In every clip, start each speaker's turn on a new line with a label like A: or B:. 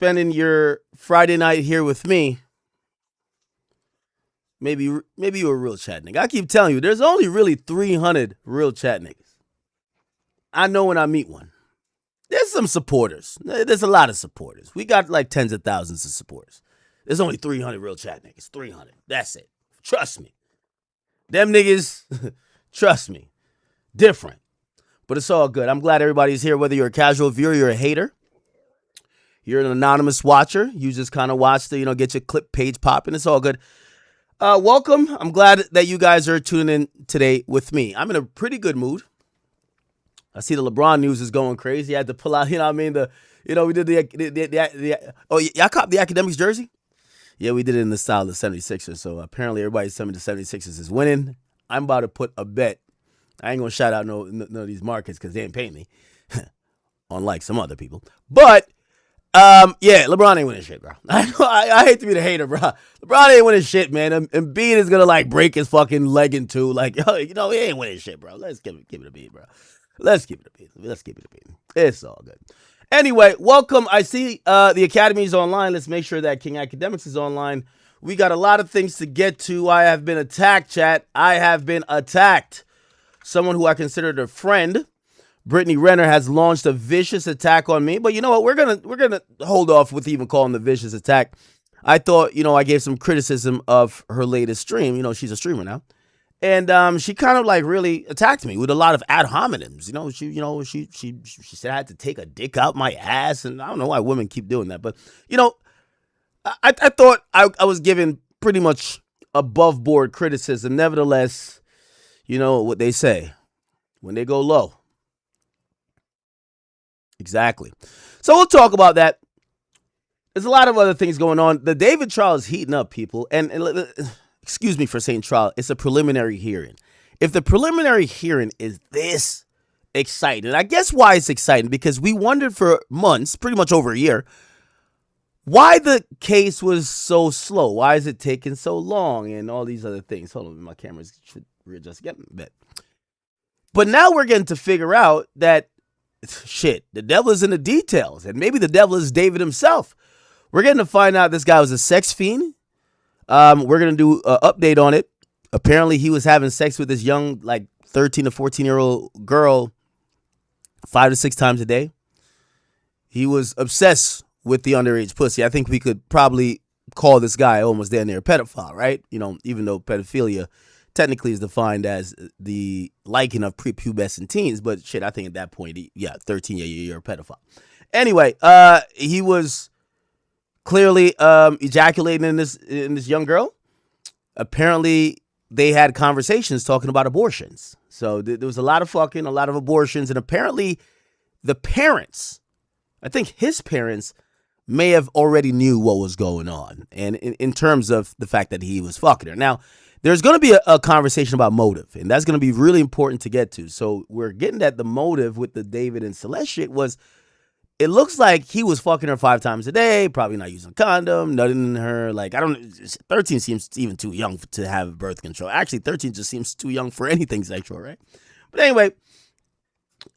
A: spending your Friday night here with me, maybe you're a real chat nigga. I keep telling you, there's only really 300 real chat niggas. I know when I meet one. There's some supporters. There's a lot of supporters. We got like tens of thousands of supporters. There's only 300 real chat niggas. 300. That's it. Trust me. Them niggas, trust me. Different. But it's all good. I'm glad everybody's here, whether you're a casual viewer, you're a hater. You're an anonymous watcher. You just kind of watch the, get your clip page popping. It's all good. Welcome. I'm glad that you guys are tuning in today with me. I'm in a pretty good mood. I see the Lebron news is going crazy. I had to pull out, we did y'all cop the Academics jersey? Yeah, we did it in the style of the 76ers. So apparently everybody's telling me the 76ers is winning. I'm about to put a bet. I ain't going to shout out no of these markets because they ain't paying me. Unlike some other people. But, LeBron ain't winning shit, bro. I hate to be the hater, bro. LeBron ain't winning shit, man. Embiid is going to, break his fucking leg in two. He ain't winning shit, bro. Let's give it a beat, bro. Let's keep it a beat. It's all good. Anyway, welcome. I see the Academy is online. Let's make sure that King Academics is online. We got a lot of things to get to. I have been attacked, chat. I have been attacked. Someone who I considered a friend, Brittany Renner, has launched a vicious attack on me. But you know what? We're gonna hold off with even calling the vicious attack. I thought, I gave some criticism of her latest stream. She's a streamer now. And she kind of really attacked me with a lot of ad hominems. She said I had to take a dick out my ass, and I don't know why women keep doing that. But I thought I was giving pretty much above board criticism. Nevertheless, you know what they say when they go low. Exactly. So we'll talk about that. There's a lot of other things going on. The David trial is heating up, people, and excuse me for saying trial. It's a preliminary hearing. If the preliminary hearing is this exciting, I guess why it's exciting, because we wondered for months, pretty much over a year, why the case was so slow. Why is it taking so long and all these other things? Hold on, my cameras should readjust again a bit. But now we're getting to figure out that, shit, the devil is in the details. And maybe the devil is David himself. We're getting to find out this guy was a sex fiend. We're going to do an update on it. Apparently, he was having sex with this young, 13 to 14-year-old girl 5 to 6 times a day. He was obsessed with the underage pussy. I think we could probably call this guy almost damn near a pedophile, right? Even though pedophilia technically is defined as the liking of prepubescent teens. But shit, I think at that point, 13, you're a pedophile. Anyway, he was clearly ejaculating in this young girl. Apparently, they had conversations talking about abortions. So there was a lot of fucking, a lot of abortions, and apparently the parents, I think his parents, may have already knew what was going on, and in terms of the fact that he was fucking her. Now, there's going to be a conversation about motive, and that's going to be really important to get to. So we're getting at the motive with the David and Celeste shit was, it looks like he was fucking her 5 times a day, probably not using a condom, nutting in her. 13 seems even too young to have birth control. Actually, 13 just seems too young for anything sexual, right? But anyway,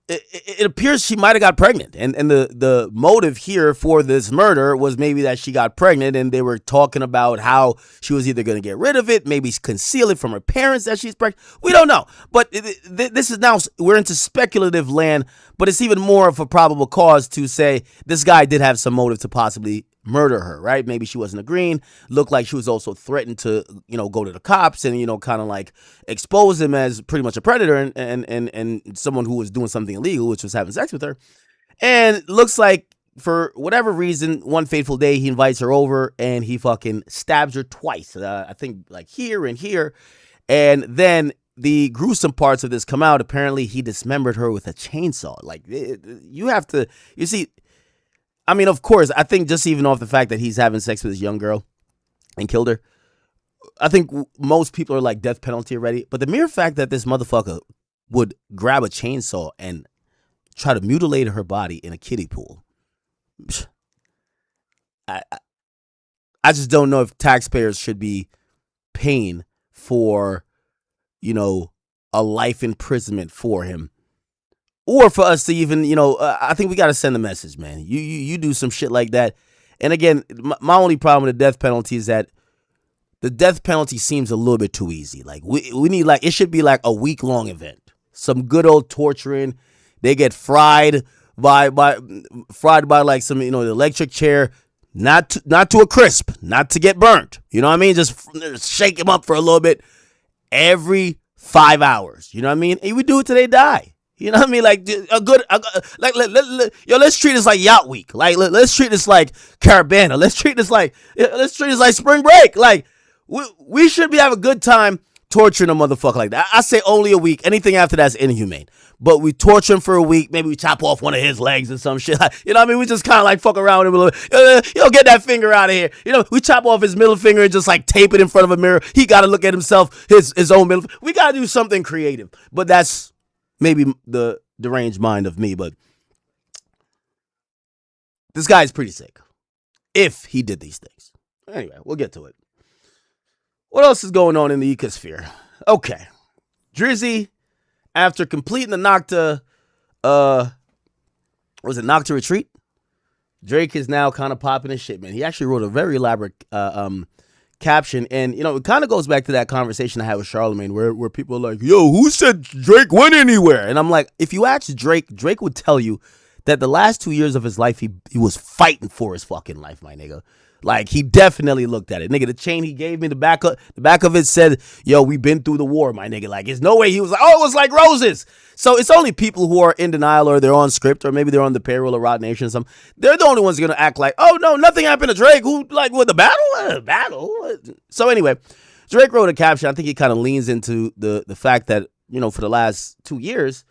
A: it appears she might have got pregnant. And the motive here for this murder was maybe that she got pregnant, and they were talking about how she was either going to get rid of it, maybe conceal it from her parents that she's pregnant. We don't know. But this is now, we're into speculative land, but it's even more of a probable cause to say this guy did have some motive to possibly murder her, right? Maybe she wasn't agreeing. Looked like she was also threatened to, go to the cops and, kind of expose him as pretty much a predator and someone who was doing something illegal, which was having sex with her. And looks like for whatever reason, one fateful day, he invites her over and he fucking stabs her twice. I think here and here. And then the gruesome parts of this come out. Apparently he dismembered her with a chainsaw. You see, I mean, of course, I think just even off the fact that he's having sex with this young girl and killed her, I think most people are death penalty already. But the mere fact that this motherfucker would grab a chainsaw and try to mutilate her body in a kiddie pool, I just don't know if taxpayers should be paying for, a life imprisonment for him. Or for us to even, I think we got to send a message, man. You do some shit like that, And again, my only problem with the death penalty is that the death penalty seems a little bit too easy. Like we need like, it should be like a week-long event. Some good old torturing. They get fried by like some, the electric chair, not to a crisp, not to get burnt. You know what I mean? Just shake them up for a little bit every 5 hours. You know what I mean? And we do it till they die. You know what I mean? Like let's treat this like Yacht Week. Like let's treat this like Carabana. Let's treat this like spring break. Like we should be having a good time torturing a motherfucker like that. I say only a week. Anything after that's inhumane. But we torture him for a week. Maybe we chop off one of his legs or some shit. You know what I mean? We just kind of like fuck around with him a little bit. Get that finger out of here. We chop off his middle finger and just like tape it in front of a mirror. He got to look at himself, his own middle. We got to do something creative. But that's maybe the deranged mind of me. But this guy is pretty sick if he did these things. Anyway, we'll get to it. What else is going on in the ecosphere? Okay. Drizzy, after completing the Nocta Retreat? Drake is now kind of popping his shit, man. He actually wrote a very elaborate caption. And, it kind of goes back to that conversation I had with Charlemagne where people are like, yo, who said Drake went anywhere? And I'm like, if you ask Drake would tell you that the last 2 years of his life, he was fighting for his fucking life, my nigga. Like, he definitely looked at it. Nigga, the chain he gave me, the back of it said, yo, we been through the war, my nigga. Like, there's no way he was like, oh, it was like roses. So it's only people who are in denial or they're on script or maybe they're on the payroll of Rod Nation or something. They're the only ones going to act like, oh, no, nothing happened to Drake. Who, like, with the battle? Battle? So anyway, Drake wrote a caption. I think he kind of leans into the fact that, for the last 2 years,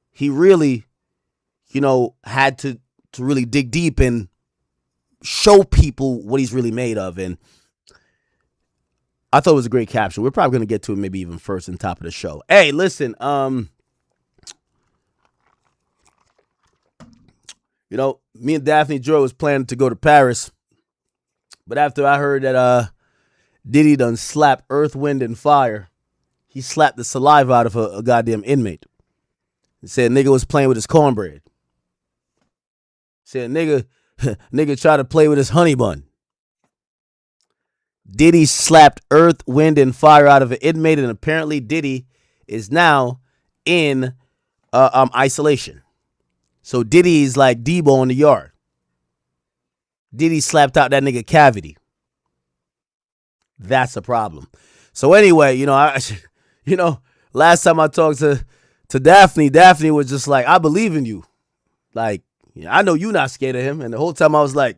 A: he really, had to really dig deep and show people what he's really made of. And I thought it was a great caption. We're probably going to get to it maybe even first and top of the show. Hey, listen, me and Daphne Joy was planning to go to Paris, but after I heard that Diddy done slapped Earth, Wind, and Fire, he slapped the saliva out of a goddamn inmate. He said nigga was playing with his cornbread. Said nigga tried to play with his honey bun. Diddy slapped Earth, Wind, and Fire out of an inmate, and apparently Diddy is now in isolation. So Diddy's like Debo in the yard. Diddy slapped out that nigga cavity. That's a problem. So anyway, last time I talked to Daphne was just like, I believe in you. Like, I know you not scared of him. And the whole time I was like,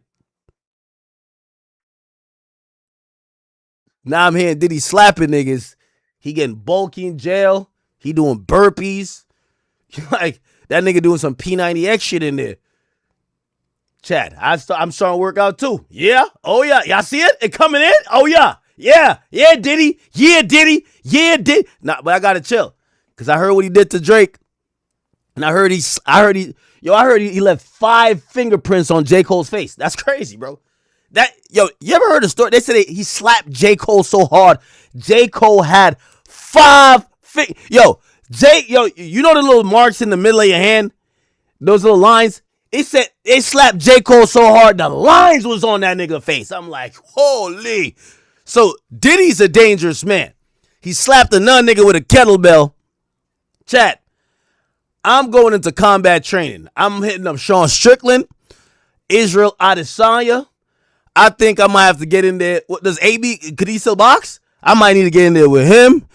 A: now I'm hearing Diddy slapping niggas. He getting bulky in jail. He doing burpees. Like, that nigga doing some P90X shit in there. Chad, I'm starting to work out too. Yeah? Oh, yeah. Y'all see it? It coming in? Oh, yeah. Yeah. Yeah, Diddy. Yeah, Diddy. Yeah, Diddy. Nah, but I got to chill. Because I heard what he did to Drake. And I heard he left 5 fingerprints on J. Cole's face. That's crazy, bro. You ever heard the story? They said he slapped J. Cole so hard, J. Cole had 5 you know the little marks in the middle of your hand? Those little lines? It said they slapped J. Cole so hard, the lines was on that nigga's face. I'm like, holy. So Diddy's a dangerous man. He slapped another nigga with a kettlebell. Chat. I'm going into combat training. I'm hitting up Sean Strickland, Israel Adesanya. I think I might have to get in there. What does AB? Could he still box? I might need to get in there with him.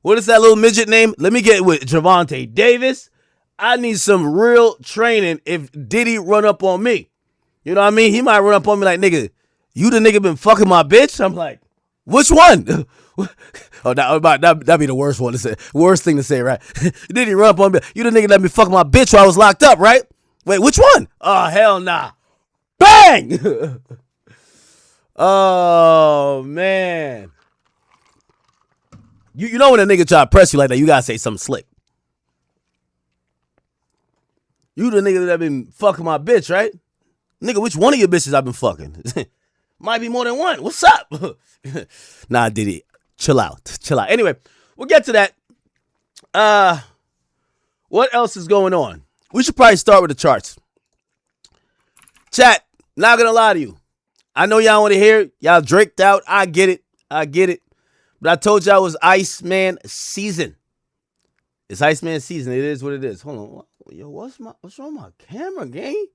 A: What is that little midget name? Let me get with Javante Davis. I need some real training if Diddy run up on me. You know what I mean? He might run up on me like, nigga, you the nigga been fucking my bitch? I'm like, which one? Oh, that'd be the worst one to say. Worst thing to say, right? Diddy run up on me? You the nigga let me fuck my bitch while I was locked up, right? Wait, which one? Oh, hell nah. Bang! Oh, man. You know when a nigga try to press you like that, you gotta say something slick. You the nigga that been fucking my bitch, right? Nigga, which one of your bitches I've been fucking? Might be more than one. What's up? Nah, Diddy. Chill out. Anyway, we'll get to that. What else is going on? We should probably start with the charts. Chat, Not gonna lie to you. I know y'all want to hear it. Y'all draked out. I get it. I get it. But I told y'all it was Iceman season. It's Iceman season. It is what it is. Hold on. Yo, what's wrong with my camera, gang?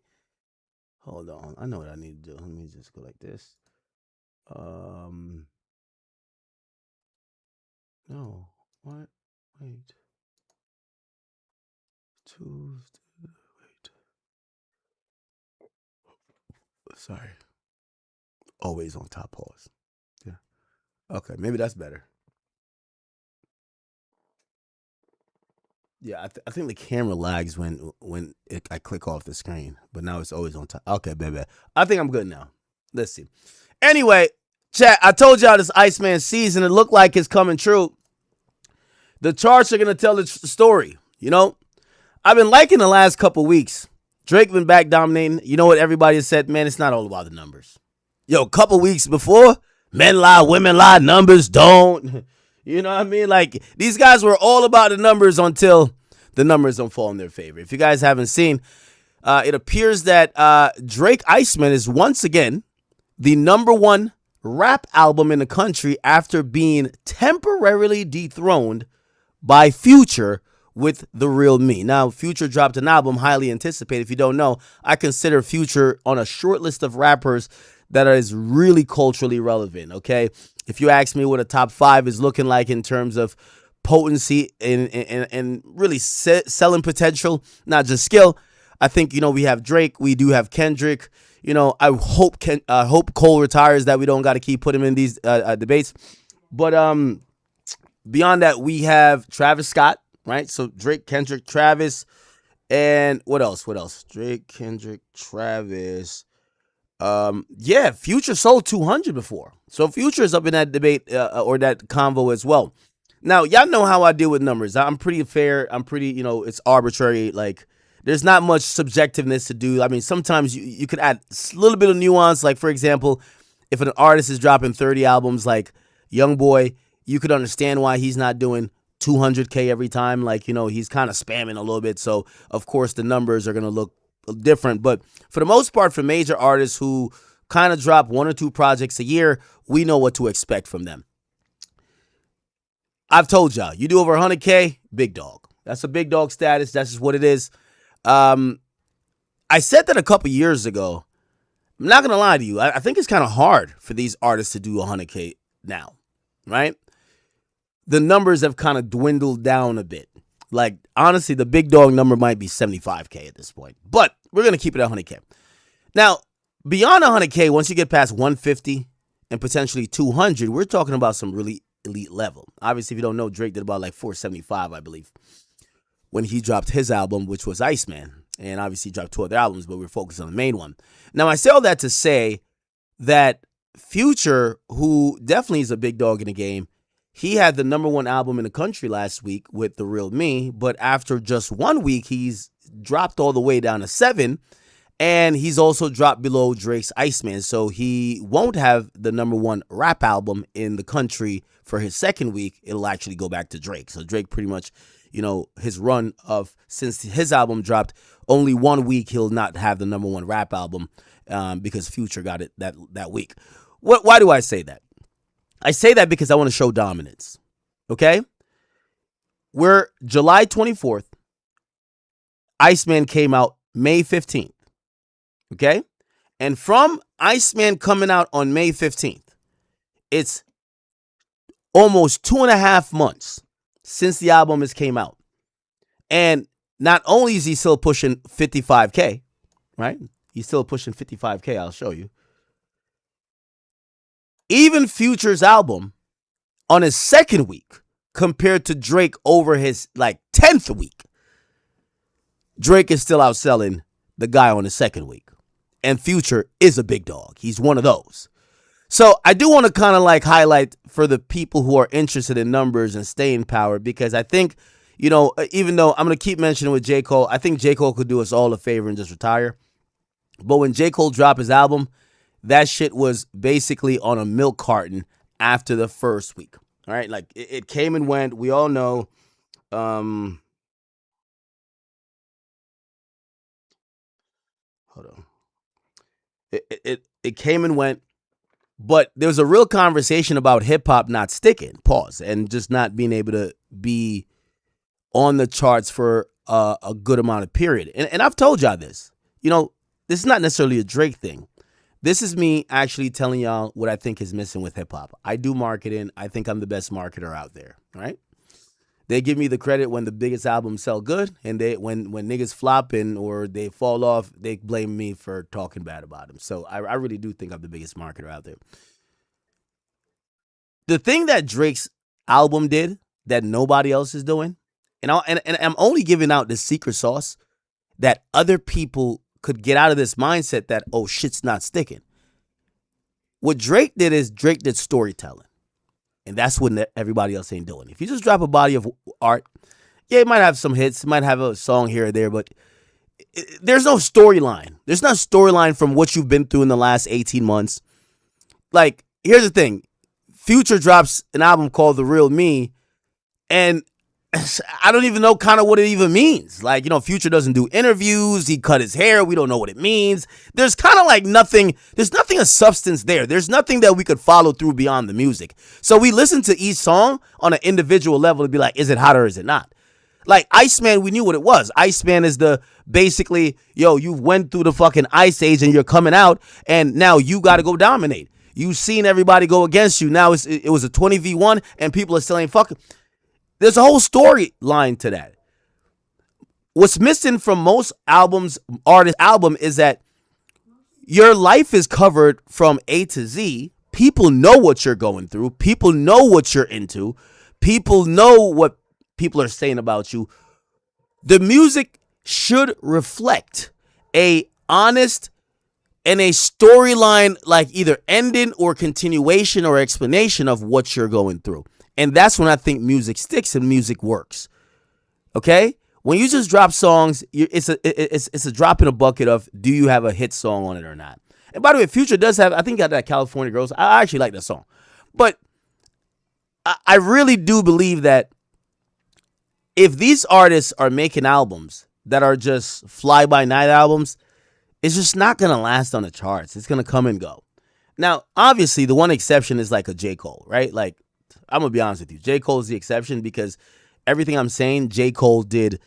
A: Hold on. I know what I need to do. Let me just go like this. No. What? Wait. Tuesday. Wait. Sorry. Always on top pause. Yeah. Okay, maybe that's better. Yeah, I think the camera lags when I click off the screen, but now it's always on top. Okay, baby. I think I'm good now. Let's see. Anyway, chat, I told y'all this Iceman season, it looked like it's coming true. The charts are going to tell the story. You know, I've been liking the last couple weeks. Drake been back dominating. You know what everybody has said? Man, it's not all about the numbers. Yo, a couple weeks before, men lie, women lie, numbers don't. You know what I mean? Like, these guys were all about the numbers until the numbers don't fall in their favor. If you guys haven't seen, it appears that Drake Iceman is once again the #1 rap album in the country after being temporarily dethroned by Future with The Real Me. Now, Future dropped an album highly anticipated. If you don't know, I consider Future on a short list of rappers that is really culturally relevant, okay? If you ask me what a top 5 is looking like in terms of potency and really selling potential, not just skill, I think, we have Drake, we do have Kendrick. I hope Cole retires, that we don't got to keep putting him in these debates. But beyond that, we have Travis Scott, right? So Drake, Kendrick, Travis, and what else? Drake, Kendrick, Travis. Future sold 200 before. So Future is up in that debate or that convo as well. Now, y'all know how I deal with numbers. I'm pretty fair. I'm pretty, it's arbitrary. Like, there's not much subjectiveness to do. I mean, sometimes you could add a little bit of nuance. Like, for example, if an artist is dropping 30 albums like Youngboy, you could understand why he's not doing 200K every time. Like, he's kind of spamming a little bit. So, of course, the numbers are going to look different. But for the most part, for major artists who kind of drop 1 or 2 projects a year, we know what to expect from them. I've told y'all, you do over 100K, big dog. That's a big dog status. That's just what it is. I said that a couple years ago. I'm not going to lie to you. I think it's kind of hard for these artists to do 100K now, right? The numbers have kind of dwindled down a bit. Like, honestly, the big dog number might be 75K at this point. But we're going to keep it at 100K. Now, beyond 100K, once you get past 150 and potentially 200, we're talking about some really elite level. Obviously, if you don't know, Drake did about like 475, I believe, when he dropped his album, which was Iceman. And obviously, he dropped 2 other albums, but we're focused on the main one. Now, I say all that to say that Future, who definitely is a big dog in the game, he had the #1 album in the country last week with The Real Me, but after just 1 week, he's dropped all the way down to 7, and he's also dropped below Drake's Iceman, so he won't have the #1 rap album in the country for his second week. It'll actually go back to Drake. So Drake pretty much, his run of, since his album dropped, only 1 week he'll not have the #1 rap album because Future got it that week. Why do I say that? I say that because I want to show dominance, okay? We're July 24th. Iceman came out May 15th, okay? And from Iceman coming out on May 15th, it's almost 2.5 months since the album has came out. And not only is he still pushing 55K, right? He's still pushing 55K, I'll show you. Even Future's album on his second week compared to Drake over his 10th week, Drake is still outselling the guy on his second week. And Future is a big dog. He's one of those. So I do want to kind of highlight for the people who are interested in numbers and staying power, because I think, even though I'm going to keep mentioning with J. Cole, I think J. Cole could do us all a favor and just retire. But when J. Cole dropped his album, that shit was basically on a milk carton after the first week. All right, it came and went. We all know. Hold on. It came and went, but there was a real conversation about hip hop not sticking. Pause, and just not being able to be on the charts for a good amount of period. And I've told y'all this. This is not necessarily a Drake thing. This is me actually telling y'all what I think is missing with hip hop. I do marketing. I think I'm the best marketer out there, right? They give me the credit when the biggest albums sell good, and when niggas flopping or they fall off, they blame me for talking bad about them. So I really do think I'm the biggest marketer out there. The thing that Drake's album did that nobody else is doing, and I'm only giving out the secret sauce that other people could get out of this mindset that, oh, shit's not sticking. What Drake did is Drake did storytelling. And that's what everybody else ain't doing. If you just drop a body of art, yeah, it might have some hits, it might have a song here or there, but there's no storyline. There's no storyline from what you've been through in the last 18 months. Like, here's the thing. Future drops an album called The Real Me, and I don't even know kind of what it even means. Like, Future doesn't do interviews. He cut his hair. We don't know what it means. There's kind of like nothing. There's nothing of substance there. There's nothing that we could follow through beyond the music. So we listen to each song on an individual level to be like, is it hot or is it not? Like Iceman, we knew what it was. Iceman is basically, you went through the fucking ice age and you're coming out and now you got to go dominate. You've seen everybody go against you. Now it was a 20v1 and people are saying, fuck it. There's a whole storyline to that. What's missing from most artist album is that your life is covered from A to Z. People know what you're going through. People know what you're into. People know what people are saying about you. The music should reflect a honest and a storyline, like either ending or continuation or explanation of what you're going through. And that's when I think music sticks and music works. Okay? When you just drop songs, it's a drop in a bucket of do you have a hit song on it or not. And by the way, Future does have, I think, got that California Girls. I actually like that song. But I really do believe that if these artists are making albums that are just fly-by-night albums, it's just not going to last on the charts. It's going to come and go. Now, obviously, the one exception is like a J. Cole, right? Like, I'm going to be honest with you. J. Cole is the exception because everything I'm saying, J. Cole did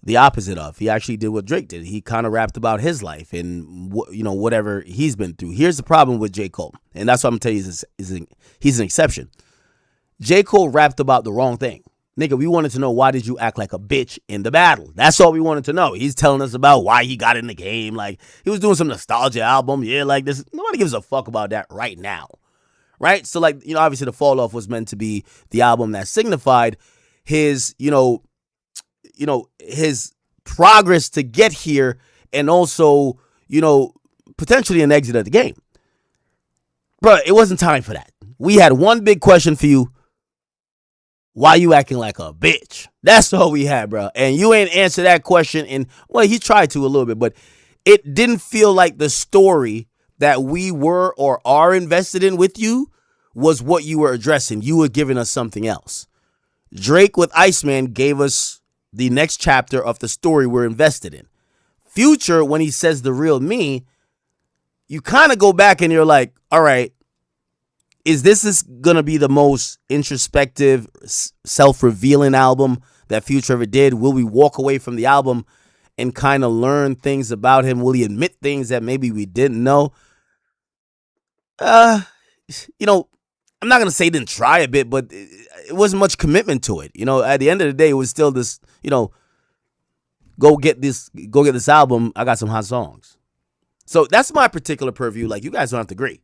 A: the opposite of. He actually did what Drake did. He kind of rapped about his life and, whatever he's been through. Here's the problem with J. Cole, and that's what I'm going to tell you he's an exception. J. Cole rapped about the wrong thing. Nigga, we wanted to know why did you act like a bitch in the battle. That's all we wanted to know. He's telling us about why he got in the game. Like, he was doing some nostalgia album. Yeah, like this. Nobody gives a fuck about that right now. Right? So, like, obviously the Fall Off was meant to be the album that signified his, his progress to get here and also, potentially an exit of the game. Bro, it wasn't time for that. We had one big question for you. Why you acting like a bitch? That's all we had, bro. And you ain't answer that question. And, well, he tried to a little bit, but it didn't feel like the story that we were or are invested in with you was what you were addressing. You were giving us something else. Drake with Iceman gave us the next chapter of the story we're invested in. Future, when he says The Real Me, you kind of go back and you're like, all right, is this going to be the most introspective, self-revealing album that Future ever did? Will we walk away from the album and kind of learn things about him? Will he admit things that maybe we didn't know? I'm not going to say he didn't try a bit, but it wasn't much commitment to it. At the end of the day, it was still this, go get this album. I got some hot songs. So that's my particular purview. Like, you guys don't have to agree.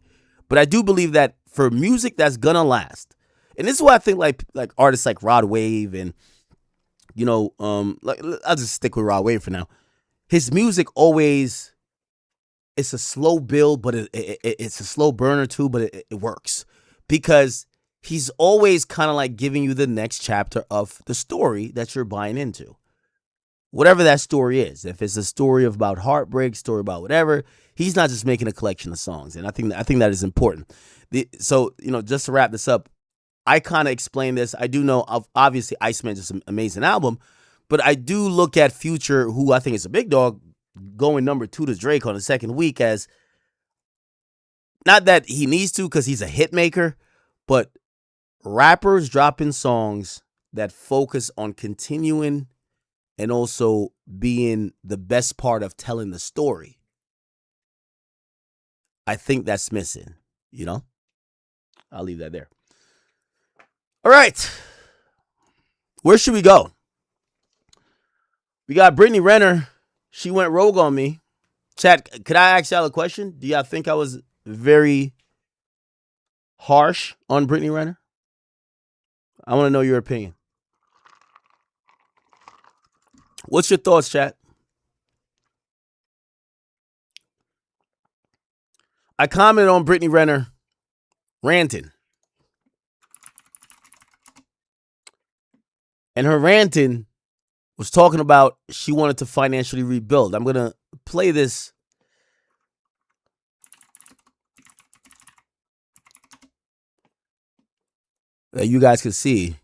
A: But I do believe that for music that's going to last, and this is why I think like artists like Rod Wave and, I'll just stick with Rod Wave for now. His music always, it's a slow build, but it's a slow burner too, but it works. Because he's always kind of like giving you the next chapter of the story that you're buying into. Whatever that story is. If it's a story about heartbreak, story about whatever, he's not just making a collection of songs. And I think that is important. So, just to wrap this up, I kind of explained this. I do know, obviously, Iceman is an amazing album. But I do look at Future, who I think is a big dog, going number 2 to Drake on the second week as not that he needs to because he's a hit maker, but rappers dropping songs that focus on continuing and also being the best part of telling the story. I think that's missing, you know? I'll leave that there. All right. Where should we go? We got Brittany Renner. She went rogue on me. Chat, could I ask y'all a question? Do y'all think I was very harsh on Brittany Renner? I want to know your opinion. What's your thoughts, chat? I commented on Brittany Renner ranting. And her ranting was talking about she wanted to financially rebuild. I'm going to play this. That you guys can see.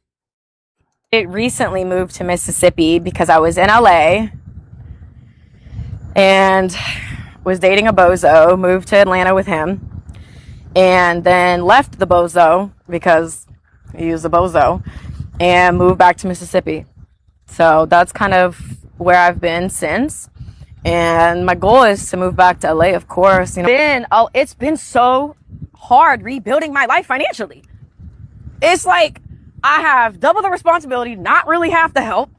B: It recently moved to Mississippi because I was in LA and was dating a bozo, moved to Atlanta with him, and then left the bozo because he was a bozo and moved back to Mississippi. So that's kind of where I've been since. And my goal is to move back to LA, of course. You know, it's been so hard rebuilding my life financially. It's like I have double the responsibility, not really half the help.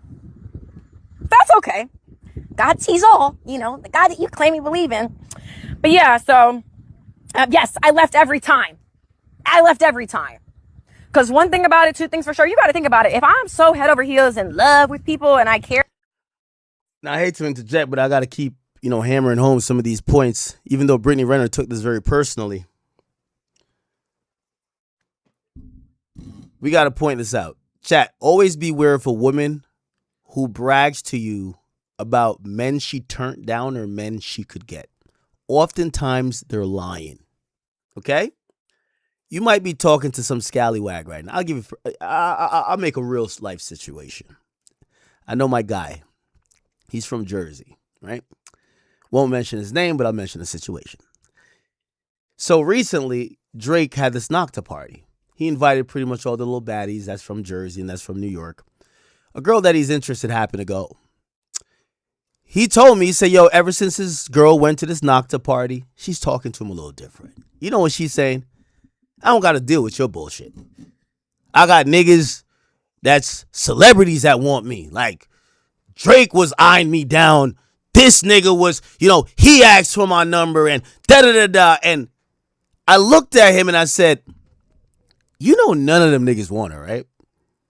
B: That's okay. God sees all, you know, the God that you claim you believe in. But yeah, so yes, I left every time. Because one thing about it, two things for sure, you got to think about it. If I'm so head over heels in love with people and I care.
A: Now, I hate to interject, but I got to keep, hammering home some of these points, even though Brittany Renner took this very personally. We got to point this out. Chat, always beware of a woman who brags to you about men she turned down or men she could get. Oftentimes, they're lying. Okay? You might be talking to some scallywag right now. I'll make a real life situation. I know my guy. He's from Jersey, right? Won't mention his name, but I'll mention the situation. So recently, Drake had this Nocta party. He invited pretty much all the little baddies that's from Jersey and that's from New York. A girl that he's interested happened to go. He told me, he said, yo, ever since his girl went to this Nocta party, she's talking to him a little different. You know what she's saying? I don't got to deal with your bullshit. I got niggas that's celebrities that want me. Like, Drake was eyeing me down. This nigga was, he asked for my number and da-da-da-da. And I looked at him and I said, none of them niggas want her, right?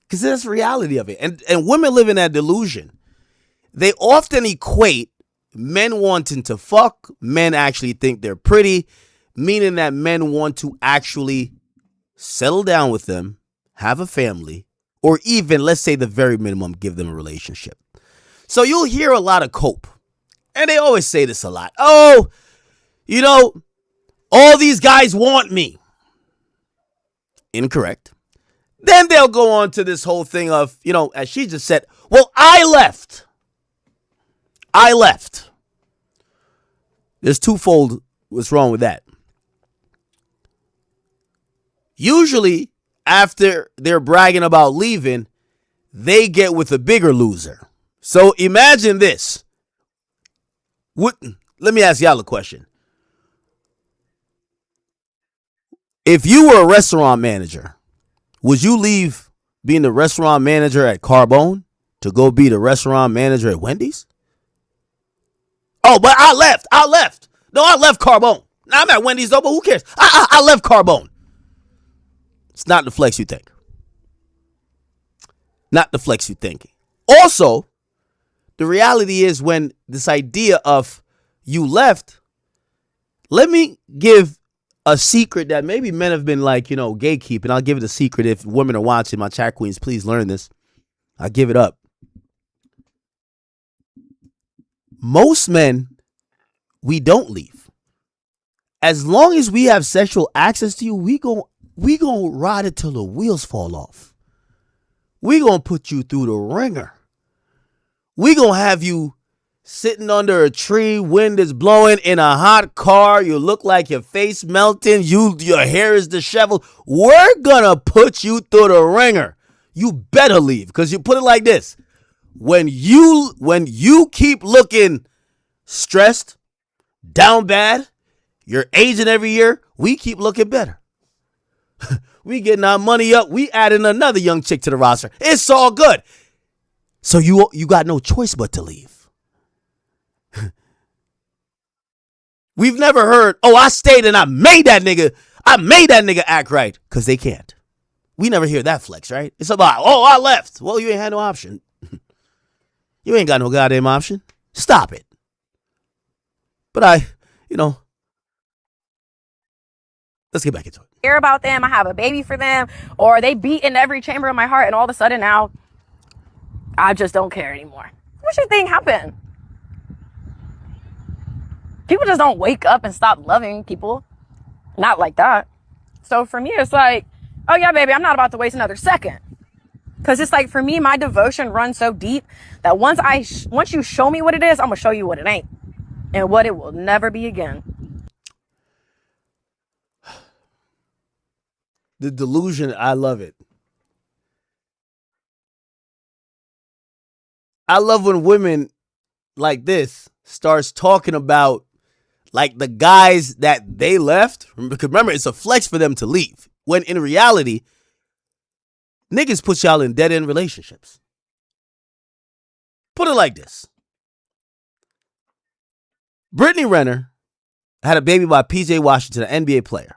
A: Because that's the reality of it. And women live in that delusion. They often equate men wanting to fuck, men actually think they're pretty, meaning that men want to actually settle down with them, have a family, or even, let's say the very minimum, give them a relationship. So you'll hear a lot of cope. And they always say this a lot. Oh, all these guys want me. Incorrect. Then they'll go on to this whole thing of, as she just said, well, I left. There's twofold what's wrong with that. Usually, after they're bragging about leaving, they get with a bigger loser. So imagine this. Let me ask y'all a question. If you were a restaurant manager, would you leave being the restaurant manager at Carbone to go be the restaurant manager at Wendy's? Oh, but I left. No, I left Carbone. Now I'm at Wendy's though, but who cares? I left Carbone. It's not the flex you think. Also, the reality is when this idea of you left, let me give a secret that maybe men have been gatekeeping. I'll give it a secret. If women are watching, my chat queens, please learn this. I'll give it up. Most men, we don't leave. As long as we have sexual access to you, we gon' ride it till the wheels fall off. We gonna put you through the ringer. We gonna have you sitting under a tree, wind is blowing in a hot car, you look like your face melting, your hair is disheveled. We're gonna put you through the ringer. You better leave, because you put it like this. When you keep looking stressed, down bad, you're aging every year, we keep looking better. We getting our money up, we adding another young chick to the roster. It's all good. So you got no choice but to leave. We've never heard, oh, I stayed and I made that nigga act right, because they can't. We never hear that flex, right? It's about, oh, I left. Well, you ain't had no option. You ain't got no goddamn option. Stop it. But let's get back into it.
B: Care about them, I have a baby for them, or they beat in every chamber of my heart, and all of a sudden now I just don't care anymore. What you think happened? People just don't wake up and stop loving people. Not like that. So for me, it's like, oh yeah, baby, I'm not about to waste another second. Because it's like, for me, my devotion runs so deep that once you show me what it is, I'm going to show you what it ain't. And what it will never be again.
A: The delusion, I love it. I love when women like this starts talking about like the guys that they left. Because remember, it's a flex for them to leave. When in reality, niggas put y'all in dead-end relationships. Put it like this. Brittany Renner had a baby by PJ Washington, an NBA player.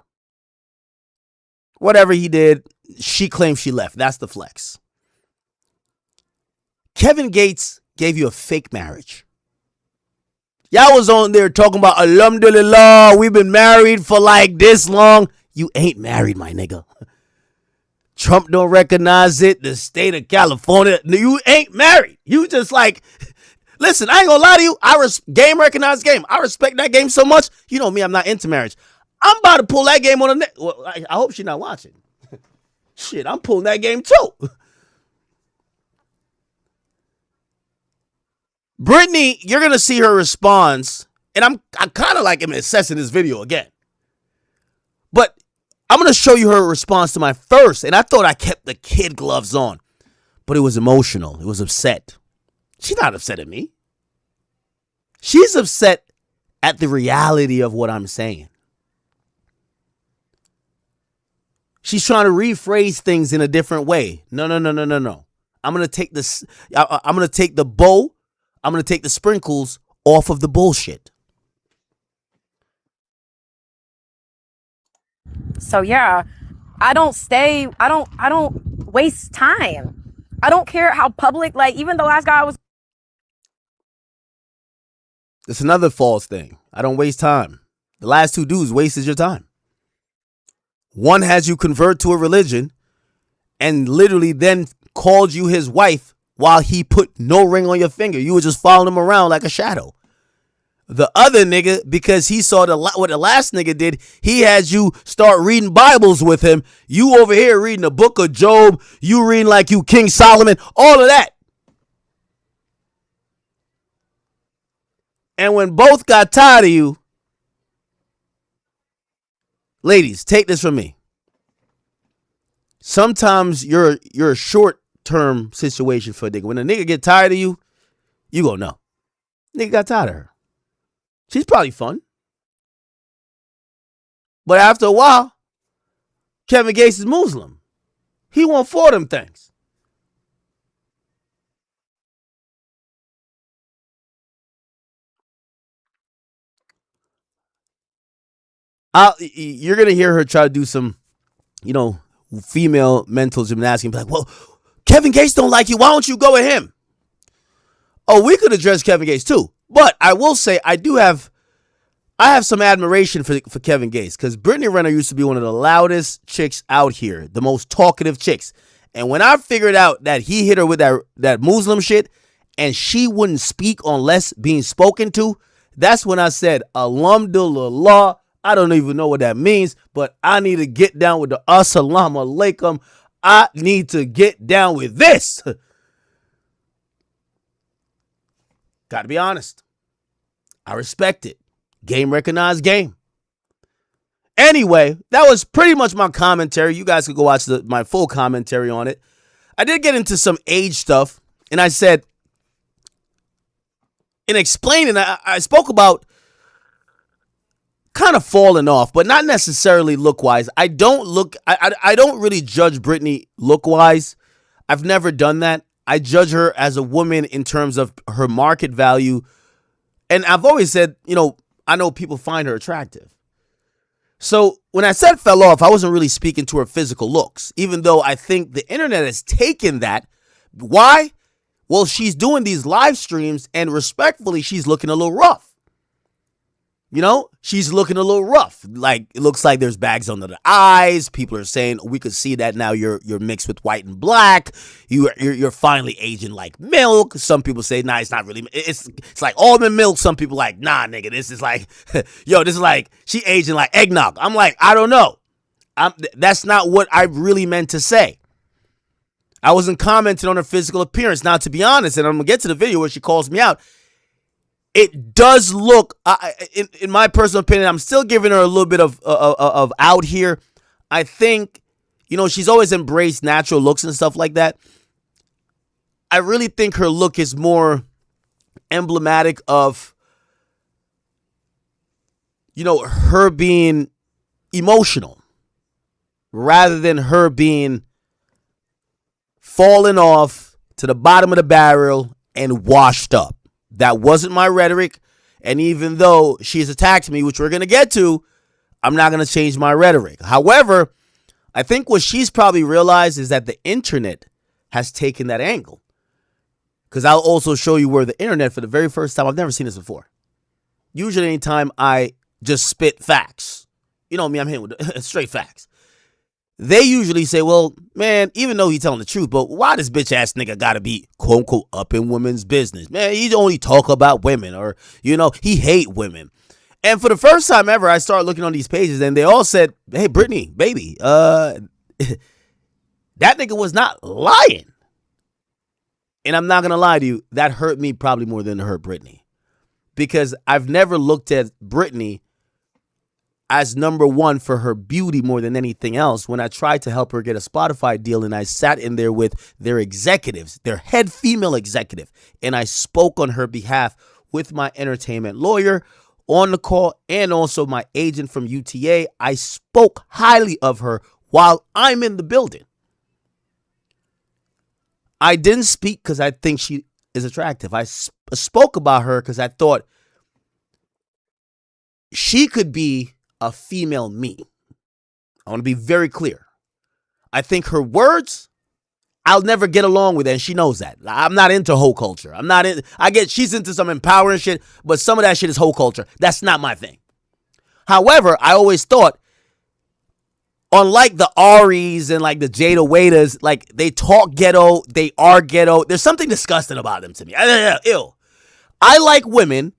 A: Whatever he did, she claims she left. That's the flex. Kevin Gates gave you a fake marriage. Y'all was on there talking about, alhamdulillah, we've been married for like this long. You ain't married, my nigga. Trump don't recognize it. The state of California, you ain't married. You just like, listen, I ain't gonna lie to you. Game recognized game. I respect that game so much. You know me, I'm not into marriage. I'm about to pull that game on the net. Well, I hope she's not watching. Shit, I'm pulling that game too. Brittany, you're gonna see her response, and I kind of like am assessing this video again. But I'm gonna show you her response to my first, and I thought I kept the kid gloves on, but it was emotional. It was upset. She's not upset at me. She's upset at the reality of what I'm saying. She's trying to rephrase things in a different way. No. I'm gonna take this. I'm gonna take the bow. I'm gonna take the sprinkles off of the bullshit.
B: So yeah, I don't waste time. I don't care how public, like, even the last guy was.
A: It's another false thing. I don't waste time. The last two dudes wasted your time. One has you convert to a religion and literally then called you his wife while he put no ring on your finger. You were just following him around like a shadow. The other nigga, because he saw what the last nigga did, he had you start reading Bibles with him. You over here reading the book of Job. You reading like you King Solomon. All of that. And when both got tired of you, ladies, take this from me. Sometimes you're a short-term situation for a nigga. When a nigga get tired of you, you gonna know. Nigga got tired of her. She's probably fun. But after a while, Kevin Gates is Muslim. He won't for them things. You're going to hear her try to do some, female mental gymnastics and be like, well, Kevin Gates don't like you. Why don't you go with him? Oh, we could address Kevin Gates too. But I will say I have some admiration for Kevin Gates, because Brittany Renner used to be one of the loudest chicks out here, the most talkative chicks. And when I figured out that he hit her with that Muslim shit and she wouldn't speak unless being spoken to, that's when I said, alhamdulillah. I don't even know what that means, but I need to get down with the assalamu alaikum. I need to get down with this. Got to be honest. I respect it. Game recognized game. Anyway, that was pretty much my commentary. You guys could go watch my full commentary on it. I did get into some age stuff, and I said, in explaining, I spoke about kind of falling off, but not necessarily look-wise. I don't really judge Brittany look-wise. I've never done that. I judge her as a woman in terms of her market value. And I've always said, I know people find her attractive. So when I said fell off, I wasn't really speaking to her physical looks, even though I think the internet has taken that. Why? Well, she's doing these live streams, and respectfully, she's looking a little rough. She's looking a little rough. Like, it looks like there's bags under the eyes. People are saying, we could see that now you're mixed with white and black. You're finally aging like milk. Some people say, nah, it's not really. It's like almond milk. Some people like, nah, nigga, this is like, this is like, she aging like eggnog. I'm like, I don't know. That's not what I really meant to say. I wasn't commenting on her physical appearance. Now, to be honest, and I'm going to get to the video where she calls me out, it does look, in my personal opinion, I'm still giving her a little bit of out here. I think, she's always embraced natural looks and stuff like that. I really think her look is more emblematic of, her being emotional rather than her being falling off to the bottom of the barrel and washed up. That wasn't my rhetoric, and even though she's attacked me, which we're going to get to, I'm not going to change my rhetoric. However, I think what she's probably realized is that the internet has taken that angle. Because I'll also show you where the internet, for the very first time, I've never seen this before. Usually anytime I just spit facts, me, I'm hitting with straight facts. They usually say, well, man, even though he's telling the truth, but why this bitch ass nigga gotta be quote unquote up in women's business? Man, he only talk about women, or, he hate women. And for the first time ever, I started looking on these pages and they all said, hey, Brittany, baby, that nigga was not lying. And I'm not gonna lie to you, that hurt me probably more than it hurt Brittany. Because I've never looked at Brittany as number one for her beauty more than anything else. When I tried to help her get a Spotify deal, and I sat in there with their executives, their head female executive, and I spoke on her behalf with my entertainment lawyer on the call and also my agent from UTA. I spoke highly of her while I'm in the building. I didn't speak because I think she is attractive. I spoke about her because I thought she could be a female me. I want to be very clear. I think her words, I'll never get along with her, and she knows that. I'm not into hoe culture. I get she's into some empowering shit, but some of that shit is hoe culture. That's not my thing. However, I always thought, unlike the Aries and like the Jada Waiters, like they talk ghetto, they are ghetto. There's something disgusting about them to me. Ew. I like women,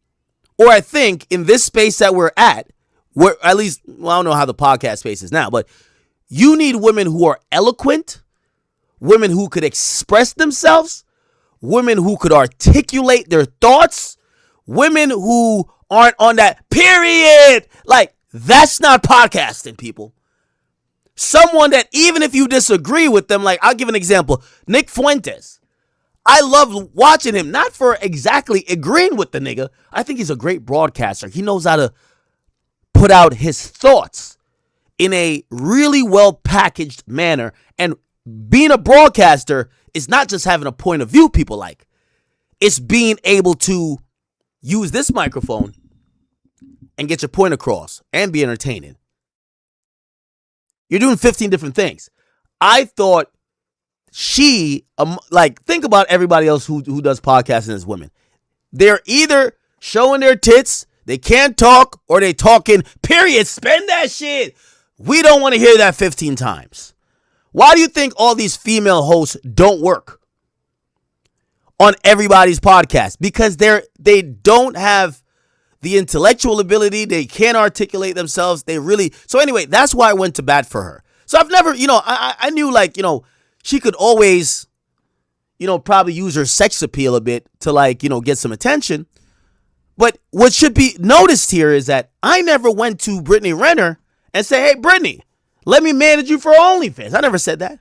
A: or I think in this space that we're at, where at least, well, I don't know how the podcast space is now, but you need women who are eloquent, women who could express themselves, women who could articulate their thoughts, women who aren't on that period. Like, that's not podcasting, people. Someone that even if you disagree with them, like, I'll give an example. Nick Fuentes. I love watching him, not for exactly agreeing with the nigga. I think he's a great broadcaster. He knows how to put out his thoughts in a really well packaged manner. And being a broadcaster is not just having a point of view people like. It's being able to use this microphone and get your point across and be entertaining. You're doing 15 different things. I thought she, think about everybody else who does podcasting as women. They're either showing their tits, they can't talk, or they talking, period. Spend that shit. We don't want to hear that 15 times. Why do you think all these female hosts don't work on everybody's podcast? Because they don't have the intellectual ability. They can't articulate themselves. So anyway, that's why I went to bat for her. So I've never, I knew she could always, probably use her sex appeal a bit to like, get some attention. But what should be noticed here is that I never went to Brittany Renner and say, hey, Brittany, let me manage you for OnlyFans. I never said that.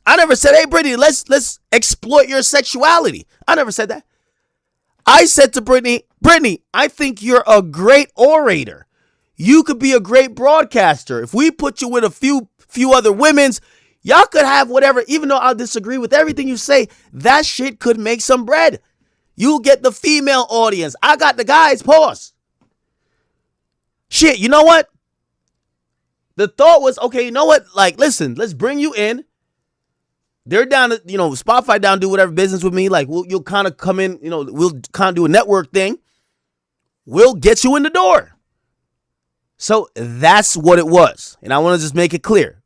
A: I never said, hey, Brittany, let's exploit your sexuality. I never said that. I said to Brittany, I think you're a great orator. You could be a great broadcaster. If we put you with a few other women's, y'all could have whatever. Even though I disagree with everything you say, that shit could make some bread. You get the female audience. I got the guys. Pause. Shit, you know what? The thought was, okay, you know what? Like, listen, let's bring you in. They're down to, Spotify down, do whatever business with me. Like, you'll kind of come in, we'll kind of do a network thing. We'll get you in the door. So that's what it was. And I want to just make it clear.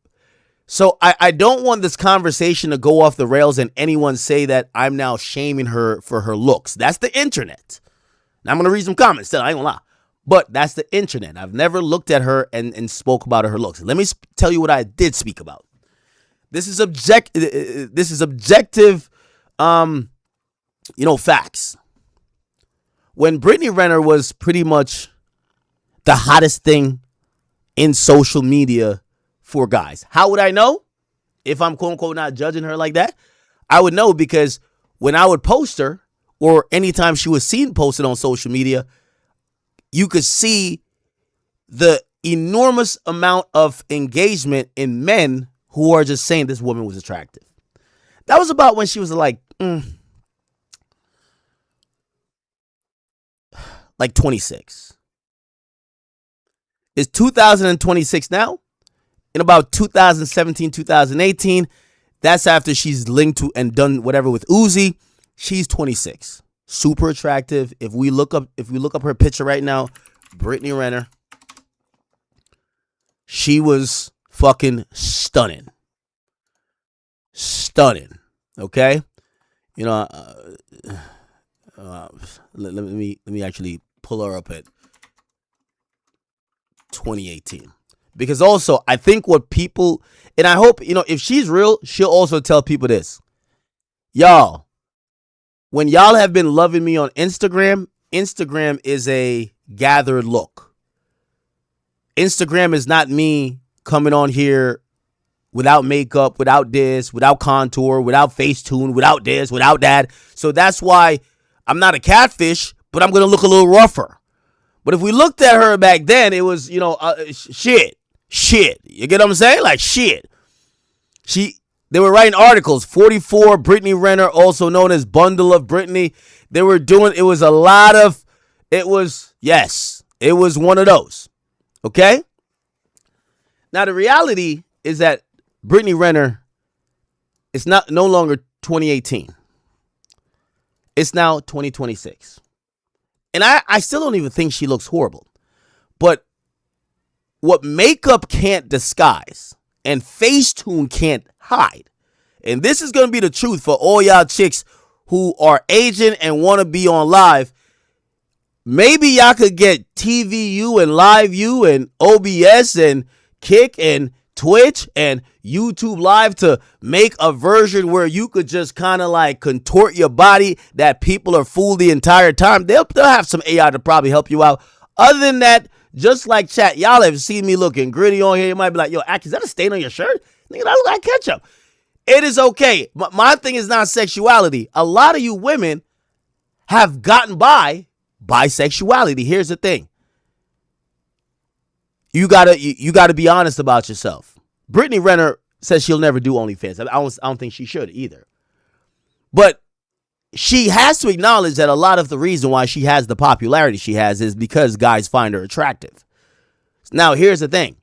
A: So I don't want this conversation to go off the rails and anyone say that I'm now shaming her for her looks. That's the internet. Now I'm going to read some comments still. I ain't going to lie. But that's the internet. I've never looked at her and spoke about her looks. Let me tell you what I did speak about. This is objective, facts. When Brittany Renner was pretty much the hottest thing in social media for guys. How would I know? If I'm quote unquote not judging her like that, I would know because when I would post her or anytime she was seen posted on social media, you could see the enormous amount of engagement in men who are just saying this woman was attractive. That was about when she was like 26. It's 2026 now. In about 2017, 2018, that's after she's linked to and done whatever with Uzi. She's 26. Super attractive. If we look up her picture right now, Brittany Renner, she was fucking stunning. Stunning. Okay? Let me actually pull her up at 2018. Because also, I think what people, and I hope, if she's real, she'll also tell people this. Y'all, when y'all have been loving me on Instagram, Instagram is a gathered look. Instagram is not me coming on here without makeup, without this, without contour, without Facetune, without this, without that. So that's why I'm not a catfish, but I'm going to look a little rougher. But if we looked at her back then, it was, shit. You get what I'm saying? Like, shit. They were writing articles. 44 Brittany Renner, also known as Bundle of Brittany. They were doing, it was one of those. Okay? Now, the reality is that Brittany Renner is no longer 2018. It's now 2026. And I still don't even think she looks horrible. But what makeup can't disguise and Facetune can't hide, and this is going to be the truth for all y'all chicks who are aging and want to be on live, maybe y'all could get TVU and LiveU and OBS and Kick and Twitch and YouTube Live to make a version where you could just kind of like contort your body that people are fooled the entire time. They'll have some AI to probably help you out. Other than that, just like chat, y'all have seen me looking gritty on here. You might be like, yo, Ak, is that a stain on your shirt? Nigga, that look like ketchup. It is okay. My thing is not sexuality. A lot of you women have gotten by bisexuality. Here's the thing. You gotta be honest about yourself. Brittany Renner says she'll never do OnlyFans. I don't think she should either. But she has to acknowledge that a lot of the reason why she has the popularity she has is because guys find her attractive. Now, here's the thing.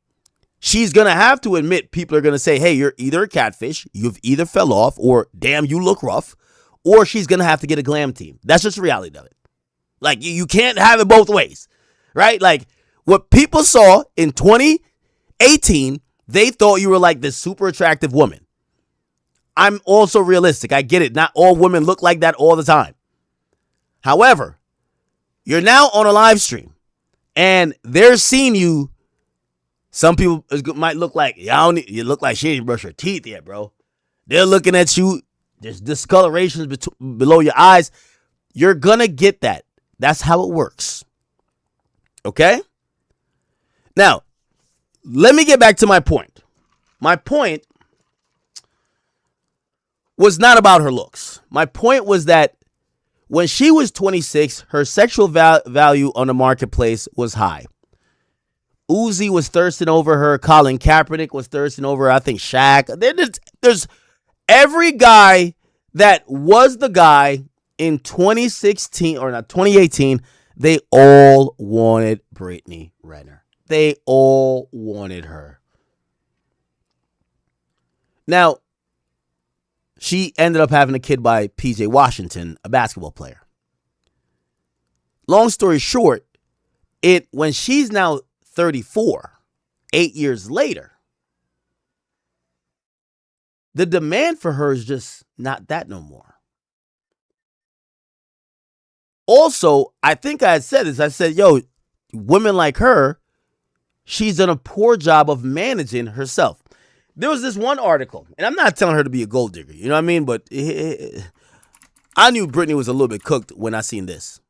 A: She's going to have to admit people are going to say, hey, you're either a catfish, you've either fell off, or damn, you look rough, or she's going to have to get a glam team. That's just the reality of it. Like, you can't have it both ways, right? Like, what people saw in 2018, they thought you were like this super attractive woman. I'm also realistic. I get it. Not all women look like that all the time. However, you're now on a live stream and they're seeing you. Some people might look like, you look like she didn't brush her teeth yet, bro. They're looking at you There's discolorations below your eyes. You're going to get that. That's how it works. Okay? Now, let me get back to my point. My point was not about her looks. My point was that when she was 26, her sexual value on the marketplace was high. Uzi was thirsting over her. Colin Kaepernick was thirsting over her. I think Shaq. There's every guy that was the guy in 2016 or not 2018. They all wanted Brittany Renner. They all wanted her. Now, she ended up having a kid by PJ Washington, a basketball player. Long story short, when she's now 34, 8 years later, the demand for her is just not that no more. Also, I think I had said this. I said, yo, women like her, she's done a poor job of managing herself. There was this one article, and I'm not telling her to be a gold digger, you know what I mean? But I knew Brittany was a little bit cooked when I seen this.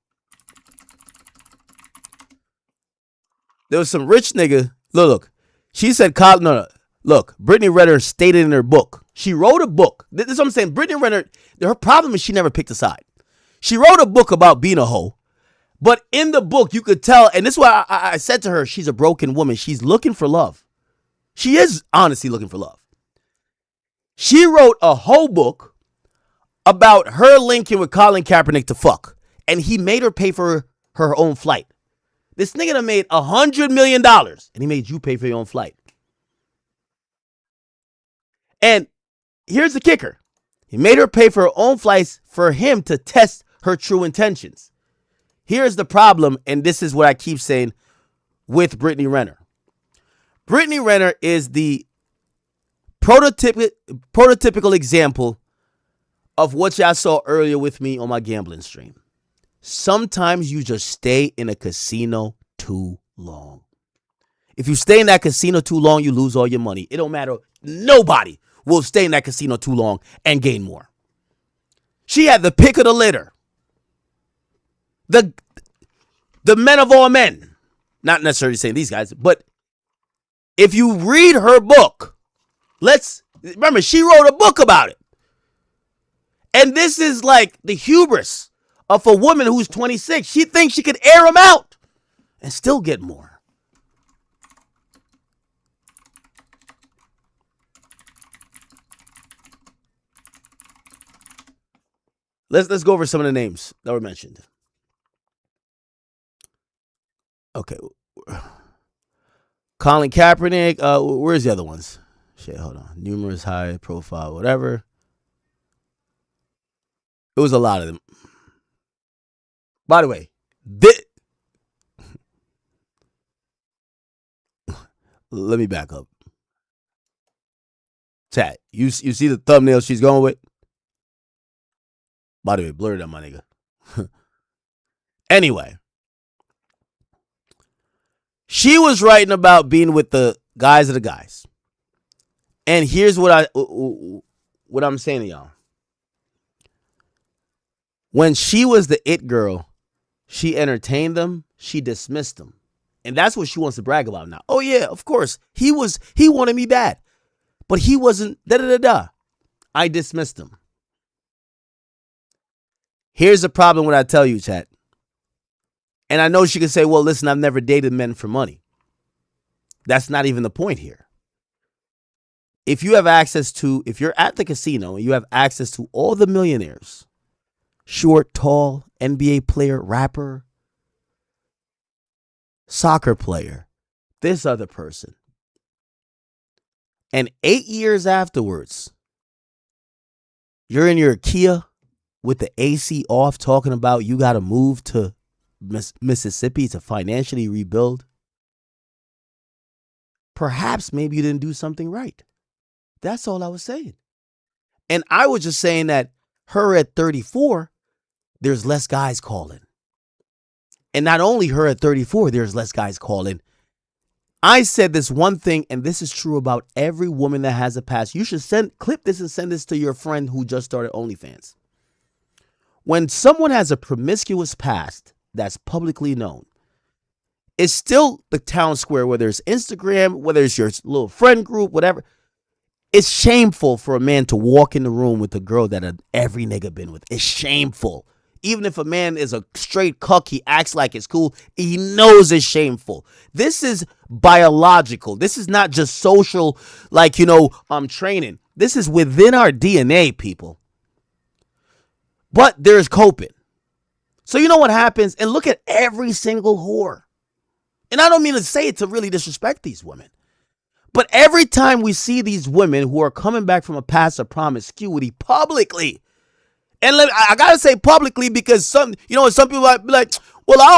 A: There was some rich nigga. Look. She said, look, Brittany Renner stated in her book. She wrote a book. This is what I'm saying. Brittany Renner, her problem is she never picked a side. She wrote a book about being a hoe. But in the book, you could tell, and this is why I said to her, she's a broken woman. She's looking for love. She is honestly looking for love. She wrote a whole book about her linking with Colin Kaepernick to fuck. And he made her pay for her own flight. This nigga done made $100 million. And he made you pay for your own flight. And here's the kicker. He made her pay for her own flights for him to test her true intentions. Here's the problem, and this is what I keep saying with Brittany Renner. Brittany Renner is the prototypical example of what y'all saw earlier with me on my gambling stream. Sometimes you just stay in a casino too long. If you stay in that casino too long, you lose all your money. It don't matter. Nobody will stay in that casino too long and gain more. She had the pick of the litter. The men of all men. Not necessarily saying these guys, but if you read her book, remember, she wrote a book about it. And this is like the hubris of a woman who's 26. She thinks she could air them out and still get more. Let's go over some of the names that were mentioned. Okay. Colin Kaepernick. Where's the other ones? Shit, hold on. Numerous high profile, whatever. It was a lot of them. By the way, let me back up. Chat, you see the thumbnail she's going with? By the way, blur it up, my nigga. Anyway. She was writing about being with the guys of the guys. And here's what I'm saying to y'all. When she was the it girl, she entertained them, she dismissed them. And that's what she wants to brag about now. Oh yeah, of course. He wanted me bad. But he wasn't I dismissed him. Here's the problem when I tell you, chat. And I know she can say, well, listen, I've never dated men for money. That's not even the point here. If you're at the casino and you have access to all the millionaires, short, tall, NBA player, rapper, soccer player, this other person, and 8 years afterwards, you're in your Kia with the AC off talking about you got to move to Mississippi to financially rebuild. Perhaps maybe you didn't do something right. That's all I was saying. And I was just saying that her at 34, there's less guys calling. And not only her at 34, there's less guys calling. I said this one thing, and this is true about every woman that has a past. You should clip this and send this to your friend who just started OnlyFans. When someone has a promiscuous past that's publicly known, it's still the town square, whether it's Instagram, whether it's your little friend group, whatever. It's shameful for a man to walk in the room with a girl that every nigga been with. It's shameful. Even if a man is a straight cuck, he acts like it's cool. He knows it's shameful. This is biological. This is not just social, like, training. This is within our DNA, people. But there's coping. So you know what happens? And look at every single whore. And I don't mean to say it to really disrespect these women. But every time we see these women who are coming back from a past of promiscuity publicly, and I gotta say publicly, because some people might be like, well, I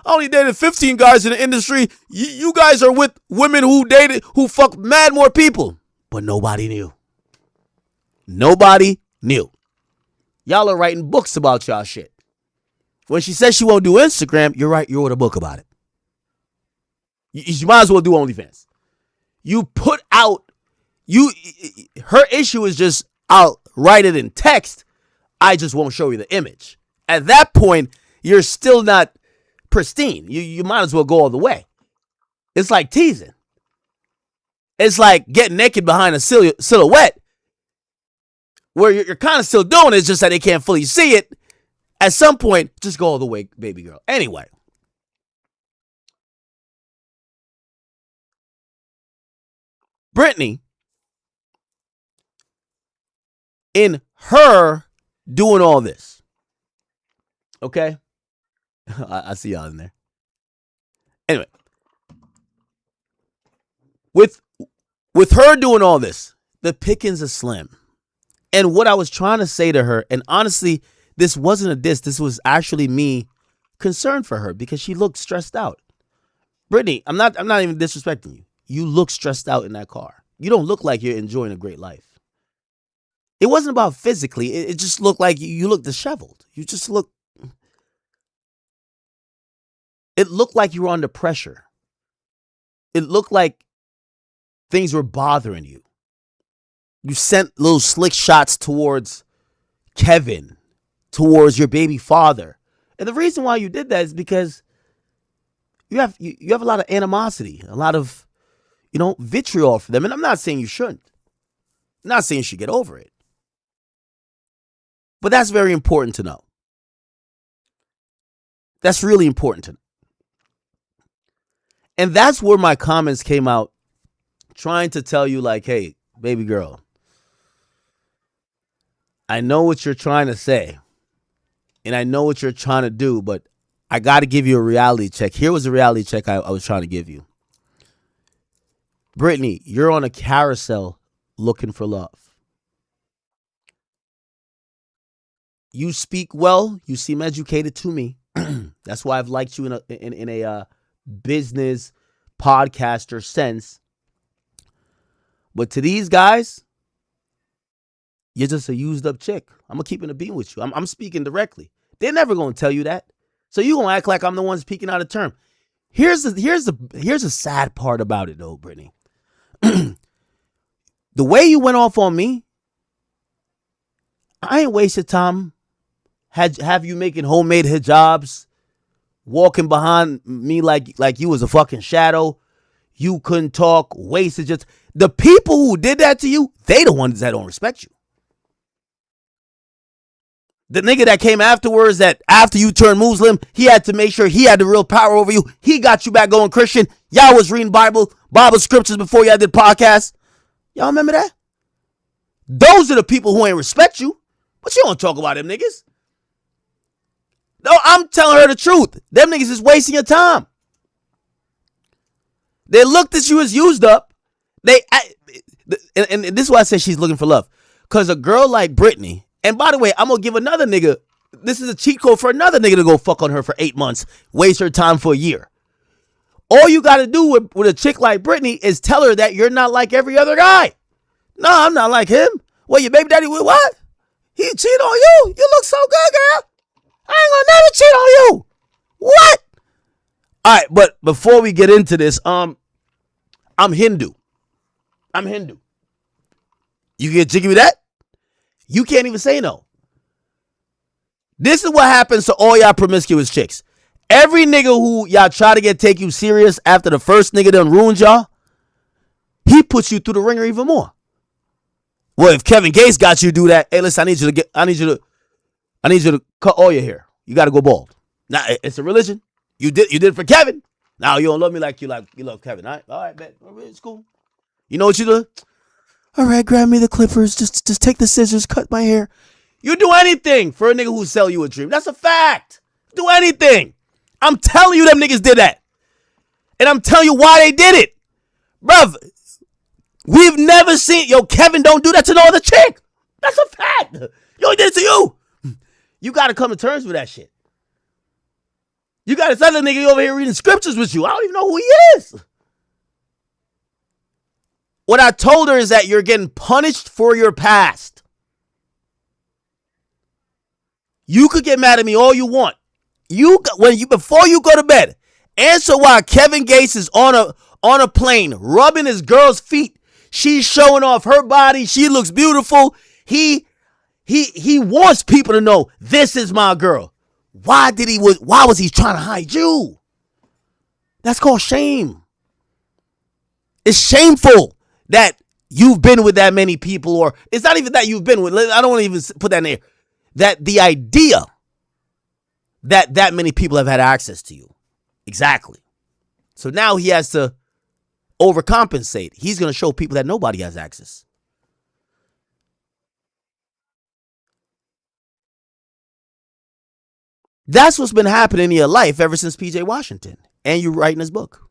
A: only dated 15 guys in the industry. You guys are with women who fuck mad more people. But nobody knew. Nobody knew. Y'all are writing books about y'all shit. When she says she won't do Instagram, you're right, you wrote a book about it. You might as well do OnlyFans. You put out, her issue is just, I'll write it in text. I just won't show you the image. At that point, you're still not pristine. You might as well go all the way. It's like teasing. It's like getting naked behind a silhouette where you're kind of still doing it. It's just that they can't fully see it. At some point, just go all the way, baby girl. Anyway. Brittany, in her doing all this, okay? I see y'all in there. Anyway, with her doing all this, the pickings are slim. And what I was trying to say to her, and honestly, this wasn't a diss. This was actually me concerned for her because she looked stressed out. Brittany, I'm not even disrespecting you. You look stressed out in that car. You don't look like you're enjoying a great life. It wasn't about physically. It just looked like you look disheveled. It looked like you were under pressure. It looked like things were bothering you. You sent little slick shots towards Kevin, towards your baby father. And the reason why you did that is because you have a lot of animosity, a lot of, vitriol for them. And I'm not saying you shouldn't. I'm not saying you should get over it. But that's very important to know. That's really important to know. And that's where my comments came out, trying to tell you, like, hey, baby girl, I know what you're trying to say, and I know what you're trying to do, but I got to give you a reality check. Here was a reality check I was trying to give you. Brittany, you're on a carousel looking for love. You speak well. You seem educated to me. That's why I've liked you in a business podcaster sense. But to these guys, you're just a used up chick. I'm gonna keep it a beat with you. I'm speaking directly. They're never gonna tell you that. So you gonna act like I'm the one speaking out of term. Here's the sad part about it though, Brittany. The way you went off on me, I ain't wasted time. Have you making homemade hijabs, walking behind me like you was a fucking shadow. You couldn't talk, wasted just. The people who did that to you, they the ones that don't respect you. The nigga that came afterwards, that after you turned Muslim, he had to make sure he had the real power over you. He got you back going Christian. Y'all was reading Bible scriptures before y'all did podcasts. Y'all remember that? Those are the people who ain't respect you. But you don't talk about them niggas. No, I'm telling her the truth. Them niggas is wasting your time. They looked at you as used up. And this is why I said she's looking for love. Because a girl like Brittany, and by the way, I'm going to give another nigga, this is a cheat code for another nigga to go fuck on her for 8 months, waste her time for a year. All you got to do with a chick like Brittany is tell her that you're not like every other guy. No, I'm not like him. Well, your baby daddy, what? He cheat on you? You look so good, girl. I ain't gonna never cheat on you. What? All right, but before we get into this, I'm Hindu. I'm Hindu. You get jiggy with that? You can't even say no. This is what happens to all y'all promiscuous chicks. Every nigga who y'all try to take you serious after the first nigga done ruined y'all, he puts you through the ringer even more. Well, if Kevin Gates got you to do that, hey, listen, I need you to cut all your hair. You got to go bald. Now it's a religion. You did it for Kevin. Now you don't love me like you love Kevin. All right, bet. It's cool. You know what you do? All right, grab me the clippers. Just take the scissors, cut my hair. You do anything for a nigga who sell you a dream. That's a fact. Do anything. I'm telling you them niggas did that. And I'm telling you why they did it. Bruv, we've never seen, Kevin don't do that to no other chick. That's a fact. He did it to you. You got to come to terms with that shit. You got this other nigga over here reading scriptures with you. I don't even know who he is. What I told her is that you're getting punished for your past. You could get mad at me all you want. Before you go to bed, answer why Kevin Gates is on a plane rubbing his girl's feet. She's showing off her body. She looks beautiful. He wants people to know this is my girl. Why was he trying to hide you? That's called shame. It's shameful that you've been with that many people, or it's not even that you've been with. I don't want to even put that in there. That the idea that many people have had access to you. Exactly. So now he has to overcompensate. He's going to show people that nobody has access. That's what's been happening in your life ever since PJ Washington and you writing his book.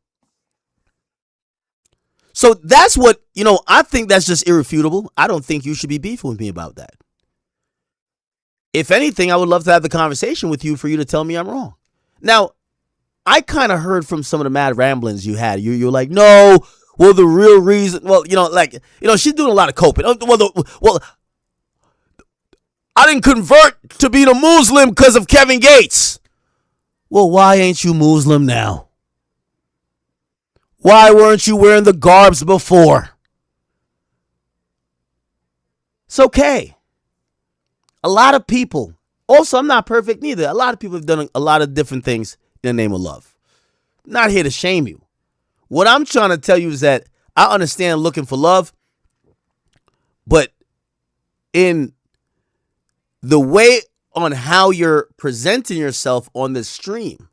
A: So that's what, I think that's just irrefutable. I don't think you should be beefing with me about that. If anything, I would love to have the conversation with you for you to tell me I'm wrong. Now, I kind of heard from some of the mad ramblings you had. You're like, no, well, the real reason, she's doing a lot of coping. Well, I didn't convert to being a Muslim because of Kevin Gates. Well, why ain't you Muslim now? Why weren't you wearing the garbs before? It's okay. A lot of people, also, I'm not perfect neither. A lot of people have done a lot of different things in the name of love. I'm not here to shame you. What I'm trying to tell you is that I understand looking for love, but in the way on how you're presenting yourself on this stream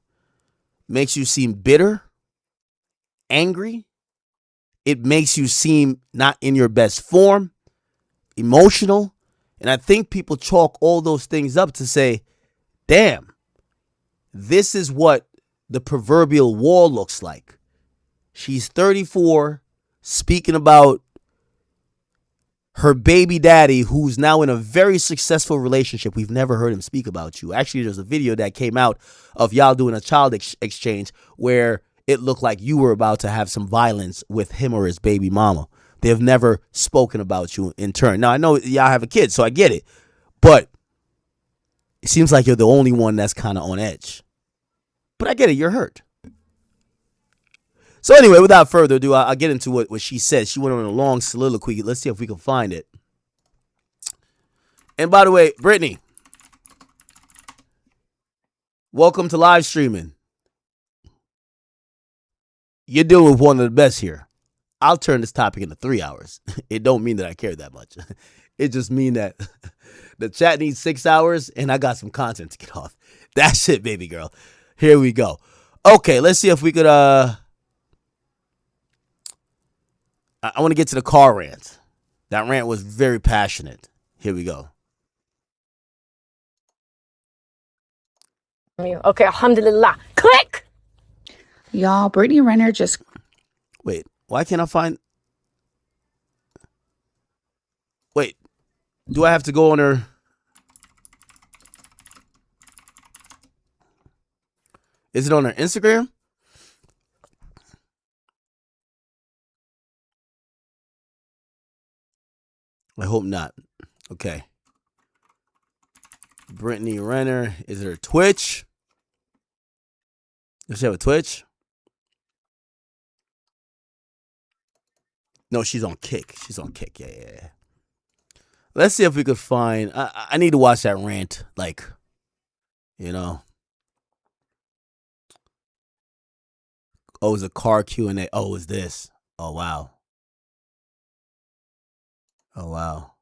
A: makes you seem bitter, angry. It makes you seem not in your best form, emotional. And I think people chalk all those things up to say, damn, this is what the proverbial wall looks like. She's 34, speaking about her baby daddy, who's now in a very successful relationship. We've never heard him speak about you. Actually, there's a video that came out of y'all doing a child exchange where it looked like you were about to have some violence with him or his baby mama. They have never spoken about you in turn. Now, I know y'all have a kid, so I get it. But it seems like you're the only one that's kind of on edge. But I get it. You're hurt. So anyway, without further ado, I'll get into what she said. She went on a long soliloquy. Let's see if we can find it. And by the way, Brittany, welcome to live streaming. You're dealing with one of the best here. I'll turn this topic into 3 hours. It don't mean that I care that much. It just mean that the chat needs 6 hours and I got some content to get off. That's it, baby girl. Here we go. Okay, let's see if we could, I want to get to the car rant. That rant was very passionate. Here we go.
B: Okay, alhamdulillah. Click!
C: Y'all, Brittany Renner just...
A: Wait, why can't I find... Wait, do I have to go on her... Is it on her Instagram? I hope not. Okay. Brittany Renner. Is it her Twitch? Does she have a Twitch? No, she's on Kick. She's on Kick. Yeah. Let's see if we could find. I need to watch that rant. Like, you know. Oh, it's a car Q&A. Oh, it's this. Oh, wow. Oh, wow.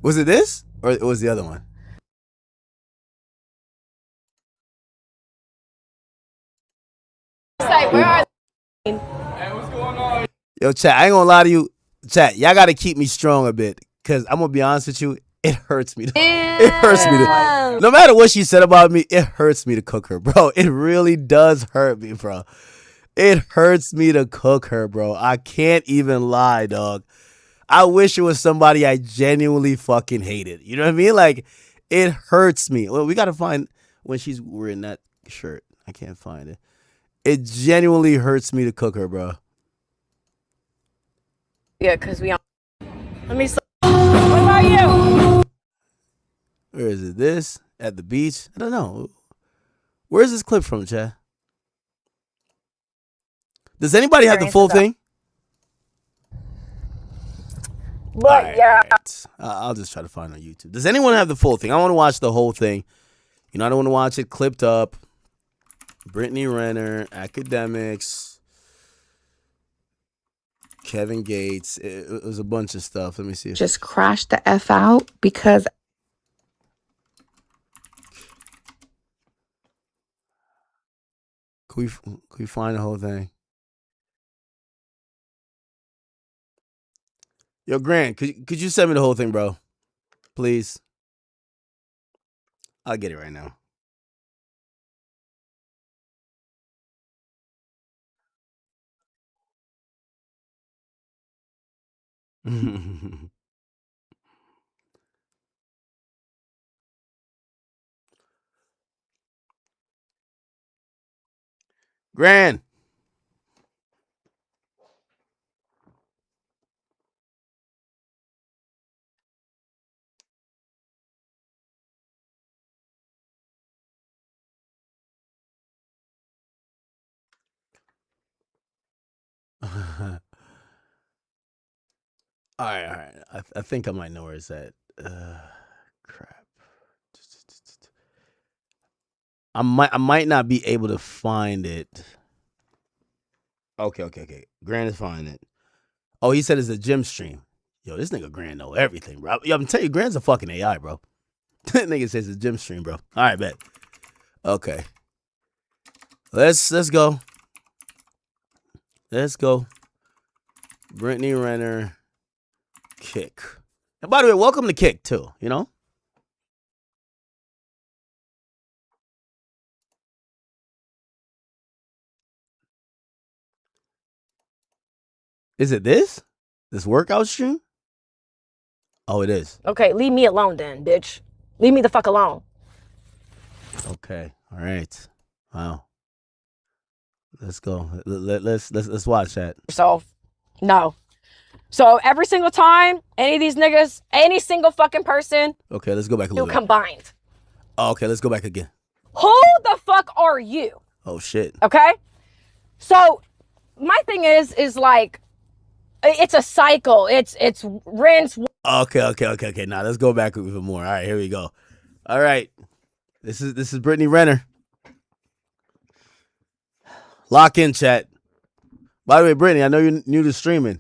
A: Was it this? Or it was the other one?
B: Where are
A: Yo, chat, I ain't gonna lie to you. Chat, y'all gotta keep me strong a bit. Cause I'm gonna be honest with you, it hurts me. It hurts me to, no matter what she said about me, it hurts me to cook her, bro. It really does hurt me, bro. It hurts me to cook her, bro. I can't even lie, dog. I wish it was somebody I genuinely fucking hated. You know what I mean? Like, it hurts me. Well, we gotta find when she's wearing that shirt. I can't find it. It genuinely hurts me to cook her, bro.
B: Yeah, because we. Let me. What about you?
A: Where is it? This at the beach? I don't know. Where's this clip from, Chad? Does anybody have the full thing?
B: But yeah,
A: right. I'll just try to find it on YouTube. Does anyone have the full thing? I want to watch the whole thing. You know, I don't want to watch it clipped up. Brittany Renner, academics, Kevin Gates. It was a bunch of stuff. Let me see.
C: Just crashed the F out because
A: Can we find the whole thing? Yo, Grant, could you send me the whole thing, bro? Please. I'll get it right now. Grant. All right. I think I might know where it's at. Crap. I might not be able to find it. Okay. Grant is finding it. Oh, he said it's a gym stream. Yo, this nigga Grant know everything, bro. Yo, I'm telling you, Grant's a fucking AI, bro. That nigga says it's a gym stream, bro. All right, bet. Okay. Let's go. Let's go. Brittany Renner, Kick. And by the way, welcome to Kick too. You know. Is it this workout stream? Oh, it is.
B: okay, leave me alone then, bitch. Leave me the fuck alone.
A: Okay. All right. Wow. Let's go. Let's watch that.
B: So, no. So every single time, any of these niggas, any single fucking person,
A: Okay, let's go back a
B: you
A: little bit.
B: combined.
A: Oh, okay, let's go back again.
B: Who the fuck are you?
A: Oh shit.
B: Okay? So my thing is like, it's a cycle. It's rinse.
A: Okay. Now let's go back even more. All right, here we go. All right. This is Brittany Renner. Lock in, chat. By the way, Brittany, I know you're new to streaming.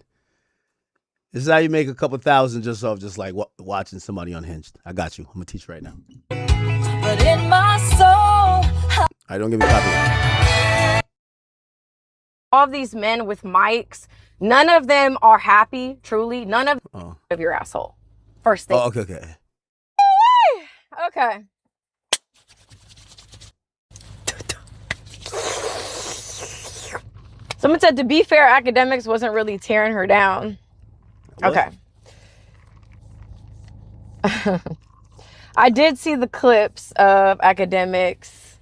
A: This is how you make a couple thousand just off just like watching somebody unhinged. I got you. I'm gonna teach you right now. But in my soul. All right, don't give me copy.
B: All of these men with mics, none of them are happy, truly. None of your asshole. First thing.
A: Oh, okay.
B: Okay. Someone said, to be fair, academics wasn't really tearing her down.
A: What?
B: Okay. I did see the clips of academics,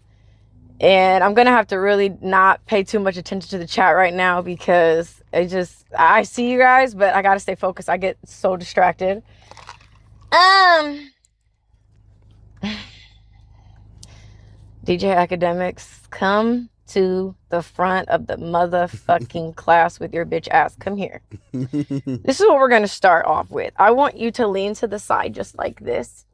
B: and I'm going to have to really not pay too much attention to the chat right now because I see you guys, but I got to stay focused. I get so distracted. DJ Academics, come to the front of the motherfucking class with your bitch ass. Come here. This is what we're going to start off with. I want you to lean to the side just like this.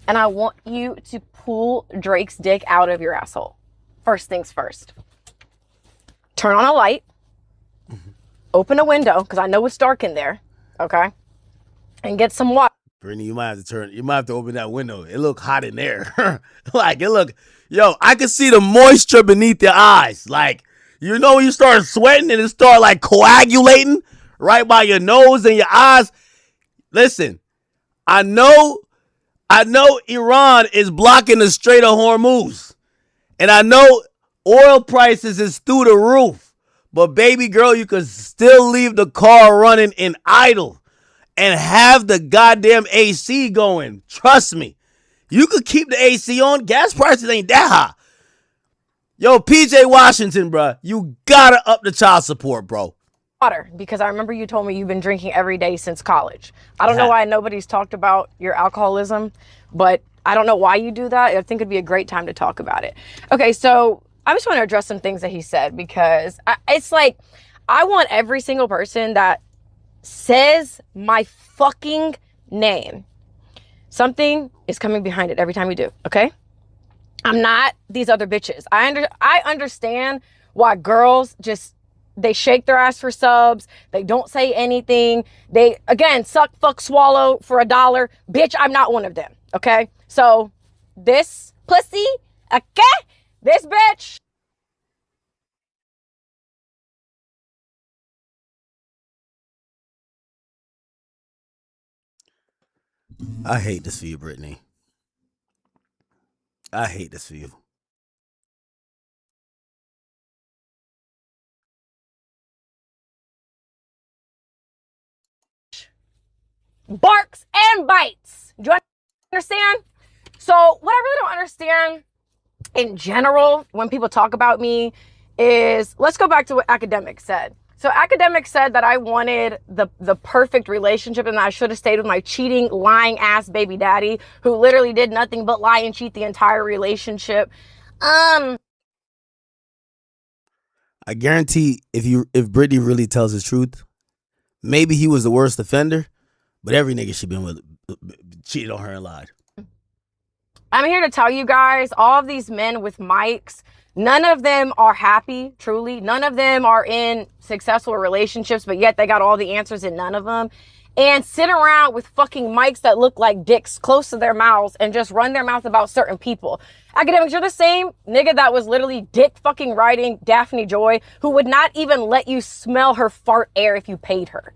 B: And I want you to pull Drake's dick out of your asshole. First things first. Turn on a light. Open a window, because I know it's dark in there. Okay? And get some water.
A: Brittany, you might have to open that window. It look hot in there. I can see the moisture beneath your eyes. Like, you know when you start sweating and it start like coagulating right by your nose and your eyes? Listen, I know Iran is blocking the Strait of Hormuz. And I know oil prices is through the roof. But baby girl, you can still leave the car running in idle and have the goddamn AC going. Trust me. You could keep the AC on. Gas prices ain't that high. Yo, PJ Washington, bro, you gotta up the child support, bro.
B: Water, because I remember you told me you've been drinking every day since college. I don't know why nobody's talked about your alcoholism, but I don't know why you do that. I think it'd be a great time to talk about it. Okay, so I just want to address some things that he said, because it's like, I want every single person that says my fucking name, something is coming behind it every time you do, okay? I'm not these other bitches. I understand why girls just, they shake their ass for subs. They don't say anything. They, again, suck, fuck, swallow for $1. Bitch, I'm not one of them, okay? So this pussy, okay? This bitch.
A: I hate this for you, Brittany. I hate this for you.
B: Barks and bites. Do you understand? So what I really don't understand in general when people talk about me is, let's go back to what Academic said. So Academic said that I wanted the perfect relationship and that I should have stayed with my cheating, lying ass baby daddy who literally did nothing but lie and cheat the entire relationship.
A: I guarantee if Brittany really tells the truth, maybe he was the worst offender, but every nigga she been with cheated on her and lied.
B: I'm here to tell you guys, all of these men with mics, none of them are happy, truly. None of them are in successful relationships, but yet they got all the answers in none of them. And sit around with fucking mics that look like dicks close to their mouths and just run their mouth about certain people. Academics, you're the same nigga that was literally dick fucking riding Daphne Joy, who would not even let you smell her fart air if you paid her.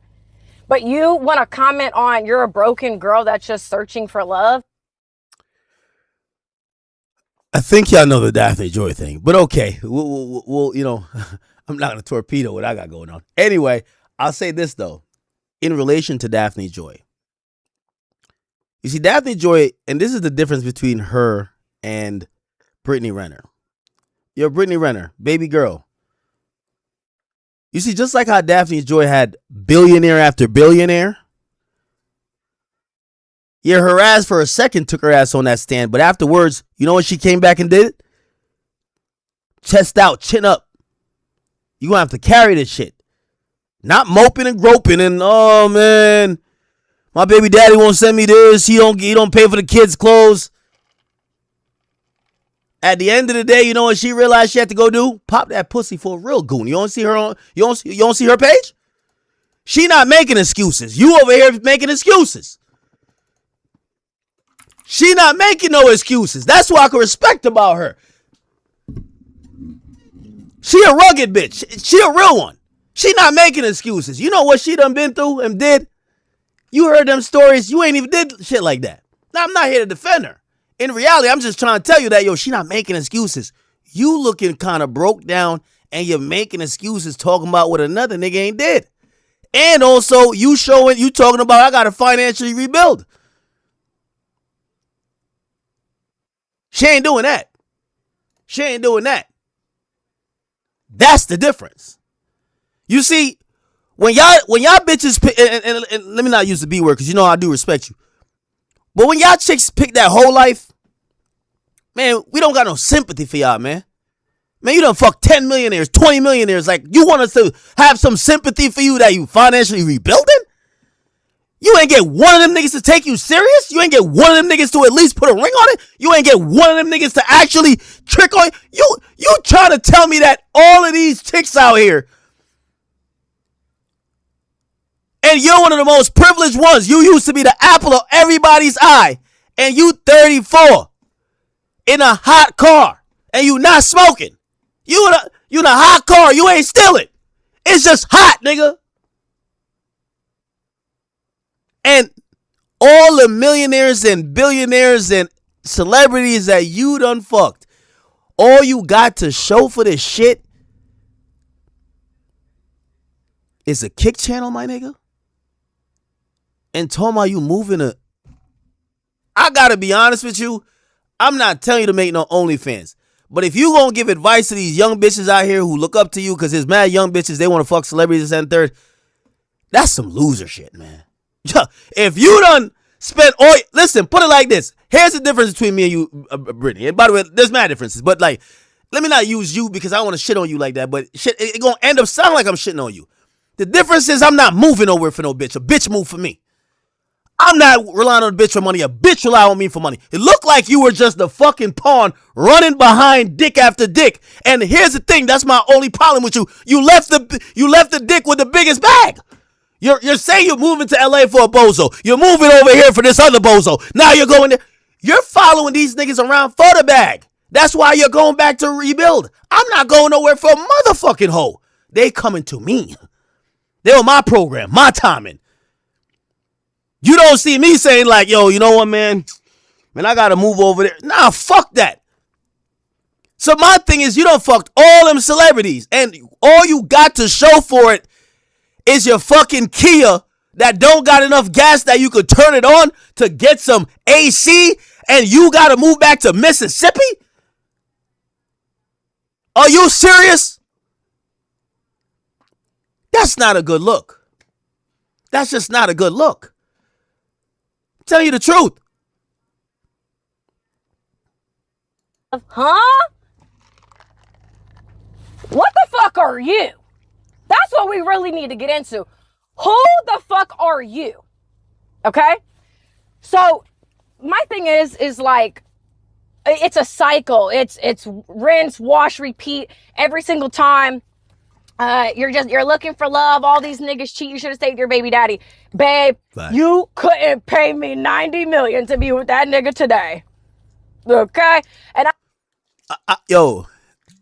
B: But you want to comment on you're a broken girl that's just searching for love?
A: I think y'all know the Daphne Joy thing, but okay. We'll you know, I'm not going to torpedo what I got going on. Anyway, I'll say this, though, in relation to Daphne Joy. You see, Daphne Joy, and this is the difference between her and Brittany Renner. Yo, Brittany Renner, baby girl. You see, just like how Daphne Joy had billionaire after billionaire, yeah, her ass for a second took her ass on that stand, but afterwards, you know what she came back and did? Chest out, chin up. You gonna have to carry this shit. Not moping and groping and, oh man, my baby daddy won't send me this. He don't pay for the kids' clothes. At the end of the day, you know what she realized she had to go do? Pop that pussy for a real goon. You don't see her on you don't see her page? She not making excuses. You over here making excuses. She not making no excuses. That's what I can respect about her. She a rugged bitch. She a real one. She not making excuses. You know what she done been through and did? You heard them stories. You ain't even did shit like that. Now, I'm not here to defend her. In reality, I'm just trying to tell you that, yo, she not making excuses. You looking kind of broke down and you're making excuses talking about what another nigga ain't did. And also, you talking about I got to financially rebuild. She ain't doing that. She ain't doing that. That's the difference. You see, when y'all bitches pick, and let me not use the B word because you know I do respect you. But when y'all chicks pick that whole life, man, we don't got no sympathy for y'all, man. Man, you done fucked 10 millionaires, 20 millionaires. Like, you want us to have some sympathy for you that you financially rebuilding? You ain't get one of them niggas to take you serious? You ain't get one of them niggas to at least put a ring on it? You ain't get one of them niggas to actually trick on you? You trying to tell me that all of these chicks out here, and you're one of the most privileged ones. You used to be the apple of everybody's eye, and you 34 in a hot car, and you not smoking. You in a hot car. You ain't stealing. It's just hot, nigga. And all the millionaires and billionaires and celebrities that you done fucked, all you got to show for this shit is a kick channel, my nigga. And talking about you moving a... I gotta be honest with you. I'm not telling you to make no OnlyFans. But if you gonna give advice to these young bitches out here who look up to you because there's mad young bitches, they want to fuck celebrities and third, that's some loser shit, man. If you done spent all... Listen, put it like this. Here's the difference between me and you, Brittany. And by the way, there's mad differences. But like, let me not use you because I don't want to shit on you like that. But shit, it gonna end up sounding like I'm shitting on you. The difference is I'm not moving nowhere for no bitch. A bitch move for me. I'm not relying on a bitch for money. A bitch rely on me for money. It looked like you were just the fucking pawn running behind dick after dick. And here's the thing. That's my only problem with you. You left the dick with the biggest bag. You're saying you're moving to LA for a bozo. You're moving over here for this other bozo. Now you're going there. You're following these niggas around for the bag. That's why you're going back to rebuild. I'm not going nowhere for a motherfucking hoe. They coming to me. They on my program, my timing. You don't see me saying like, yo, you know what, man? Man, I got to move over there. Nah, fuck that. So my thing is you done fucked all them celebrities. And all you got to show for it is your fucking Kia that don't got enough gas that you could turn it on to get some AC. And you got to move back to Mississippi? Are you serious? That's not a good look. That's just not a good look. Tell you the truth.
B: Huh? What the fuck are you? That's what we really need to get into. Who the fuck are you? Okay? So my thing is like, it's a cycle. It's rinse, wash, repeat every single time. You're looking for love. All these niggas cheat. You should have stayed with your baby daddy. Babe,
A: Bye.
B: You couldn't pay me $90 million to be with that nigga today. Okay? And
A: yo,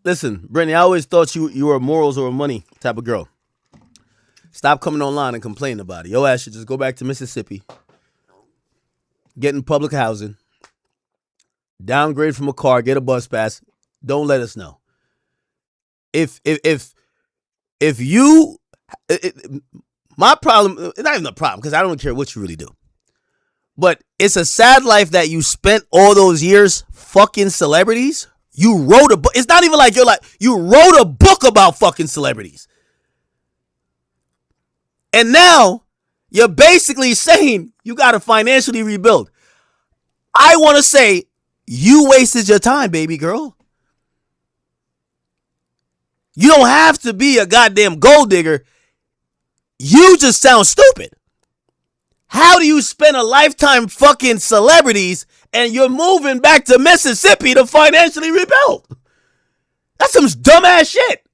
A: listen, Brittany, I always thought you were a morals over money type of girl. Stop coming online and complaining about it. Your ass should just go back to Mississippi, get in public housing, downgrade from a car, get a bus pass. Don't let us know. If you, my problem, it's not even a problem because I don't care what you really do. But it's a sad life that you spent all those years fucking celebrities. You wrote a book. It's not even like you wrote a book about fucking celebrities. And now you're basically saying you got to financially rebuild. I want to say you wasted your time, baby girl. You don't have to be a goddamn gold digger. You just sound stupid. How do you spend a lifetime fucking celebrities and you're moving back to Mississippi to financially rebuild? That's some dumbass shit.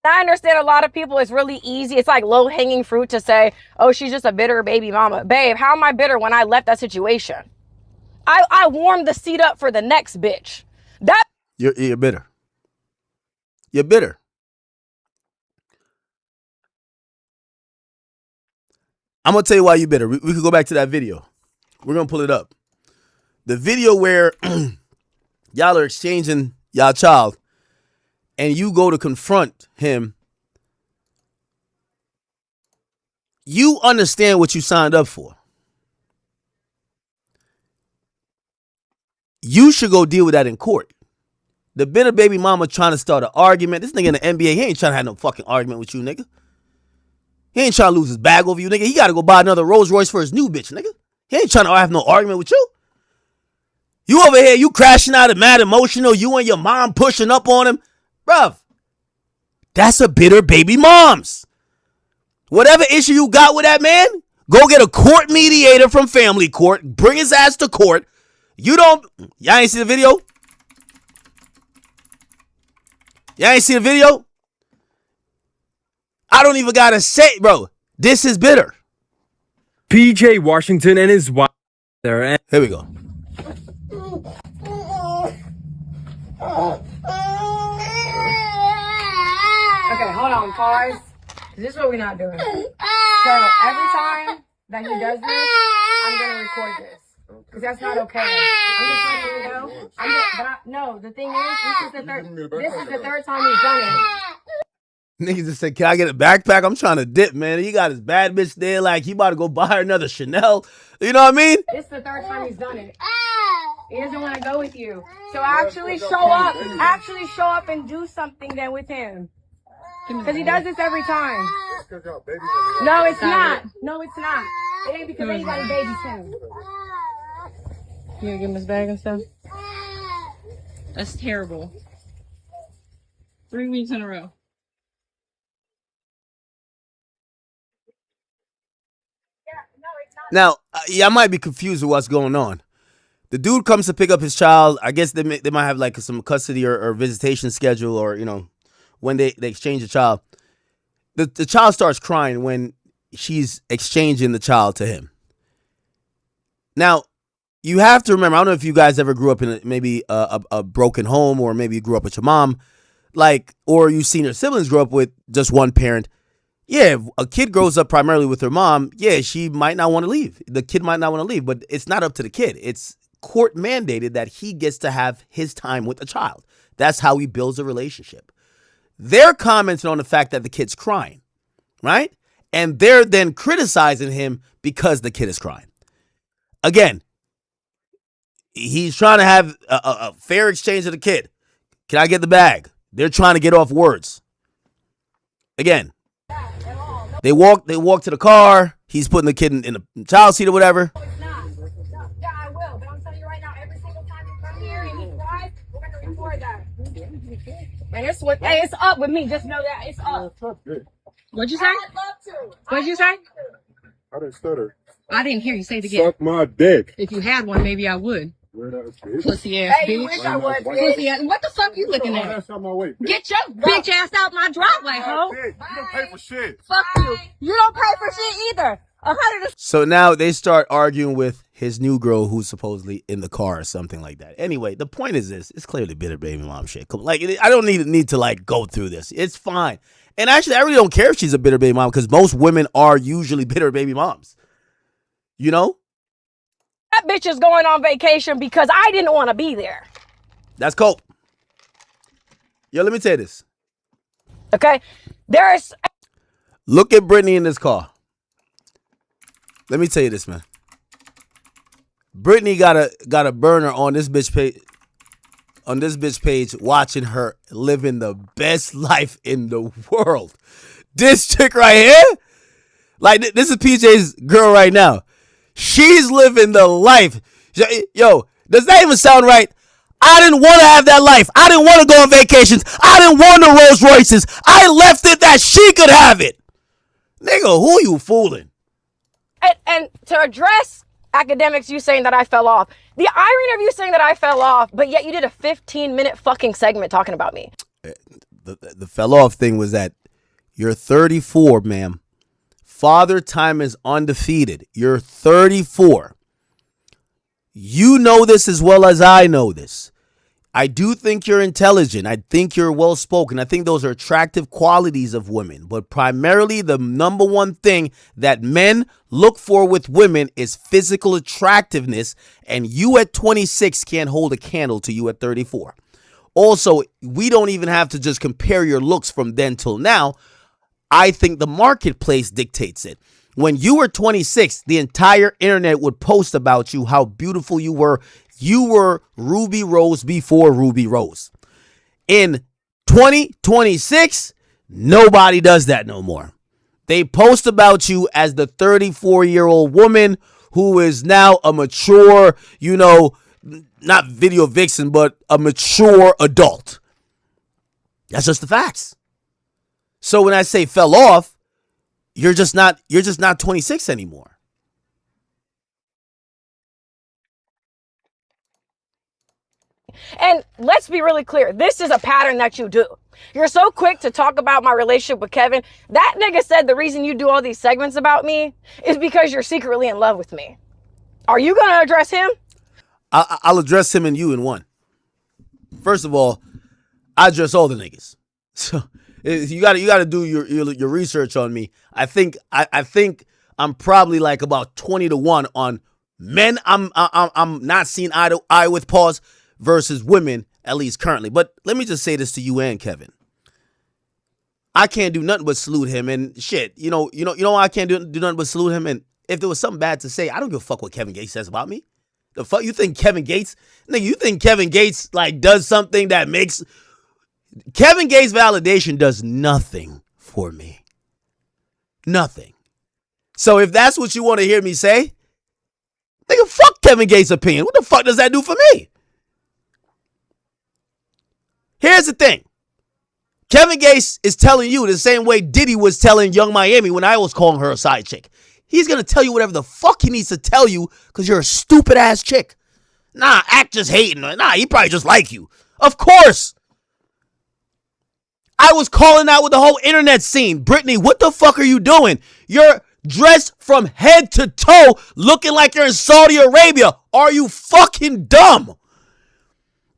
B: I understand a lot of people, it's really easy. It's like low-hanging fruit to say, oh, she's just a bitter baby mama. Babe, how am I bitter when I left that situation? I warmed the seat up for the next bitch.
A: You're bitter. You're bitter. I'm going to tell you why you're bitter. We could go back to that video. We're going to pull it up. The video where y'all are exchanging y'all child and you go to confront him. You understand what you signed up for. You should go deal with that in court. The bitter baby mama trying to start an argument. This nigga in the NBA, he ain't trying to have no fucking argument with you, nigga. He ain't trying to lose his bag over you, nigga. He got to go buy another Rolls Royce for his new bitch, nigga. He ain't trying to have no argument with you. You over here, you crashing out and mad emotional, you and your mom pushing up on him. Bruv, that's a bitter baby mom's. Whatever issue you got with that man, go get a court mediator from family court, bring his ass to court. Y'all ain't see the video? Y'all ain't see the video? I don't even gotta say, bro, this is bitter.
D: PJ Washington and his wife there.
A: Here we go.
B: Okay, hold on, pause. This is what we're not doing. So every time that he does this, I'm gonna record this because that's not okay. I'm just letting you know. No, the thing is, this is the third time he's done it.
A: Niggas just said, can I get a backpack? I'm trying to dip, man. He got his bad bitch there like he about to go buy her another Chanel. You know what I mean?
B: This is the third time he's done it. He doesn't want to go with you. So actually show up. Actually show up and do something then with him. Because he does this every time. No, it's not. No, it's not. It ain't because anybody babies him. You gonna give him his bag and stuff?
E: That's terrible. 3 weeks in a row.
A: Now, I might be confused with what's going on. The dude comes to pick up his child. I guess they might have like some custody or visitation schedule, or, you know, when they exchange the child. The child starts crying when she's exchanging the child to him. Now, you have to remember, I don't know if you guys ever grew up in maybe a broken home, or maybe you grew up with your mom, like, or you've seen your siblings grow up with just one parent. Yeah, if a kid grows up primarily with her mom, yeah, she might not want to leave. The kid might not want to leave, but it's not up to the kid. It's court mandated that he gets to have his time with the child. That's how he builds a relationship. They're commenting on the fact that the kid's crying, right? And they're then criticizing him because the kid is crying. Again, he's trying to have a fair exchange with the kid. Can I get the bag? They're trying to get off words. Again, they walk to the car. He's putting the kid in the child seat or whatever.
B: No, it's not. Yeah, I will. But I'm telling you right now, every single time you come here and he cries, we're going to record that. And it's up with me. Just know that it's up.
E: What'd you say?
B: I'd love to.
E: What'd you say?
F: I didn't stutter.
E: I didn't hear you say it again.
F: Suck my dick.
E: If you had one, maybe I would.
F: Weird ass bitch.
E: Pussy ass
B: Hey, you
E: bitch.
B: wish I would,
E: Pussy
B: bitch.
E: ass. What the fuck you looking
F: Oh,
E: at?
F: that's out my way. Bitch.
E: Get your bitch ass out my driveway, ho.
F: Bitch, you don't pay for shit.
E: Fuck you. You don't pay for shit either. 100.
A: So now they start arguing with his new girl who's supposedly in the car or something like that. Anyway, the point is this. It's clearly bitter baby mom shit. Like, I don't need to like go through this. It's fine. And actually, I really don't care if she's a bitter baby mom, because most women are usually bitter baby moms. You know?
B: That bitch is going on vacation because I didn't want to be there.
A: That's cope. Yo, let me tell you this.
B: Okay? There's...
A: Look at Brittany in this car. Let me tell you this, man. Brittany got a burner on this bitch page, watching her living the best life in the world. This chick right here, like, this is PJ's girl right now. She's living the life. Yo, does that even sound right? I didn't want to have that life. I didn't want to go on vacations. I didn't want the Rolls Royces. I left it that she could have it. Nigga, who you fooling?
B: And to address academics, you saying that I fell off. The irony of you saying that I fell off, but yet you did a 15-minute fucking segment talking about me.
A: The fell off thing was that you're 34, ma'am. Father time is undefeated. You're 34. You know this as well as I know this. I do think you're intelligent. I think you're well spoken. I think those are attractive qualities of women. But primarily, the number one thing that men look for with women is physical attractiveness. And you at 26 can't hold a candle to you at 34. Also, we don't even have to just compare your looks from then till now. I think the marketplace dictates it. When you were 26, the entire internet would post about you, how beautiful you were. You were Ruby Rose before Ruby Rose. In 2026, nobody does that no more. They post about you as the 34-year-old woman who is now a mature, not video vixen, but a mature adult. That's just the facts. So when I say fell off, you're just not 26 anymore.
B: And let's be really clear. This is a pattern that you do. You're so quick to talk about my relationship with Kevin. That nigga said the reason you do all these segments about me is because you're secretly in love with me. Are you going to address him?
A: I'll address him and you in one. First of all, I address all the niggas. So you got to do your research on me. I think I'm probably like about 20-1 on men. I'm not seeing eye to eye with pause versus women, at least currently. But let me just say this to you and Kevin. I can't do nothing but salute him and shit. You know why I can't do nothing but salute him? And if there was something bad to say, I don't give a fuck what Kevin Gates says about me. The fuck you think Kevin Gates? Nigga, you think Kevin Gates like does something that makes Kevin Gates validation does nothing for me. Nothing. So if that's what you want to hear me say, nigga, fuck Kevin Gates' opinion. What the fuck does that do for me? Here's the thing. Kevin Gates is telling you the same way Diddy was telling Young Miami when I was calling her a side chick. He's going to tell you whatever the fuck he needs to tell you because you're a stupid ass chick. Nah, act just hating. Nah, he probably just like you. Of course. I was calling out with the whole internet scene. Brittany, what the fuck are you doing? You're dressed from head to toe looking like you're in Saudi Arabia. Are you fucking dumb?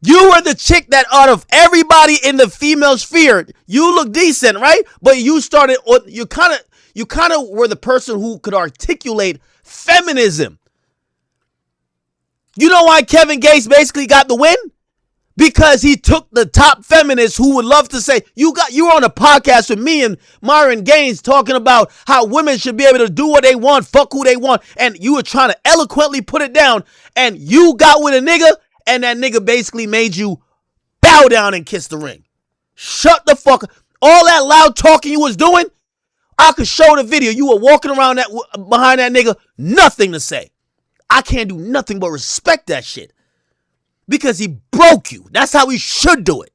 A: You were the chick that out of everybody in the female sphere, you look decent, right? But you kind of were the person who could articulate feminism. You know why Kevin Gates basically got the win? Because he took the top feminists who would love to say, you were on a podcast with me and Myron Gaines talking about how women should be able to do what they want, fuck who they want, and you were trying to eloquently put it down, and you got with a nigga, and that nigga basically made you bow down and kiss the ring. Shut the fuck up. All that loud talking you was doing, I could show the video. You were walking around behind that nigga, nothing to say. I can't do nothing but respect that shit. Because he broke you. That's how he should do it.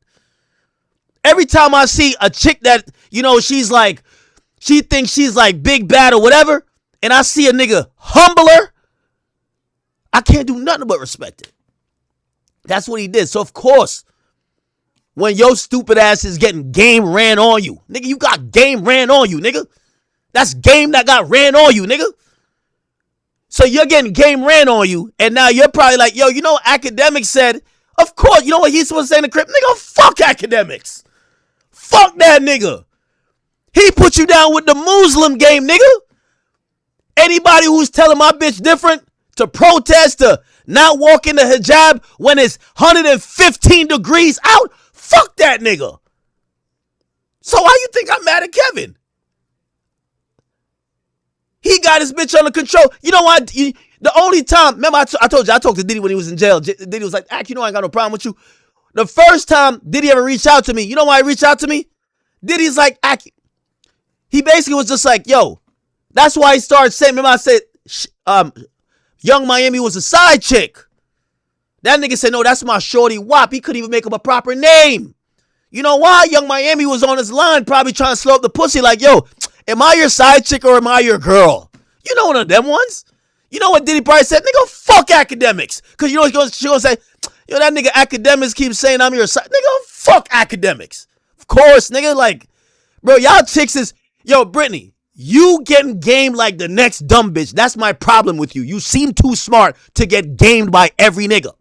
A: Every time I see a chick that, she thinks she's like big bad or whatever, and I see a nigga humble her, I can't do nothing but respect it. That's what he did. So, of course, when your stupid ass is getting game ran on you, nigga, you got game ran on you, nigga. That's game that got ran on you, nigga. So you're getting game ran on you, and now you're probably like, yo, Academics said, of course, you know what he's supposed to say in the crib? Nigga, fuck Academics. Fuck that nigga. He put you down with the Muslim game, nigga. Anybody who's telling my bitch different to protest, to not walk in the hijab when it's 115 degrees out, fuck that nigga. So why you think I'm mad at Kevin? He got his bitch under control. You know what? The only time, remember I told you, I talked to Diddy when he was in jail. Diddy was like, I ain't got no problem with you. The first time Diddy ever reached out to me, you know why he reached out to me? Diddy's like, he basically was just like, yo, that's why he started saying, remember I said, Young Miami was a side chick. That nigga said, no, that's my shorty wop. He couldn't even make up a proper name. You know why? Young Miami was on his line probably trying to slow up the pussy like, yo, am I your side chick or am I your girl? You know one of them ones. You know what Diddy probably said? Nigga, fuck Academics. Because you know what she gonna say? Yo, that nigga Academics keeps saying I'm your side. Nigga, fuck Academics. Of course, nigga, like, bro, y'all chicks is, yo, Brittany, you getting gamed like the next dumb bitch. That's my problem with you. You seem too smart to get gamed by every nigga.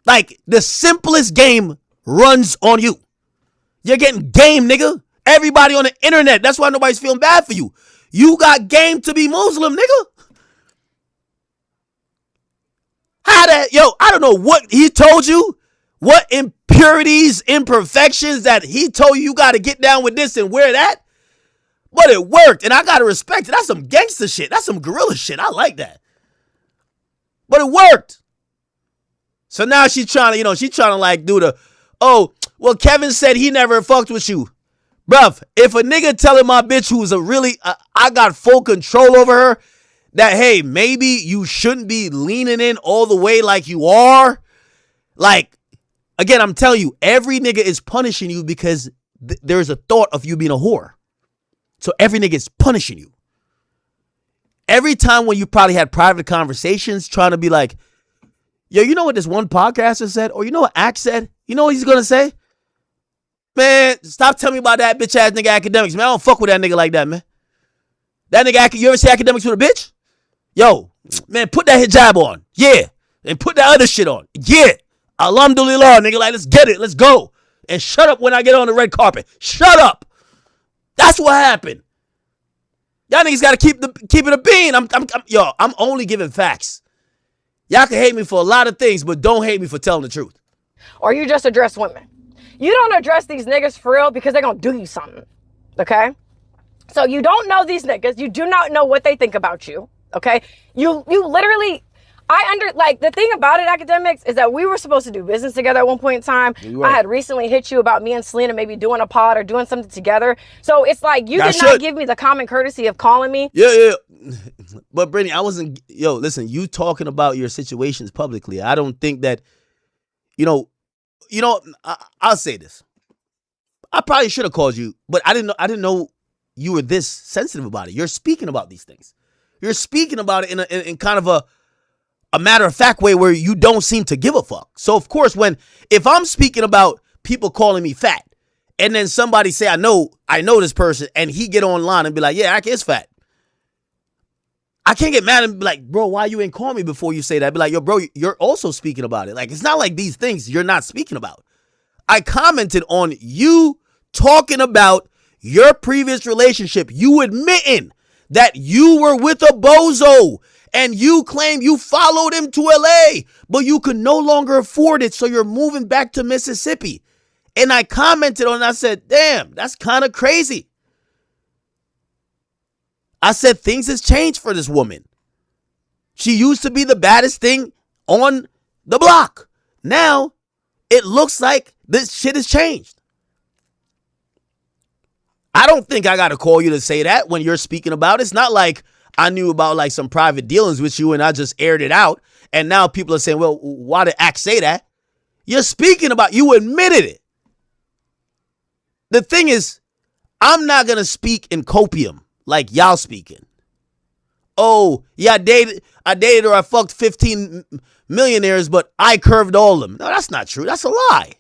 A: Like, the simplest game runs on you. You're getting game, nigga. Everybody on the internet. That's why nobody's feeling bad for you. You got game to be Muslim, nigga. How that, yo, I don't know what he told you. What impurities, imperfections that he told you got to get down with this and wear that. But it worked, and I got to respect it. That's some gangster shit. That's some gorilla shit. I like that. But it worked. So now she's trying to like do the, oh, well, Kevin said he never fucked with you. Bruv, if a nigga telling my bitch who's I got full control over her, that, hey, maybe you shouldn't be leaning in all the way like you are. Like, again, I'm telling you, every nigga is punishing you because there's a thought of you being a whore. So every nigga is punishing you. Every time when you probably had private conversations trying to be like, yo, you know what this one podcaster said? Or you know what Axe said? You know what he's going to say? Man, stop telling me about that bitch ass nigga Academics, man. I don't fuck with that nigga like that, man. That nigga, you ever see Academics with a bitch? Yo, man, put that hijab on. Yeah. And put that other shit on. Yeah. Alhamdulillah, nigga. Like, let's get it. Let's go. And shut up when I get on the red carpet. Shut up. That's what happened. Y'all niggas gotta keep it a bean. I'm only giving facts. Y'all can hate me for a lot of things, but don't hate me for telling the truth.
B: Or you just address women. You don't address these niggas for real because they're gonna do you something. Okay? So you don't know these niggas. You do not know what they think about you. Okay? You literally, the thing about it, Academics, is that we were supposed to do business together at one point in time. I had recently hit you about me and Selena maybe doing a pod or doing something together. So it's like you did not give me the common courtesy of calling me.
A: Yeah. But Brittany, I wasn't, listen, you talking about your situations publicly. I don't think that, I'll say this. I probably should have called you, but I didn't know you were this sensitive about it. You're speaking about these things. You're speaking about it in kind of a matter-of-fact way where you don't seem to give a fuck. So, of course, if I'm speaking about people calling me fat, and then somebody say, I know this person, and he get online and be like, yeah, I is fat. I can't get mad and be like, bro, why you ain't call me before you say that? Be like, yo, bro, you're also speaking about it. Like, it's not like these things you're not speaking about. I commented on you talking about your previous relationship, you admitting that you were with a bozo and you claim you followed him to LA, but you could no longer afford it, so you're moving back to Mississippi. And I commented on it, I said, damn, that's kind of crazy. I said things has changed for this woman. She used to be the baddest thing on the block. Now, it looks like this shit has changed. I don't think I got to call you to say that when you're speaking about it. It's not like I knew about like some private dealings with you and I just aired it out. And now people are saying, well, why did Axe say that? You're speaking about, you admitted it. The thing is, I'm not going to speak in copium like y'all speaking. Oh, yeah, I dated or I fucked 15 millionaires, but I curved all of them. No, that's not true. That's a lie.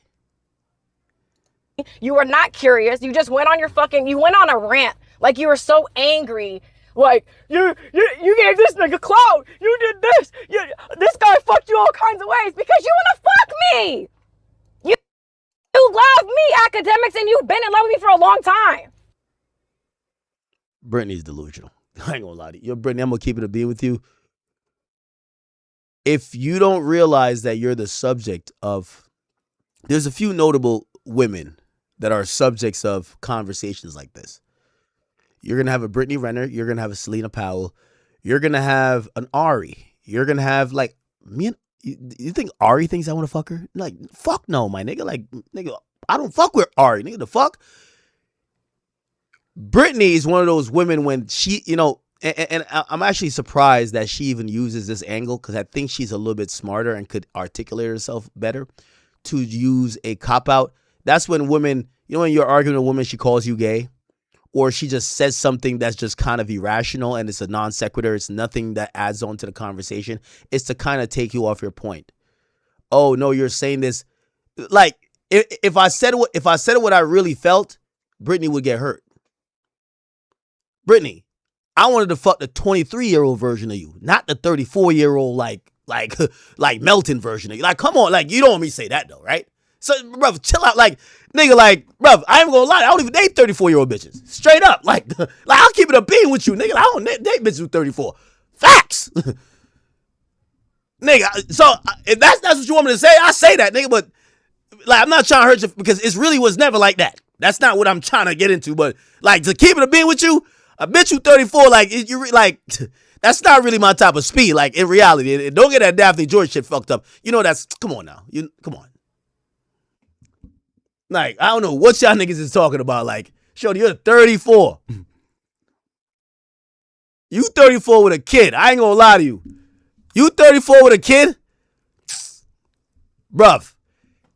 B: You were not curious. You just went on you went on a rant. Like you were so angry. Like, you gave this nigga clout. You did this. This guy fucked you all kinds of ways because you want to fuck me. You love me, Academics, and you've been in love with me for a long time.
A: Brittany's delusional. I ain't gonna lie to you. Yo, Brittany, I'm gonna keep it a beat with you. If you don't realize that you're the subject of, there's a few notable women that are subjects of conversations like this. You're gonna have a Brittany Renner. You're gonna have a Selena Powell. You're gonna have an Ari. You're gonna have like me and you think Ari thinks I want to fuck her? Like, fuck no, my nigga. Like, nigga, I don't fuck with Ari. Nigga, the fuck? Brittany is one of those women when she, and I'm actually surprised that she even uses this angle because I think she's a little bit smarter and could articulate herself better to use a cop-out. That's when women, when you're arguing with a woman, she calls you gay or she just says something that's just kind of irrational and it's a non sequitur. It's nothing that adds on to the conversation. It's to kind of take you off your point. Oh, no, you're saying this. Like, if I said what I really felt, Brittany would get hurt. Brittany, I wanted to fuck the 23-year-old version of you, not the 34-year-old like Melton version of you. Like, come on, like you don't want me to say that though, right? So, bruv, chill out, like nigga, like, bruv, I ain't gonna lie, I don't even date 34-year-old bitches, straight up, like I'll keep it a bean with you, nigga. I don't date bitches with 34. Facts, nigga. So if that's what you want me to say, I say that, nigga. But like, I'm not trying to hurt you because it really was never like that. That's not what I'm trying to get into. But like to keep it a bean with you. A bitch who 34, like, that's not really my type of speed. Like, in reality, don't get that Daphne George shit fucked up. Come on now. Come on. Like, I don't know what y'all niggas is talking about. Like, shorty, you're 34. You 34 with a kid. I ain't gonna lie to you. You 34 with a kid? Bruv,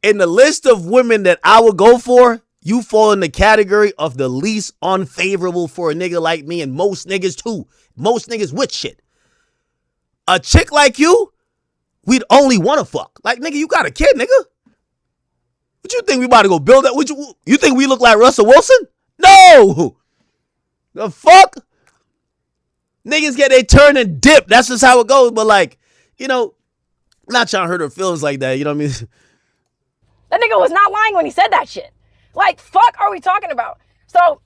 A: in the list of women that I would go for, you fall in the category of the least unfavorable for a nigga like me, and most niggas too. Most niggas with shit. A chick like you, we'd only want to fuck. Like, nigga, you got a kid, nigga. What you think we about to go build that? You think we look like Russell Wilson? No. The fuck? Niggas get they turn and dip. That's just how it goes. But like, you know, I'm not trying to hurt her feelings like that. You know what I mean?
B: That nigga was not lying when he said that shit. Like, fuck are we talking about? So,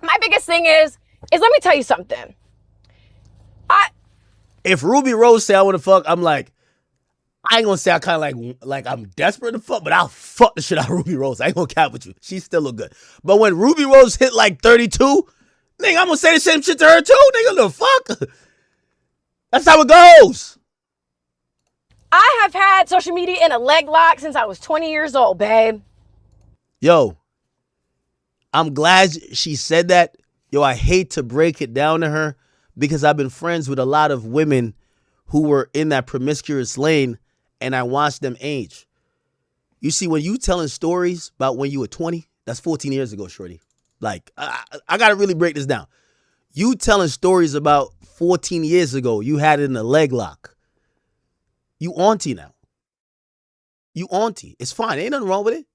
B: my biggest thing is let me tell you something.
A: If Ruby Rose say I want to fuck, I'm like, I ain't gonna say I kind of like I'm desperate to fuck, but I'll fuck the shit out of Ruby Rose. I ain't gonna cap with you. She still look good. But when Ruby Rose hit like 32, nigga, I'm gonna say the same shit to her too, nigga. The fuck? That's how it goes.
B: I have had social media in a leg lock since I was 20 years old, babe.
A: Yo, I'm glad she said that. Yo, I hate to break it down to her because I've been friends with a lot of women who were in that promiscuous lane, and I watched them age. You see, when you telling stories about when you were 20, that's 14 years ago, shorty. Like, I got to really break this down. You telling stories about 14 years ago, you had it in a leg lock. You auntie now. You auntie. It's fine. Ain't nothing wrong with it.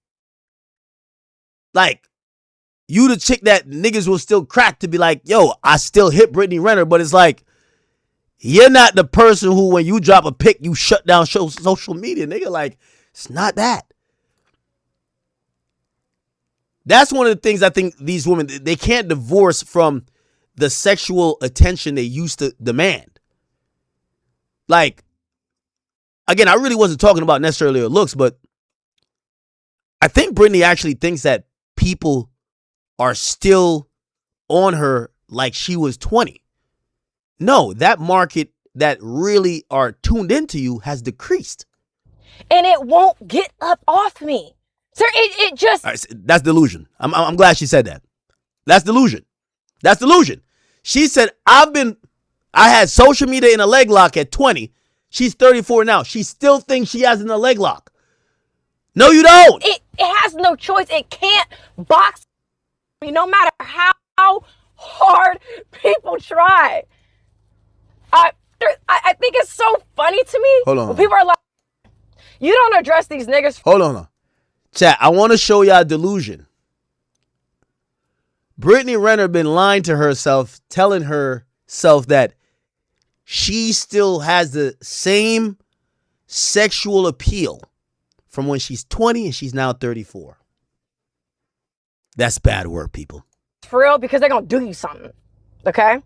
A: Like, you the chick that niggas will still crack to be like, yo, I still hit Brittany Renner, but it's like, you're not the person who, when you drop a pic, you shut down social media, nigga. Like, it's not that. That's one of the things I think these women, they can't divorce from the sexual attention they used to demand. Like, again, I really wasn't talking about necessarily her looks, but I think Brittany actually thinks that people are still on her like she was 20. No, that market that really are tuned into you has decreased.
B: And it won't get up off me. Sir, it just...
A: Right, that's delusion. I'm glad she said that. That's delusion. That's delusion. She said, I had social media in a leg lock at 20. She's 34 now. She still thinks she has in a leg lock. No, you don't.
B: It has no choice. It can't box me no matter how hard people try. I think it's so funny to me.
A: Hold on.
B: When people are like, you don't address these niggas.
A: Hold on. Chat, I want to show y'all delusion. Brittany Renner been lying to herself, telling herself that she still has the same sexual appeal from when she's 20 and she's now 34. That's bad work, people.
B: For real, because they're going to do you something. Okay?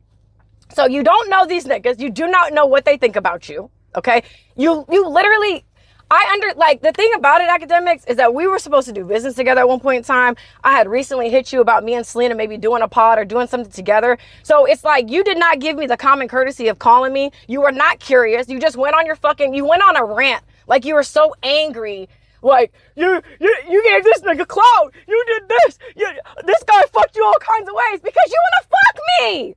B: So you don't know these niggas. You do not know what they think about you. Okay? You literally... the thing about it, academics, is that we were supposed to do business together at one point in time. I had recently hit you about me and Selena maybe doing a pod or doing something together. So it's like you did not give me the common courtesy of calling me. You were not curious. You just went on you went on a rant. Like you were so angry. Like, you gave this nigga clout. You did this. This guy fucked you all kinds of ways because you want to fuck me.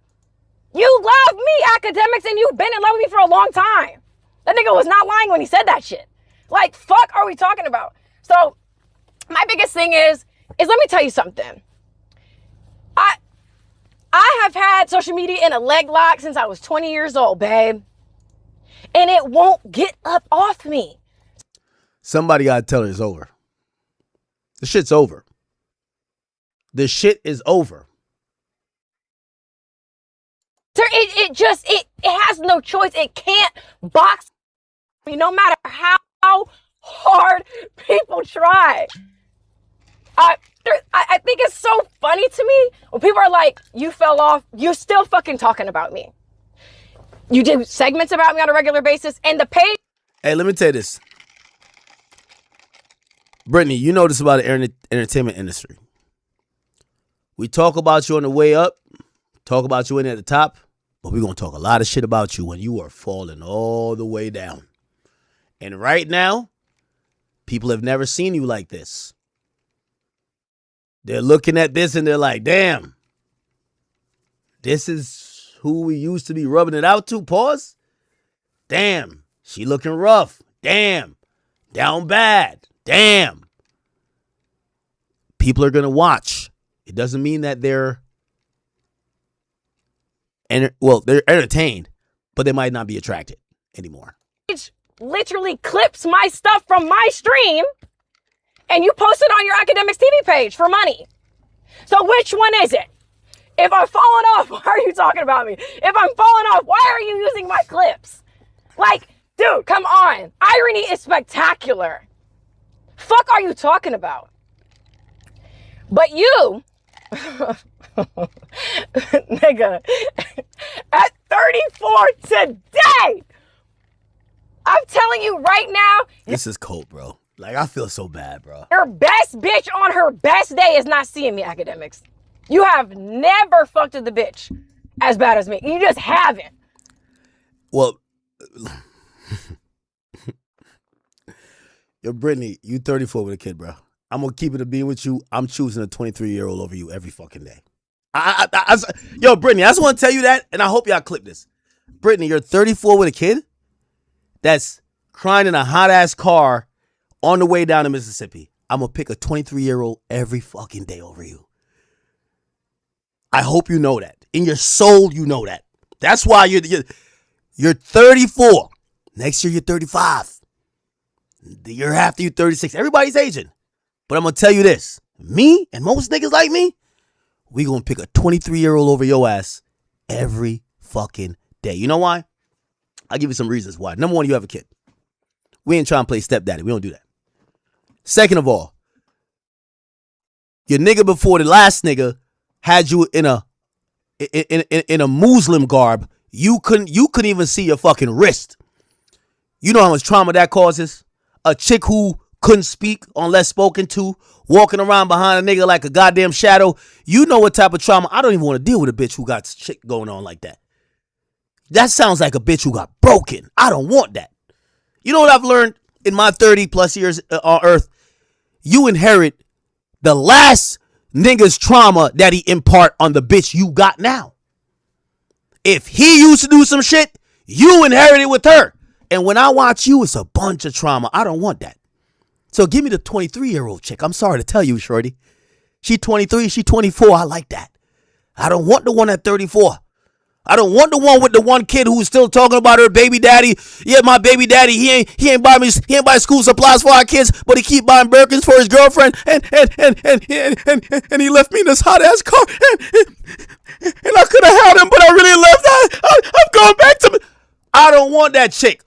B: You love me, academics, and you've been in love with me for a long time. That nigga was not lying when he said that shit. Like, fuck are we talking about? So, my biggest thing is let me tell you something. I have had social media in a leg lock since I was 20 years old, babe. And it won't get up off me.
A: Somebody got to tell her it's over. The shit's over. The shit is over.
B: Sir, it has no choice. It can't box me no matter how hard people try. I think it's so funny to me when people are like, you fell off, you're still fucking talking about me. You do segments about me on a regular basis, and the page...
A: Hey, let me tell you this. Brittany, you know this about the entertainment industry. We talk about you on the way up, talk about you in at the top, but we're going to talk a lot of shit about you when you are falling all the way down. And right now, people have never seen you like this. They're looking at this and they're like, damn, this is who we used to be rubbing it out to. Pause. Damn, she looking rough. Damn, down bad. Damn. People are going to watch. It doesn't mean that they're entertained, but they might not be attracted anymore.
B: Literally clips my stuff from my stream and you post it on your Academics TV page for money. So which one is it? If I'm falling off, why are you talking about me? If I'm falling off, why are you using my clips? Like, dude, come on. Irony is spectacular. Fuck are you talking about? But you, nigga, at 34 today, I'm telling you right now.
A: This is cold, bro. Like, I feel so bad, bro.
B: Your best bitch on her best day is not seeing me, Academics. You have never fucked with the bitch as bad as me. You just haven't.
A: Well, yo, Brittany, you 34 with a kid, bro. I'm going to keep it a being with you. I'm choosing a 23-year-old over you every fucking day. Yo, Brittany, I just want to tell you that, and I hope y'all clip this. Brittany, you're 34 with a kid that's crying in a hot-ass car on the way down to Mississippi. I'm going to pick a 23-year-old every fucking day over you. I hope you know that. In your soul, you know that. That's why you're 34. Next year, you're 35. The year after, you're 36. Everybody's aging. But I'm going to tell you this. Me and most niggas like me, we going to pick a 23-year-old over your ass every fucking day. You know why? I'll give you some reasons why. Number one, you have a kid. We ain't trying to play stepdaddy. We don't do that. Second of all, your nigga before the last nigga had you in a Muslim garb. You couldn't even see your fucking wrist. You know how much trauma that causes? A chick who couldn't speak unless spoken to, walking around behind a nigga like a goddamn shadow. You know what type of trauma. I don't even want to deal with a bitch who got shit going on like that. That sounds like a bitch who got broken. I don't want that. You know what I've learned in my 30 plus years on earth? You inherit the last nigga's trauma that he impart on the bitch you got now. If he used to do some shit, you inherit it with her. And when I watch you, it's a bunch of trauma. I don't want that. So give me the 23-year-old chick. I'm sorry to tell you, shorty. She 23, she 24. I like that. I don't want the one at 34. I don't want the one with the one kid who's still talking about her baby daddy. Yeah, my baby daddy, he ain't buy school supplies for our kids, but he keep buying Birkins for his girlfriend, and he left me in this hot ass car, and I could have had him, but I really left. I'm going back to me. I don't want that chick.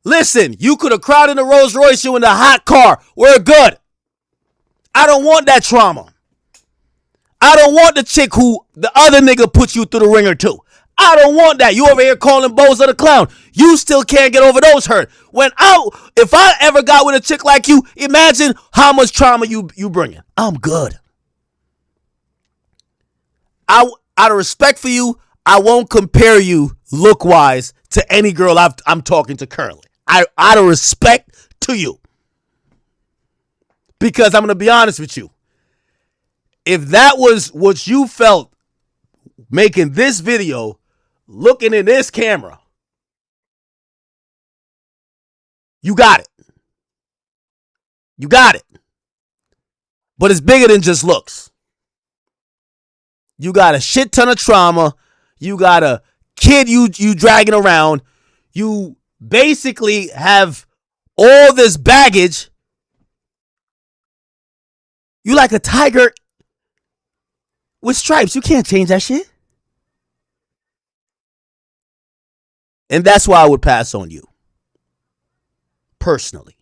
A: Listen, you could have cried in the Rolls Royce, you in the hot car. We're good. I don't want that trauma. I don't want the chick who the other nigga put you through the ringer too. I don't want that. You over here calling Bozo the clown. You still can't get over those hurt. If I ever got with a chick like you, imagine how much trauma you bringing. I'm good. Out of respect for you, I won't compare you look-wise to any girl I'm talking to currently. Out of respect to you. Because I'm going to be honest with you. If that was what you felt making this video, looking in this camera, you got it. You got it. But it's bigger than just looks. You got a shit ton of trauma. You got a kid you dragging around. You basically have all this baggage. You like a tiger with stripes. You can't change that shit. And that's why I would pass on you. Personally.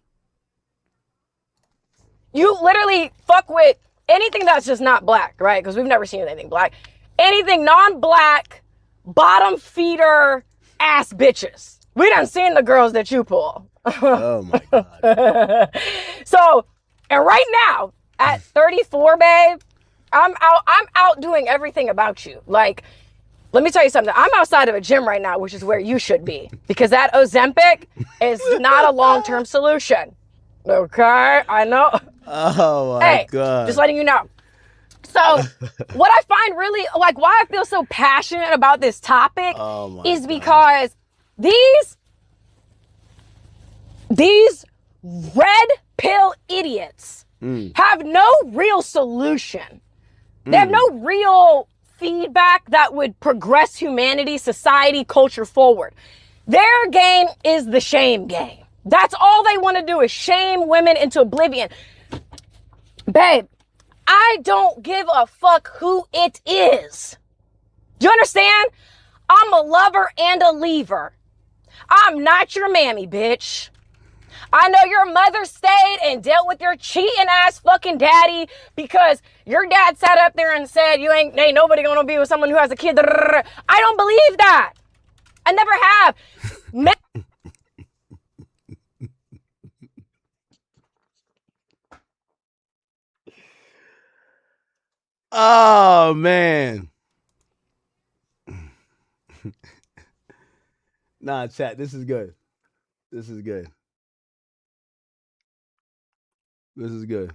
B: You literally fuck with anything that's just not black, right? Because we've never seen anything black. Anything non-black, bottom feeder ass bitches. We done seen the girls that you pull.
A: Oh my God.
B: So, and right now, at 34, babe, I'm out doing everything about you. Like, let me tell you something. I'm outside of a gym right now, which is where you should be. Because that Ozempic is not a long-term solution. Okay? I know.
A: Oh my God.
B: Just letting you know. So what I find really, like, why I feel so passionate about this topic is because these red pill idiots have no real solution. They have no real feedback that would progress humanity, society, culture forward. Their game is the shame game. That's all they want to do is shame women into oblivion. Babe, I don't give a fuck who it is. Do you understand? I'm a lover and a leaver. I'm not your mammy, bitch. I know your mother stayed and dealt with your cheating ass fucking daddy because your dad sat up there and said, ain't nobody gonna be with someone who has a kid. I don't believe that. I never have.
A: Oh, man. Nah, chat, this is good. This is good. This is good.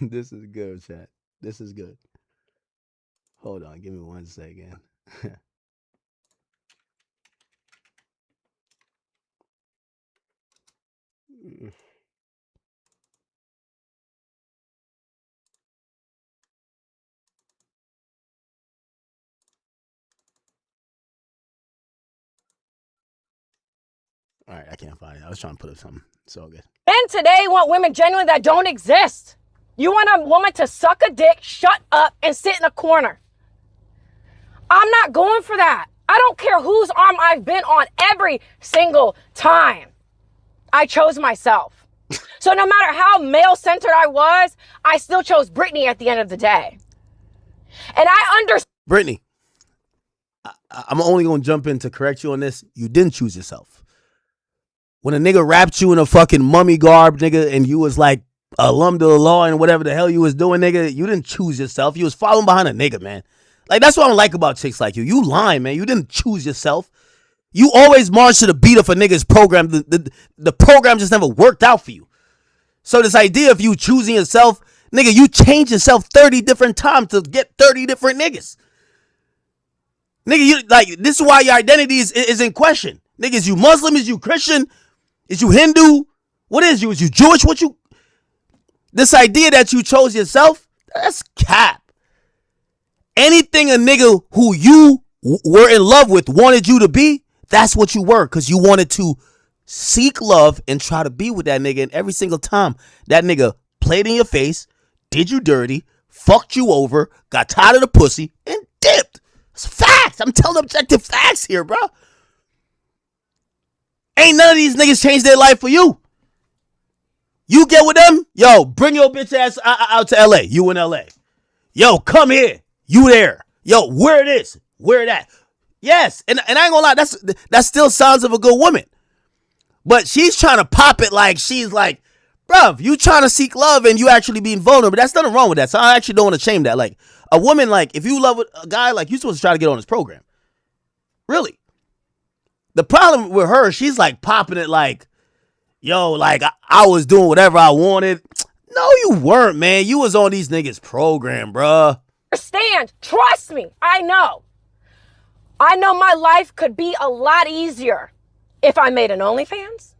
A: This is good, chat. This is good. Hold on, give me 1 second. All right, I can't find it. I was trying to put up something. It's all good.
B: Men today want women genuinely that don't exist. You want a woman to suck a dick, shut up, and sit in a corner. I'm not going for that. I don't care whose arm I've been on every single time. I chose myself. So no matter how male-centered I was, I still chose Brittany at the end of the day. And I understand.
A: Brittany, I'm only going to jump in to correct you on this. You didn't choose yourself. When a nigga wrapped you in a fucking mummy garb, nigga, and you was like alum to the law and whatever the hell you was doing, nigga, you didn't choose yourself. You was following behind a nigga, man. Like, that's what I don't like about chicks like you. You lying, man. You didn't choose yourself. You always march to the beat of a nigga's program. The program just never worked out for you. So this idea of you choosing yourself, nigga, you changed yourself 30 different times to get 30 different niggas. Nigga, you like, this is why your identity is in question. Nigga, is you Muslim? Is you Christian? Is you Hindu? What is you? Is you Jewish? What you? This idea that you chose yourself, that's cap. Anything a nigga who you were in love with wanted you to be, that's what you were, because you wanted to seek love and try to be with that nigga. And every single time that nigga played in your face, did you dirty, fucked you over, got tired of the pussy, and dipped. It's facts. I'm telling objective facts here, bro. Ain't none of these niggas changed their life for you. You get with them, yo, bring your bitch ass out to LA. You in LA. Yo, come here. You there. Yo, where this? Where that? Yes, and I ain't gonna lie, that still sounds of a good woman. But she's trying to pop it like she's like, bruv, you trying to seek love and you actually being vulnerable. That's nothing wrong with that. So I actually don't want to shame that. Like, a woman, like, if you love a guy, like, you're supposed to try to get on his program. Really. The problem with her, she's like popping it like, yo, like, I was doing whatever I wanted. No, you weren't, man. You was on these niggas' program, bruh.
B: Understand. Trust me. I know my life could be a lot easier if I made an OnlyFans,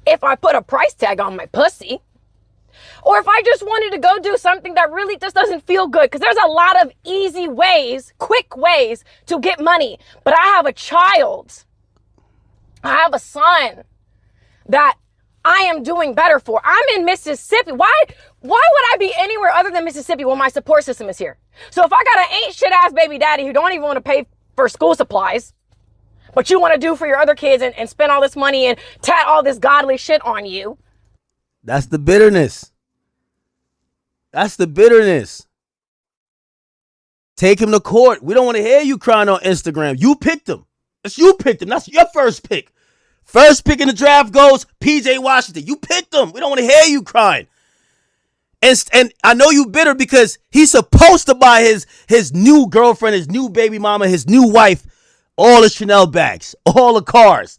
B: if I put a price tag on my pussy, or if I just wanted to go do something that really just doesn't feel good. Because there's a lot of easy ways, quick ways to get money. But I have a child. I have a son that I am doing better for. I'm in Mississippi. Why would I be anywhere other than Mississippi when my support system is here? So if I got an ain't shit ass baby daddy who don't even want to pay for school supplies, but you want to do for your other kids and spend all this money and tat all this godly shit on you.
A: That's the bitterness. That's the bitterness. Take him to court. We don't want to hear you crying on Instagram. You picked him. It's you picked him. That's your first pick. First pick in the draft goes PJ Washington. You picked him. We don't want to hear you crying. And I know you bitter because he's supposed to buy his new girlfriend, his new baby mama, his new wife, all the Chanel bags, all the cars.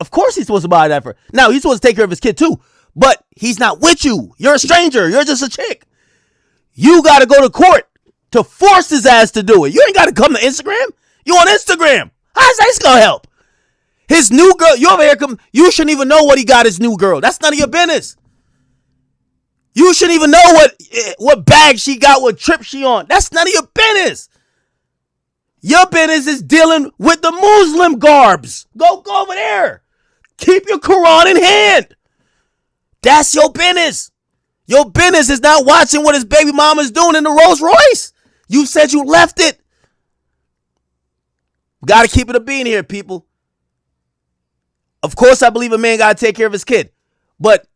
A: Of course he's supposed to buy that for. Now, he's supposed to take care of his kid too, but he's not with you. You're a stranger. You're just a chick. You got to go to court to force his ass to do it. You ain't got to come to Instagram. You on Instagram. How's that going to help? His new girl, you over here, you shouldn't even know what he got his new girl. That's none of your business. You shouldn't even know what bag she got, what trip she on. That's none of your business. Your business is dealing with the Muslim garbs. Go over there. Keep your Quran in hand. That's your business. Your business is not watching what his baby mama's doing in the Rolls Royce. You said you left it. Got to keep it a bean here, people. Of course, I believe a man got to take care of his kid. But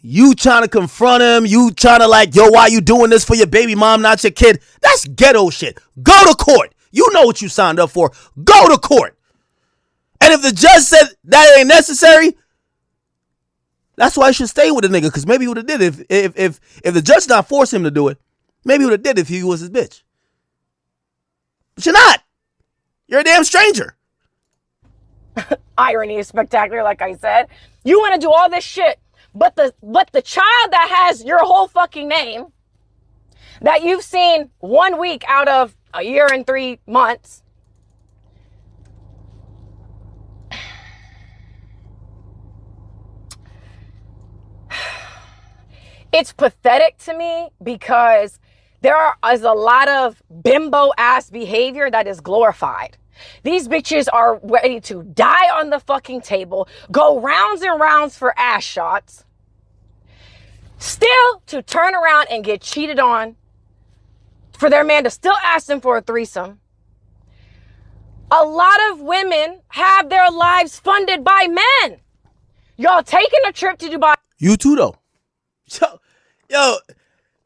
A: you trying to confront him, you trying to like, yo, why you doing this for your baby mom, not your kid? That's ghetto shit. Go to court. You know what you signed up for. Go to court. And if the judge said that ain't necessary, that's why I should stay with the nigga, because maybe he would have did it if the judge not forcing him to do it. Maybe he would have did it if he was his bitch. But you're not. You're a damn stranger.
B: Irony is spectacular, like I said. You want to do all this shit, but the child that has your whole fucking name, that you've seen 1 week out of a year and 3 months, it's pathetic to me because there is a lot of bimbo ass behavior that is glorified. These bitches are ready to die on the fucking table, go rounds and rounds for ass shots, still to turn around and get cheated on, for their man to still ask them for a threesome. A lot of women have their lives funded by men. Y'all taking a trip to Dubai.
A: You too, though. Yo,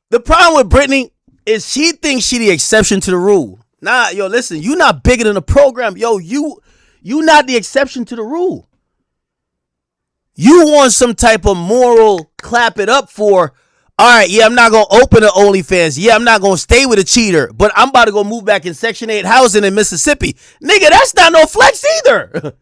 A: the problem with Brittany is she thinks she the exception to the rule. Nah, yo, listen, you not bigger than the program. Yo, you not the exception to the rule. You want some type of moral clap it up for, all right, yeah, I'm not going to open an OnlyFans. Yeah, I'm not going to stay with a cheater, but I'm about to go move back in Section 8 housing in Mississippi. Nigga, that's not no flex either.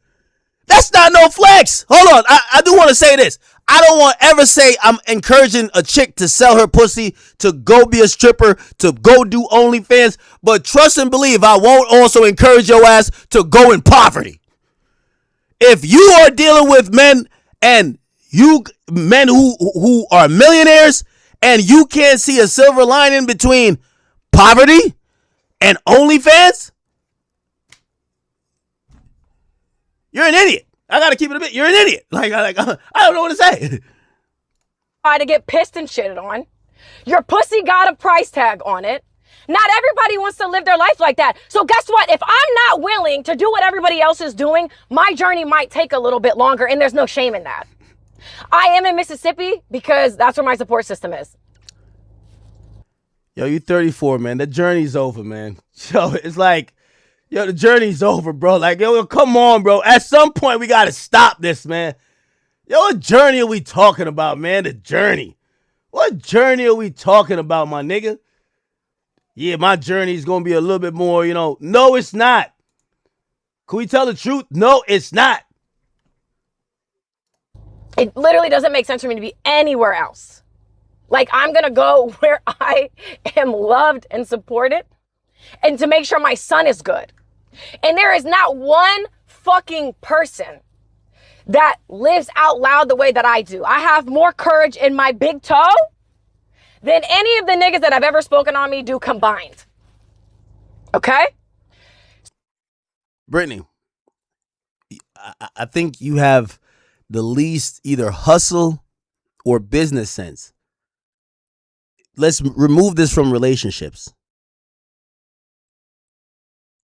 A: That's not no flex. Hold on. I do want to say this. I don't want to ever say I'm encouraging a chick to sell her pussy, to go be a stripper, to go do OnlyFans. But trust and believe, I won't also encourage your ass to go in poverty. If you are dealing with men and men who are millionaires and you can't see a silver lining between poverty and OnlyFans, you're an idiot. I gotta keep it a bit. You're an idiot. Like I don't know what to say.
B: To get pissed and shitted on. Your pussy got a price tag on it. Not everybody wants to live their life like that. So guess what? If I'm not willing to do what everybody else is doing, my journey might take a little bit longer, and there's no shame in that. I am in Mississippi because that's where my support system is.
A: Yo, you 34, man. The journey's over, man. Yo, it's like, yo, the journey's over, bro. Like, yo, come on, bro. At some point, we got to stop this, man. Yo, what journey are we talking about, man? The journey. What journey are we talking about, my nigga? Yeah, my journey is going to be a little bit more, No, it's not. Can we tell the truth? No, it's not.
B: It literally doesn't make sense for me to be anywhere else. Like, I'm going to go where I am loved and supported and to make sure my son is good. And there is not one fucking person that lives out loud the way that I do. I have more courage in my big toe than any of the niggas that have ever spoken on me do combined. Okay?
A: Brittany, I think you have the least either hustle or business sense. Let's remove this from relationships.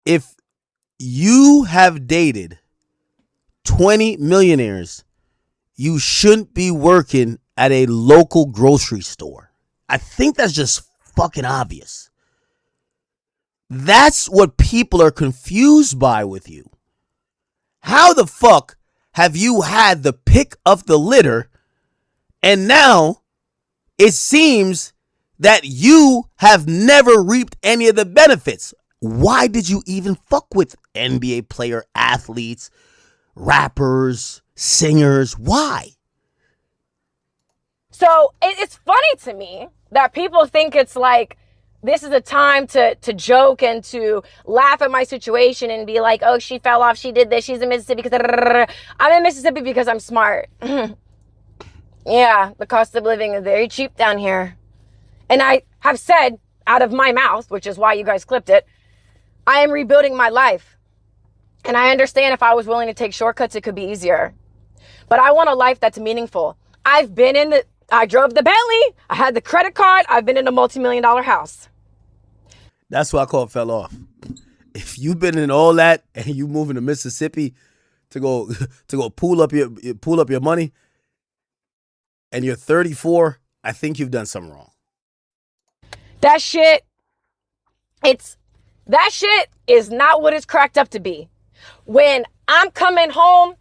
A: If you have dated 20 millionaires, you shouldn't be working at a local grocery store. I think that's just fucking obvious. That's what people are confused by with you. How the fuck have you had the pick of the litter and now it seems that you have never reaped any of the benefits? Why did you even fuck with NBA player, athletes, rappers, singers? Why?
B: So it's funny to me that people think it's like, this is a time to joke and to laugh at my situation and be like, oh, she fell off, she did this, she's in Mississippi because I'm in Mississippi because I'm smart. Yeah, the cost of living is very cheap down here. And I have said out of my mouth, which is why you guys clipped it, I am rebuilding my life. And I understand if I was willing to take shortcuts, it could be easier. But I want a life that's meaningful. I drove the Bentley, I had the credit card, I've been in a multi-million-dollar house.
A: That's what I call it fell off. If you've been in all that and you moving to Mississippi to go pull up your money and you're 34, I think you've done something wrong.
B: That shit is not what it's cracked up to be. When I'm coming home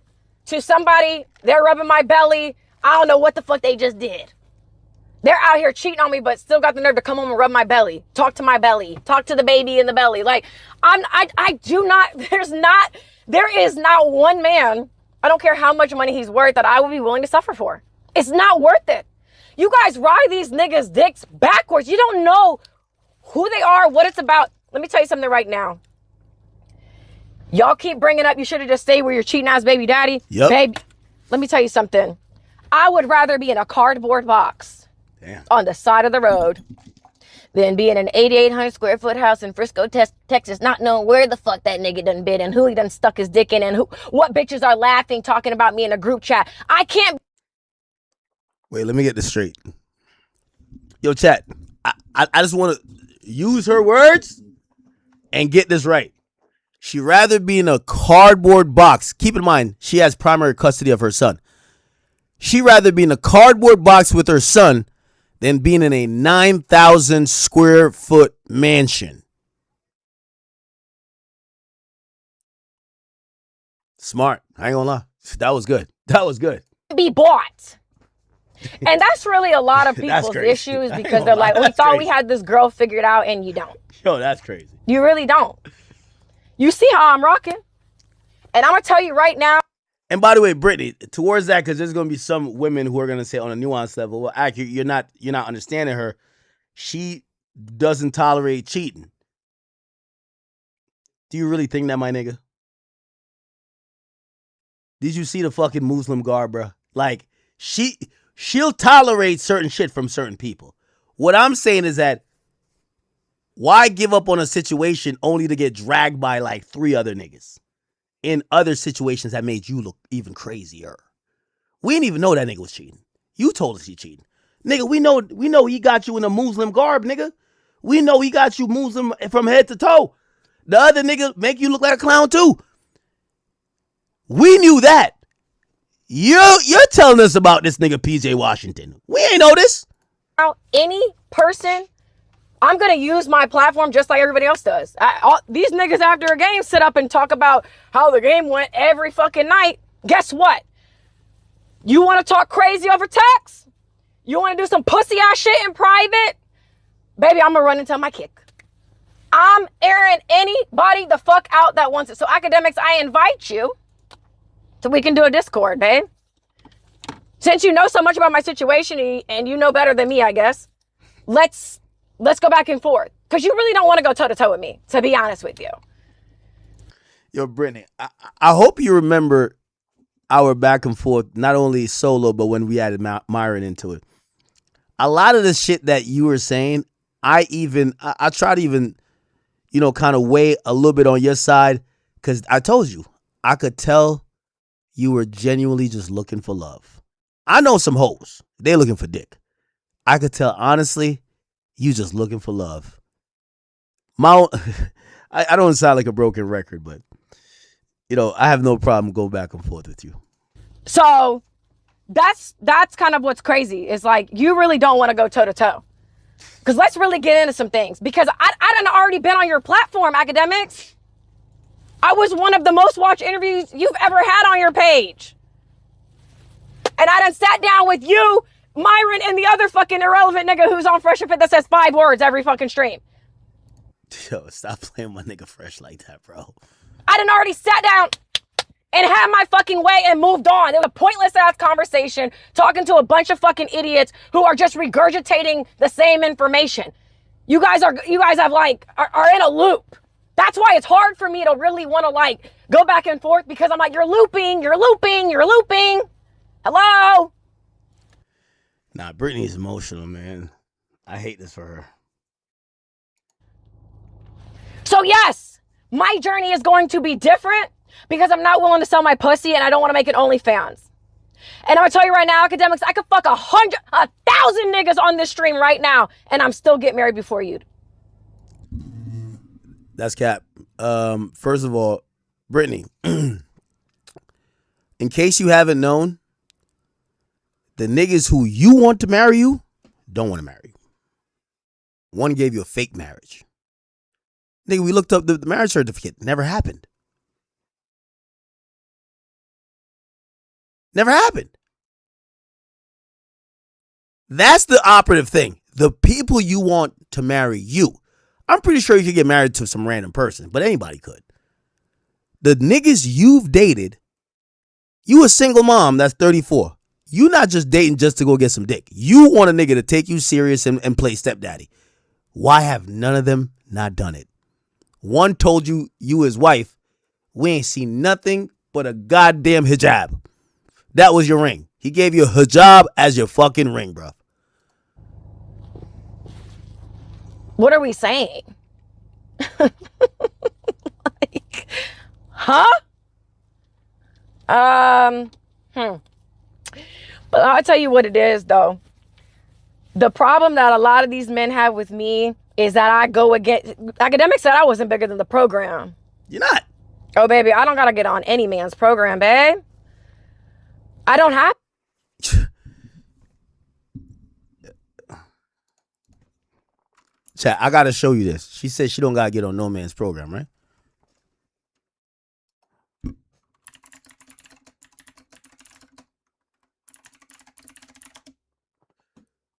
B: to somebody, they're rubbing my belly, I don't know what the fuck they just did. They're out here cheating on me, but still got the nerve to come home and rub my belly, talk to my belly, talk to the baby in the belly. Like, there is not one man, I don't care how much money he's worth, that I would be willing to suffer for. It's not worth it. You guys ride these niggas' dicks backwards. You don't know who they are, what it's about. Let me tell you something right now. Y'all keep bringing up, you should have just stayed with your cheating ass baby daddy.
A: Yep.
B: Babe, let me tell you something. I would rather be in a cardboard box on the side of the road than be in an 8,800 square foot house in Frisco, Texas, not knowing where the fuck that nigga done been and who he done stuck his dick in and what bitches are laughing, talking about me in a group chat. I can't.
A: Wait, let me get this straight. Yo, chat, I just want to use her words and get this right. She'd rather be in a cardboard box. Keep in mind, she has primary custody of her son. She'd rather be in a cardboard box with her son than being in a 9,000 square foot mansion. Smart. I ain't gonna lie. That was good. That was good.
B: Be bought. And that's really a lot of people's issues because they're like, we thought we had this girl figured out and you don't.
A: Yo, that's crazy.
B: You really don't. You see how I'm rocking? And I'm going to tell you right now.
A: And by the way, Brittany, towards that, because there's going to be some women who are going to say on a nuance level, well, actually, you're not understanding her. She doesn't tolerate cheating. Do you really think that, my nigga? Did you see the fucking Muslim garb, bro? Like, she'll tolerate certain shit from certain people. What I'm saying is that why give up on a situation only to get dragged by like 3 other niggas in other situations that made you look even crazier? We didn't even know that nigga was cheating. You told us he cheating. Nigga, we know he got you in a Muslim garb, nigga. We know he got you Muslim from head to toe. The other nigga make you look like a clown too. We knew that. You're telling us about this nigga PJ Washington. We ain't know this.
B: Any person, I'm going to use my platform just like everybody else does. These niggas after a game sit up and talk about how the game went every fucking night. Guess what? You want to talk crazy over text? You want to do some pussy ass shit in private? Baby, I'm going to run and tell my kick. I'm airing anybody the fuck out that wants it. So academics, I invite you so we can do a Discord, babe. Since you know so much about my situation and you know better than me, I guess, let's go back and forth. Because you really don't want to go toe-to-toe with me, to be honest with you.
A: Yo, Brittany, I hope you remember our back and forth, not only solo, but when we added Myron into it. A lot of the shit that you were saying, I try to even, kind of weigh a little bit on your side. Because I told you, I could tell you were genuinely just looking for love. I know some hoes. They're looking for dick. I could tell, honestly, you just looking for love. I don't sound like a broken record, but, I have no problem going back and forth with you.
B: So that's kind of what's crazy. Is like, you really don't want to go toe-to-toe. Because let's really get into some things. Because I done already been on your platform, academics. I was one of the most watched interviews you've ever had on your page. And I done sat down with you, Myron, and the other fucking irrelevant nigga who's on Fresh and Fit that says 5 words every fucking stream.
A: Yo, stop playing my nigga Fresh like that, bro.
B: I done already sat down and had my fucking way and moved on. It was a pointless ass conversation talking to a bunch of fucking idiots who are just regurgitating the same information. You guys are in a loop. That's why it's hard for me to really want to like go back and forth, because I'm like, you're looping. Hello?
A: Nah, Brittany's emotional, man. I hate this for her.
B: So yes, my journey is going to be different because I'm not willing to sell my pussy and I don't want to make it OnlyFans. And I'm gonna tell you right now, academics, I could fuck 1,000 niggas on this stream right now and I'm still get married before you.
A: That's cap. First of all, Brittany, in case you haven't known, the niggas who you want to marry you don't want to marry you. One gave you a fake marriage. Nigga, we looked up the marriage certificate. Never happened. Never happened. That's the operative thing. The people you want to marry you. I'm pretty sure you could get married to some random person, but anybody could. The niggas you've dated, you a single mom that's 34. You not just dating just to go get some dick. You want a nigga to take you serious and play stepdaddy. Why have none of them not done it? One told you his wife, we ain't seen nothing but a goddamn hijab. That was your ring. He gave you a hijab as your fucking ring, bro.
B: What are we saying? Like, huh? But I'll tell you what it is, though. The problem that a lot of these men have with me is that I go against... Academics said I wasn't bigger than the program.
A: You're not.
B: Oh, baby, I don't got to get on any man's program, babe. I don't have...
A: Chat, I got to show you this. She said she don't got to get on no man's program, right?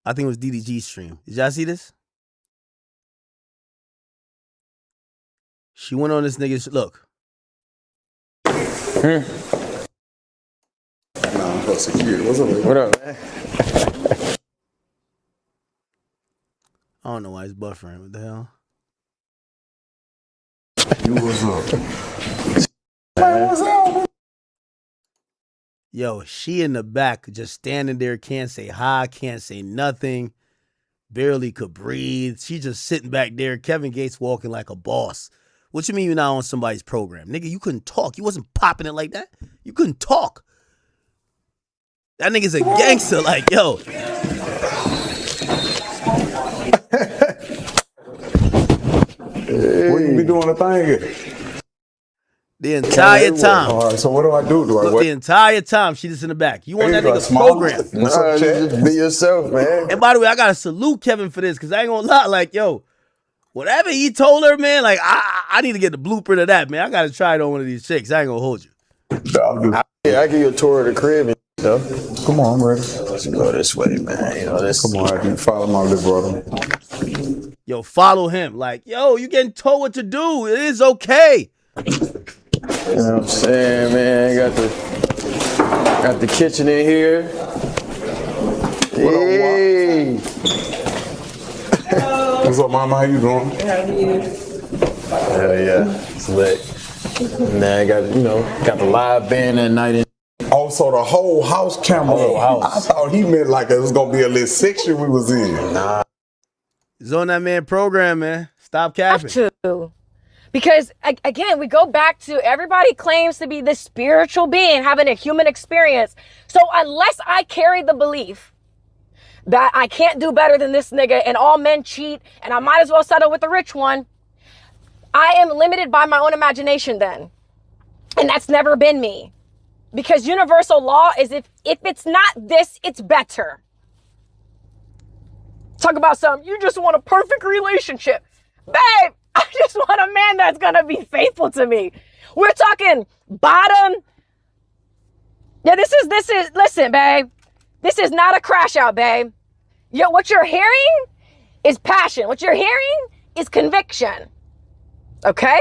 A: I think it was DDG's stream. Did y'all see this? She went on this nigga's... Look.
F: Nah, I'm for security. What's up, man?
G: What up, man?
A: I don't know why he's buffering. What the hell?
F: You what's up?
G: What's up?
A: Yo, she in the back just standing there, can't say hi, can't say nothing, barely could breathe. She just sitting back there. Kevin Gates walking like a boss. What you mean you're not on somebody's program? Nigga, you couldn't talk. You wasn't popping it like that. You couldn't talk. That nigga's a gangster. Like, yo.
F: What you be doing a thing here?
A: The entire time.
F: All right, so what do I do? Do I
A: Look,
F: wait?
A: the entire time she just in the back. You on that
F: There you go,
A: nigga's
F: small.
A: program.
F: What's up, Chad?
G: Just be yourself, man.
A: And by the way, I gotta salute Kevin for this, because I ain't gonna lie, like, yo, whatever he told her, man, like, I need to get the blueprint of that, man. I gotta try it on one of these chicks. I ain't gonna hold you.
G: Yeah, I give you a tour of the crib and stuff.
F: Come on, I'm ready.
G: Let's go this way, man. You know, this.
F: Come on, I can follow my little brother.
A: Yo, follow him. Like, yo, you getting told what to do. It is okay.
G: You know what I'm saying, man? Got the kitchen in here. Hey.
F: What's up, mama? How you doing?
G: Hell yeah, it's lit. Now I got the live band that night.
F: Oh, so the whole house camera.
G: Whole house.
F: I thought he meant like it was gonna be a little section we was in.
G: Nah.
A: He's on that man program, man. Stop capping.
B: Have to. Because, again, we go back to everybody claims to be this spiritual being having a human experience. So unless I carry the belief that I can't do better than this nigga and all men cheat and I might as well settle with the rich one, I am limited by my own imagination then. And that's never been me. Because universal law is if it's not this, it's better. Talk about something, you just want a perfect relationship. Babe, I just want a man that's gonna be faithful to me. We're talking bottom. Yeah, this is, listen, babe. This is not a crash out, babe. What you're hearing is passion. What you're hearing is conviction. Okay?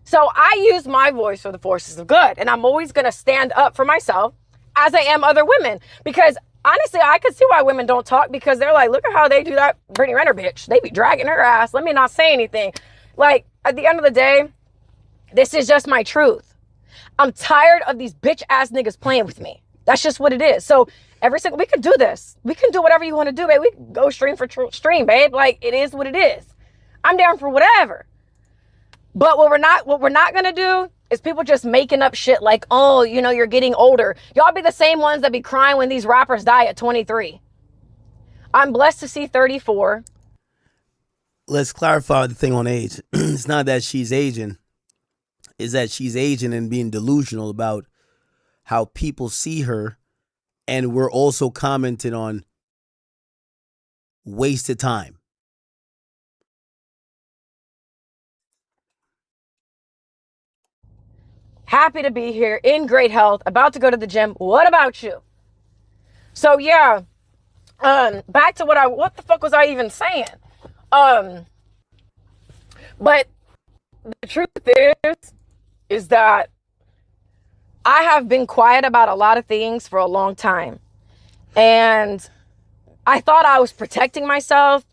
B: So I use my voice for the forces of good, and I'm always going to stand up for myself as I am other women, because honestly, I could see why women don't talk, because they're like, look at how they do that Brittany Renner bitch. They be dragging her ass. Let me not say anything. Like, at the end of the day, this is just my truth. I'm tired of these bitch ass niggas playing with me. That's just what it is. So we could do this. We can do whatever you want to do, babe. We can go stream for stream, babe. Like, it is what it is. I'm down for whatever. But what we're not gonna do is people just making up shit like, oh, you know, you're getting older. Y'all be the same ones that be crying when these rappers die at 23. I'm blessed to see 34.
A: Let's clarify the thing on age. It's not that she's aging. It's that she's aging and being delusional about how people see her. And we're also commenting on wasted time.
B: Happy to be here, in great health, about to go to the gym. What about you? So yeah, back to what the fuck was I even saying? But the truth is that I have been quiet about a lot of things for a long time. And I thought I was protecting myself,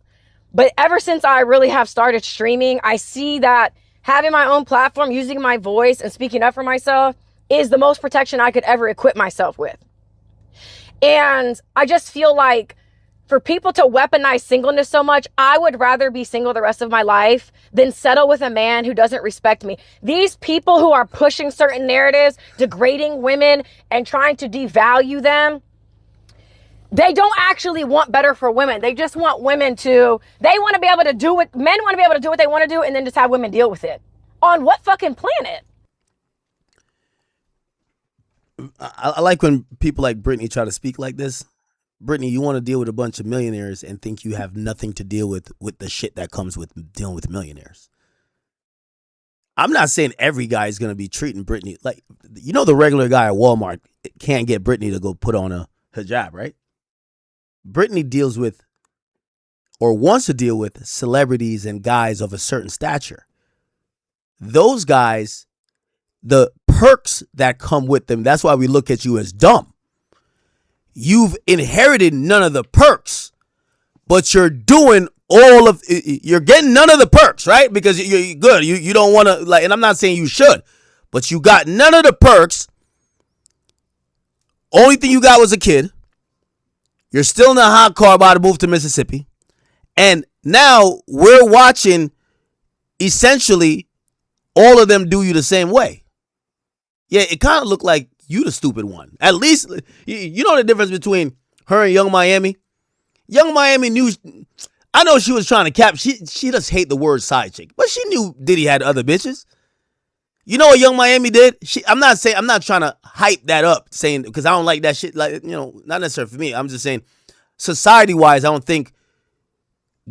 B: but ever since I really have started streaming, I see that having my own platform, using my voice and speaking up for myself is the most protection I could ever equip myself with. And I just feel like for people to weaponize singleness so much, I would rather be single the rest of my life than settle with a man who doesn't respect me. These people who are pushing certain narratives, degrading women and trying to devalue them, they don't actually want better for women. They just want women they want to be able to do what men want to be able to do what they want to do, and then just have women deal with it. On what fucking planet?
A: I like when people like Brittany try to speak like this. Brittany, you want to deal with a bunch of millionaires and think you have nothing to deal with the shit that comes with dealing with millionaires. I'm not saying every guy is going to be treating Brittany like, you know, the regular guy at Walmart can't get Brittany to go put on a hijab, right? Brittany deals with or wants to deal with celebrities and guys of a certain stature. Those guys, the perks that come with them, that's why we look at you as dumb. You've inherited none of the perks, but you're getting none of the perks, right? Because you're good. You don't want to, like, and I'm not saying you should, but you got none of the perks. Only thing you got was a kid. You're still in a hot car about to move to Mississippi. And now we're watching essentially all of them do you the same way. Yeah, it kind of looked like you the stupid one. At least, you know the difference between her and Young Miami? Young Miami knew, I know she was trying to cap, she just hate the word side chick, but she knew Diddy had other bitches. You know what Young Miami did? I'm not trying to hype that up, saying, because I don't like that shit, like, you know, not necessarily for me. I'm just saying, society-wise, I don't think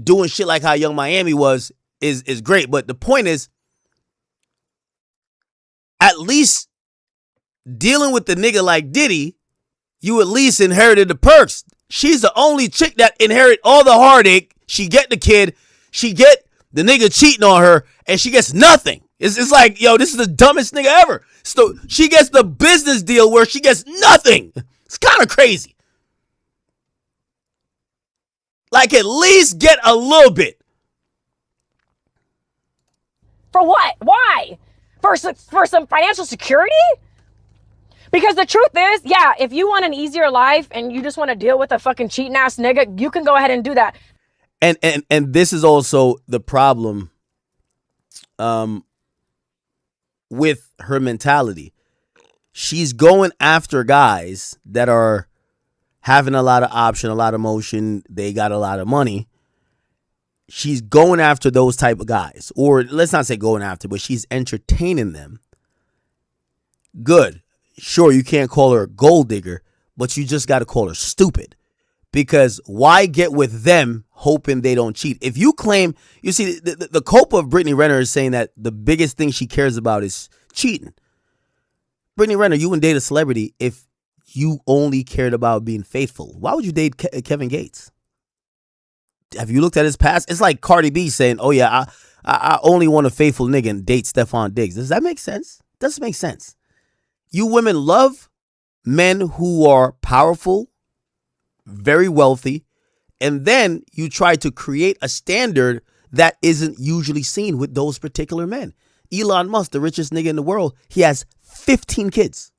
A: doing shit like how Young Miami was is great. But the point is, at least dealing with the nigga like Diddy, you at least inherited the perks. She's the only chick that inherit all the heartache. She get the kid, she get the nigga cheating on her, and she gets nothing. It's like, yo, this is the dumbest nigga ever. So she gets the business deal where she gets nothing. It's kind of crazy. Like, at least get a little bit.
B: For what? Why? For some financial security? Because the truth is, yeah, if you want an easier life and you just want to deal with a fucking cheating ass nigga, you can go ahead and do that.
A: And this is also the problem with her mentality. She's going after guys that are having a lot of option, a lot of motion, they got a lot of money. She's going after those type of guys. Or let's not say going after, but she's entertaining them. Good. Sure, you can't call her a gold digger, but you just got to call her stupid. Because why get with them hoping they don't cheat? If you claim, you see, the cope of Brittany Renner is saying that the biggest thing she cares about is cheating. Brittany Renner, you wouldn't date a celebrity if you only cared about being faithful. Why would you date Kevin Gates? Have you looked at his past? It's like Cardi B saying, oh yeah, I only want a faithful nigga and date Stephon Diggs. Does that make sense? Doesn't make sense. You women love men who are powerful, very wealthy, and then you try to create a standard that isn't usually seen with those particular men. Elon Musk, the richest nigga in the world, he has 15 kids.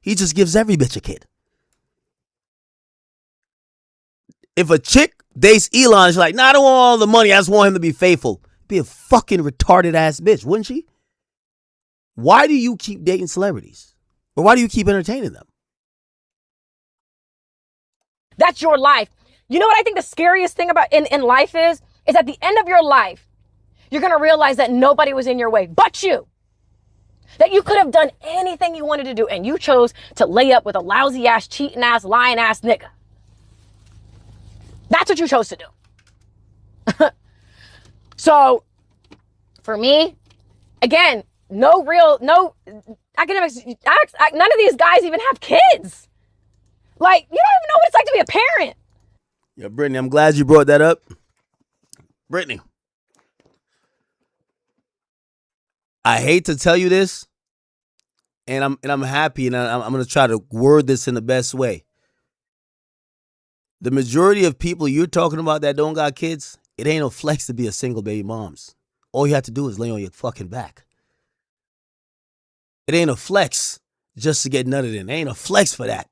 A: He just gives every bitch a kid. If a chick dates Elon, she's like, nah, I don't want all the money. I just want him to be faithful. Be a fucking retarded ass bitch, wouldn't she? Why do you keep dating celebrities? Or why do you keep entertaining them?
B: That's your life. You know what I think the scariest thing about in life is at the end of your life, you're going to realize that nobody was in your way but you. That you could have done anything you wanted to do, and you chose to lay up with a lousy ass, cheating ass, lying ass nigga. That's what you chose to do. So, for me, again, no academics, none of these guys even have kids. Like, you don't even know what it's like to be a parent.
A: Yeah, Brittany, I'm glad you brought that up. Brittany, I hate to tell you this, and I'm happy, and I'm going to try to word this in the best way. The majority of people you're talking about that don't got kids, it ain't no flex to be a single baby moms. All you have to do is lay on your fucking back. It ain't a flex just to get nutted in. It ain't a flex for that.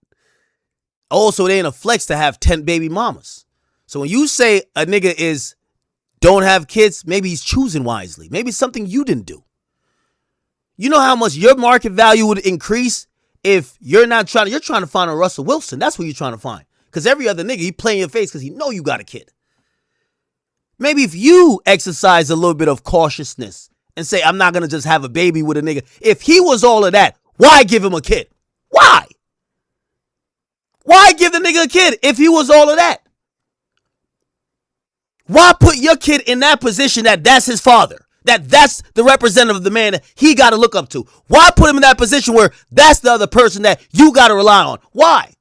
A: Also, it ain't a flex to have 10 baby mamas. So when you say a nigga don't have kids, maybe he's choosing wisely. Maybe it's something you didn't do. You know how much your market value would increase if you're trying to find a Russell Wilson. That's what you're trying to find. Because every other nigga, he play in your face because he know you got a kid. Maybe if you exercise a little bit of cautiousness and say, I'm not going to just have a baby with a nigga. If he was all of that, why give him a kid? Why? Why give the nigga a kid if he was all of that? Why put your kid in that position that's his father? That's the representative of the man that he got to look up to. Why put him in that position where that's the other person that you got to rely on? Why?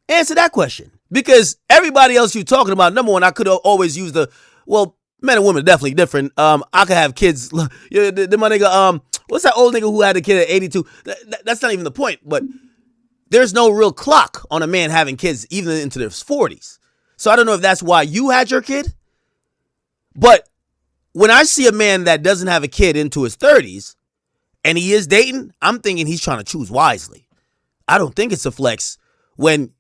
A: Answer that question. Because everybody else you're talking about, number one, I could always use men and women are definitely different. I could have kids. My nigga, what's that old nigga who had a kid at 82? That's not even the point. But there's no real clock on a man having kids even into their 40s. So I don't know if that's why you had your kid. But when I see a man that doesn't have a kid into his 30s and he is dating, I'm thinking he's trying to choose wisely. I don't think it's a flex when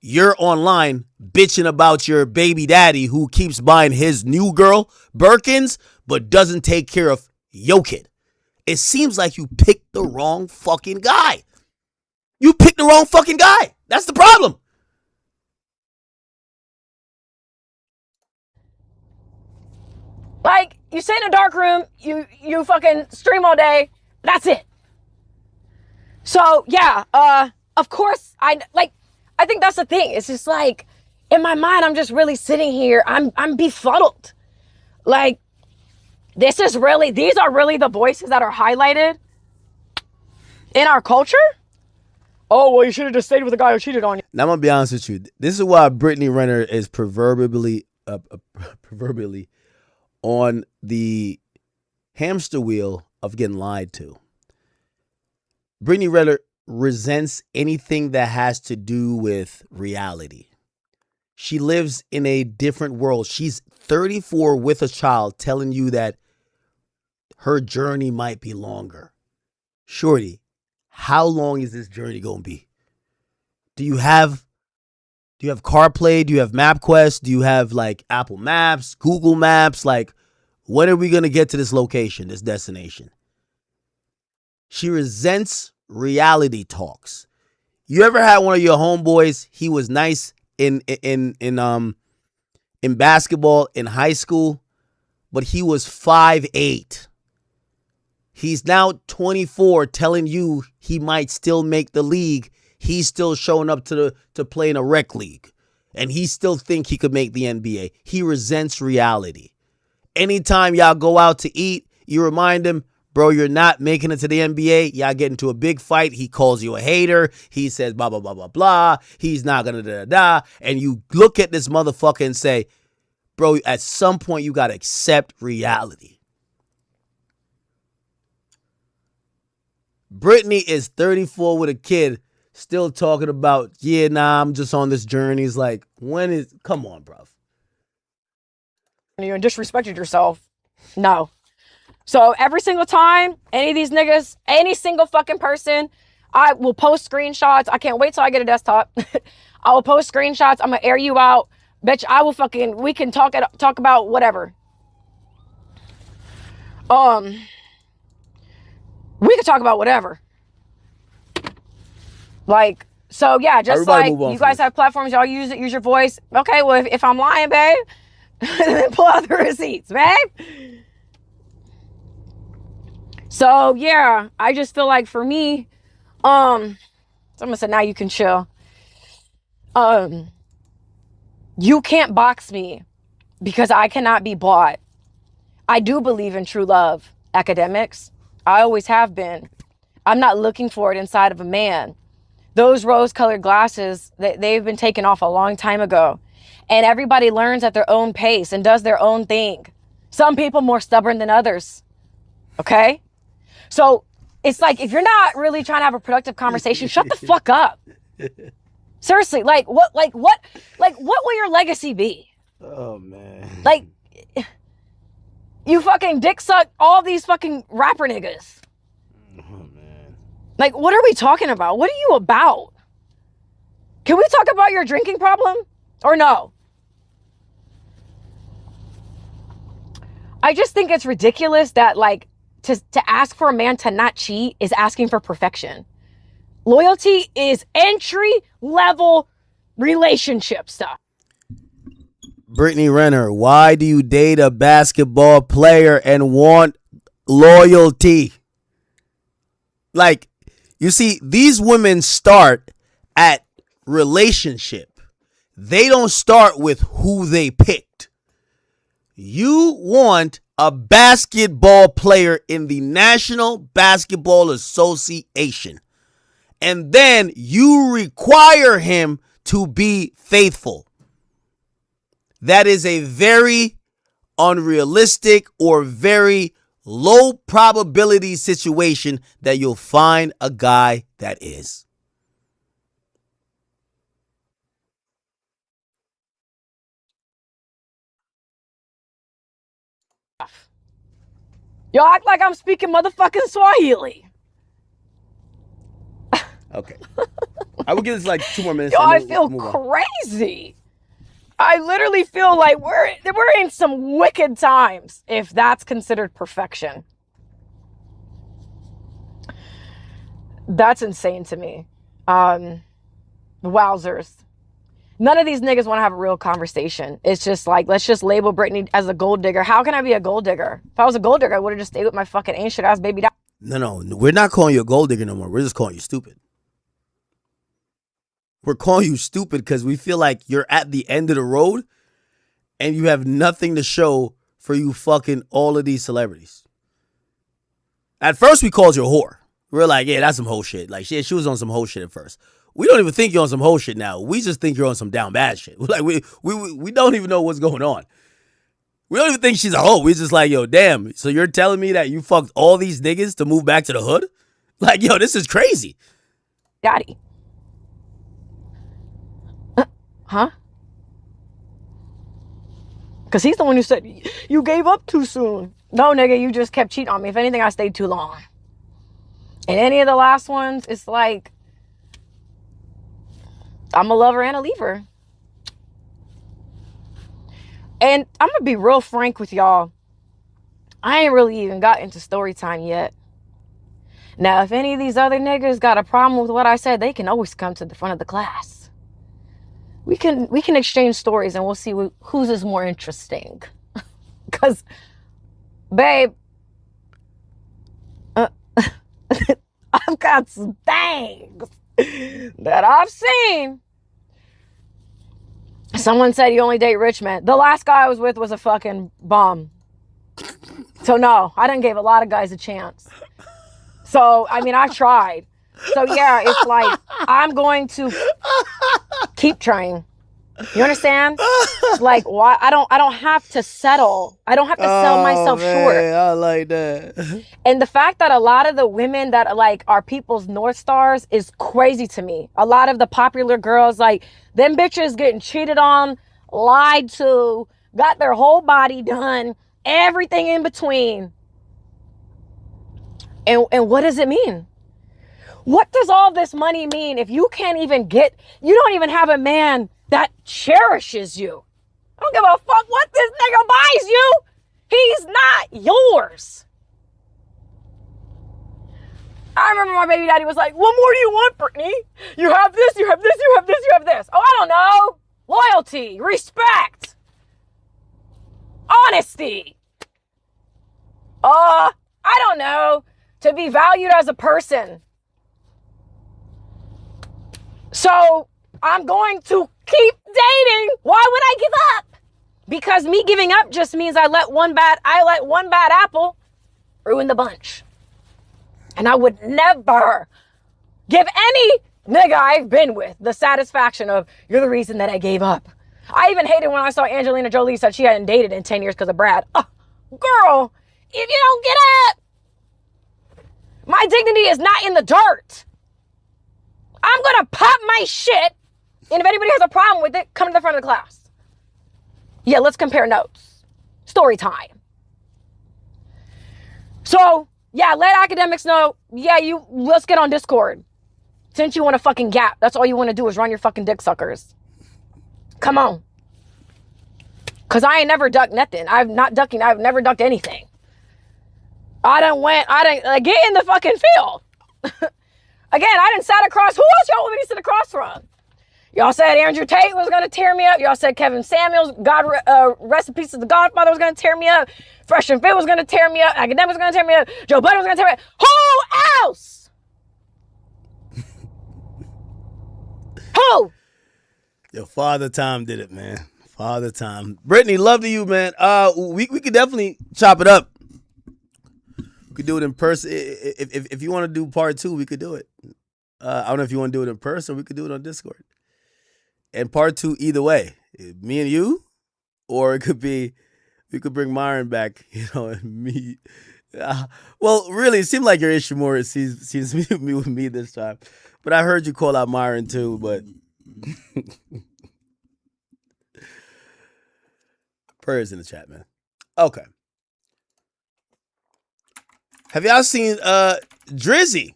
A: you're online bitching about your baby daddy who keeps buying his new girl Birkins but doesn't take care of your kid. It seems like you picked the wrong fucking guy. You picked the wrong fucking guy. That's the problem.
B: Like, you sit in a dark room, you fucking stream all day. That's it. So, yeah, of course, I think that's the thing. It's just like, in my mind, I'm just really sitting here. I'm befuddled. Like, these are really the voices that are highlighted in our culture? Oh, well, you should have just stayed with the guy who cheated on you.
A: Now, I'm going to be honest with you. This is why Brittany Renner is proverbially on the hamster wheel of getting lied to. Brittany Renner resents anything that has to do with reality. She lives in a different world. She's 34 with a child telling you that her journey might be longer. Shorty, how long is this journey going to be? Do you have CarPlay? Do you have MapQuest? Do you have like Apple Maps, Google Maps? Like, when are we going to get to this location, this destination? She resents reality talks. You ever had one of your homeboys? He was nice in basketball in high school, but he was 5'8". He's now 24, telling you he might still make the league. He's still showing up to play in a rec league, and he still think he could make the NBA. He resents reality. Anytime y'all go out to eat, you remind him, bro, you're not making it to the NBA. Y'all get into a big fight. He calls you a hater. He says blah, blah, blah, blah, blah. He's not going to da-da-da. And you look at this motherfucker and say, bro, at some point you gotta accept reality. Brittany is 34 with a kid, still talking about, yeah, nah, I'm just on this journey. It's like, come on, bruv.
B: You disrespected yourself. No. So every single time, any of these niggas, any single fucking person, I will post screenshots. I can't wait till I get a desktop. I will post screenshots. I'm gonna air you out. Bitch, we can talk about whatever. We could talk about whatever. Like, so yeah, just
A: Everybody
B: like you guys have platforms, y'all use your voice. Okay, well, if I'm lying, babe, then pull out the receipts, babe. So yeah, I just feel like for me, someone said now you can chill. You can't box me because I cannot be bought. I do believe in true love, academics. I always have been. I'm not looking for it inside of a man. Those rose-colored glasses, they've been taken off a long time ago. And everybody learns at their own pace and does their own thing. Some people more stubborn than others. Okay? So it's like, if you're not really trying to have a productive conversation, shut the fuck up. Seriously, what will your legacy be?
A: Oh, man.
B: Like, you fucking dick suck all these fucking rapper niggas.
A: Oh, man.
B: Like, what are we talking about? What are you about? Can we talk about your drinking problem? Or no? I just think it's ridiculous that, like, to ask for a man to not cheat is asking for perfection. Loyalty is entry-level relationship stuff.
A: Brittany Renner, why do you date a basketball player and want loyalty? Like, you see, these women start at relationship. They don't start with who they picked. You want a basketball player in the National Basketball Association. And then you require him to be faithful. That is a very unrealistic or very low probability situation that you'll find a guy that is.
B: Y'all act like I'm speaking motherfucking Swahili.
A: Okay. I will give this like 2 more minutes.
B: Yo, I feel crazy. I literally feel like we're in some wicked times if that's considered perfection. That's insane to me. Wowzers. None of these niggas want to have a real conversation. It's just like, let's just label Brittany as a gold digger. How can I be a gold digger? If I was a gold digger, I would have just stayed with my fucking ancient ass baby dad.
A: No, we're not calling you a gold digger no more. We're just calling you stupid. We're calling you stupid because we feel like you're at the end of the road and you have nothing to show for you fucking all of these celebrities. At first, we called you a whore. We're like, yeah, that's some hoe shit. Like, she was on some hoe shit at first. We don't even think you're on some hoe shit now. We just think you're on some down bad shit. Like, we don't even know what's going on. We don't even think she's a hoe. We just like, yo, damn. So you're telling me that you fucked all these niggas to move back to the hood? Like, yo, this is crazy.
B: Daddy. Huh? Because he's the one who said, you gave up too soon. No, nigga, you just kept cheating on me. If anything, I stayed too long. And any of the last ones, it's like, I'm a lover and a leaver. And I'm going to be real frank with y'all. I ain't really even got into story time yet. Now, if any of these other niggas got a problem with what I said, they can always come to the front of the class. We can exchange stories and we'll see whose is more interesting. Because, babe, I've got some things that I've seen. Someone said you only date rich men. The last guy I was with was a fucking bum. So no, I didn't give a lot of guys a chance. So, I mean, I tried. So yeah, it's like, I'm going to keep trying. You understand? Like, why? I don't have to settle. I don't have to sell myself short.
A: I like that.
B: And the fact that a lot of the women that like are people's North Stars is crazy to me. A lot of the popular girls, like them bitches getting cheated on, lied to, got their whole body done, everything in between. And what does it mean? What does all this money mean if you can't even you don't even have a man that cherishes you? I don't give a fuck what this nigga buys you. He's not yours. I remember my baby daddy was like, what more do you want, Brittany? You have this, you have this, you have this, you have this. Oh, I don't know. Loyalty, respect, honesty. I don't know. To be valued as a person. So I'm going to keep dating. Why would I give up? Because me giving up just means I let one bad apple ruin the bunch. And I would never give any nigga I've been with the satisfaction of, you're the reason that I gave up. I even hated when I saw Angelina Jolie said she hadn't dated in 10 years because of Brad. Girl, if you don't get up, my dignity is not in the dirt. I'm going to pop my shit. And if anybody has a problem with it, come to the front of the class. Yeah, let's compare notes. Story time. So, yeah, let academics know. Yeah, let's get on Discord. Since you want a fucking gap, that's all you want to do is run your fucking dick suckers. Come on. Because I ain't never ducked nothing. I've never ducked anything. Get in the fucking field. Again, I didn't sat across. Who else y'all want me to sit across from? Y'all said Andrew Tate was going to tear me up. Y'all said Kevin Samuels, rest in peace to the Godfather, was going to tear me up. Fresh and Fit was going to tear me up. Academics was going to tear me up. Joe Budden was going to tear me up. Who else? Who?
A: Yo, Father Time did it, man. Father Time. Brittany, love to you, man. We could definitely chop it up. We could do it in person. If you want to do part 2, we could do it. I don't know if you want to do it in person or we could do it on Discord. And part 2, either way, me and you, or it could be, we could bring Myron back, and me. Well, really, it seemed like your issue more seems to be with me this time. But I heard you call out Myron too, but prayers in the chat, man. Okay. Have y'all seen Drizzy?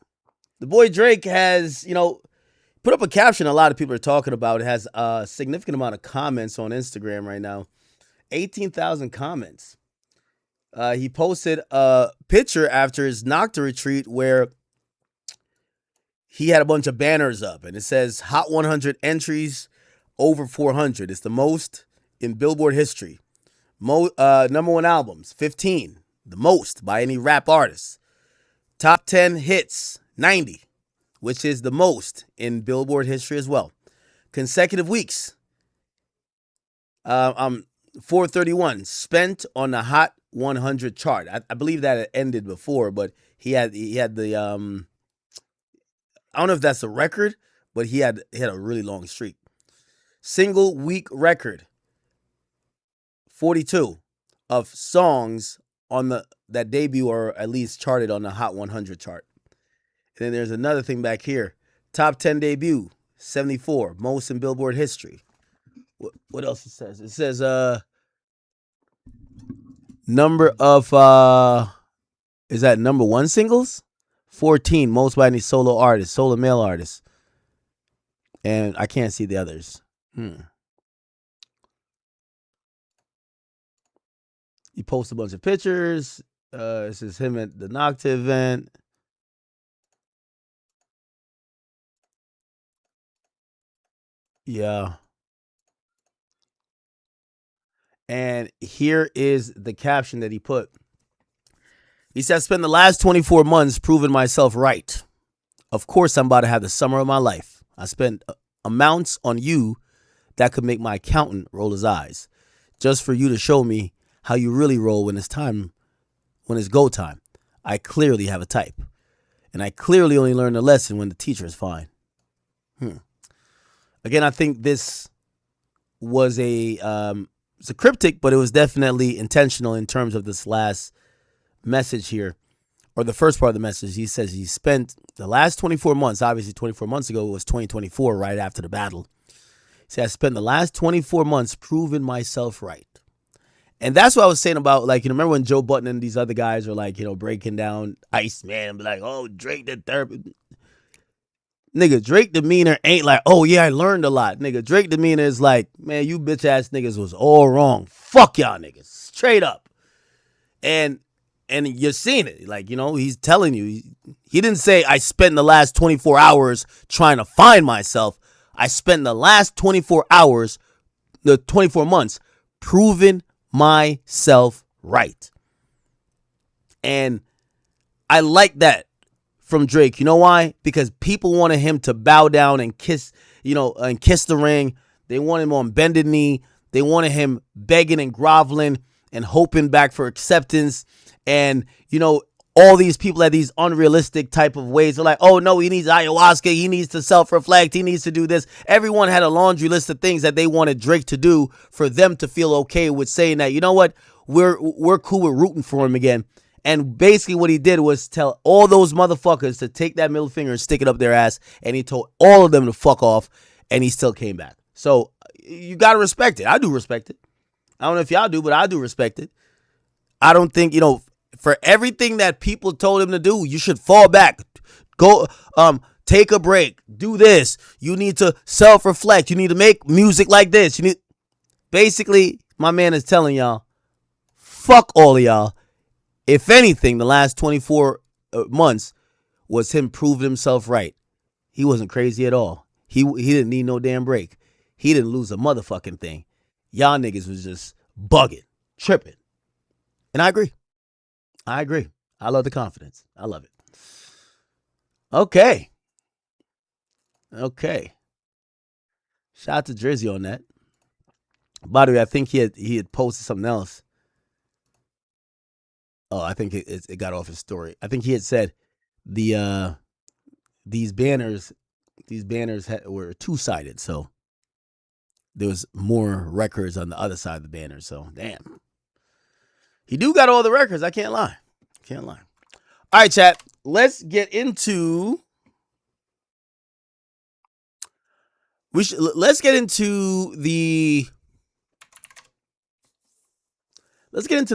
A: The boy Drake has, put up a caption a lot of people are talking about. It has a significant amount of comments on Instagram right now. 18,000 comments. He posted a picture after his Nocta retreat where he had a bunch of banners up. And it says, Hot 100 entries over 400. It's the most in Billboard history. Number 1 albums, 15. The most by any rap artist. Top 10 hits, 90, which is the most in Billboard history as well. Consecutive weeks, 431 spent on the Hot 100 chart. I believe that it ended before, but he had the I don't know if that's a record, but he had a really long streak. Single week record, 42 of songs on that debut or at least charted on the Hot 100 chart. And then there's another thing back here. Top 10 debut, 74, most in Billboard history. What else it says? It says number of is that number 1 singles? 14, most by any solo male artist. And I can't see the others. He posts a bunch of pictures. This is him at the Nocta event. Yeah. And here is the caption that he put. He said, I spent the last 24 months proving myself right. Of course, I'm about to have the summer of my life. I spent amounts on you that could make my accountant roll his eyes. Just for you to show me how you really roll when it's go time. I clearly have a type. And I clearly only learn the lesson when the teacher is fine. Again, I think this was it's a cryptic, but it was definitely intentional in terms of this last message here, or the first part of the message. He says he spent the last 24 months, obviously 24 months ago, it was 2024, right after the battle. He said, I spent the last 24 months proving myself right. And that's what I was saying about, like, you know, remember when Joe Budden and these other guys are like, you know, breaking down Iceman and be like, oh, Drake the therapist. Nigga, Drake demeanor ain't like, oh yeah, I learned a lot. Nigga, Drake demeanor is like, man, you bitch ass niggas was all wrong. Fuck y'all niggas. Straight up. And you're seeing it. Like, you know, he's telling you. He didn't say, I spent the last 24 hours trying to find myself. I spent the last 24 hours, the 24 months, proving myself right. And I like that from Drake. You know why? Because people wanted him to bow down and kiss, you know, and kiss the ring. They wanted him on bended knee. They wanted him begging and groveling and hoping back for acceptance. And, you know, all these people had these unrealistic type of ways. They're like, oh no, he needs ayahuasca. He needs to self-reflect. He needs to do this. Everyone had a laundry list of things that they wanted Drake to do for them to feel okay with saying that, you know what, we're cool with rooting for him again. And basically what he did was tell all those motherfuckers to take that middle finger and stick it up their ass. And he told all of them to fuck off. And he still came back. So you got to respect it. I do respect it. I don't know if y'all do, but I do respect it. I don't think, you know, for everything that people told him to do, you should fall back. Go, take a break. Do this. You need to self-reflect. You need to make music like this. Basically, my man is telling y'all, fuck all of y'all. If anything, the last 24 months was him proving himself right. He wasn't crazy at all. He didn't need no damn break. He didn't lose a motherfucking thing. Y'all niggas was just bugging, tripping. And I agree. I love the confidence. I love it. Okay. Shout out to Drizzy on that. By the way, I think he had posted something else. Oh, I think it got off his story. I think he had said these banners were two-sided, so there was more records on the other side of the banner. So damn. He do got all the records. I can't lie. All right, chat. Let's get into. Let's get into the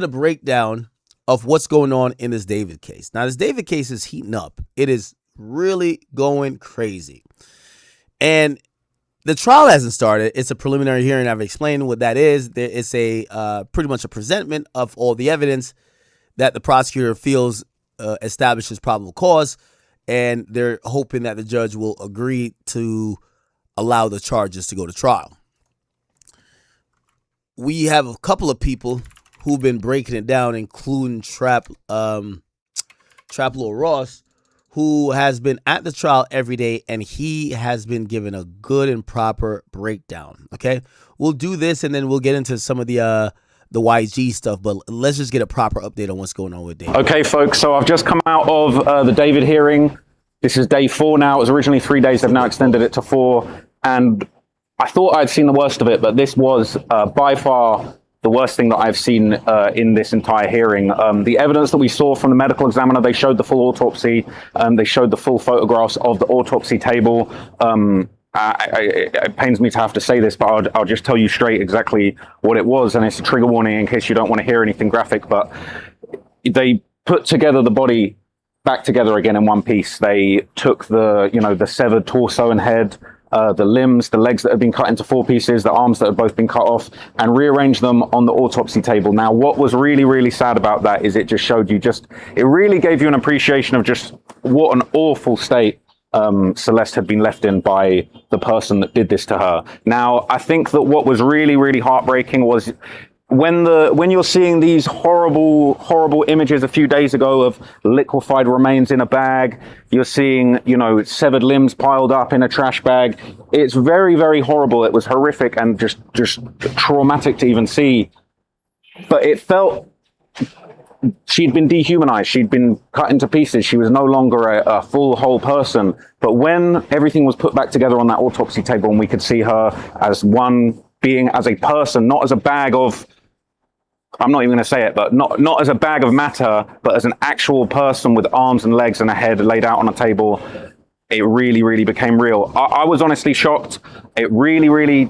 A: breakdown of what's going on in this David case. Now, this David case is heating up. It is really going crazy, and the trial hasn't started. It's a preliminary hearing. I've explained what that is. It's a pretty much a presentment of all the evidence that the prosecutor feels establishes probable cause, and they're hoping that the judge will agree to allow the charges to go to trial. We have a couple of people who've been breaking it down, including Trap Lil Ross, who has been at the trial every day, and he has been given a good and proper breakdown. Okay, we'll do this, and then we'll get into some of the YG stuff, but let's just get a proper update on what's going on with David.
H: Okay, folks, so I've just come out of the David hearing. This is day 4 now. It was originally 3 days. They've now extended it to 4, and I thought I'd seen the worst of it, but this was by far the worst thing that I've seen in this entire hearing. The evidence that we saw from the medical examiner, they showed the full autopsy, they showed the full photographs of the autopsy table. It pains me to have to say this, but I'll just tell you straight exactly what it was, and it's a trigger warning in case you don't want to hear anything graphic, but they put together the body back together again in one piece. They took the severed torso and head, the limbs, the legs that had been cut into 4 pieces, the arms that had both been cut off, and rearranged them on the autopsy table. Now, what was really, really sad about that is it just showed you it really gave you an appreciation of just what an awful state Celeste had been left in by the person that did this to her. Now, I think that what was really, really heartbreaking was when you're seeing these horrible, horrible images a few days ago of liquefied remains in a bag, you're seeing, severed limbs piled up in a trash bag. It's very, very horrible. It was horrific and just traumatic to even see. But it felt she'd been dehumanized. She'd been cut into pieces. She was no longer a full, whole person. But when everything was put back together on that autopsy table and we could see her as one being as a person, not as a bag of, I'm not even going to say it, but not as a bag of matter, but as an actual person with arms and legs and a head laid out on a table, it really, really became real. I was honestly shocked. It really, really,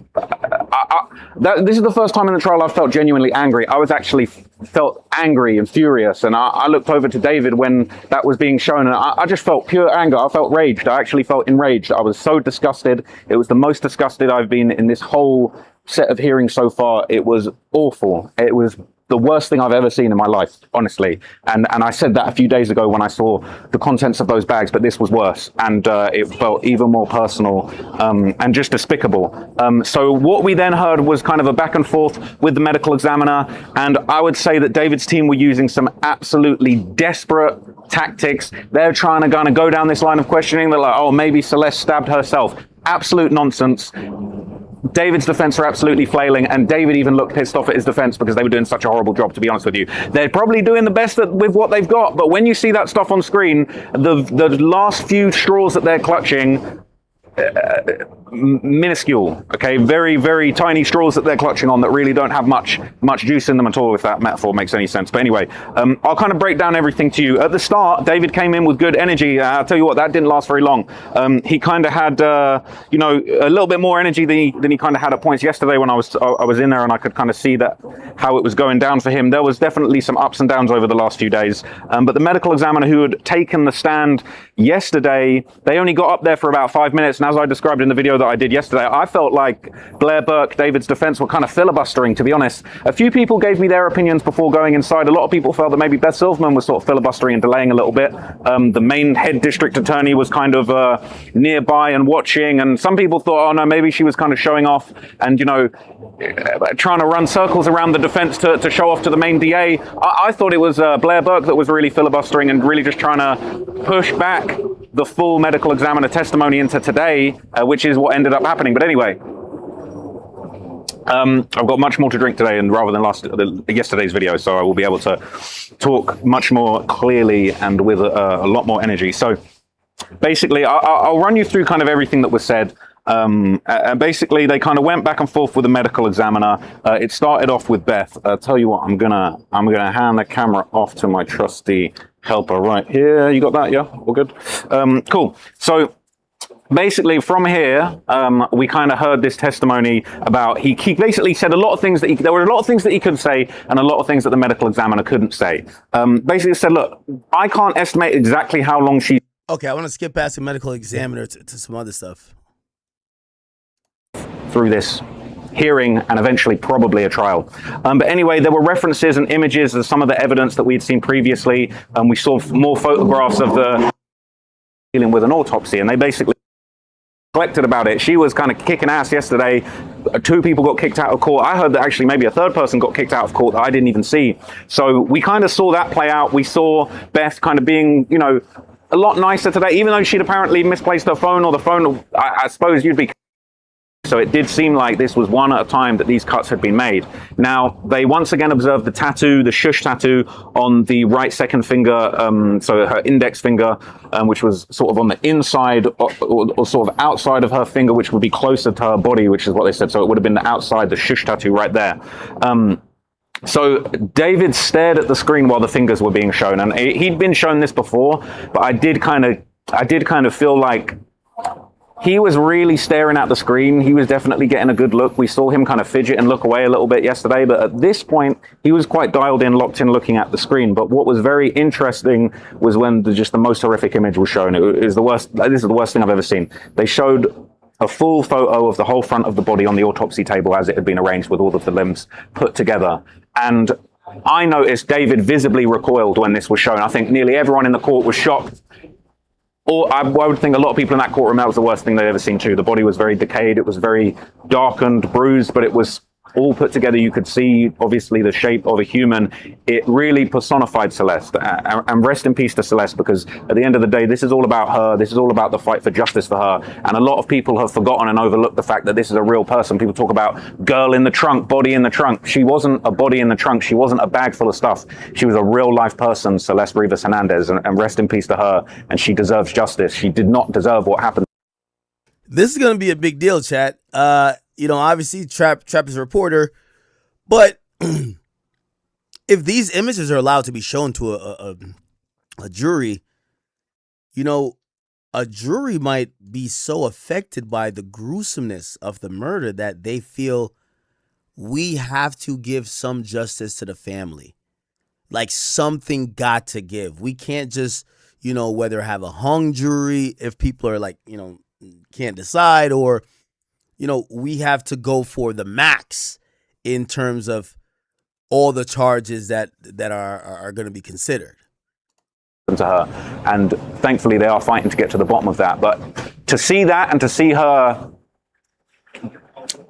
H: this is the first time in the trial I've felt genuinely angry. I was actually felt angry and furious. And I looked over to David when that was being shown, and I just felt pure anger. I felt raged. I actually felt enraged. I was so disgusted. It was the most disgusted I've been in this whole set of hearings so far. It was awful. It was the worst thing I've ever seen in my life, honestly. And I said that a few days ago when I saw the contents of those bags, but this was worse. And it felt even more personal and just despicable. So what we then heard was kind of a back and forth with the medical examiner. And I would say that David's team were using some absolutely desperate tactics. They're trying to kind of go down this line of questioning. They're like, oh, maybe Celeste stabbed herself. Absolute nonsense. David's defense are absolutely flailing, and David even looked pissed off at his defense because they were doing such a horrible job, to be honest with you. They're probably doing the best with what they've got, but when you see that stuff on screen, the last few straws that they're clutching, minuscule, okay, very, very tiny straws that they're clutching on that really don't have much juice in them at all, if that metaphor makes any sense. But anyway, I'll kind of break down everything to you. At the start, David came in with good energy. I'll tell you what, that didn't last very long. He kind of had, you know, a little bit more energy than he kind of had at points yesterday when I was in there, and I could kind of see that how it was going down for him. There was definitely some ups and downs over the last few days. But the medical examiner who had taken the stand yesterday, they only got up there for about 5 minutes, and as I described in the video that I did yesterday, I felt like Blair Burke, David's defense, were kind of filibustering, to be honest. A few people gave me their opinions before going inside. A lot of people felt that maybe Beth Silverman was sort of filibustering and delaying a little bit. The main head district attorney was kind of nearby and watching, and some people thought, oh no, maybe she was kind of showing off and, you know, trying to run circles around the defense to show off to the main DA. I thought it was Blair Burke that was really filibustering and really just trying to push back the full medical examiner testimony into today, which is what ended up happening. But anyway, I've got much more to drink today, and rather than yesterday's video, so I will be able to talk much more clearly and with a lot more energy. So basically, I'll run you through kind of everything that was said. And basically, they kind of went back and forth with the medical examiner. It started off with Beth. I'll tell you what, I'm gonna hand the camera off to my trusty helper right here. You got that? Yeah, all good. Cool. So basically, from here, we kind of heard this testimony about he basically said a lot of things that there were a lot of things that he could say and a lot of things that the medical examiner couldn't say. Basically said, look, I can't estimate exactly how long she.
A: Okay, I want to skip past the medical examiner to some other stuff.
H: Through this hearing and eventually probably a trial. But anyway, there were references and images of some of the evidence that we had seen previously. We saw more photographs of the dealing with an autopsy, and they basically collected about it. She was kind of kicking ass yesterday. 2 people got kicked out of court. I heard that actually maybe a 3rd person got kicked out of court that I didn't even see. So we kind of saw that play out. We saw Beth kind of being, you know, a lot nicer today, even though she'd apparently misplaced her phone, or the phone, I suppose you'd be. So it did seem like this was one at a time that these cuts had been made. Now, they once again observed the tattoo, the shush tattoo on the right second finger, so her index finger, which was sort of on the inside or sort of outside of her finger, which would be closer to her body, which is what they said. So it would have been the outside, the shush tattoo right there. So David stared at the screen while the fingers were being shown, and he'd been shown this before, but I did kind of feel like he was really staring at the screen. He was definitely getting a good look. We saw him kind of fidget and look away a little bit yesterday, but at this point, he was quite dialed in, locked in, looking at the screen. But what was very interesting was when just the most horrific image was shown. It is the worst. This is the worst thing I've ever seen. They showed a full photo of the whole front of the body on the autopsy table as it had been arranged with all of the limbs put together. And I noticed David visibly recoiled when this was shown. I think nearly everyone in the court was shocked. Or I would think a lot of people in that courtroom, that was the worst thing they'd ever seen too. The body was very decayed. It was very darkened, bruised, but it was all put together. You could see, obviously, the shape of a human. It really personified Celeste. And rest in peace to Celeste, because at the end of the day, this is all about her. This is all about the fight for justice for her. And a lot of people have forgotten and overlooked the fact that this is a real person. People talk about girl in the trunk, body in the trunk. She wasn't a body in the trunk. She wasn't a bag full of stuff. She was a real life person, Celeste Rivas Hernandez, and rest in peace to her. And she deserves justice. She did not deserve what happened.
A: This is going to be a big deal, chat. obviously Trap is a reporter, but if these images are allowed to be shown to a jury, a jury might be so affected by the gruesomeness of the murder that they feel we have to give some justice to the family. Like something got to give. We can't just, whether have a hung jury if people are like, can't decide, or, we have to go for the max in terms of all the charges that are going to be considered.
H: To her, and thankfully they are fighting to get to the bottom of that. But to see that and to see her,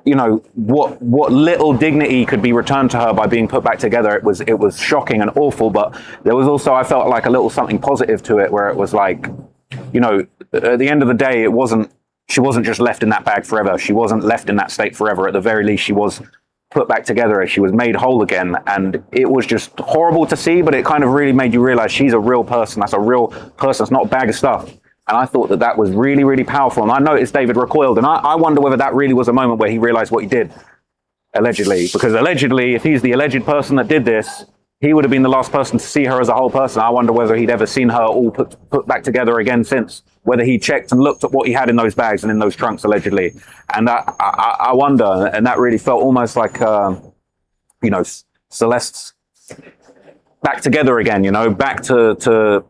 H: what little dignity could be returned to her by being put back together, it was shocking and awful. But there was also, I felt like a little something positive to it, where it was like, at the end of the day, she wasn't just left in that bag forever. She wasn't left in that state forever. At the very least, she was put back together. She was made whole again, and it was just horrible to see, but it kind of really made you realize she's a real person. That's a real person. It's not a bag of stuff. And I thought that was really, really powerful. And I noticed David recoiled, and I wonder whether that really was a moment where he realized what he did, allegedly. Because allegedly, if he's the alleged person that did this, he would have been the last person to see her as a whole person. I wonder whether he'd ever seen her all put back together again since, whether he checked and looked at what he had in those bags and in those trunks, allegedly. And I wonder, and that really felt almost like, Celeste's back together again, back to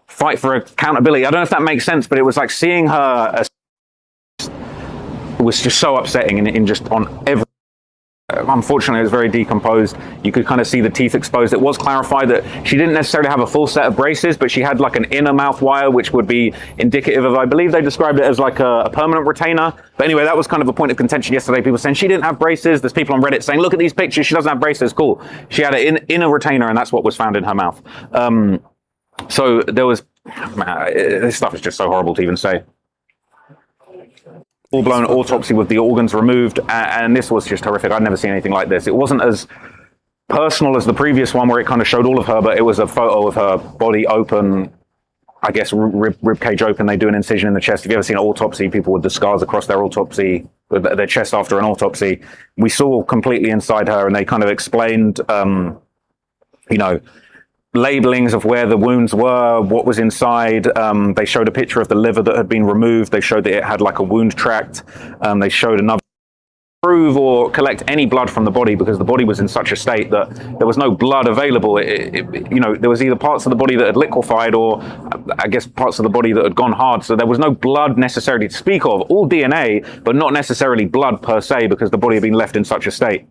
H: fight for accountability. I don't know if that makes sense, but it was like seeing her was just so upsetting in just on every. Unfortunately, it was very decomposed. You could kind of see the teeth exposed. It was clarified that she didn't necessarily have a full set of braces, but she had like an inner mouth wire, which would be indicative of, I believe they described it as like a permanent retainer. But anyway, that was kind of a point of contention yesterday. People saying she didn't have braces. There's people on Reddit saying, look at these pictures. She doesn't have braces. Cool. She had an inner retainer, and that's what was found in her mouth. So there was, this stuff is just so horrible to even say. Full-blown autopsy with the organs removed, and this was just horrific. I'd never seen anything like this. It wasn't as personal as the previous one where it kind of showed all of her, but it was a photo of her body open, I guess rib cage open. They do an incision in the chest. If you've ever seen an autopsy, people with the scars across their autopsy, their chest after an autopsy, we saw completely inside her, and they kind of explained, labelings of where the wounds were, what was inside. They showed a picture of the liver that had been removed. They showed that it had like a wound tract. They showed another prove or collect any blood from the body, because the body was in such a state that there was no blood available. There was either parts of the body that had liquefied, or I guess parts of the body that had gone hard. So there was no blood necessarily to speak of. All DNA, but not necessarily blood per se, because the body had been left in such a state.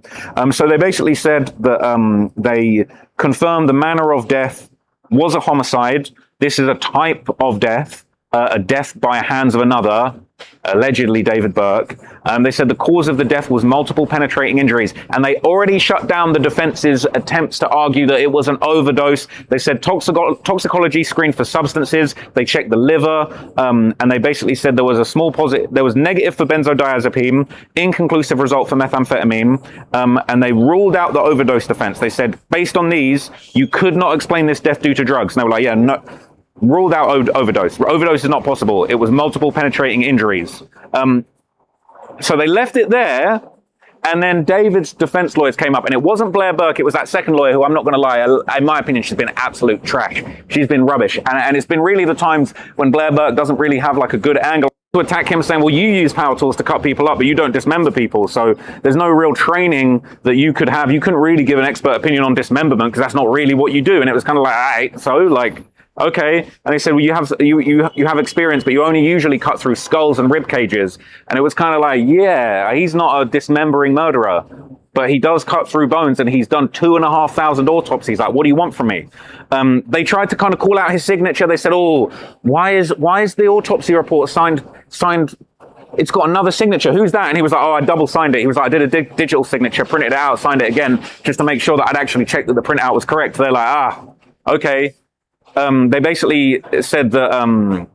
H: So they basically said that they confirmed the manner of death was a homicide. This is a type of death, a death by hands of another, allegedly David Burke. They said the cause of the death was multiple penetrating injuries, and they already shut down the defense's attempts to argue that it was an overdose. They said toxicology screened for substances. They checked the liver, and they basically said there was a small positive, there was negative for benzodiazepine, inconclusive result for methamphetamine, and they ruled out the overdose defense. They said, based on these, you could not explain this death due to drugs. And they were like, yeah, no. Ruled out overdose. Overdose is not possible. It was multiple penetrating injuries. So they left it there, and then David's defense lawyers came up, and it wasn't Blair Burke, it was that second lawyer who, I'm not going to lie, in my opinion, she's been absolute trash. She's been rubbish. And it's been really the times when Blair Burke doesn't really have like a good angle to attack him, saying, well, you use power tools to cut people up, but you don't dismember people. So there's no real training that you could have. You couldn't really give an expert opinion on dismemberment, because that's not really what you do. And it was kind of like, all right, so like, okay. And they said, well, you have experience, but you only usually cut through skulls and rib cages. And it was kind of like, yeah, he's not a dismembering murderer, but he does cut through bones, and he's done 2,500 autopsies. Like, what do you want from me? They tried to kind of call out his signature. They said, oh, why is the autopsy report signed? It's got another signature. Who's that? And he was like, oh, I double signed it. He was like, I did a digital signature, printed it out, signed it again, just to make sure that I'd actually checked that the printout was correct. So they're like, okay. They basically said that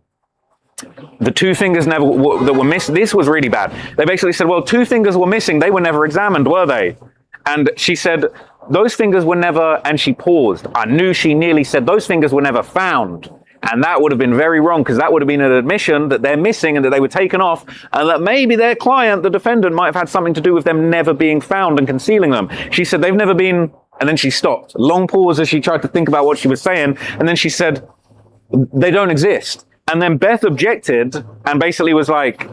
H: the two fingers that were missing, this was really bad. They basically said, well, 2 fingers were missing. They were never examined, were they? And she said, those fingers were never, and she paused. I knew she nearly said, those fingers were never found. And that would have been very wrong, because that would have been an admission that they're missing and that they were taken off, and that maybe their client, the defendant, might have had something to do with them never being found and concealing them. She said they've never been, and then she stopped. Long pause as she tried to think about what she was saying, and then she said, they don't exist. And then Beth objected and basically was like,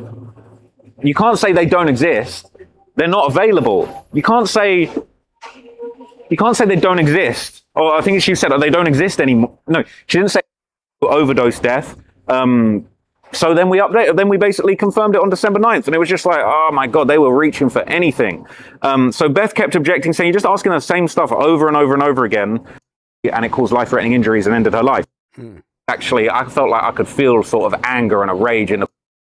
H: you can't say they don't exist. They're not available. You can't say they don't exist. Or I think she said they don't exist anymore. No, she didn't say overdose death. So then we basically confirmed it on December 9th. And it was just like, oh my God, they were reaching for anything. So Beth kept objecting, saying, you're just asking the same stuff over and over and over again. And it caused life-threatening injuries and ended her life. Actually, I felt like I could feel sort of anger and a rage in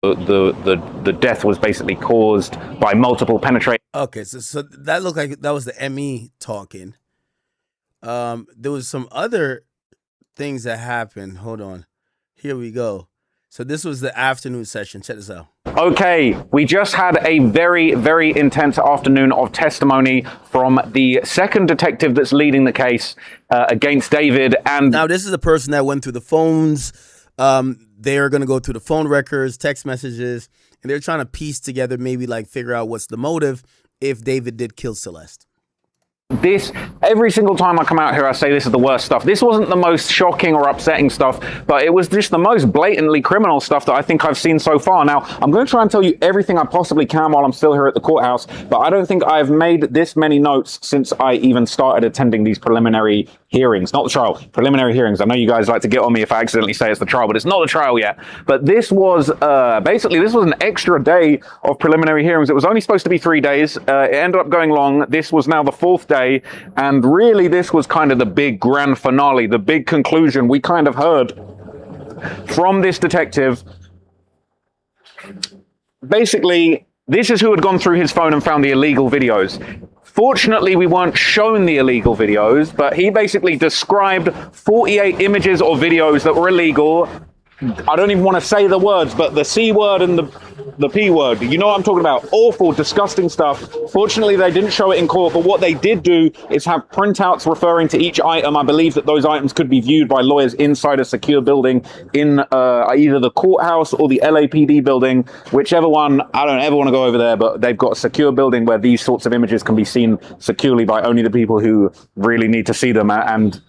H: the death was basically caused by multiple penetrating.
A: Okay, so that looked like that was the ME talking. There was some other things that happened. Hold on. Here we go. So this was the afternoon session. Check this out.
H: Okay, we just had a very, very intense afternoon of testimony from the second detective that's leading the case against David. And
A: now this is the person that went through the phones. They're going to go through the phone records, text messages, and they're trying to piece together, maybe like figure out what's the motive if David did kill Celeste.
H: This, every single time I come out here, I say this is the worst stuff. This wasn't the most shocking or upsetting stuff, but it was just the most blatantly criminal stuff that I think I've seen so far. Now, I'm going to try and tell you everything I possibly can while I'm still here at the courthouse, but I don't think I've made this many notes since I even started attending these preliminary hearings. Not the trial, preliminary hearings. I know you guys like to get on me if I accidentally say it's the trial, but it's not the trial yet. But this was, basically, this was an extra day of preliminary hearings. It was only supposed to be 3 days. It ended up going long. This was now the 4th day. And really, this was kind of the big grand finale, the big conclusion. We kind of heard from this detective. Basically, this is who had gone through his phone and found the illegal videos. Fortunately, we weren't shown the illegal videos, but he basically described 48 images or videos that were illegal. I don't even want to say the words, but the C word and the P word. You know what I'm talking about. Awful, disgusting stuff. Fortunately, they didn't show it in court, but what they did do is have printouts referring to each item. I believe that those items could be viewed by lawyers inside a secure building in either the courthouse or the LAPD building, whichever one. I don't ever want to go over there, but they've got a secure building where these sorts of images can be seen securely by only the people who really need to see them. And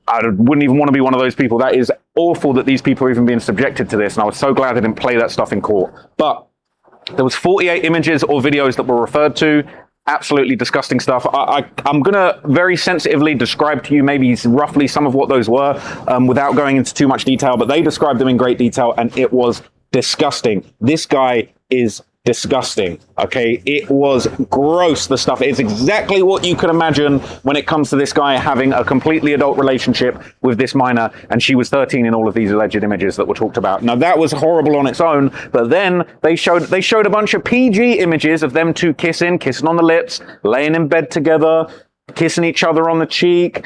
H: I wouldn't even want to be one of those people. That is awful that these people are even being subjected to this. And I was so glad they didn't play that stuff in court. But there was 48 images or videos that were referred to. Absolutely disgusting stuff. I'm going to very sensitively describe to you maybe roughly some of what those were without going into too much detail. But they described them in great detail, and it was disgusting. This guy is disgusting. Okay, it was gross, the stuff. It's exactly what you could imagine when it comes to this guy having a completely adult relationship with this minor, and she was 13 in all of these alleged images that were talked about. Now that was horrible on its own, but then they showed a bunch of PG images of them two kissing on the lips, laying in bed together, kissing each other on the cheek.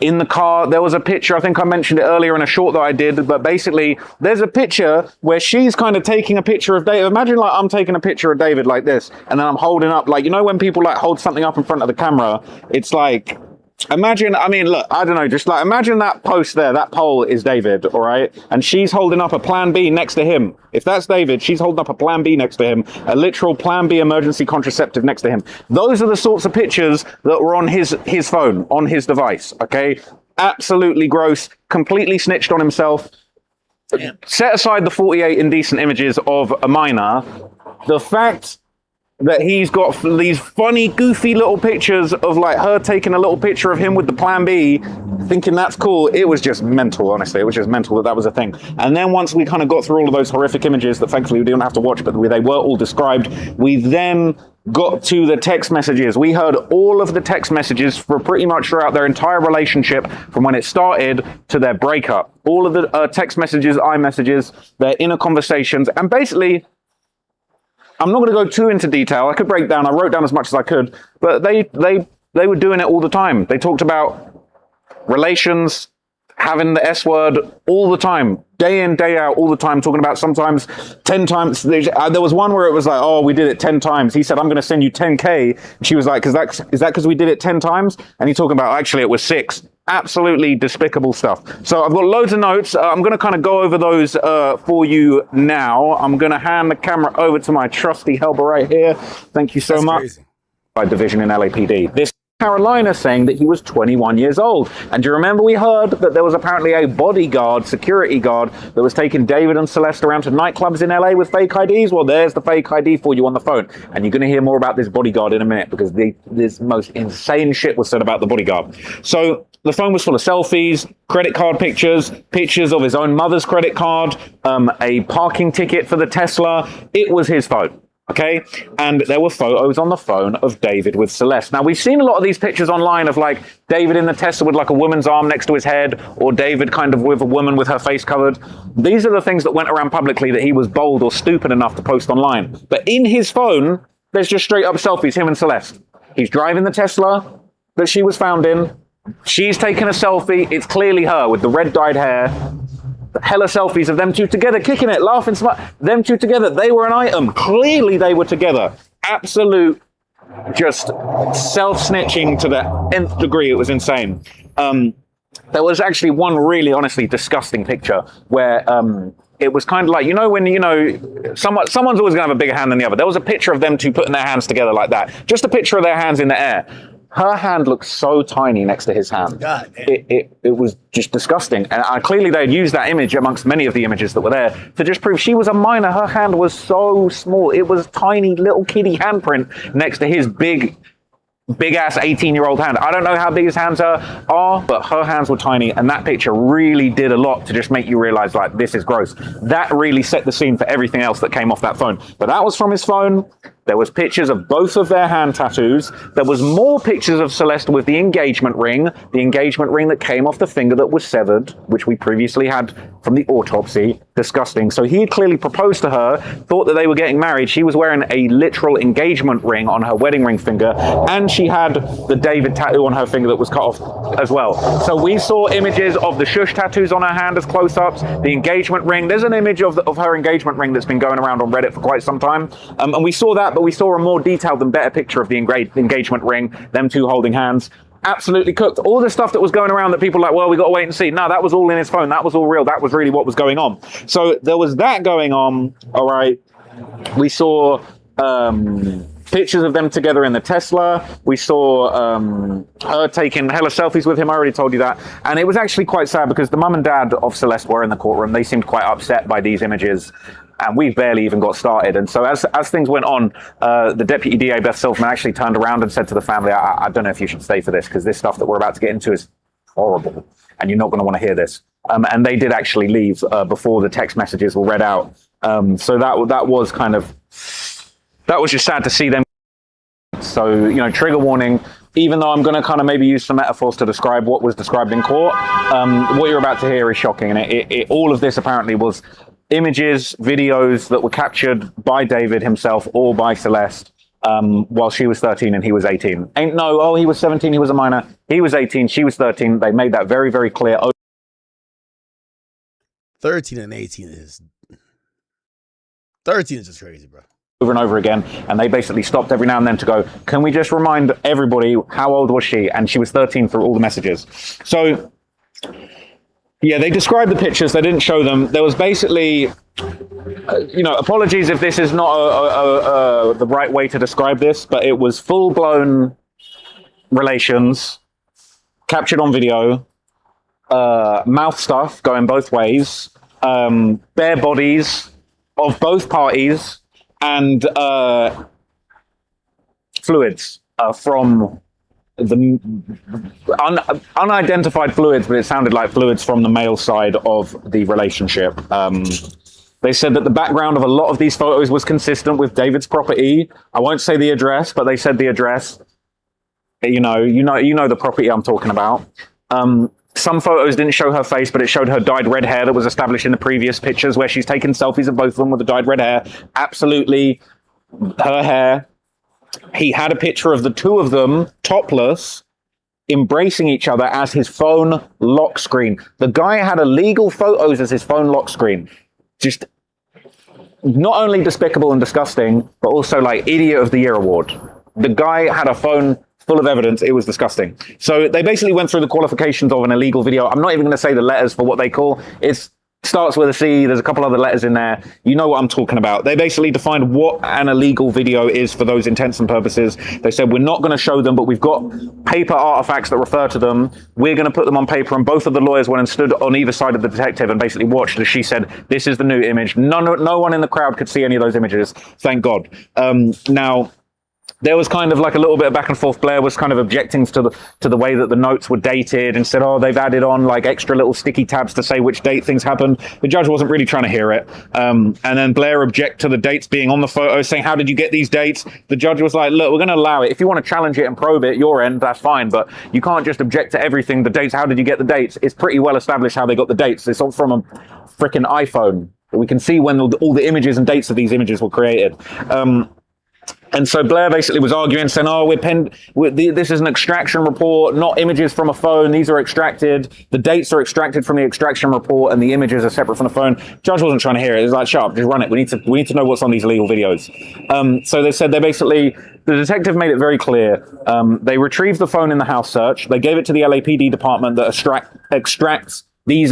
H: In the car, there was a picture, I think I mentioned it earlier in a short that I did, but basically, there's a picture where she's kind of taking a picture of David. Imagine like I'm taking a picture of David like this, and then I'm holding up, like, you know when people like hold something up in front of the camera, it's like, imagine, I mean, look, I don't know, just like, imagine that post there, that poll is David, all right? And she's holding up a Plan B next to him. If that's David, she's holding up a Plan B next to him, a literal Plan B emergency contraceptive next to him. Those are the sorts of pictures that were on his phone, on his device, okay? Absolutely gross, completely snitched on himself. Set aside the 48 indecent images of a minor, the fact that he's got these funny, goofy little pictures of like her taking a little picture of him with the Plan B, thinking that's cool. It was just mental, honestly. It was just mental that was a thing. And then once we kind of got through all of those horrific images that thankfully we didn't have to watch, but they were all described, we then got to the text messages. We heard all of the text messages for pretty much throughout their entire relationship, from when it started to their breakup. All of the text messages, iMessages, their inner conversations, and basically, I'm not going to go too into detail. I could break down. I wrote down as much as I could, but they were doing it all the time. They talked about relations, having the S word all the time, day in, day out, all the time, talking about sometimes 10 times. There was one where it was like, oh, we did it 10 times. He said, I'm going to send you 10K. And she was like, is that because we did it 10 times? And he's talking about, actually, it was 6. Absolutely despicable stuff. So I've got loads of notes. I'm going to kind of go over those for you now. I'm going to hand the camera over to my trusty helper right here. Thank you so much.
A: Crazy.
H: By division in LAPD. This Carolina saying that he was 21 years old. And do you remember we heard that there was apparently a bodyguard, security guard, that was taking David and Celeste around to nightclubs in LA with fake IDs? Well, there's the fake ID for you on the phone. And you're going to hear more about this bodyguard in a minute because this most insane shit was said about the bodyguard. So the phone was full of selfies, credit card pictures, pictures of his own mother's credit card, a parking ticket for the Tesla. It was his phone. Okay, and there were photos on the phone of David with Celeste. Now, we've seen a lot of these pictures online of like David in the Tesla with like a woman's arm next to his head, or David kind of with a woman with her face covered. These are the things that went around publicly that he was bold or stupid enough to post online. But in his phone, there's just straight up selfies, him and Celeste. He's driving the Tesla that she was found in. She's taking a selfie. It's clearly her with the red dyed hair. Hella selfies of them two together, kicking it, laughing smart. Them two together, they were an item. Clearly they were together. Absolute, just self-snitching to the nth degree. It was insane. There was actually one really honestly disgusting picture where it was kind of like, when, someone's always going to have a bigger hand than the other. There was a picture of them two putting their hands together like that. Just a picture of their hands in the air. Her hand looked so tiny next to his hand.
A: God,
H: it was just disgusting. And clearly they had used that image amongst many of the images that were there to just prove she was a minor. Her hand was so small. It was a tiny little kiddie handprint next to his big ass 18-year-old hand. I don't know how big his hands are, but her hands were tiny, and that picture really did a lot to just make you realize, like, this is gross. That really set the scene for everything else that came off that phone. But that was from his phone. There was pictures of both of their hand tattoos. There was more pictures of Celeste with the engagement ring that came off the finger that was severed, which we previously had from the autopsy. Disgusting. So he had clearly proposed to her, thought that they were getting married. She was wearing a literal engagement ring on her wedding ring finger, and she had the David tattoo on her finger that was cut off as well. So we saw images of the shush tattoos on her hand as close-ups, the engagement ring. There's an image of her engagement ring that's been going around on Reddit for quite some time, and we saw that, but we saw a more detailed and better picture of the engagement ring, them two holding hands. Absolutely cooked. All the stuff that was going around that people were like, well, we got to wait and see. No, that was all in his phone. That was all real. That was really what was going on. So there was that going on. All right. We saw pictures of them together in the Tesla. We saw her taking hella selfies with him. I already told you that. And it was actually quite sad because the mum and dad of Celeste were in the courtroom. They seemed quite upset by these images. And we barely even got started. And so as things went on, the Deputy DA, Beth Silverman, actually turned around and said to the family, I don't know if you should stay for this, because this stuff that we're about to get into is horrible, and you're not going to want to hear this. And they did actually leave before the text messages were read out. So that was just sad to see them. So, trigger warning, even though I'm going to kind of maybe use some metaphors to describe what was described in court, what you're about to hear is shocking. And all of this apparently was images, videos that were captured by David himself or by Celeste while she was 13 and he was 18. He was 17, he was a minor. He was 18, she was 13. They made that very, very clear.
A: 13 and 18 is... 13 is just crazy, bro.
H: Over and over again, and they basically stopped every now and then to go, can we just remind everybody how old was she? And she was 13 through all the messages. So... yeah, they described the pictures. They didn't show them. There was basically, apologies if this is not the right way to describe this, but it was full-blown relations, captured on video, mouth stuff going both ways, bare bodies of both parties, and fluids from... the unidentified fluids, but it sounded like fluids from the male side of the relationship. They said that the background of a lot of these photos was consistent with David's property. I won't say the address, but they said the address. You know the property I'm talking about. Some photos didn't show her face, but it showed her dyed red hair that was established in the previous pictures where she's taken selfies of both of them with the dyed red hair. Absolutely her hair. He had a picture of the two of them, topless, embracing each other as his phone lock screen. The guy had illegal photos as his phone lock screen. Just not only despicable and disgusting, but also like Idiot of the Year award. The guy had a phone full of evidence. It was disgusting. So they basically went through the qualifications of an illegal video. I'm not even going to say the letters for what they call it. Starts with a C. There's a couple other letters in there. You know what I'm talking about. They basically defined what an illegal video is for those intents and purposes. They said, we're not going to show them, but we've got paper artifacts that refer to them. We're going to put them on paper. And both of the lawyers went and stood on either side of the detective and basically watched as she said, this is the new image. No one in the crowd could see any of those images. Thank God. Now, there was kind of like a little bit of back and forth. Blair was kind of objecting to the way that the notes were dated and said, oh, they've added on like extra little sticky tabs to say which date things happened. The judge wasn't really trying to hear it. And then Blair objected to the dates being on the photo, saying, how did you get these dates? The judge was like, look, we're going to allow it. If you want to challenge it and probe it, your end, that's fine. But you can't just object to everything. The dates, how did you get the dates? It's pretty well established how they got the dates. It's all from a freaking iPhone. We can see when all the images and dates of these images were created. And so Blair basically was arguing, saying, oh, this is an extraction report, not images from a phone. These are extracted. The dates are extracted from the extraction report and the images are separate from the phone. Judge wasn't trying to hear it. It was like, shut up, just run it. We need to know what's on these illegal videos. So they said the detective made it very clear. They retrieved the phone in the house search. They gave it to the LAPD department that extracts these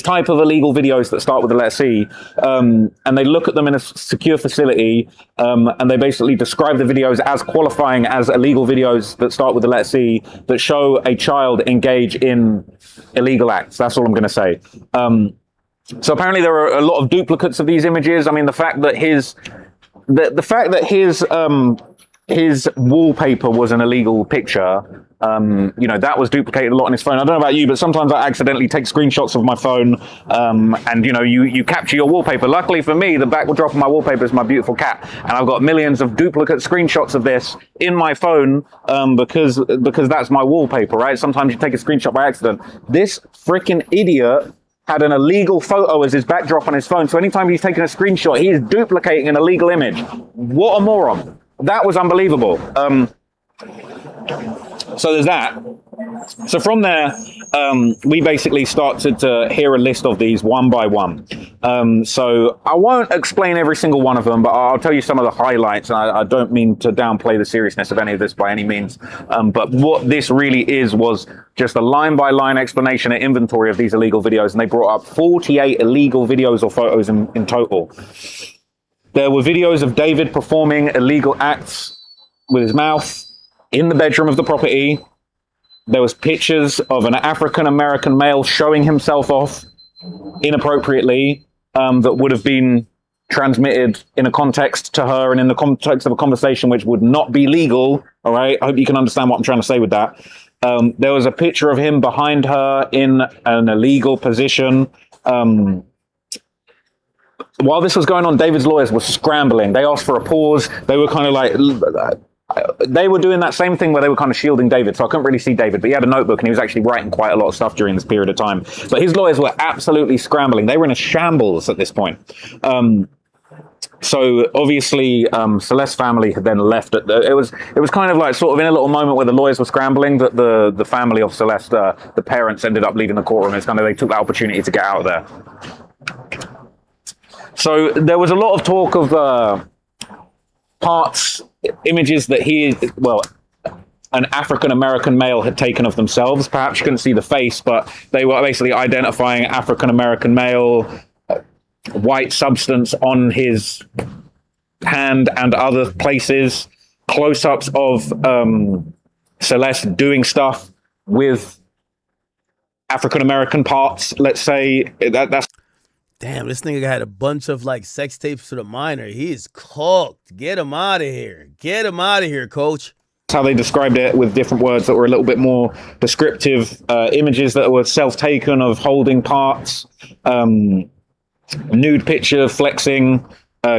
H: type of illegal videos that start with the letter C, and they look at them in a secure facility, and they basically describe the videos as qualifying as illegal videos that start with the letter C that show a child engage in illegal acts. That's all I'm going to say. So apparently there are a lot of duplicates of these images. I mean, the fact that his wallpaper was an illegal picture. That was duplicated a lot on his phone. I don't know about you, but sometimes I accidentally take screenshots of my phone, and you capture your wallpaper. Luckily for me, the backdrop of my wallpaper is my beautiful cat, and I've got millions of duplicate screenshots of this in my phone because that's my wallpaper, right? Sometimes you take a screenshot by accident. This freaking idiot had an illegal photo as his backdrop on his phone, so anytime he's taking a screenshot, he is duplicating an illegal image. What a moron. That was unbelievable. So there's that. So from there, we basically started to hear a list of these one by one. So I won't explain every single one of them, but I'll tell you some of the highlights. And I don't mean to downplay the seriousness of any of this by any means. But what this really was just a line-by-line explanation and inventory of these illegal videos. And they brought up 48 illegal videos or photos in total. There were videos of David performing illegal acts with his mouth in the bedroom of the property. There was pictures of an African-American male showing himself off inappropriately that would have been transmitted in a context to her and in the context of a conversation which would not be legal. All right. I hope you can understand what I'm trying to say with that. There was a picture of him behind her in an illegal position. While this was going on, David's lawyers were scrambling. They asked for a pause. They were kind of like, they were doing that same thing where they were kind of shielding David. So I couldn't really see David, but he had a notebook and he was actually writing quite a lot of stuff during this period of time. But his lawyers were absolutely scrambling. They were in a shambles at this point. So obviously, Celeste's family had then left. It was kind of like sort of in a little moment where the lawyers were scrambling that the family of Celeste, the parents, ended up leaving the courtroom. It's kind of they took that opportunity to get out of there. So there was a lot of talk of images that an African-American male had taken of themselves. Perhaps you couldn't see the face, but they were basically identifying African-American male, white substance on his hand and other places, close-ups of Celeste doing stuff with African-American parts, let's say. That's
A: Damn, this nigga had a bunch of like sex tapes to the minor. He is cooked. Get him out of here. Get him out of here, coach.
H: how they described it, with different words that were a little bit more descriptive, images that were self-taken of holding parts, nude picture flexing,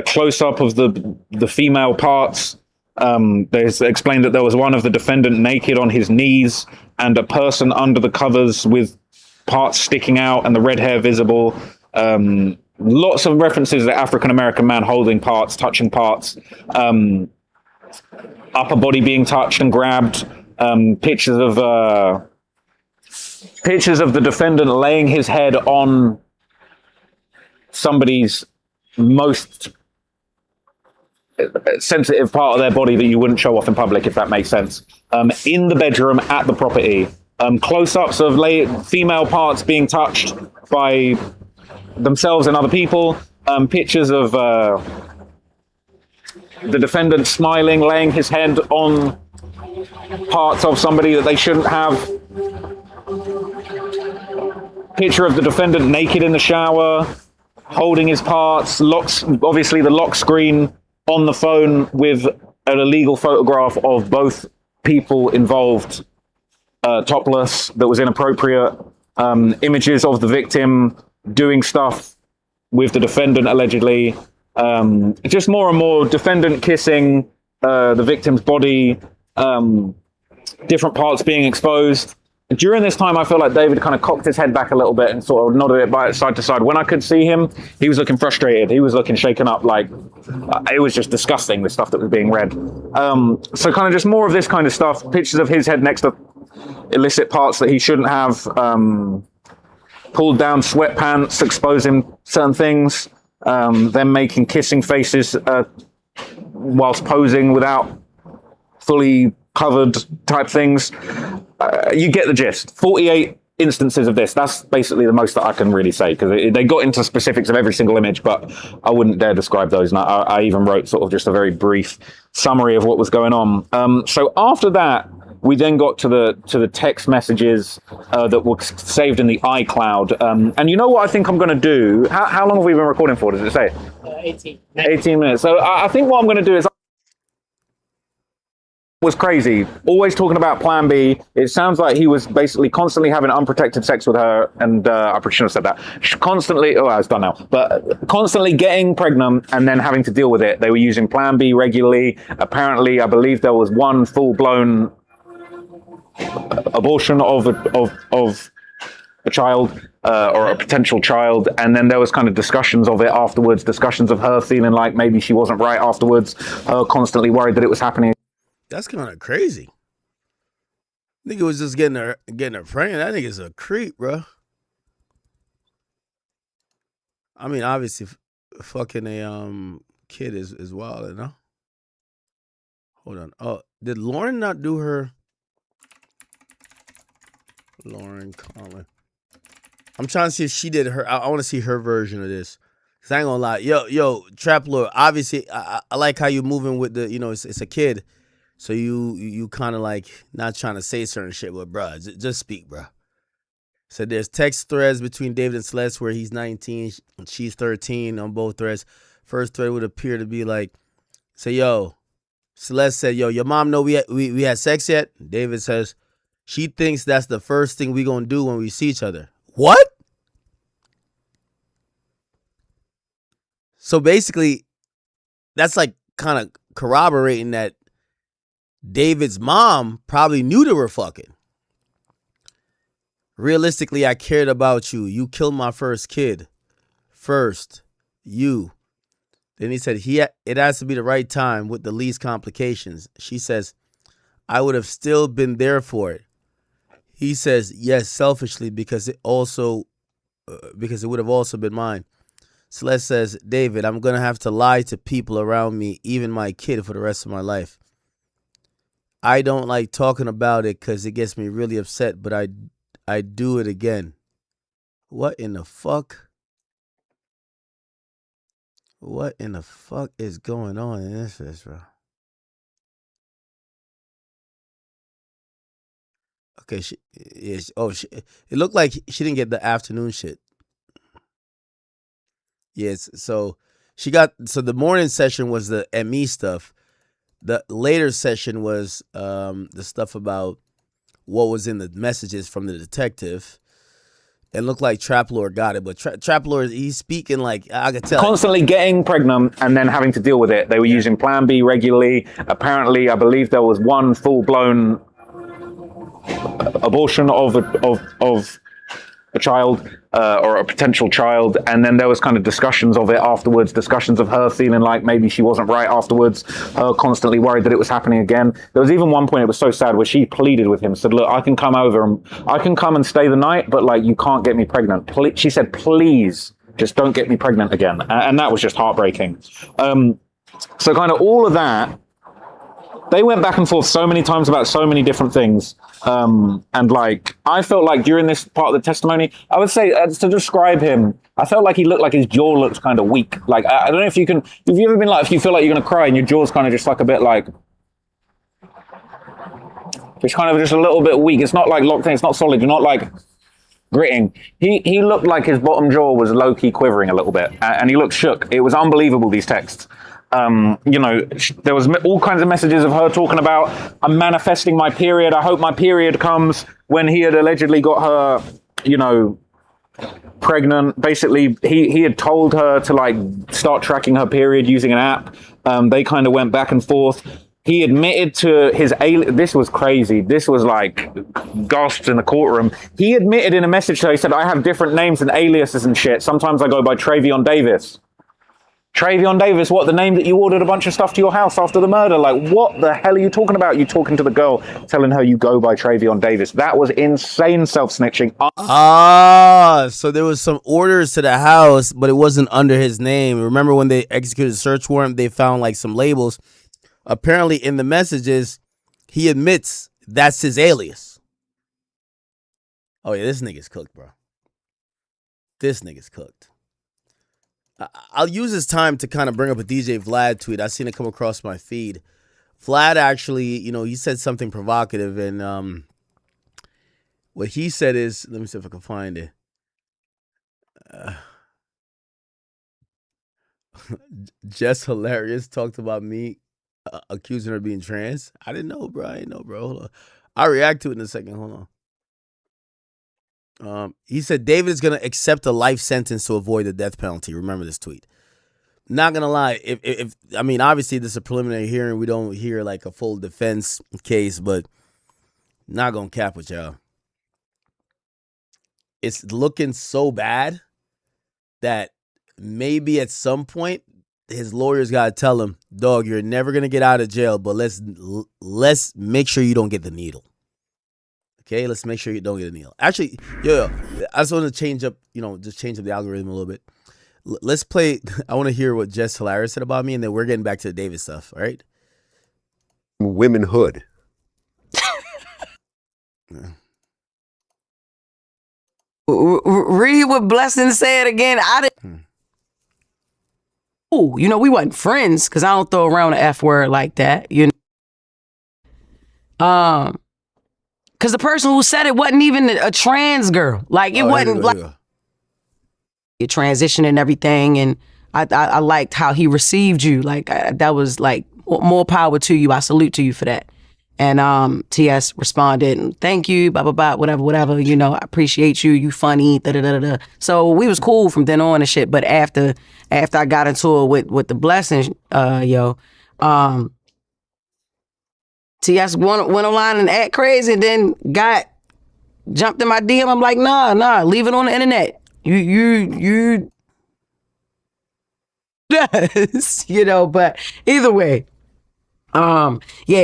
H: close-up of the female parts. They explained that there was one of the defendant naked on his knees and a person under the covers with parts sticking out and the red hair visible. Lots of references to the African-American man holding parts, touching parts, upper body being touched and grabbed, pictures of the defendant laying his head on somebody's most sensitive part of their body that you wouldn't show off in public, if that makes sense. In the bedroom at the property, close-ups of female parts being touched by themselves and other people, pictures of the defendant smiling, laying his head on parts of somebody that they shouldn't have. Picture of the defendant naked in the shower, holding his parts, obviously the lock screen on the phone with an illegal photograph of both people involved topless that was inappropriate, images of the victim doing stuff with the defendant allegedly, just more and more defendant kissing the victim's body, different parts being exposed. During this time, I feel like David kind of cocked his head back a little bit and sort of nodded it side to side. When I could see him, he was looking frustrated. He was looking shaken up. Like, it was just disgusting, the stuff that was being read. So kind of just more of this kind of stuff. Pictures of his head next to illicit parts that he shouldn't have. Pulled down sweatpants, exposing certain things. Them making kissing faces whilst posing without fully covered type things. You get the gist. 48 instances of this. That's basically the most that I can really say, because they got into specifics of every single image, but I wouldn't dare describe those. And I even wrote sort of just a very brief summary of what was going on. So after that, we then got to the text messages that were saved in the iCloud. And you know what I think I'm going to do? How long have we been recording for? Does it say? 18 minutes. So I think what I'm going to do is, was crazy, always talking about Plan B. It sounds like he was basically constantly having unprotected sex with her, and I probably shouldn't have said that. Constantly, it's done now, but constantly getting pregnant and then having to deal with it. They were using Plan B regularly. Apparently, I believe there was one full-blown abortion of a child or a potential child, and then there was kind of discussions of it afterwards, discussions of her feeling like maybe she wasn't right afterwards, her constantly worried that it was happening.
A: That's kind of crazy. Nigga was just getting her pregnant. That nigga's a creep, bro. I mean, obviously, fucking a kid is wild, you know? Hold on. Oh, did Lauren not do her? Lauren Collin. I'm trying to see if she did her. I want to see her version of this. Cause I ain't gonna lie. Yo, Trap Lord. Obviously, I like how you moving with the, it's a kid. So you kind of like not trying to say certain shit, but bruh, just speak, bruh. So there's text threads between David and Celeste where he's 19 and she's 13 on both threads. First thread would appear to be like, say, yo, Celeste said, yo, your mom know we had sex yet? David says, she thinks that's the first thing we gonna do when we see each other. What? So basically, that's like kind of corroborating that David's mom probably knew they were fucking. Realistically, I cared about you. You killed my first kid. First, you. Then he said, it has to be the right time with the least complications. She says, I would have still been there for it. He says, yes, selfishly, because it would have also been mine. Celeste says, David, I'm going to have to lie to people around me, even my kid, for the rest of my life. I don't like talking about it because it gets me really upset, but I do it again. What in the fuck? What in the fuck is going on in this, bro? Okay, it looked like she didn't get the afternoon shit. Yes, so the morning session was the ME stuff. The later session was the stuff about what was in the messages from the detective. It looked like Trap Lord got it, but Trap Lord, he's speaking like, I could tell. Constantly getting pregnant and then having to deal with it. They were using Plan B regularly. Apparently, I believe there was one full-blown abortion of a child or a potential child, and then there was kind of discussions of it afterwards, discussions of her feeling like maybe she wasn't right afterwards, her constantly worried that it was happening again. There was even one point, it was so sad, where she pleaded with him, said, look, I can come over and I can come and stay the night, but like, you can't get me pregnant. She said, please just don't get me pregnant again. And that was just heartbreaking.
H: So kind of all of that, they went back and forth so many times about so many different things. And like, I felt like during this part of the testimony, I would say to describe him, I felt like he looked like his jaw looks kind of weak. Like, I don't know if you ever been like, if you feel like you're going to cry and your jaw's kind of just like a bit like, it's kind of just a little bit weak. It's not like locked in, it's not solid. You're not like gritting. He looked like his bottom jaw was low-key quivering a little bit, and he looked shook. It was unbelievable, these texts. You know, there was all kinds of messages of her talking about, I'm manifesting my period. I hope my period comes, when he had allegedly got her, you know, pregnant. Basically, he had told her to like start tracking her period using an app. They kind of went back and forth. He admitted to his this was crazy. This was like gasps in the courtroom. He admitted in a message to her, he said, I have different names and aliases and shit. Sometimes I go by Travion Davis. Travion Davis, what, the name that you ordered a bunch of stuff to your house after the murder? Like, what the hell are you talking about? You talking to the girl, telling her you go by Travion Davis. That was insane self-snitching.
A: So there was some orders to the house, but it wasn't under his name. Remember when they executed a search warrant, they found like some labels. Apparently in the messages, he admits that's his alias. Oh yeah, this nigga's cooked, bro. This nigga's cooked. I'll use this time to kind of bring up a DJ Vlad tweet. I seen it come across my feed. Vlad actually, you know, he said something provocative, and what he said is, let me see if I can find it. Jess Hilarious talked about me accusing her of being trans. I didn't know, bro. I didn't know, bro. Hold on. I'll react to it in a second. Hold on. He said David is going to accept a life sentence to avoid the death penalty. Remember this tweet. Not going to lie. If I mean, obviously this is a preliminary hearing. We don't hear like a full defense case, but not going to cap with y'all. It's looking so bad that maybe at some point his lawyers got to tell him, dog, you're never going to get out of jail, but let's make sure you don't get the needle. Okay, let's make sure you don't get a needle. Actually, I just want to change up, just change up the algorithm a little bit. Let's play. I want to hear what Jess Hilarious said about me, and then we're getting back to the David stuff, all right?
I: Womenhood.
J: Read what Blessing said again. I didn't. Oh, we wasn't friends because I don't throw around the F word like that. Because the person who said it wasn't even a trans girl. Like it wasn't like your transition and everything. And I liked how he received you. Like that was like more power to you. I salute to you for that. And TS responded, and thank you, blah, blah, blah, whatever, I appreciate you, you funny, da-da-da-da-da. So we was cool from then on and shit, but after I got into it with the Blessing, TS went online and act crazy and then jumped in my DM. I'm like, nah, leave it on the internet. You does, but either way.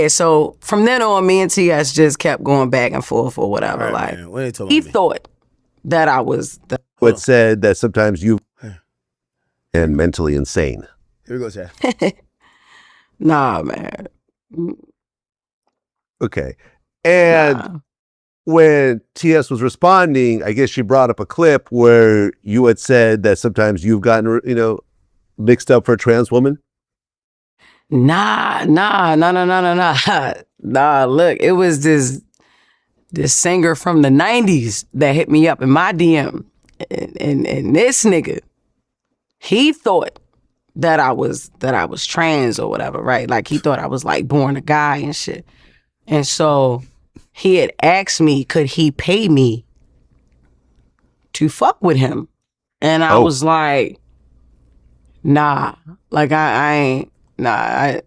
J: So from then on, me and TS just kept going back and forth or whatever.
A: Right,
J: like,
A: what are you talking
J: he
A: about
J: thought that I was
I: What said that sometimes you and mentally insane.
A: Here we go, Chad.
J: Nah, man.
I: Okay. And when TS was responding, I guess she brought up a clip where you had said that sometimes you've gotten, mixed up for a trans woman.
J: Nah. Nah, look, it was this singer from the 90s that hit me up in my DM. And this nigga, he thought that I was trans or whatever, right? Like he thought I was like born a guy and shit. And so he had asked me, could he pay me to fuck with him? And I was like, nah. Like I ain't. Nah.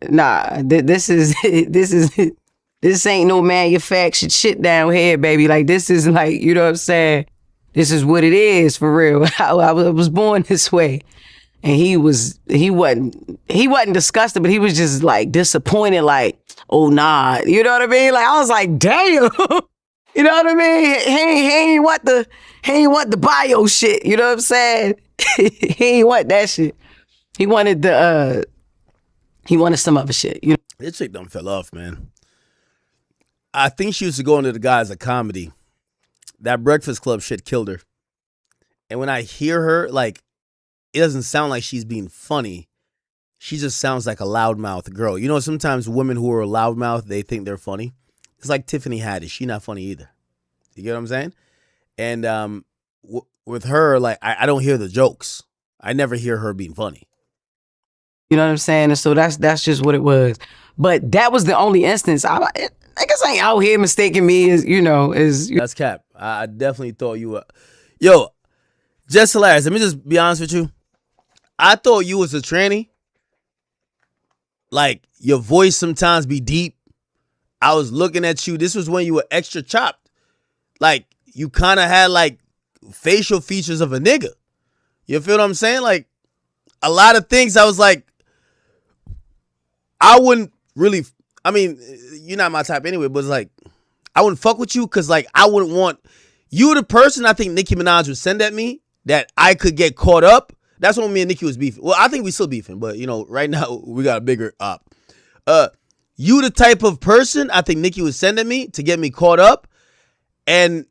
J: This ain't no manufactured shit down here, baby. Like this is like, you know what I'm saying? This is what it is for real. I was born this way. And he wasn't disgusted, but he was just like disappointed, like, oh nah. You know what I mean? Like I was like, damn. You know what I mean? He ain't want the bio shit. You know what I'm saying? He ain't want that shit. He wanted the He wanted some other shit. You know?
A: This chick done fell off, man. I think she used to go into the guise of comedy. That Breakfast Club shit killed her. And when I hear her, like, it doesn't sound like she's being funny. She just sounds like a loudmouth girl. You know, sometimes women who are a loudmouth, they think they're funny. It's like Tiffany Haddish. She's not funny either. You get what I'm saying? And with her, like, I don't hear the jokes. I never hear her being funny.
J: You know what I'm saying? And so that's just what it was. But that was the only instance. I guess I ain't out here mistaking me as,
A: That's cap. I definitely thought you were. Yo, just hilarious. Let me just be honest with you. I thought you was a tranny. Like, your voice sometimes be deep. I was looking at you. This was when you were extra chopped. Like, you kind of had, like, facial features of a nigga. You feel what I'm saying? Like, a lot of things I was like, I wouldn't really, I mean, you're not my type anyway, but it's like, I wouldn't fuck with you because, like, I wouldn't want, you the person I think Nicki Minaj would send at me that I could get caught up. That's when me and Nicki was beefing. Well, I think we still beefing, but, you know, right now we got a bigger op. You the type of person I think Nicki would send at me to get me caught up and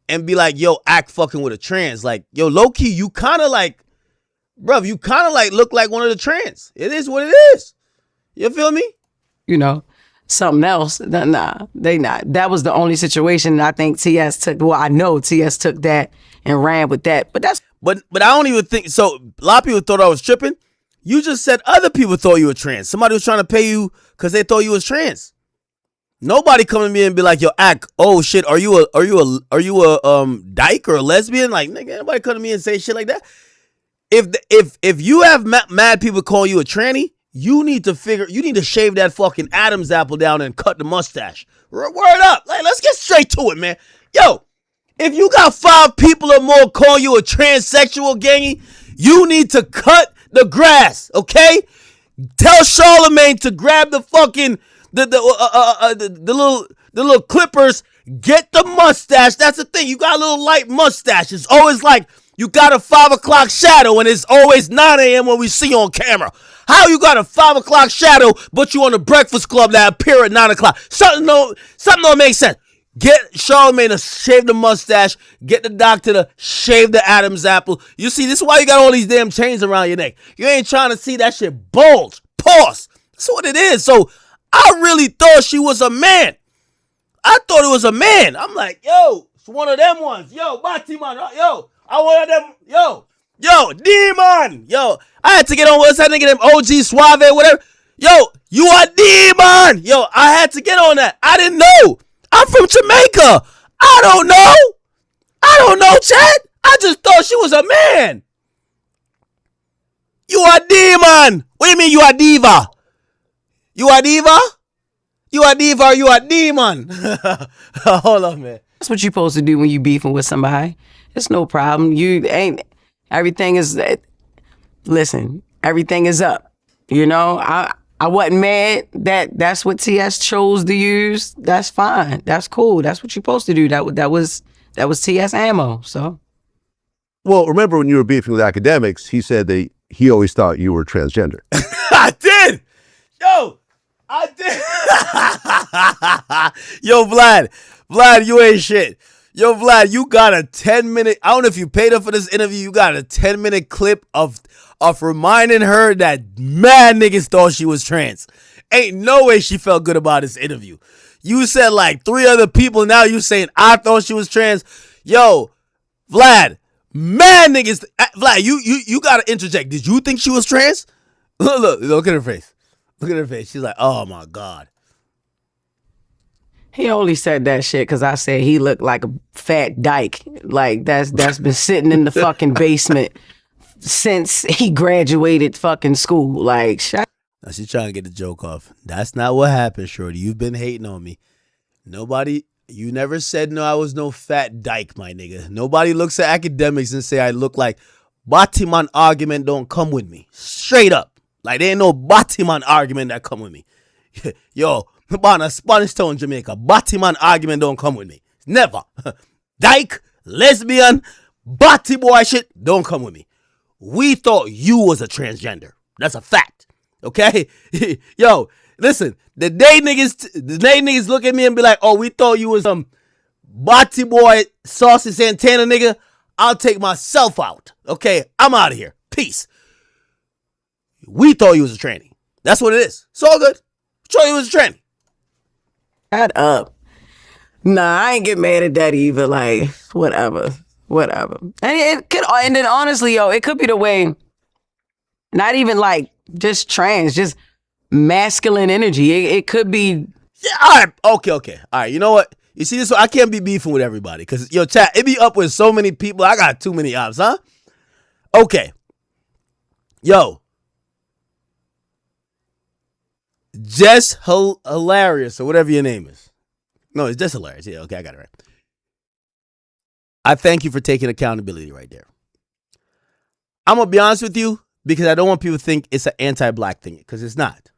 A: be like, yo, act fucking with a trans. Like, yo, low-key, you kind of like, bruv, you kind of like look like one of the trans. It is what it is. You feel me?
J: You know, something else. Nah, they not. That was the only situation I think TS took. Well, I know TS took that and ran with that. But that's.
A: But I don't even think, so a lot of people thought I was tripping. You just said other people thought you were trans. Somebody was trying to pay you because they thought you was trans. Nobody come to me and be like, yo, act, oh shit, are you a dyke or a lesbian? Like, nigga, anybody come to me and say shit like that? If you have mad people calling you a tranny, you need to shave that fucking Adam's apple down and cut the mustache. Word up. Like, let's get straight to it, man. Yo, if you got 5 people or more calling you a transsexual, gangy, you need to cut the grass, okay? Tell Charlemagne to grab the fucking the little clippers. Get the mustache. That's the thing. You got a little light mustache. It's always like you got a 5 o'clock shadow, and it's always 9 a.m. when we see you on camera. How you got a 5 o'clock shadow, but you on the Breakfast Club that appear at 9 o'clock? Something don't make sense. Get Charlemagne to shave the mustache. Get the doctor to shave the Adam's apple. You see, this is why you got all these damn chains around your neck. You ain't trying to see that shit bulge. Pause. That's what it is. So I really thought she was a man. I thought it was a man. I'm like, yo, it's one of them ones. Yo, Batiman. Yo, I want them. Yo, Demon. Yo, I had to get on what's that nigga, them OG Suave, whatever. Yo, you are Demon. Yo, I had to get on that. I didn't know. I'm from Jamaica. I don't know, Chad. I just thought she was a man. You are Demon. What do you mean you are diva? You are diva? You are diva or you are demon? Hold on, man.
J: That's what you're supposed to do when you beefing with somebody. It's no problem. Everything is up. You know, I wasn't mad that's what TS chose to use. That's fine. That's cool. That's what you're supposed to do. That was TS ammo. So.
I: Well, remember when you were beefing with academics, he said that he always thought you were transgender.
A: I did. Yo, I did. Yo, Vlad, you ain't shit. Yo, Vlad, you got a 10-minute, I don't know if you paid her for this interview, you got a 10-minute clip of reminding her that mad niggas thought she was trans. Ain't no way she felt good about this interview. You said like 3 other people, now you saying I thought she was trans. Yo, Vlad, mad niggas, Vlad, you gotta interject. Did you think she was trans? Look at her face. Look at her face. She's like, oh my God.
J: He only said that shit because I said he looked like a fat dyke. Like that's been sitting in the fucking basement since he graduated fucking school. Like,
A: now she's trying to get the joke off. That's not what happened, Shorty. You've been hating on me. You never said no, I was no fat dyke, my nigga. Nobody looks at academics and say I look like Batiman argument don't come with me. Straight up. Like, there ain't no Batiman argument that come with me. Yo, born a Spanish town, Jamaica. Batiman argument don't come with me. Never. Dyke, lesbian, Bati boy shit don't come with me. We thought you was a transgender. That's a fact. Okay? Yo, listen, the day niggas look at me and be like, oh, we thought you was some Bati boy Saucy Santana nigga, I'll take myself out. Okay? I'm out of here. Peace. We thought you was a tranny. That's what it is. It's all good. We thought you was a tranny.
J: Shut up. Nah, I ain't get mad at that either. Like, whatever. And it could, and then honestly, yo, it could be the way, not even like just trans, just masculine energy. It could be.
A: Yeah, all right. Okay. All right. You know what? You see this? I can't be beefing with everybody because, yo, chat, it be up with so many people. I got too many ops, huh? Okay. Yo. Just hilarious or whatever your name is. No, it's just hilarious. Yeah, okay, I got it right. I thank you for taking accountability right there. I'm going to be honest with you because I don't want people to think it's an anti-black thing because it's not.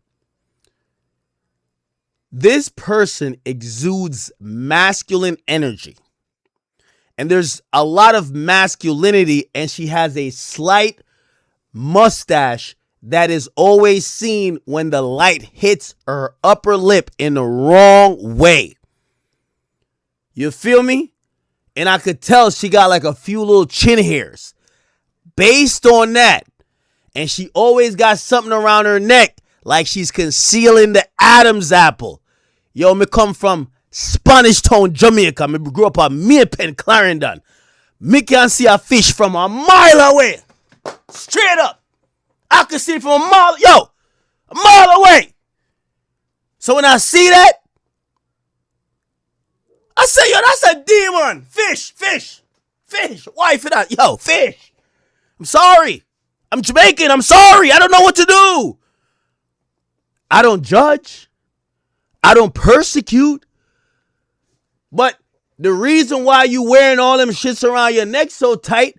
A: This person exudes masculine energy. And there's a lot of masculinity, and she has a slight mustache that is always seen when the light hits her upper lip in the wrong way. You feel me? And I could tell she got like a few little chin hairs. Based on that, and she always got something around her neck like she's concealing the Adam's apple. Yo, me come from Spanish Town, Jamaica. Me grew up on Maypen, Clarendon. Me can see a fish from a mile away. Straight up. I can see it from a mile away. So when I see that, I say, yo, that's a demon. Fish. Wife it out. Yo, fish. I'm sorry. I'm Jamaican. I'm sorry. I don't know what to do. I don't judge. I don't persecute. But the reason why you wearing all them shits around your neck so tight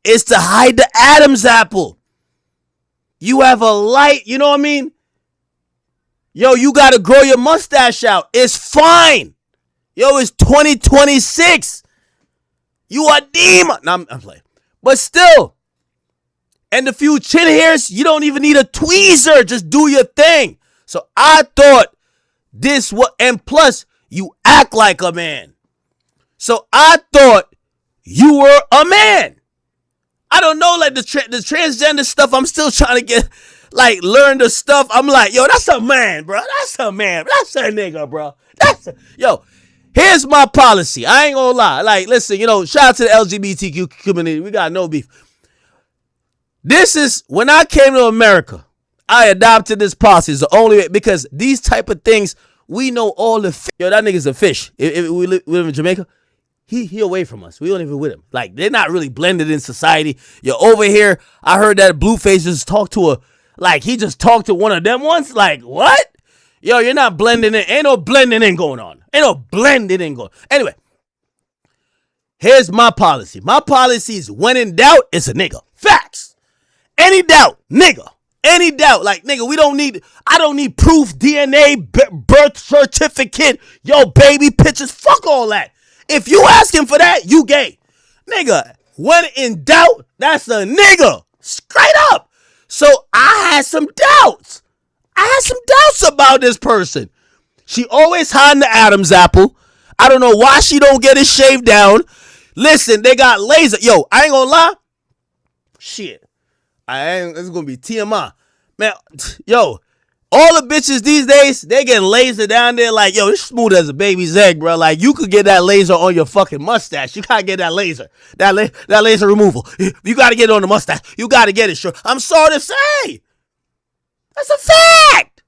A: is to hide the Adam's apple. You have a light, you know what I mean? Yo, you got to grow your mustache out. It's fine. Yo, it's 2026. You are demon. No, I'm playing. But still. And the few chin hairs, you don't even need a tweezer. Just do your thing. So I thought this was, and plus, you act like a man. So I thought you were a man. I don't know, like the transgender stuff, I'm still trying to get, like, learn the stuff. I'm like, yo, that's a man, bro. That's a man. That's a nigga, bro. Yo, here's my policy. I ain't gonna lie. Like, listen, you know, shout out to the LGBTQ community. We got no beef. This is, when I came to America, I adopted this policy. It's the only way, because these type of things, we know all the yo, that nigga's a fish. If we live in Jamaica, he away from us. We don't even with him. Like, they're not really blended in society. You're over here. I heard that Blueface just talked to he just talked to one of them once. Like, what? Yo, you're not blending in. Ain't no blending in going on. Ain't no blending in going. Anyway, here's my policy. My policy is when in doubt, it's a nigga. Facts. Any doubt, nigga. Any doubt, like, nigga, I don't need proof, DNA, birth certificate, yo, baby pictures, fuck all that. If you asking for that, you gay. Nigga, when in doubt, that's a nigga. Straight up. So I had some doubts. About this person. She always hiding the Adam's apple. I don't know why she don't get it shaved down. Listen, they got laser. Yo, I ain't gonna lie. Shit. This is gonna be TMI. Man, yo, all the bitches these days, they getting laser down there like, yo, it's smooth as a baby's egg, bro. Like, you could get that laser on your fucking mustache. You gotta get that laser. That laser removal. You gotta get it on the mustache. You gotta get it, sure. I'm sorry to say. That's a fact.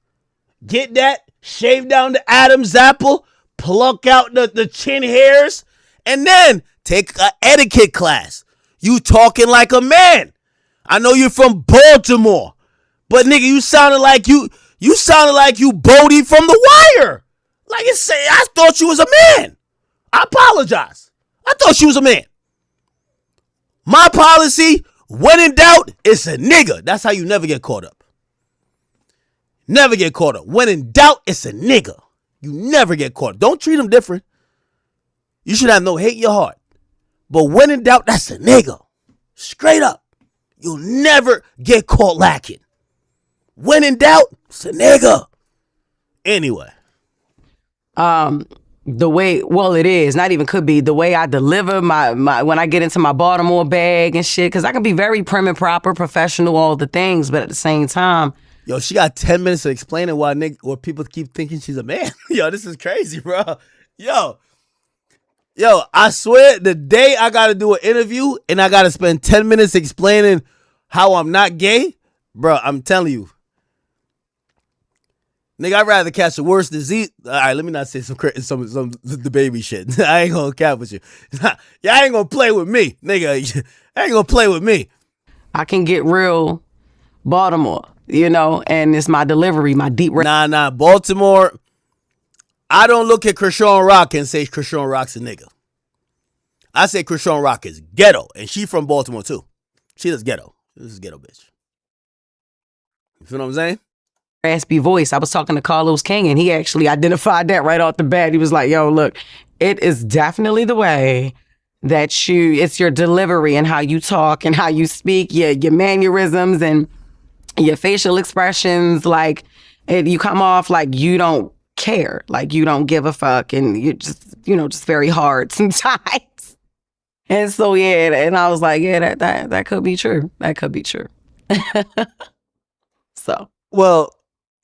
A: Get that, shave down the Adam's apple, pluck out the chin hairs, and then take an etiquette class. You talking like a man. I know you're from Baltimore, but nigga, you sounded like you Bodie from The Wire. Like I thought you was a man. I apologize. I thought you was a man. My policy, when in doubt, it's a nigga. That's how you never get caught up. Never get caught up. When in doubt, it's a nigga. You never get caught up. Don't treat them different. You should have no hate in your heart. But when in doubt, that's a nigga. Straight up. You'll never get caught lacking. When in doubt, it's a nigga. Anyway.
J: The way, well, it is not even could be the way I deliver my when I get into my Baltimore bag and shit, because I can be very prim and proper, professional, all the things, but at the same time,
A: yo, she got 10 minutes of explaining why people keep thinking she's a man. Yo, this is crazy, bro. Yo, I swear the day I got to do an interview and I got to spend 10 minutes explaining how I'm not gay, bro, I'm telling you. Nigga, I'd rather catch the worst disease. All right, let me not say some the baby shit. I ain't gonna cap with you. Y'all ain't gonna play with me, nigga. I ain't gonna play with me.
J: I can get real Baltimore, and it's my delivery, my deep.
A: Nah, Baltimore. I don't look at Krishan Rock and say Krishan Rock's a nigga. I say Krishan Rock is ghetto, and she from Baltimore too. She is ghetto. This is ghetto bitch. You feel what I'm saying?
J: Raspy voice. I was talking to Carlos King, and he actually identified that right off the bat. He was like, yo, look, it is definitely the way that it's your delivery and how you talk and how you speak, your mannerisms and your facial expressions. Like, you come off like you don't care, like you don't give a fuck, and you're just very hard sometimes. And so, yeah, and I was like, yeah, that could be true. That could be true. So.
I: Well,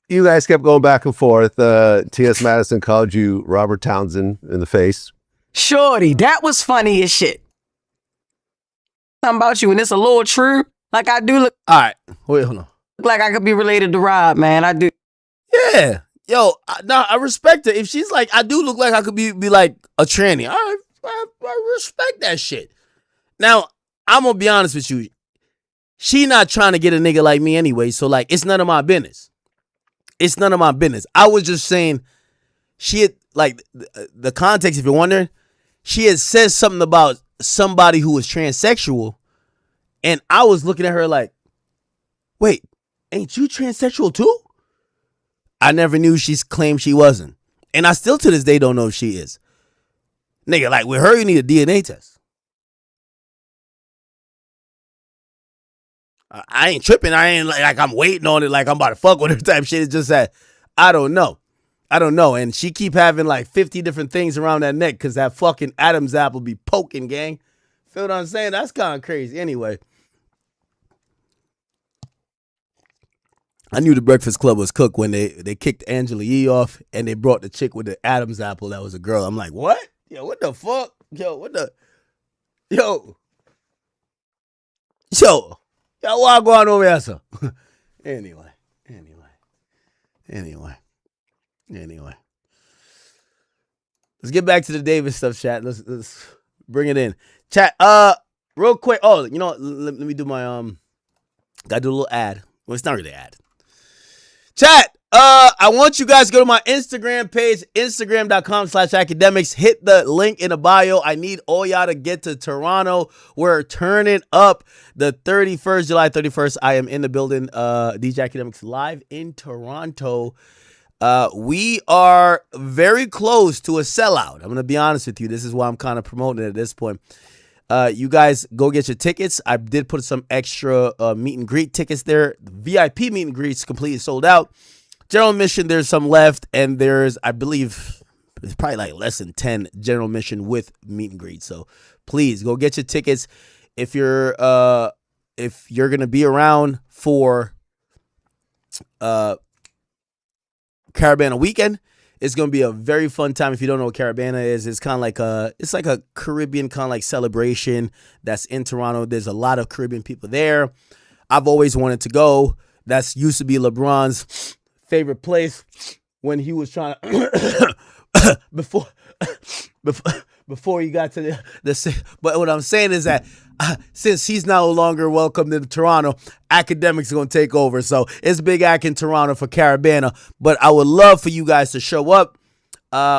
I: you guys kept going back and forth. T.S. Madison called you Robert Townsend in the face.
J: Shorty, that was funny as shit. Something about you, and it's a little true. Like, I do look.
A: All right, wait, hold on.
J: Look like I could be related to Rob, man. I do.
A: Yeah, yo, I respect her. If she's like, I do look like I could be like a tranny. I respect that shit. Now, I'm gonna be honest with you. She not trying to get a nigga like me anyway, so like, it's none of my business. It's none of my business. I was just saying, she had, like, the context, if you're wondering, she had said something about somebody who was transsexual, and I was looking at her like, wait, ain't you transsexual too? I never knew she claimed she wasn't. And I still to this day don't know if she is. Nigga, like, with her, you need a DNA test. I ain't tripping. I ain't like I'm waiting on it like I'm about to fuck with her type shit. It's just that I don't know. And she keep having like 50 different things around that neck because that fucking Adam's apple be poking, gang. Feel what I'm saying? That's kind of crazy. Anyway. I knew the Breakfast Club was cooked when they kicked Angela Yee off and they brought the chick with the Adam's apple that was a girl. I'm like, what? Yo, what the fuck? Yo, why going over here, sir? Anyway. Let's get back to the Davis stuff, chat. Let's bring it in. Chat, real quick. Oh, you know what? Let me do my, gotta do a little ad. Well, it's not really an ad. Chat, I want you guys to go to my Instagram page, instagram.com/academics. Hit the link in the bio. I need all y'all to get to Toronto. We're turning up the 31st, July 31st. I am in the building, DJ Academics live in Toronto. We are very close to a sellout. I'm going to be honest with you. This is why I'm kind of promoting it at this point. You guys go get your tickets. I did put some extra meet and greet tickets there. The VIP meet and greets completely sold out. General admission, there's some left, and there's, I believe, it's probably like less than 10 general admission with meet and greet. So please go get your tickets. If you're gonna be around for Caravana weekend, it's gonna be a very fun time. If you don't know what Caravana is, it's kind of like a Caribbean kind of like celebration that's in Toronto. There's a lot of Caribbean people there. I've always wanted to go. That's used to be LeBron's favorite place when he was trying to before he got to the. But what I'm saying is that since he's no longer welcomed in Toronto, Academics are going to take over. So it's Big Ac in Toronto for Caravana. But I would love for you guys to show up.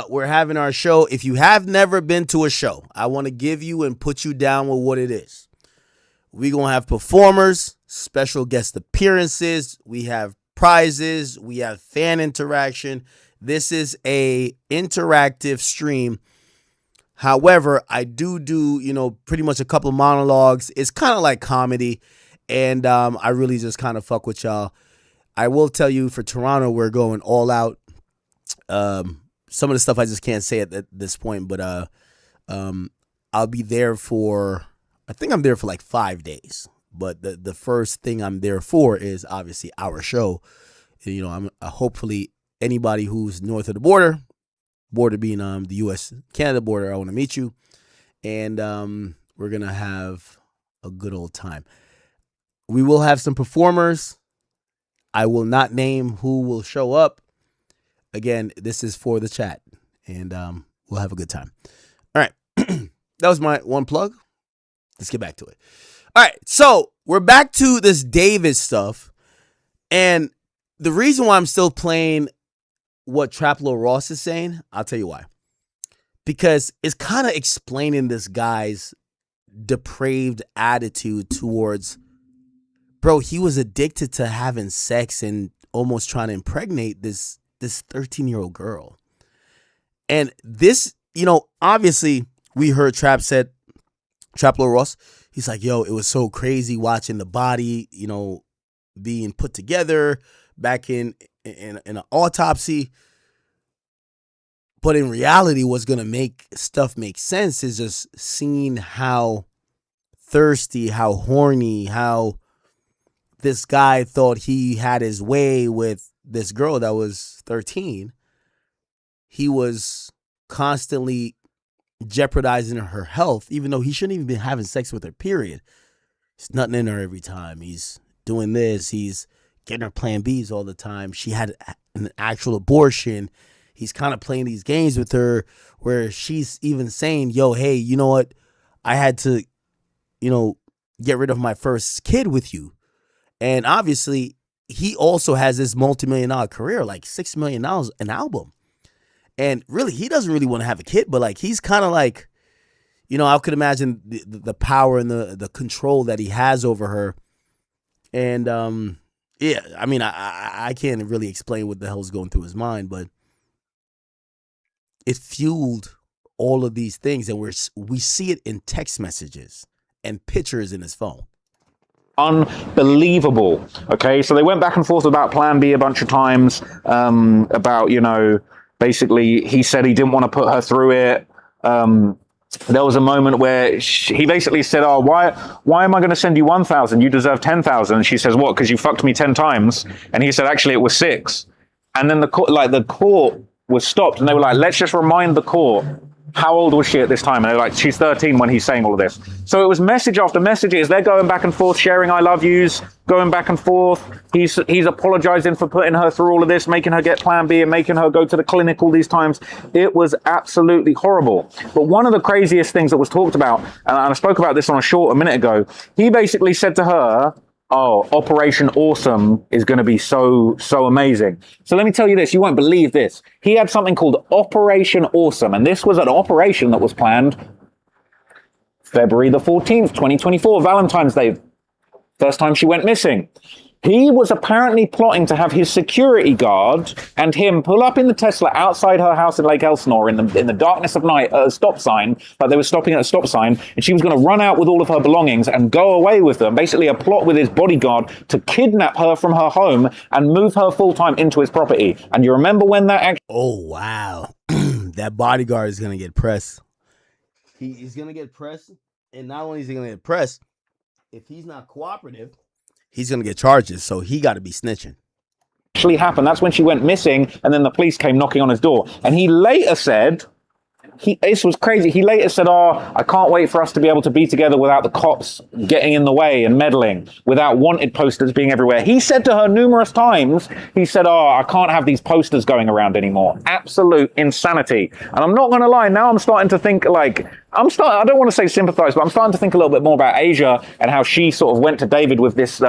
A: We're having our show. If you have never been to a show, I want to give you and put you down with what it is. We're going to have performers, special guest appearances. We have prizes. We have fan interaction. This is a interactive stream. However, I do, pretty much a couple of monologues. It's kind of like comedy, and I really just kind of fuck with y'all. I will tell you for Toronto, we're going all out. Some of the stuff I just can't say at this point, but I'll be there for, I think I'm there for like 5 days. But the first thing I'm there for is obviously our show. You know, I'm hopefully anybody who's north of the border being the U.S.-Canada border, I want to meet you. And we're going to have a good old time. We will have some performers. I will not name who will show up. Again, this is for the chat, and we'll have a good time. All right. That was my one plug. Let's get back to it. All right. So we're back to this David stuff. And the reason why I'm still playing what Traplo Ross is saying, I'll tell you why. Because it's kind of explaining this guy's depraved attitude towards, bro, he was addicted to having sex and almost trying to impregnate this 13-year-old girl. And this, you know, obviously we heard Traplo Ross. He's like, yo, it was so crazy watching the body, you know, being put together back in an autopsy. But in reality, what's going to make stuff make sense is just seeing how thirsty, how horny, how this guy thought he had his way with this girl that was 13. He was constantly jeopardizing her health, even though he shouldn't even be having sex with her, period. He's nutting in her every time. He's doing this. He's getting her Plan Bs all the time. She had an actual abortion. He's kind of playing these games with her where she's even saying, yo, hey, you know what? I had to, you know, get rid of my first kid with you. And obviously, he also has this multi-million-dollar career, like $6 million an album. And really, he doesn't really want to have a kid, but like he's kind of like, you know, I could imagine the power and the control that he has over her. And yeah, I mean, I can't really explain what the hell's going through his mind, but it fueled all of these things, and we see it in text messages and pictures in his phone.
H: Unbelievable. Okay, so they went back and forth about Plan B a bunch of times, about, you know, basically he said he didn't want to put her through it. There was a moment where he basically said, oh, why am I going to send you 1,000? You deserve 10,000. And she says, what? Because you fucked me 10 times. And he said, actually, it was 6. And then the court was stopped, and they were like, let's just remind the court, how old was she at this time? And they're like, she's 13 when he's saying all of this. So it was message after messages. They're going back and forth, sharing I love yous, going back and forth. He's apologizing for putting her through all of this, making her get Plan B and making her go to the clinic all these times. It was absolutely horrible. But one of the craziest things that was talked about, and I spoke about this on a short a minute ago, he basically said to her, oh, Operation Awesome is going to be so amazing. So let me tell you this, you won't believe this. He had something called Operation Awesome, and this was an operation that was planned February the 14th, 2024, Valentine's Day, first time she went missing. He was apparently plotting to have his security guard and him pull up in the Tesla outside her house in Lake Elsinore in the darkness of night at a stop sign, like they were stopping at a stop sign, and she was going to run out with all of her belongings and go away with them. Basically a plot with his bodyguard to kidnap her from her home and move her full-time into his property. And you remember when that
A: Oh, wow. That bodyguard is going to get pressed. He's going to get pressed, and not only is he going to get pressed, if he's not cooperative, he's going to get charges, so he got to be snitching.
H: actually happened, that's when she went missing, and then the police came knocking on his door. And he later said, this was crazy, he later said, oh, I can't wait for us to be able to be together without the cops getting in the way and meddling, without wanted posters being everywhere. He said to her numerous times, he said, oh, I can't have these posters going around anymore. Absolute insanity. And I'm not going to lie, now I'm starting to think like, I don't want to say sympathize, but I'm starting to think a little bit more about Asia and how she sort of went to David with this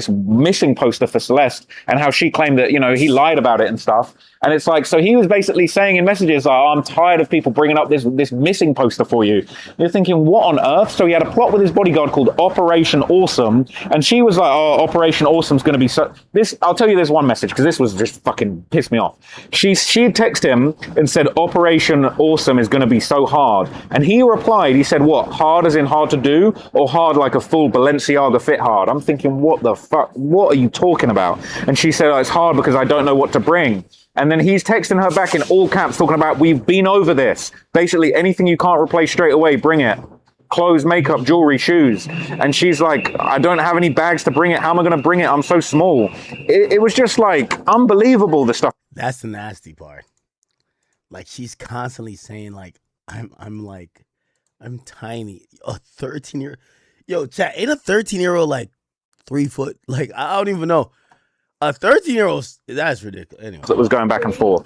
H: missing poster for Celeste, and how she claimed that, you know, he lied about it and stuff. And it's like, so he was basically saying in messages, oh, I'm tired of people bringing up this missing poster for you. And you're thinking, what on earth? So he had a plot with his bodyguard called Operation Awesome, and she was like, oh, Operation Awesome's going to be so... I'll tell you this one message, because this was just fucking pissed me off. She texted him and said, Operation Awesome is going to be so hard. hard? And he replied, he said, what, hard as in hard to do, or hard like a full Balenciaga fit hard? I'm thinking, what the fuck, what are you talking about? And she said, oh, it's hard because I don't know what to bring. And then he's texting her back in all caps, talking about, we've been over this. Basically, anything you can't replace straight away, bring it. Clothes, makeup, jewelry, shoes. And she's like, I don't have any bags to bring it. How am I going to bring it? I'm so small. It was just like unbelievable, the stuff.
A: That's the nasty part. Like, she's constantly saying, like, I'm tiny. A 13-year, yo, chat, ain't a 13-year-old like 3 foot? Like, I don't even know. A 13-year-old, that's ridiculous. Anyway,
H: that was going back and forth.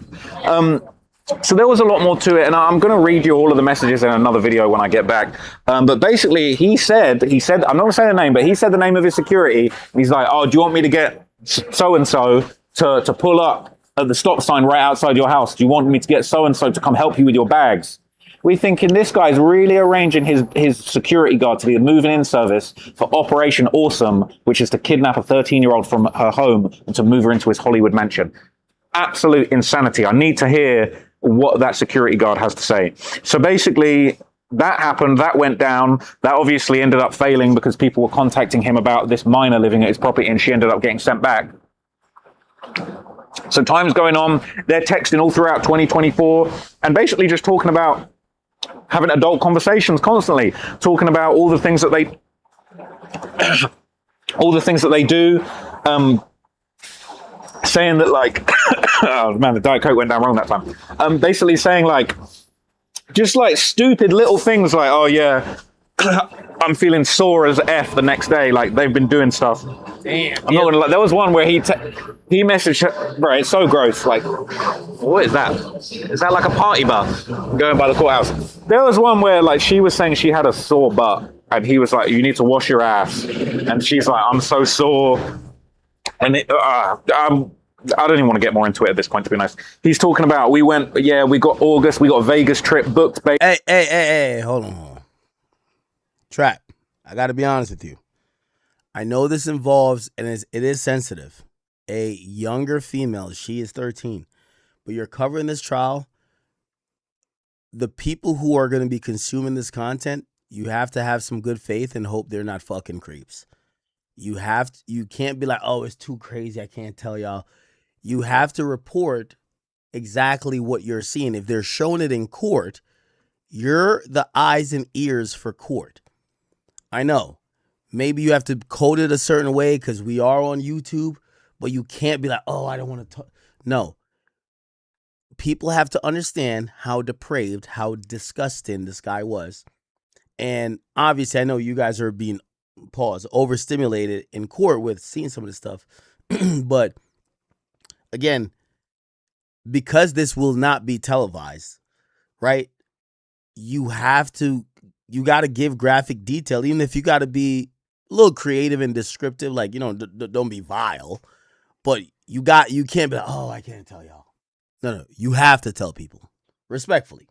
H: So there was a lot more to it, and I'm going to read you all of the messages in another video when I get back. But basically, he said, I'm not going to say the name, but he said the name of his security. And he's like, oh, do you want me to get so-and-so to pull up at the stop sign right outside your house? Do you want me to get so-and-so to come help you with your bags? We're thinking this guy's really arranging his security guard to be a moving in service for Operation Awesome, which is to kidnap a 13-year-old from her home and to move her into his Hollywood mansion. Absolute insanity. I need to hear what that security guard has to say. So basically, that happened, that went down. That obviously ended up failing because people were contacting him about this minor living at his property, and she ended up getting sent back. So time's going on. They're texting all throughout 2024 and basically just talking about having adult conversations constantly, talking about all the things that they do, saying that, like, oh man, the Diet Coke went down wrong that time. Basically saying, like, just like stupid little things like, oh yeah, I'm feeling sore as F the next day. Like, they've been doing stuff. Damn. I'm not gonna lie. There was one where he messaged her, bro, it's so gross. Like, what is that? Is that like a party bus going by the courthouse? There was one where, like, she was saying she had a sore butt, and he was like, you need to wash your ass. And she's like, I'm so sore. And I don't even want to get more into it at this point, to be honest. He's talking about, we got August, we got a Vegas trip booked.
A: Hey, hold on. Trap, I got to be honest with you. I know this involves, and it is sensitive, a younger female. She is 13. But you're covering this trial. The people who are going to be consuming this content, you have to have some good faith and hope they're not fucking creeps. You can't be like, oh, it's too crazy, I can't tell y'all. You have to report exactly what you're seeing. If they're showing it in court, you're the eyes and ears for court. I know. Maybe you have to code it a certain way because we are on YouTube, but you can't be like, oh, I don't want to talk. No. People have to understand how depraved, how disgusting this guy was. And obviously, I know you guys are being, overstimulated in court with seeing some of this stuff. But again, because this will not be televised, right? You got to give graphic detail, even if you got to be a little creative and descriptive, like, don't be vile, but you can't be like, oh, I can't tell y'all. No, you have to tell people respectfully,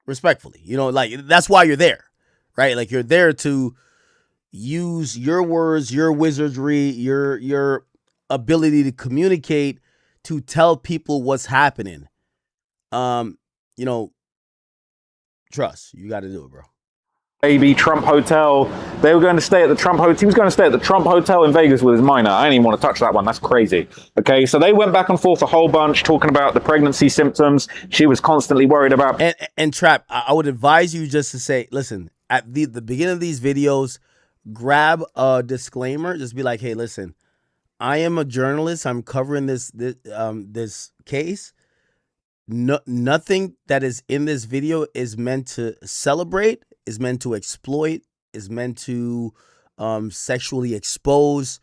A: like, that's why you're there, right? Like, you're there to use your words, your wizardry, your ability to communicate, to tell people what's happening. Trust, you got to do it, bro.
H: Baby Trump Hotel. They were going to stay at the Trump Hotel. He was going to stay at the Trump Hotel in Vegas with his minor. I didn't even want to touch that one. That's crazy. Okay, so they went back and forth a whole bunch talking about the pregnancy symptoms. She was constantly worried about.
A: And Trap, I would advise you just to say, listen, at the beginning of these videos, grab a disclaimer. Just be like, hey, listen, I am a journalist. I'm covering this case. Nothing that is in this video is meant to celebrate, is meant to exploit, is meant to sexually expose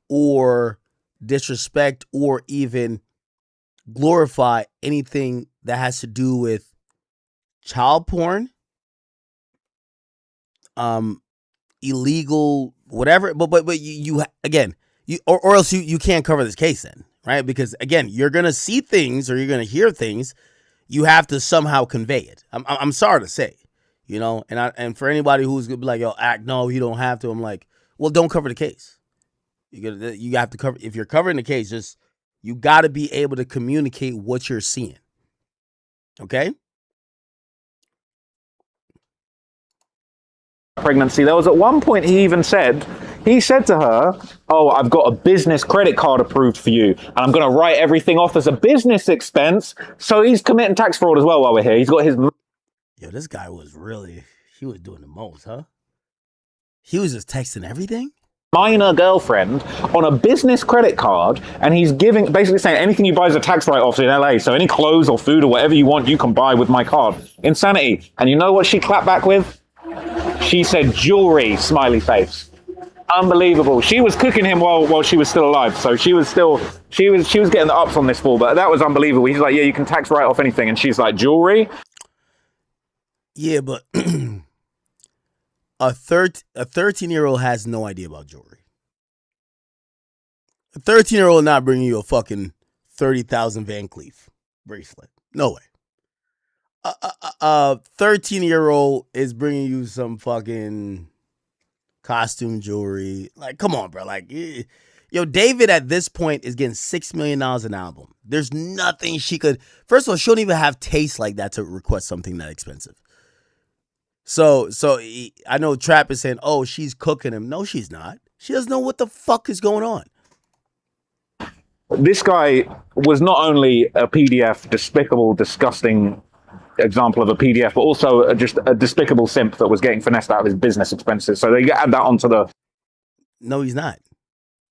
A: or disrespect or even glorify anything that has to do with child porn, illegal, whatever. But you again, or else you can't cover this case then, right? Because again, you're gonna see things or you're gonna hear things. You have to somehow convey it. I'm sorry to say, and for anybody who's gonna be like, yo, no, you don't have to. I'm like, well, don't cover the case. You have to cover. If you're covering the case, you got to be able to communicate what you're seeing. Okay.
H: pregnancy. There was at one point he said to her, oh, I've got a business credit card approved for you, and I'm going to write everything off as a business expense. So he's committing tax fraud as well while we're here. He's got his...
A: Yo, this guy was he was doing the most, huh? He was just texting everything?
H: minor girlfriend on a business credit card, and he's basically saying anything you buy is a tax write-off in LA, so any clothes or food or whatever you want, you can buy with my card. Insanity. And you know what she clapped back with? She said jewelry, smiley face. Unbelievable. She was cooking him while she was still alive, so she was getting the ups on this fall, but that was unbelievable. He's like, yeah, you can tax write off anything, and she's like, jewelry?
A: Yeah, but a 13-year-old has no idea about jewelry. A 13-year-old not bringing you a fucking 30,000 Van Cleef bracelet. No way. A 13-year-old is bringing you some fucking costume jewelry. Like, come on, bro. Like, yo, David at this point is getting $6 million an album. There's nothing she could. First of all, she don't even have taste like that to request something that expensive. So I know Trap is saying, oh, she's cooking him. No, she's not. She doesn't know what the fuck is going on.
H: This guy was not only a PDF, despicable, disgusting example of a PDF, but also just a despicable simp that was getting finessed out of his business expenses. So they add that onto the...
A: No, he's not.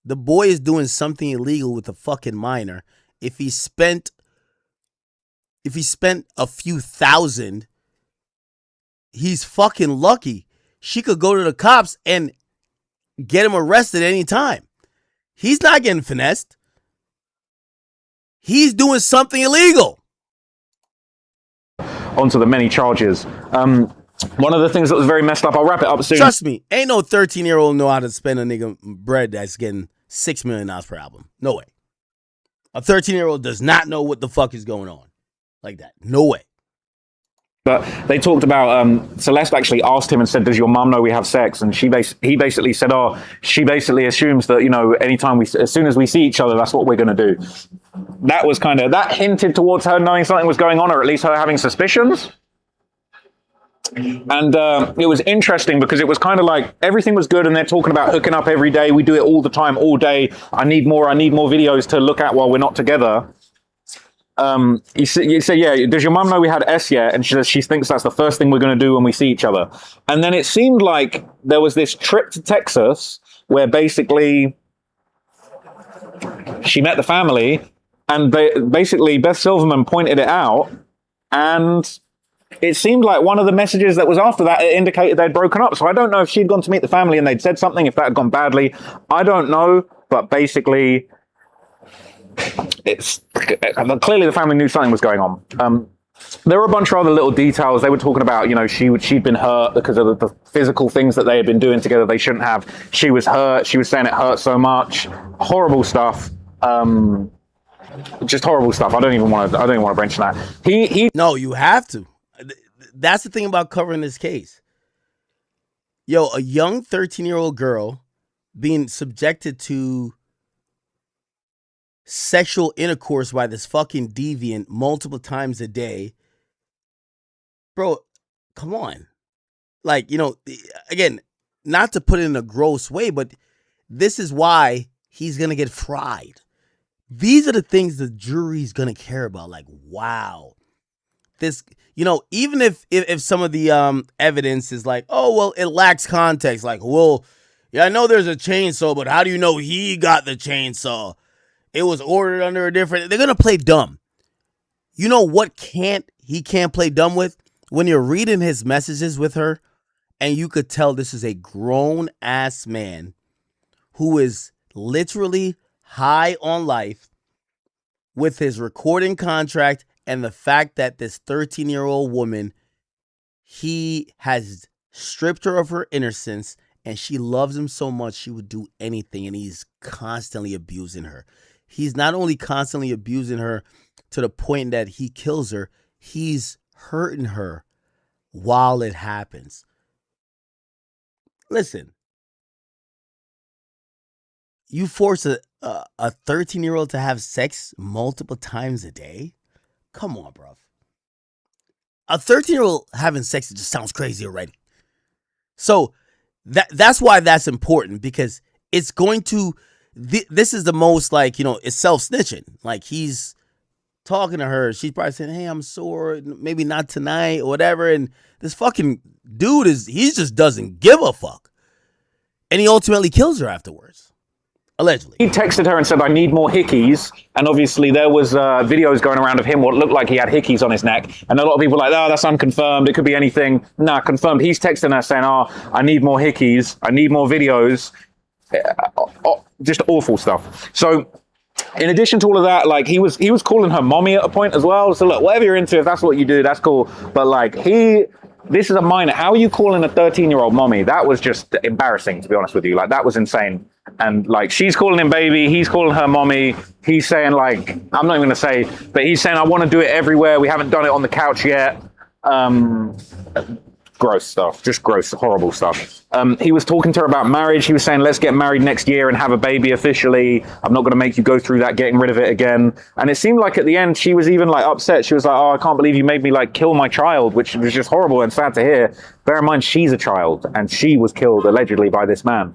A: The boy is doing something illegal with a fucking minor. If he spent a few thousand, he's fucking lucky. She could go to the cops and get him arrested any time. He's not getting finessed. He's doing something illegal.
H: Onto the many charges. One of the things that was very messed up, I'll wrap it up soon.
A: Trust me, ain't no 13-year-old know how to spend a nigga bread that's getting $6 million per album. No way. A 13-year-old does not know what the fuck is going on like that. No way.
H: But they talked about, Celeste actually asked him and said, does your mom know we have sex? And he basically said, oh, she basically assumes that, you know, as soon as we see each other, that's what we're going to do. That was that hinted towards her knowing something was going on, or at least her having suspicions. And it was interesting because it was kind of like everything was good and they're talking about hooking up every day. We do it all the time, all day. I need more videos to look at while we're not together. You say, yeah, does your mom know we had S yet? And she says she thinks that's the first thing we're going to do when we see each other. And then it seemed like there was this trip to Texas where basically she met the family and basically Beth Silverman pointed it out, and it seemed like one of the messages that was after that indicated they'd broken up. So I don't know if she'd gone to meet the family and they'd said something, if that had gone badly. I don't know, but basically clearly the family knew something was going on. There were a bunch of other little details. They were talking about, you know, she'd been hurt because of the physical things that they had been doing together they shouldn't have. She was hurt. She was saying it hurt so much. Horrible stuff. Just horrible stuff. I don't even want to mention that.
A: No, you have to. That's the thing about covering this case. Yo, a young 13-year-old girl being subjected to sexual intercourse by this fucking deviant multiple times a day. Bro, come on. Like, you know, again, not to put it in a gross way, but this is why he's going to get fried. These are the things the jury's going to care about. Like, wow. This, you know, even if some of the evidence is like, oh, well, it lacks context. Like, well, yeah, I know there's a chainsaw, but how do you know he got the chainsaw? It was ordered under a different... They're going to play dumb. You know what he can't play dumb with? When you're reading his messages with her, and you could tell this is a grown-ass man who is literally high on life with his recording contract and the fact that this 13-year-old woman, he has stripped her of her innocence and she loves him so much she would do anything, and he's constantly abusing her. He's not only constantly abusing her to the point that he kills her, he's hurting her while it happens. Listen, you force a 13-year-old to have sex multiple times a day? Come on, bro. A 13-year-old having sex, it just sounds crazy already. So that's why that's important, because it's going to, this is the most, like, it's self-snitching. Like, he's talking to her. She's probably saying, hey, I'm sore. Maybe not tonight or whatever. And this fucking dude he just doesn't give a fuck. And he ultimately kills her afterwards. Allegedly.
H: He texted her and said, I need more hickeys. And obviously there was videos going around of him what looked like he had hickeys on his neck. And a lot of people were like, oh, that's unconfirmed. It could be anything. Nah, confirmed. He's texting her saying, oh, I need more hickeys. I need more videos. Just awful stuff. So in addition to all of that, like, he was calling her mommy at a point as well. So look, whatever you're into, if that's what you do, that's cool. But like, this is a minor. How are you calling a 13-year-old mommy? That was just embarrassing, to be honest with you. Like, that was insane. And like, she's calling him baby, he's calling her mommy. He's saying, like, I'm not even going to say, but he's saying, I want to do it everywhere. We haven't done it on the couch yet. Gross stuff, just gross, horrible stuff. He was talking to her about marriage. He was saying, let's get married next year and have a baby officially. I'm not going to make you go through that, getting rid of it again. And it seemed like at the end, she was even like upset. She was like, oh, I can't believe you made me like kill my child, which was just horrible and sad to hear. Bear in mind, she's a child and she was killed allegedly by this man.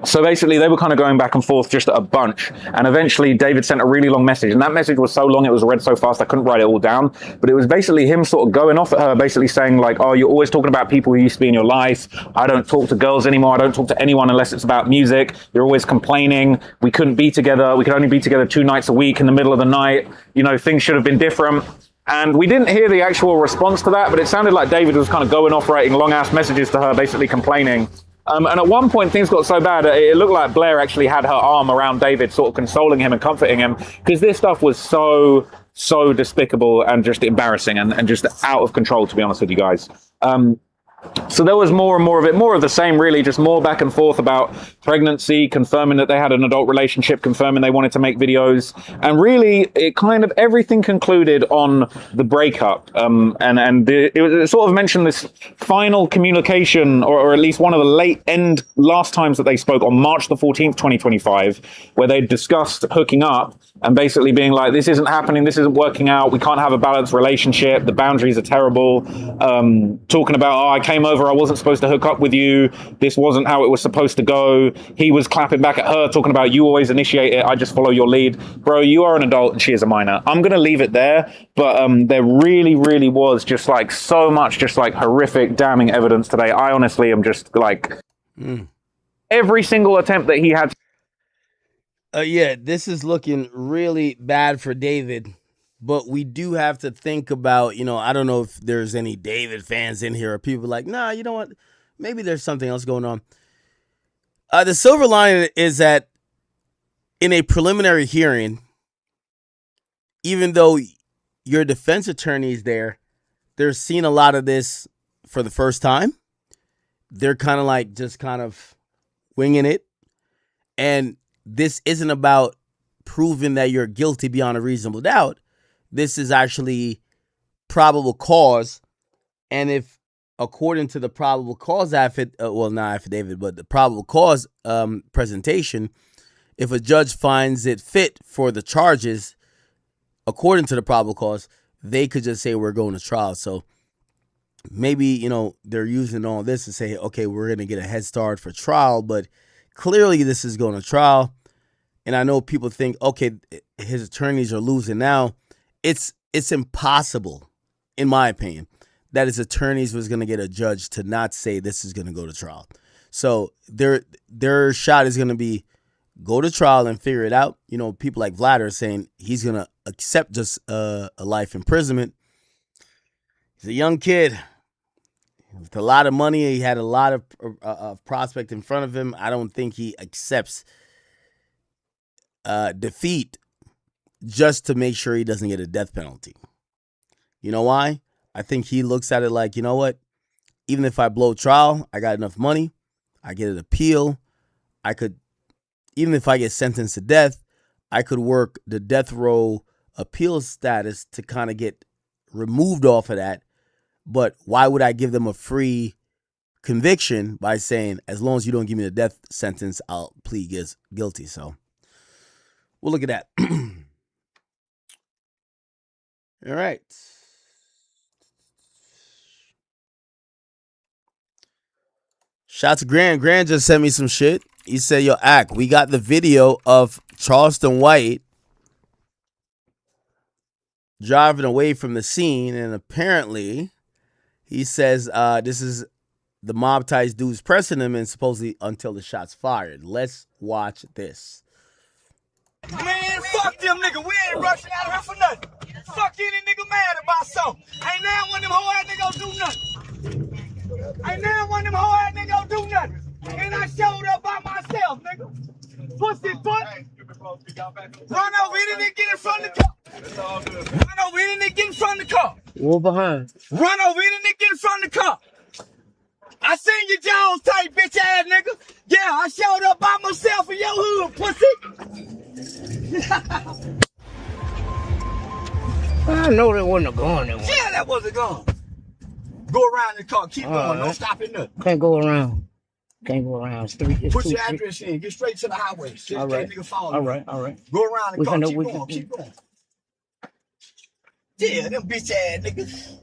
H: So basically, they were kind of going back and forth just a bunch. And eventually, David sent a really long message. And that message was so long, it was read so fast, I couldn't write it all down. But it was basically him sort of going off at her, basically saying, like, oh, you're always talking about people who used to be in your life. I don't talk to girls anymore. I don't talk to anyone unless it's about music. You're always complaining. We couldn't be together. We could only be together 2 nights a week in the middle of the night. You know, things should have been different. And we didn't hear the actual response to that, but it sounded like David was kind of going off writing long-ass messages to her, basically complaining. And at one point, things got so bad, it looked like Blair actually had her arm around David, sort of consoling him and comforting him, because this stuff was so despicable and just embarrassing and just out of control, to be honest with you guys. So there was more and more of it, more of the same, really, just more back and forth about pregnancy, confirming that they had an adult relationship, confirming they wanted to make videos. And really, it kind of, everything concluded on the breakup. It sort of mentioned this final communication, or at least one of the last times that they spoke on March the 14th, 2025, where they discussed hooking up and basically being like, this isn't happening, this isn't working out, we can't have a balanced relationship, the boundaries are terrible. Talking about, oh, I came over, I wasn't supposed to hook up with you, this wasn't how it was supposed to go. He was clapping back at her, talking about, you always initiate it, I just follow your lead. Bro, you are an adult and she is a minor. I'm going to leave it there, but there really, really was just like so much just like horrific, damning evidence today. I honestly am just like, every single attempt that he had.
A: Yeah, this is looking really bad for David, but we do have to think about, I don't know if there's any David fans in here or people like, nah, you know what? Maybe there's something else going on. The silver lining is that in a preliminary hearing, even though your defense attorney is there, they're seeing a lot of this for the first time. They're kind of like just kind of winging it. And this isn't about proving that you're guilty beyond a reasonable doubt. This is actually probable cause. And if, according to the probable cause not affidavit, but the probable cause presentation, if a judge finds it fit for the charges, according to the probable cause, they could just say we're going to trial. So maybe, they're using all this to say, okay, we're going to get a head start for trial, but clearly this is going to trial. And I know people think, okay, his attorneys are losing now. It's impossible, in my opinion, that his attorneys was going to get a judge to not say this is going to go to trial. So their shot is going to be go to trial and figure it out. People like Vlad are saying he's going to accept just a life imprisonment. He's a young kid with a lot of money. He had a lot of prospect in front of him. I don't think he accepts defeat just to make sure he doesn't get a death penalty. You know why? I think he looks at it like, you know what? Even if I blow trial, I got enough money. I get an appeal. Even if I get sentenced to death, I could work the death row appeal status to kind of get removed off of that. But why would I give them a free conviction by saying, as long as you don't give me the death sentence, I'll plead guilty? So we'll look at that. All right. Shout out to Grant. Grant just sent me some shit. He said, yo, Ack, we got the video of Charleston White driving away from the scene, and apparently he says this is the mob ties dudes pressing him, and supposedly until the shots fired. Let's watch this.
K: Man, fuck them nigga. We ain't rushing out of here for nothing. Fuck any nigga mad about something. Ain't now one of them hoe ass niggas do nothing. Ain't now one of them hoe ass niggas do nothing. And I showed up by myself, nigga. Pussy foot. Run over here and get in front of the car. Run over here and get in front of the car.
J: What behind?
K: Run over here and get in front of the car. I seen your jaws tight, bitch ass nigga. Yeah, I showed up by myself in your hood, pussy.
L: I know that wasn't a gun.
K: Yeah, that was a gun. Go around the car, keep going, don't stop it nothing.
L: Can't go around. Can't go around. It's
K: Put your address in, get straight to the highway.
L: All right.
K: Nigga follow
L: All right, all right.
K: Go around the car, keep going. Yeah, them bitch ass niggas.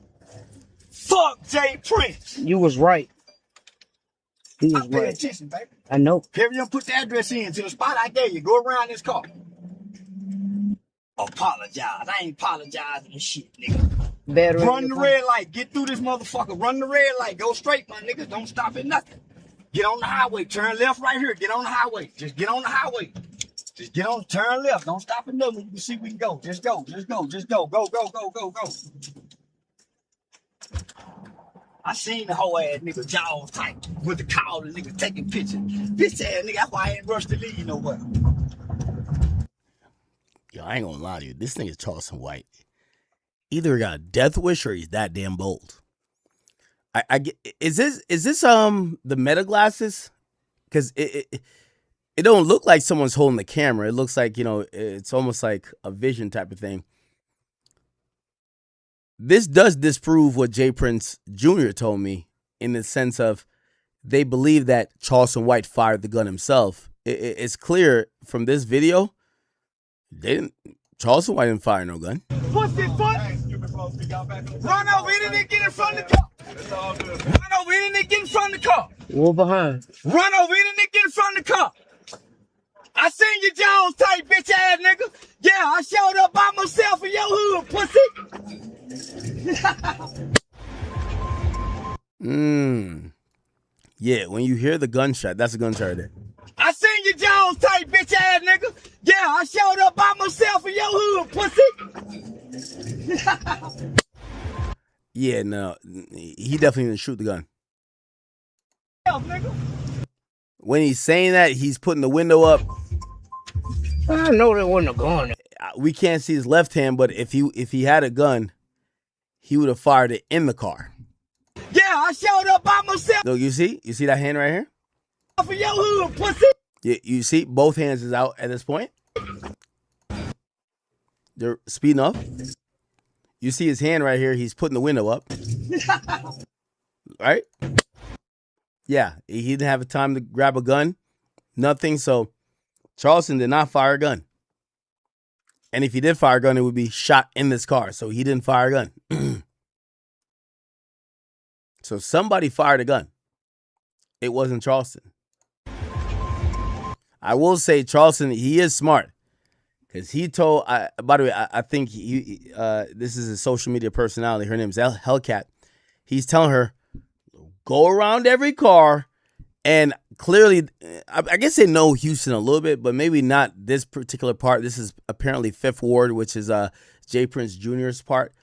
K: Fuck Jay Prince.
L: You was right. He was
K: Pay
L: right.
K: attention, baby.
L: I know.
K: Perry, put the address in to the spot I gave you. Go around this car. Apologize. I ain't apologizing and shit, nigga. Run the red light. Get through this motherfucker. Run the red light. Go straight, my nigga. Don't stop at nothing. Get on the highway. Turn left right here. Get on the highway. Just get on the highway. Just get on. Turn left. Don't stop at nothing. You can see we can go. Just go. Just go. Just go. Go, go, go, go, go. I seen the whole ass nigga jaws tight with the collar, nigga taking pictures. Bitch ass nigga, that's why I ain't rushed to leave nowhere.
A: Yo, I ain't gonna lie to you. This thing is Charleston White. Either got a death wish or he's that damn bold. I get. Is this the meta glasses? Because it don't look like someone's holding the camera. It looks like, you know, it's almost like a vision type of thing. This does disprove what Jay Prince Jr. told me in the sense of they believe that Charleston White fired the gun himself. It's clear from this video, Charleston White didn't fire no gun.
K: Pussy foot. Run over here and get in front of the car. Run over here and get in front of the car.
L: What behind?
K: Run over here and get in front of the car. I seen your jaws tight, bitch ass nigga. Yeah, I showed up by myself in your hood, pussy.
A: Yeah, when you hear the gunshot, that's a gunshot right there.
K: I seen your jaws tight, bitch ass nigga. Yeah, I showed up by myself in your hood, pussy.
A: Yeah, no, he definitely didn't shoot the gun. When he's saying that, he's putting the window up.
L: I know that wasn't a gun.
A: We can't see his left hand, but if he had a gun, he would have fired it in the car.
K: Yeah, I showed up by myself.
A: Look, you see that hand right here?
K: For your hood, pussy.
A: Yeah, you see, both hands is out at this point. They're speeding up. You see his hand right here. He's putting the window up. Right? Yeah, he didn't have time to grab a gun. Nothing. So Charleston did not fire a gun. And if he did fire a gun, it would be shot in this car. So he didn't fire a gun. So somebody fired a gun. It wasn't Charleston. I will say Charleston, he is smart. Because he told, by the way, I think this is a social media personality. Her name's Hellcat. He's telling her, go around every car. And clearly, I guess they know Houston a little bit, but maybe not this particular part. This is apparently 5th Ward, which is Jay Prince Jr.'s part.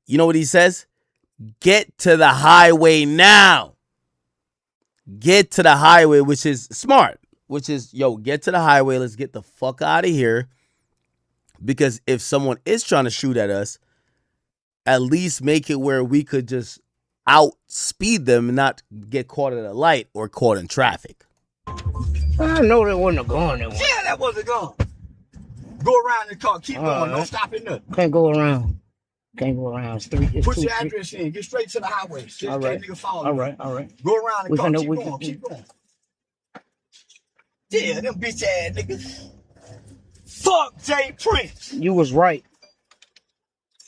A: You know what he says? Get to the highway now. Get to the highway, which is smart. Which is, yo, get to the highway. Let's get the fuck out of here. Because if someone is trying to shoot at us, at least make it where we could just outspeed them and not get caught at a light or caught in traffic.
L: I know that wasn't a gun.
K: Yeah, that was a gun. Go around the car. Keep going. Don't stop at nothing.
L: Can't go around. Can't go around.
K: Put your address in. Get straight to the highway.
L: All right.
K: Nigga follow
L: All right. All right.
K: Go around the car. Keep going. Yeah, them bitch ass niggas. Fuck Jay Prince.
L: You was right.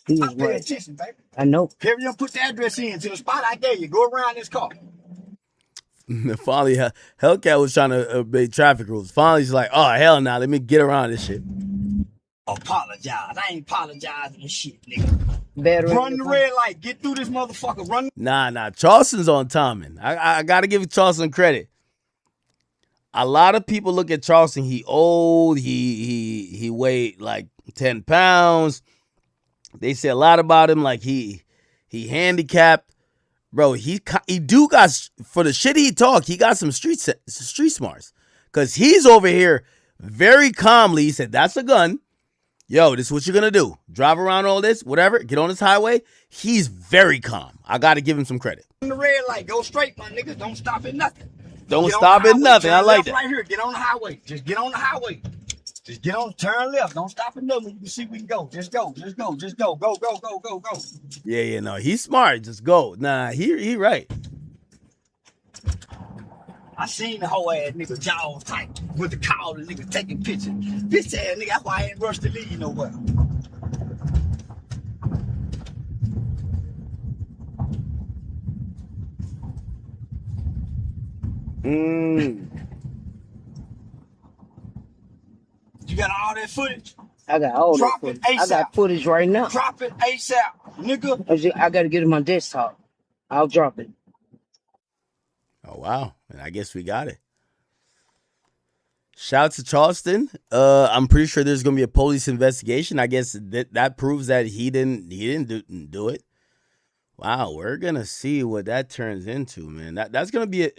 L: He was
K: Pay
L: right.
K: attention, baby.
L: I know.
K: Perry, put the address in to the spot I gave you. Go around this car.
A: Finally, Hellcat was trying to obey traffic rules. Finally, he's like, oh, hell nah, let me get around this shit.
K: Apologize. I ain't apologizing and shit, nigga. Run the red light. Get through this motherfucker. Run.
A: Nah. Charleston's on timing. I got to give Charleston credit. A lot of people look at Charleston. He old. He weighed like 10 pounds. They say a lot about him. Like he handicapped. Bro, he do got, for the shit he talk, he got some street smarts. Because he's over here very calmly. He said, that's a gun. Yo, this is what you're going to do. Drive around all this, whatever. Get on this highway. He's very calm. I got to give him some credit.
K: The red light. Go straight, my niggas. Don't stop at nothing.
A: Don't stop at nothing. I like that.
K: Right here. Get on the highway. Just get on the highway. Just get on, turn left. Don't stop at nothing. You can see we can go. Just go. Go.
A: Yeah, no, he's smart. Just go. Nah, he right.
K: I seen the whole ass nigga jaws tight with the collar, nigga taking pictures. Bitch ass nigga, that's why I ain't rushed to leave nowhere. You got all that footage?
L: I got all
K: Drop
L: that
K: it
L: footage. I
K: ASAP.
L: got footage right now.
K: Drop it ASAP, nigga.
L: I got to get it on my desktop. I'll drop it.
A: Oh, wow. And I guess we got it. Shout out to Charleston. I'm pretty sure there's going to be a police investigation. I guess that proves that he didn't do it. Wow, we're going to see what that turns into, man. That's going to be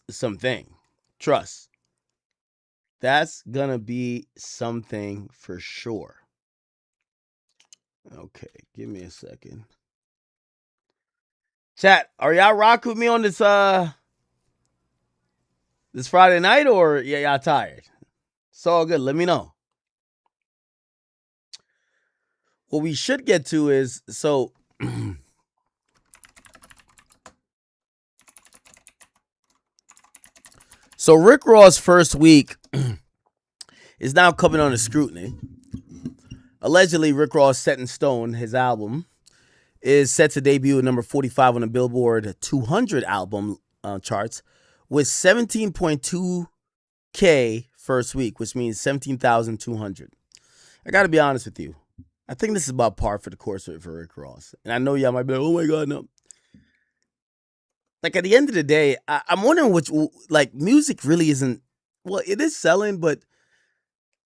A: something. Trust. That's going to be something for sure. Okay, give me a second. Chat, are y'all rocking with me on this this Friday night, or y'all tired? It's all good. Let me know. What we should get to is, so so Rick Ross' first week is now coming under scrutiny. Allegedly, Rick Ross Set in Stone, his album, is set to debut at number 45 on the Billboard 200 album charts with 17.2K first week, which means 17,200. I got to be honest with you. I think this is about par for the course for Rick Ross. And I know y'all might be like, oh my God, no. Like at the end of the day, I'm wondering which, like, music really isn't, well, it is selling, but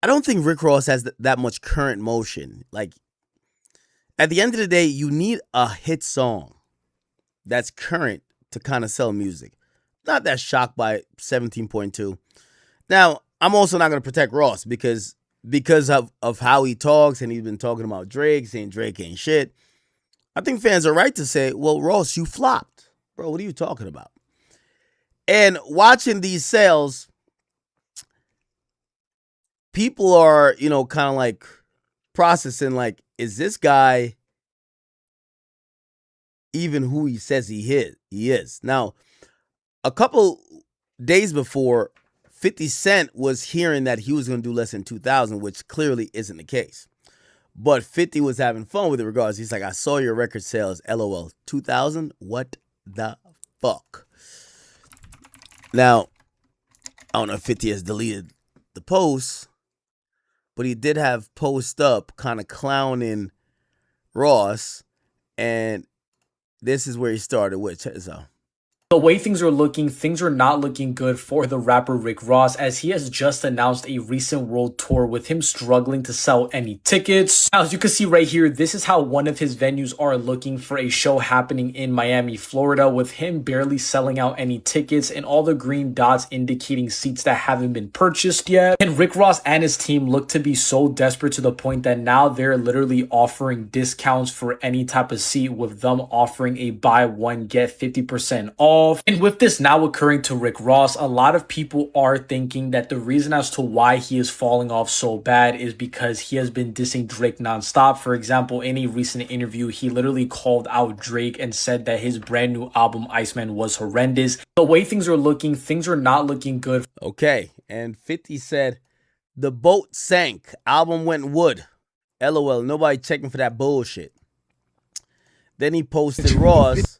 A: I don't think Rick Ross has that much current motion. Like, at the end of the day, you need a hit song that's current to kind of sell music. Not that shocked by 17.2. Now, I'm also not going to protect Ross because of how he talks, and he's been talking about Drake, saying Drake ain't shit. I think fans are right to say, well, Ross, you flopped. Bro, what are you talking about? And watching these sales, people are, kind of like processing, like, is this guy even who he says he is? Now, a couple days before, 50 Cent was hearing that he was going to do less than 2,000, which clearly isn't the case. But 50 was having fun with it regardless. He's like, I saw your record sales, LOL. 2,000? What the fuck? Now, I don't know if 50 has deleted the post, but he did have post up kind of clowning Ross, and this is where he started with. So
M: the way things are not looking good for the rapper Rick Ross, as he has just announced a recent world tour with him struggling to sell any tickets. Now, as you can see right here, this is how one of his venues are looking for a show happening in Miami, Florida, with him barely selling out any tickets and all the green dots indicating seats that haven't been purchased yet. And Rick Ross and his team look to be so desperate to the point that now they're literally offering discounts for any type of seat, with them offering a buy one get 50% off. And with this now occurring to Rick Ross, a lot of people are thinking that the reason as to why he is falling off so bad is because he has been dissing Drake nonstop. For example, in a recent interview, he literally called out Drake and said that his brand new album Iceman was horrendous. The way things are not looking good.
A: Okay, and 50 said, the boat sank, album went wood. LOL, nobody checking for that bullshit. Then he posted Ross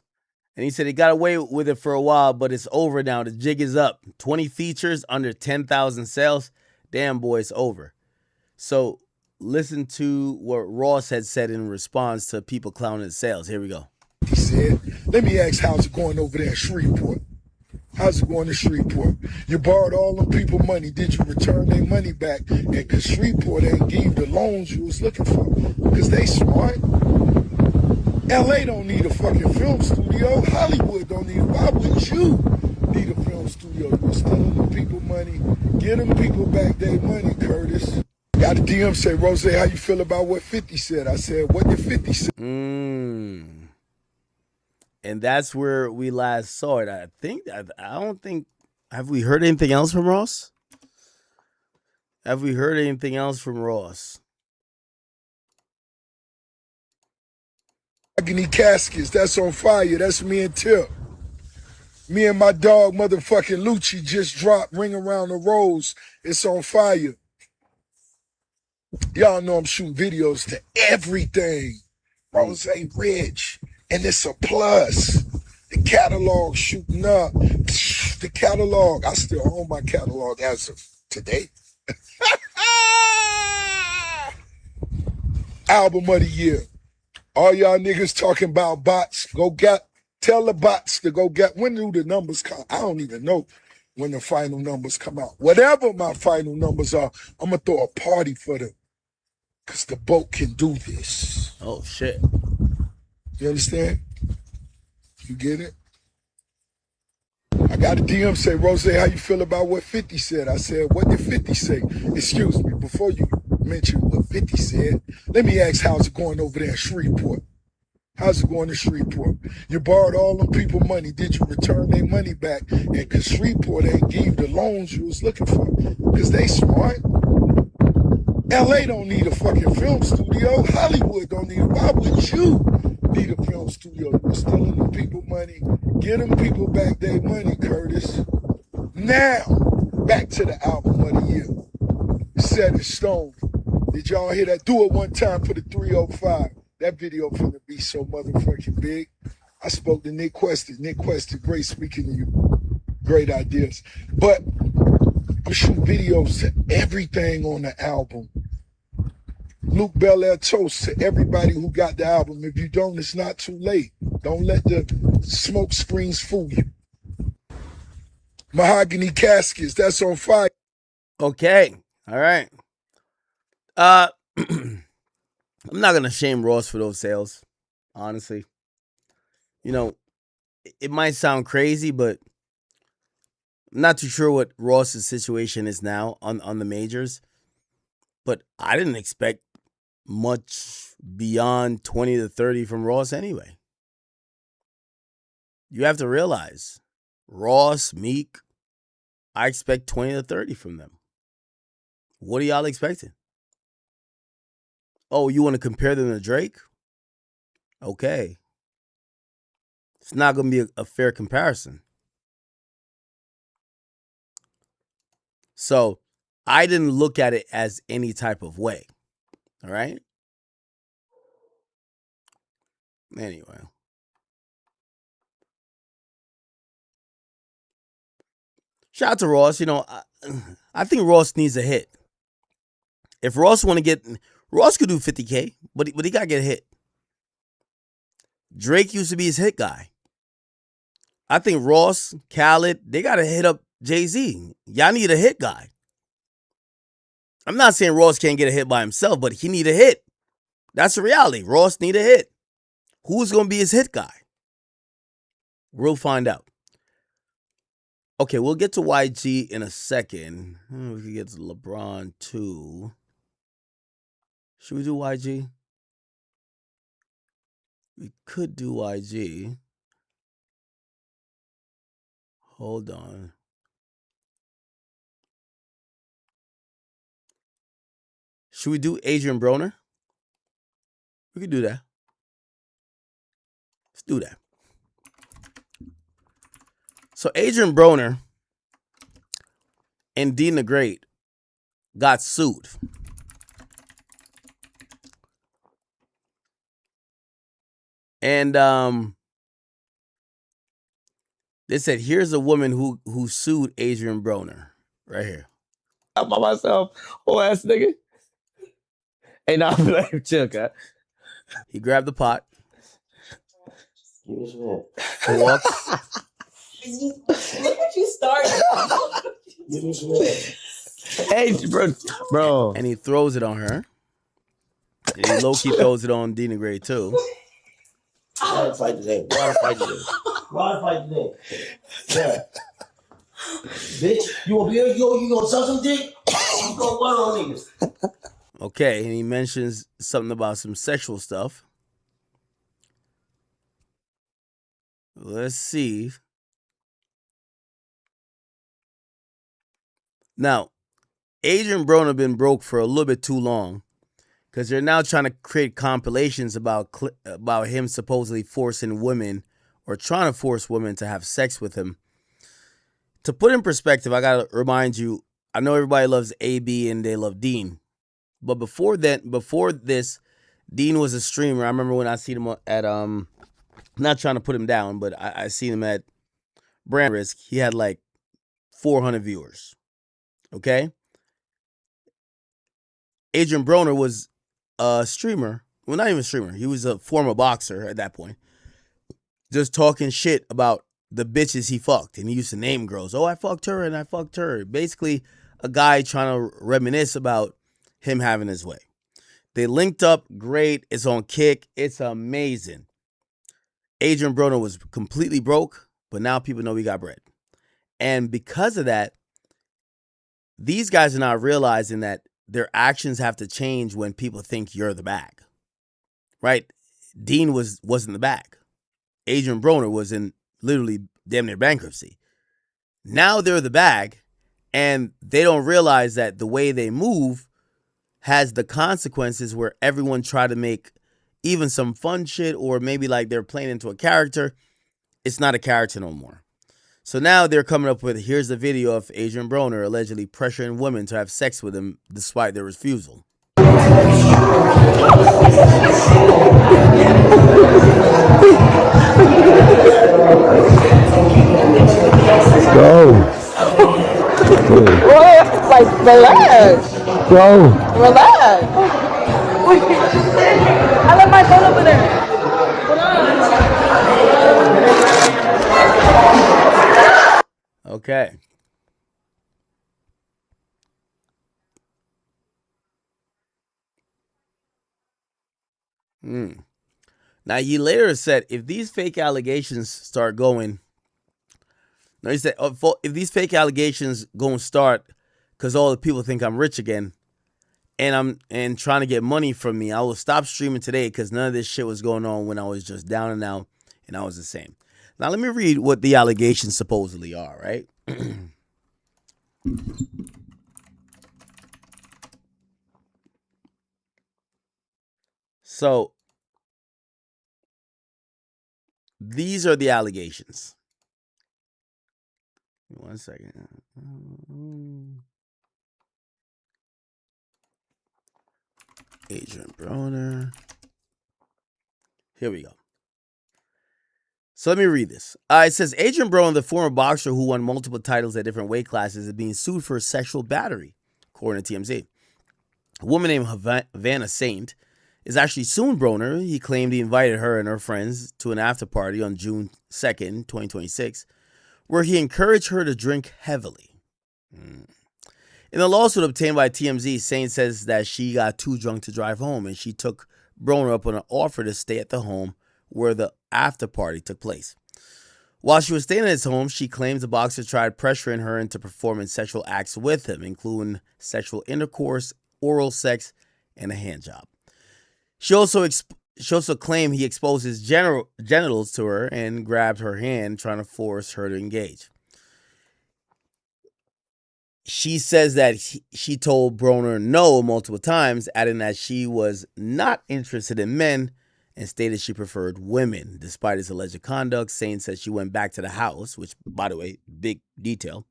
A: And he said he got away with it for a while, but it's over now. The jig is up. 20 features under 10,000 sales. Damn, boy, it's over. So listen to what Ross had said in response to people clowning his sales. Here we go.
N: He said, let me ask, how's it going over there in Shreveport? How's it going in Shreveport? You borrowed all them people money. Did you return their money back? And because Shreveport ain't gave the loans you was looking for. Because they smart. LA don't need a fucking film studio. Hollywood don't need it. Why would you need a film studio? You're stealing the people money. Get them people back their money, Curtis. Got a DM say, Rose, how you feel about what 50 said? I said, what did 50 say?
A: And that's where we last saw it. I don't think, have we heard anything else from Ross? Have we heard anything else from Ross?
N: Agony Caskets, that's on fire. That's me and Tip. Me and my dog, motherfucking Lucci, just dropped Ring Around the Rose. It's on fire. Y'all know I'm shooting videos to everything. Rose Rich. And it's a plus. The catalog shooting up. The catalog, I still own my catalog as of today. Album of the year. All y'all niggas talking about bots, tell the bots to go get, when do the numbers come? I don't even know when the final numbers come out. Whatever my final numbers are, I'm gonna throw a party for them. Cause the boat can do this.
A: Oh shit.
N: You understand? You get it? I got a DM say, Rose, how you feel about what 50 said? I said, what did 50 say? Excuse me, before you mention what 50 said, let me ask, how's it going over there in Shreveport? How's it going in Shreveport? You borrowed all them people money. Did you return their money back? And because Shreveport ain't gave the loans you was looking for. Because they smart. LA don't need a fucking film studio. Hollywood don't need it. Why would you need a film studio? You're stealing the people money. Get them people back their money, Curtis. Now, back to the album of the year. Set in stone. Did y'all hear that? Do it one time for the 305. That video finna be so motherfucking big. I spoke to Nick Quested. Nick Quested, great speaking to you. Great ideas. But I'm shooting videos to everything on the album. Luke Belair toast to everybody who got the album. If you don't, it's not too late. Don't let the smoke screens fool you. Mahogany Caskets, that's on fire.
A: Okay. All right. I'm not gonna shame Ross for those sales, honestly. You know, it might sound crazy, but I'm not too sure what Ross's situation is now on the majors. But I didn't expect much beyond 20 to 30 from Ross anyway. You have to realize, Ross, Meek, I expect 20 to 30 from them. What are y'all expecting? Oh, you want to compare them to Drake? Okay. It's not going to be a fair comparison. So I didn't look at it as any type of way. All right? Anyway. Shout out to Ross. You know, I think Ross needs a hit. If Ross want to get... Ross could do 50K, but he got to get a hit. Drake used to be his hit guy. I think Ross, Khaled, they got to hit up Jay-Z. Y'all need a hit guy. I'm not saying Ross can't get a hit by himself, but he need a hit. That's the reality. Ross need a hit. Who's going to be his hit guy? We'll find out. Okay, we'll get to YG in a second. We can get to LeBron too. Should we do YG? We could do YG. Hold on. Should we do Adrian Broner? We could do that. Let's do that. So Adrian Broner and Dean the Great got sued. And They said, here's a woman who sued Adrian Broner. Right here.
G: I'm by myself. Oh, ass nigga. Hey, nah, I'm like, chill, cat.
A: He grabbed the pot.
G: Give me some
A: Walks.
E: Look what you started.
G: Give me some Hey, bro.
A: And he throws it on her. And he low-key throws it on Dina Gray, too.
G: Why fight today? Why fight today? Yeah. Bitch, you gonna suck some dick? You gonna what on niggas?
A: Okay, and he mentions something about some sexual stuff. Let's see. Now, Adrian Broner been broke for a little bit too long because they're now trying to create compilations about him supposedly forcing women or trying to force women to have sex with him. To put in perspective, I got to remind you, I know everybody loves AB and they love Dean. But before this, Dean was a streamer. I remember when I seen him at, not trying to put him down, but I seen him at Brand Risk. He had like 400 viewers. Okay? Adrian Broner was a streamer. Well, not even a streamer. He was a former boxer at that point. Just talking shit about the bitches he fucked. And he used to name girls. Oh, I fucked her and I fucked her. Basically, a guy trying to reminisce about him having his way. They linked up. Great. It's on Kick. It's amazing. Adrian Broner was completely broke, but now people know he got bread. And because of that, these guys are not realizing that their actions have to change when people think you're the bag. Right? Dean wasn't the bag. Adrian Broner was in literally damn near bankruptcy. Now they're the bag, and they don't realize that the way they move has the consequences where everyone try to make even some fun shit or maybe like they're playing into a character. It's not a character no more. So now they're coming up with, here's the video of Adrian Broner allegedly pressuring women to have sex with him despite their refusal.
I: Go.
E: Like, relax.
I: Go.
E: Relax. I left my phone over there.
A: Okay. Now, he later said, if these fake allegations start going, no, he said, if these fake allegations going to start because all the people think I'm rich again and trying to get money from me, I will stop streaming today because none of this shit was going on when I was just down and out and I was the same. Now, let me read what the allegations supposedly are, right? So, these are the allegations. 1 second. Adrian Broner. Here we go. So let me read this. It says, Adrian Broner, the former boxer who won multiple titles at different weight classes, is being sued for sexual battery, according to TMZ. A woman named Havana Saint is actually suing Broner. He claimed he invited her and her friends to an after party on June 2nd, 2026, where he encouraged her to drink heavily. In a lawsuit obtained by TMZ, Saint says that she got too drunk to drive home and she took Broner up on an offer to stay at the home where the after party took place. While she was staying at his home, she claims the boxer tried pressuring her into performing sexual acts with him, including sexual intercourse, oral sex, and a hand job. She also claimed he exposed his genitals to her and grabbed her hand, trying to force her to engage. She says that she told Broner no multiple times, adding that she was not interested in men and stated she preferred women. Despite his alleged conduct, Saint says she went back to the house, which, by the way, big detail.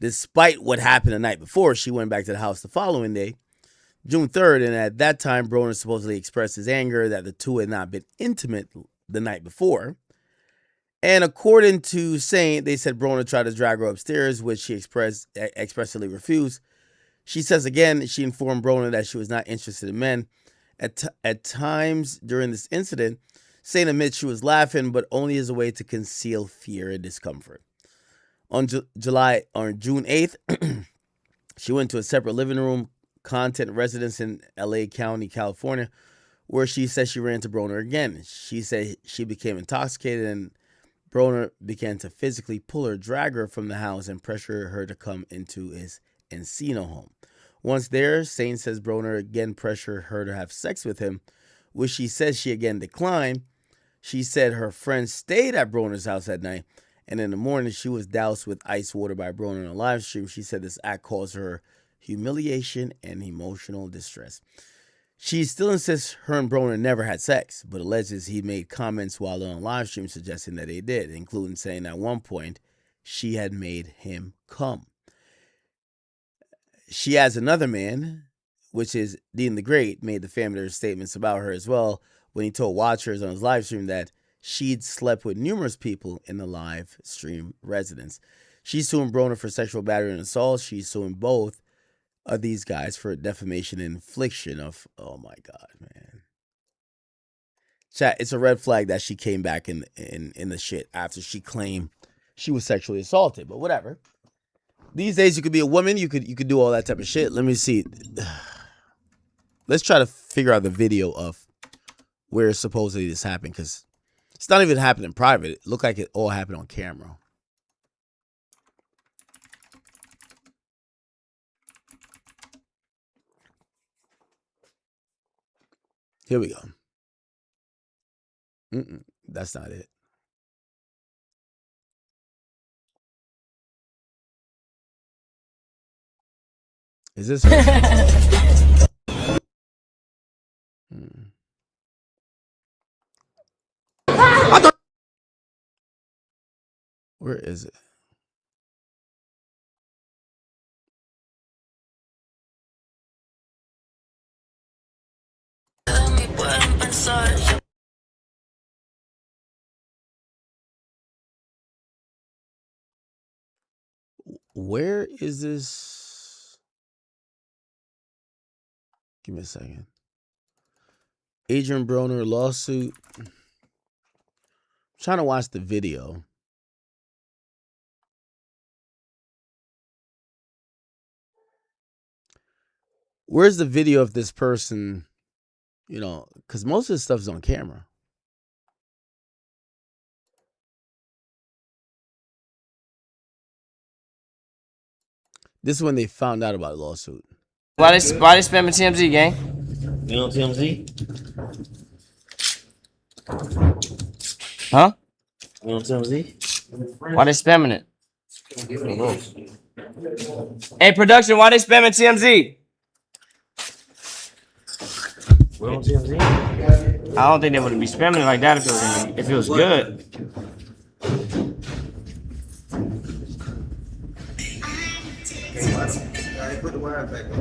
A: Despite what happened the night before, she went back to the house the following day, June 3rd, and at that time, Broner supposedly expressed his anger that the two had not been intimate the night before. And according to Saint, they said Broner tried to drag her upstairs, which she expressly refused. She says again, she informed Broner that she was not interested in men. At times during this incident, Saint admits she was laughing, but only as a way to conceal fear and discomfort. On June 8th, she went to a separate living room content residence in LA County, California, where she said she ran into Broner again. She said she became intoxicated and Broner began to physically pull her, drag her from the house, and pressure her to come into his Encino home. Once there, Saint says Broner again pressured her to have sex with him, which she says she again declined. She said her friend stayed at Broner's house at night, and in the morning she was doused with ice water by Broner on a live stream. She said this act caused her humiliation and emotional distress. She still insists her and Broner never had sex, but alleges he made comments while on a live stream suggesting that they did, including saying at one point she had made him come. She has another man, which is Dean the Great, made the family statements about her as well when he told watchers on his live stream that she'd slept with numerous people in the live stream residence. She's suing Broner for sexual battery and assault. She's suing both of these guys for defamation and infliction of, oh my God, man. Chat, it's a red flag that she came back in the shit after she claimed she was sexually assaulted, but whatever. These days you could be a woman, you could do all that type of shit. Let me see. Let's try to figure out the video of where supposedly this happened, because it's not even happening private. It looked like it all happened on camera. Here we go. That's not it. Is this her? Where is it? Where is this? Give me a second. Adrian Broner lawsuit. I'm trying to watch the video. Where's the video of this person? You know, because most of this stuff is on camera. This is when they found out about the lawsuit.
O: Why they spamming TMZ, gang?
G: You on TMZ?
O: Huh?
G: You on TMZ?
O: Why they spamming it? Hey, production, why they spamming TMZ?
G: We're on TMZ?
O: I don't think they would be spamming it like that if it was good.
G: Put the wire back up.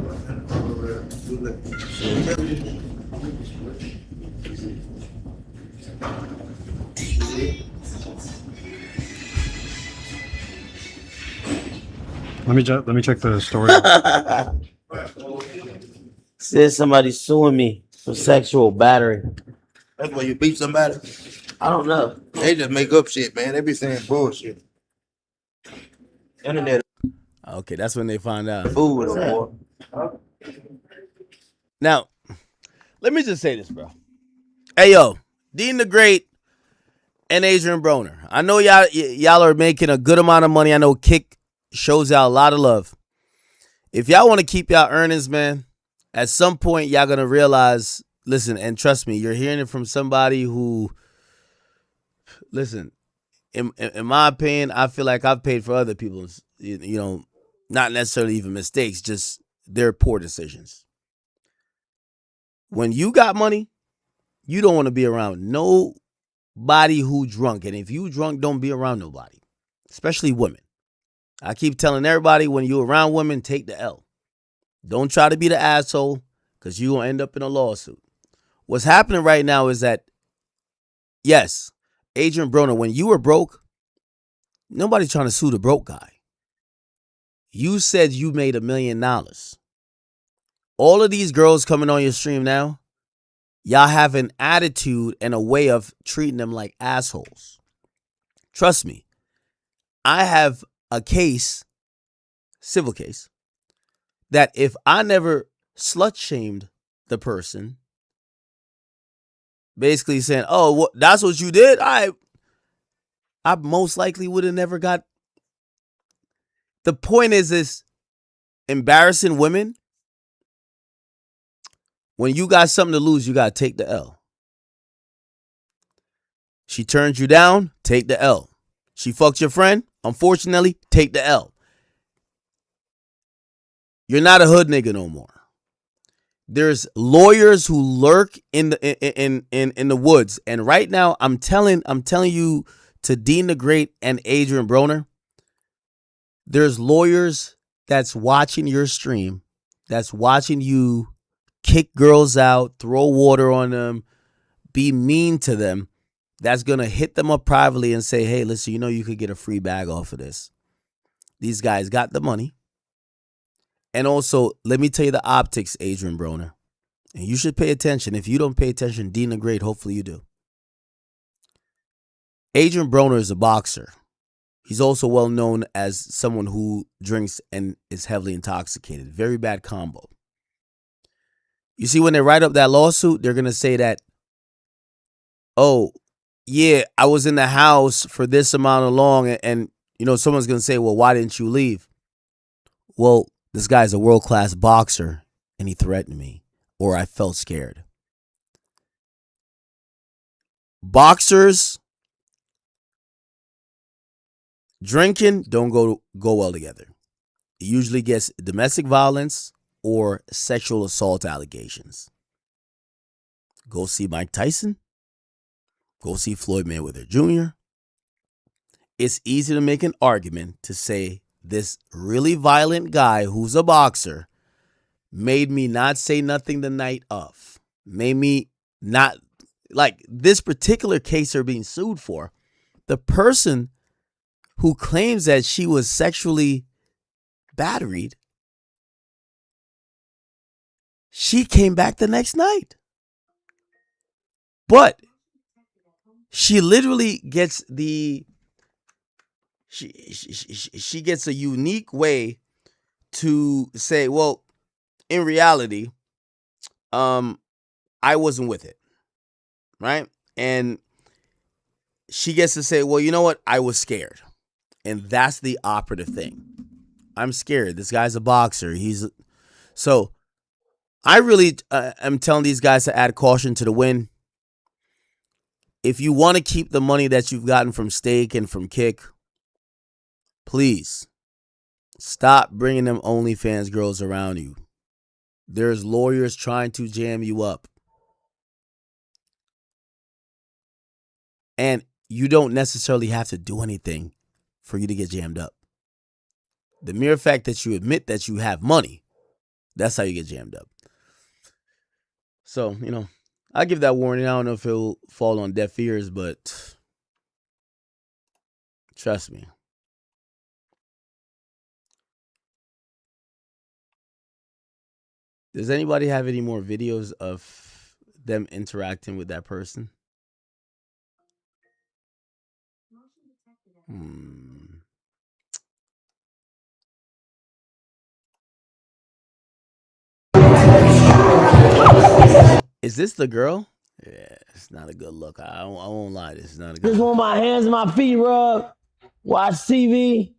P: Let me check the story.
G: Says somebody suing me for sexual battery.
Q: That's why you beat somebody.
G: I don't know.
Q: They just make up shit, man. They be saying bullshit. Internet.
A: Okay, that's when they find out.
Q: Fool with them, boy.
A: Now, let me just say this, bro. Hey, yo, Dean the Great and Adrian Broner. I know y'all are making a good amount of money. I know Kick shows y'all a lot of love. If y'all want to keep y'all earnings, man, at some point y'all gonna realize. Listen, and trust me, you're hearing it from somebody who. Listen, in my opinion, I feel like I've paid for other people's, you know, not necessarily even mistakes, just their poor decisions. When you got money, you don't want to be around nobody who drunk. And if you drunk, don't be around nobody, especially women. I keep telling everybody, when you're around women, take the L. Don't try to be the asshole, because you're going to end up in a lawsuit. What's happening right now is that, yes, Adrian Broner, when you were broke, nobody's trying to sue the broke guy. You said you made $1 million. All of these girls coming on your stream now, y'all have an attitude and a way of treating them like assholes. Trust me. I have a case, civil case, that if I never slut shamed the person, basically saying, oh, that's what you did, I most likely would have never got. The point is this, embarrassing women, when you got something to lose, you got to take the L. She turned you down, take the L. She fucked your friend, unfortunately, take the L. You're not a hood nigga no more. There's lawyers who lurk in the woods, and right now I'm telling you, to Dean the Great and Adrian Broner, there's lawyers that's watching your stream, that's watching you kick girls out, throw water on them, be mean to them, that's going to hit them up privately and say, hey, listen, you know you could get a free bag off of this. These guys got the money. And also, let me tell you the optics, Adrian Broner. And you should pay attention. If you don't pay attention, Dean the Great, hopefully you do. Adrian Broner is a boxer. He's also well known as someone who drinks and is heavily intoxicated. Very bad combo. You see, when they write up that lawsuit, they're going to say that, oh, yeah, I was in the house for this amount of long. And you know, someone's going to say, well, why didn't you leave? Well, this guy's a world-class boxer, and he threatened me, or I felt scared. Boxers, drinking don't go well together. It usually gets domestic violence or sexual assault allegations. Go see Mike Tyson. Go see Floyd Mayweather Jr. It's easy to make an argument to say this really violent guy who's a boxer made me not say nothing the night of. Made me not, like this particular case they're being sued for. The person who claims that she was sexually battered, she came back the next night. But she literally gets she gets a unique way to say, well, in reality, I wasn't with it. Right? And she gets to say, well, you know what? I was scared. And that's the operative thing. I'm scared. This guy's a boxer. So I really am telling these guys to add caution to the wind. If you want to keep the money that you've gotten from Steak and from Kick, please stop bringing them OnlyFans girls around you. There's lawyers trying to jam you up. And you don't necessarily have to do anything for you to get jammed up. The mere fact that you admit that you have money, that's how you get jammed up. So, you know, I give that warning. I don't know if it'll fall on deaf ears, but trust me. Does anybody have any more videos of them interacting with that person? Is this the girl? Yeah, it's not a good look. I won't lie. This is not a good
G: Just
A: look.
G: want my hands and my feet rubbed. Watch TV.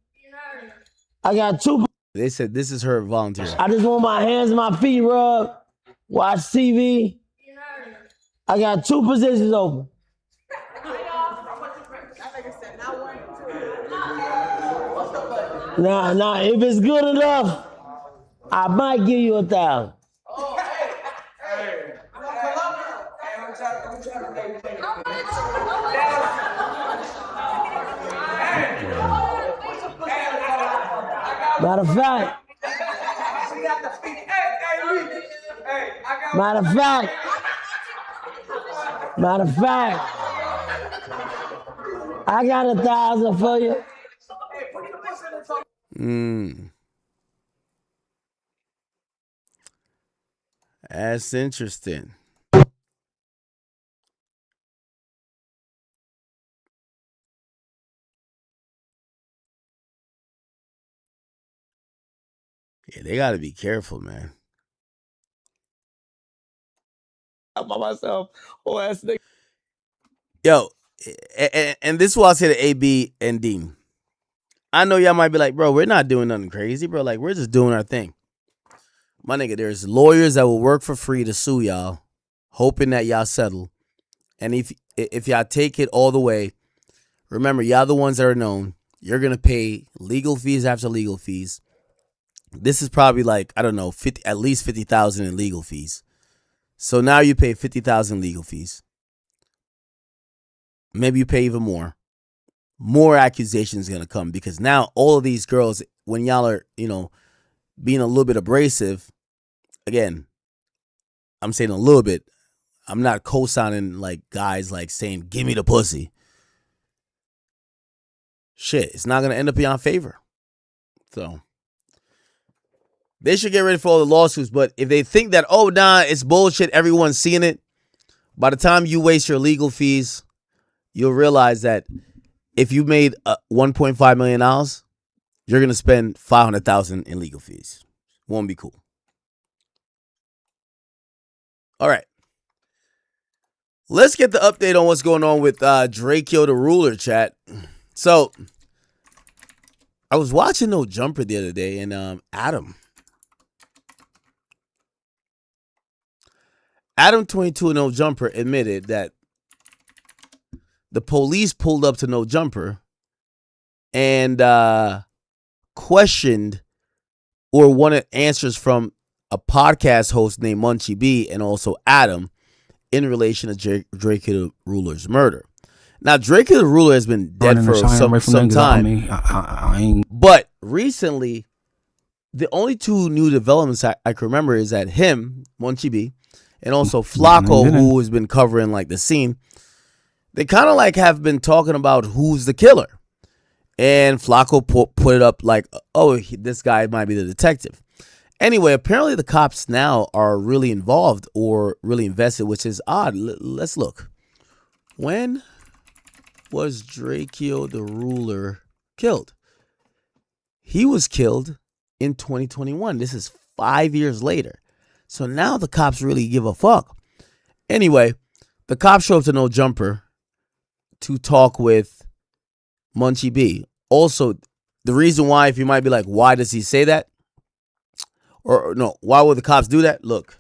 G: I got two.
A: They said this is her volunteer.
G: I just want my hands and my feet rubbed. Watch TV. I got 2 positions open. Now, if it's good enough, I might give you 1,000. Matter of fact, I got 1,000 for you.
A: That's interesting. Yeah, they got to be careful, man.
G: I'm by myself. Oh, ass nigga.
A: Yo, and this is why I say to AB and Dean. I know y'all might be like, bro, we're not doing nothing crazy, bro. Like, we're just doing our thing. My nigga, there's lawyers that will work for free to sue y'all, hoping that y'all settle. And if y'all take it all the way, remember, y'all the ones that are known. You're going to pay legal fees after legal fees. This is probably like, I don't know, at least $50,000 in legal fees. So now you pay $50,000 legal fees. Maybe you pay even more. More accusations going to come because now all of these girls, when y'all are, being a little bit abrasive, again, I'm saying a little bit. I'm not co-signing like guys like saying, give me the pussy. Shit, it's not going to end up in your favor. So they should get ready for all the lawsuits. But if they think that, oh, nah, it's bullshit, everyone's seeing it, by the time you waste your legal fees, you'll realize that if you made $1.5 million, you're going to spend $500,000 in legal fees. Won't be cool. All right. Let's get the update on what's going on with Drakeo the Ruler, chat. So, I was watching No Jumper the other day, and Adam22 No Jumper admitted that the police pulled up to No Jumper and questioned or wanted answers from a podcast host named Munchie B and also Adam in relation to Drakeo the Ruler's murder. Now, Drakeo the Ruler has been dead for some time. But recently, the only two new developments I can remember is that him, Munchie B, and also Flacco, who has been covering like the scene, they kind of like have been talking about who's the killer. And Flacco put it up like, oh, this guy might be the detective. Anyway, apparently the cops now are really involved or really invested, which is odd. Let's look. When was Drakeo the Ruler killed? He was killed in 2021. This is 5 years later. So now the cops really give a fuck. Anyway, the cops show up to No Jumper to talk with Munchie B. Also, the reason why, if you might be like, why does he say that? Or no, why would the cops do that? Look.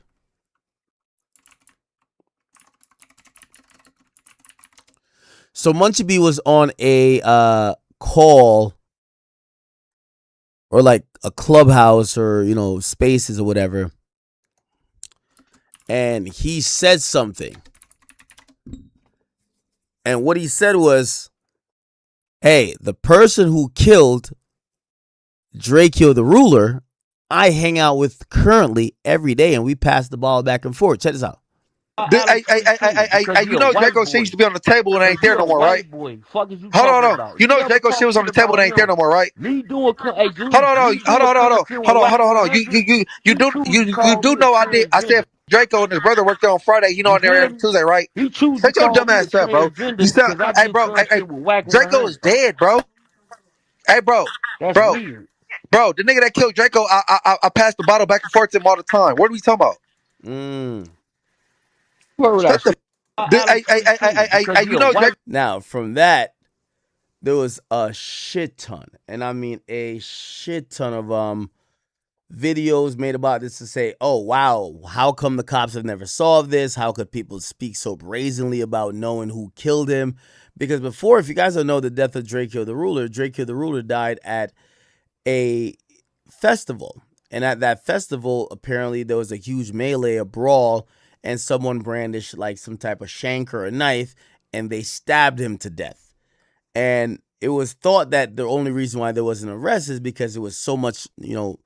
A: So Munchie B was on a call or like a clubhouse or, spaces or whatever. And he said something. And what he said was, hey, the person who killed Drakeo the Ruler, I hang out with currently every day, and we pass the ball back and forth. Check this out.
Q: You know Draco shit used to be on the table and ain't there no more, right? Hold on. You know Draco shit was on the table and ain't there no more, right?
G: Me doing, hey, dude,
Q: Hold on. You do know I did. I said Draco and his brother worked there on Friday. You know, on there every Tuesday, right? Shut your dumb ass up, bro. You sound, hey, bro. Hey, Draco is dead, bro. Hey, bro. Bro, the nigga that killed Draco, I passed the bottle back and forth to him all the time. What are we talking about? Shut the. You know, Draco.
A: Now, from that, there was a shit ton, and I mean a shit ton of videos made about this to say, oh, wow, how come the cops have never solved this? How could people speak so brazenly about knowing who killed him? Because before, if you guys don't know the death of Drakeo the Ruler died at a festival. And at that festival, apparently there was a huge melee, a brawl, and someone brandished like some type of shank or a knife, and they stabbed him to death. And it was thought that the only reason why there was an arrest is because it was so much, it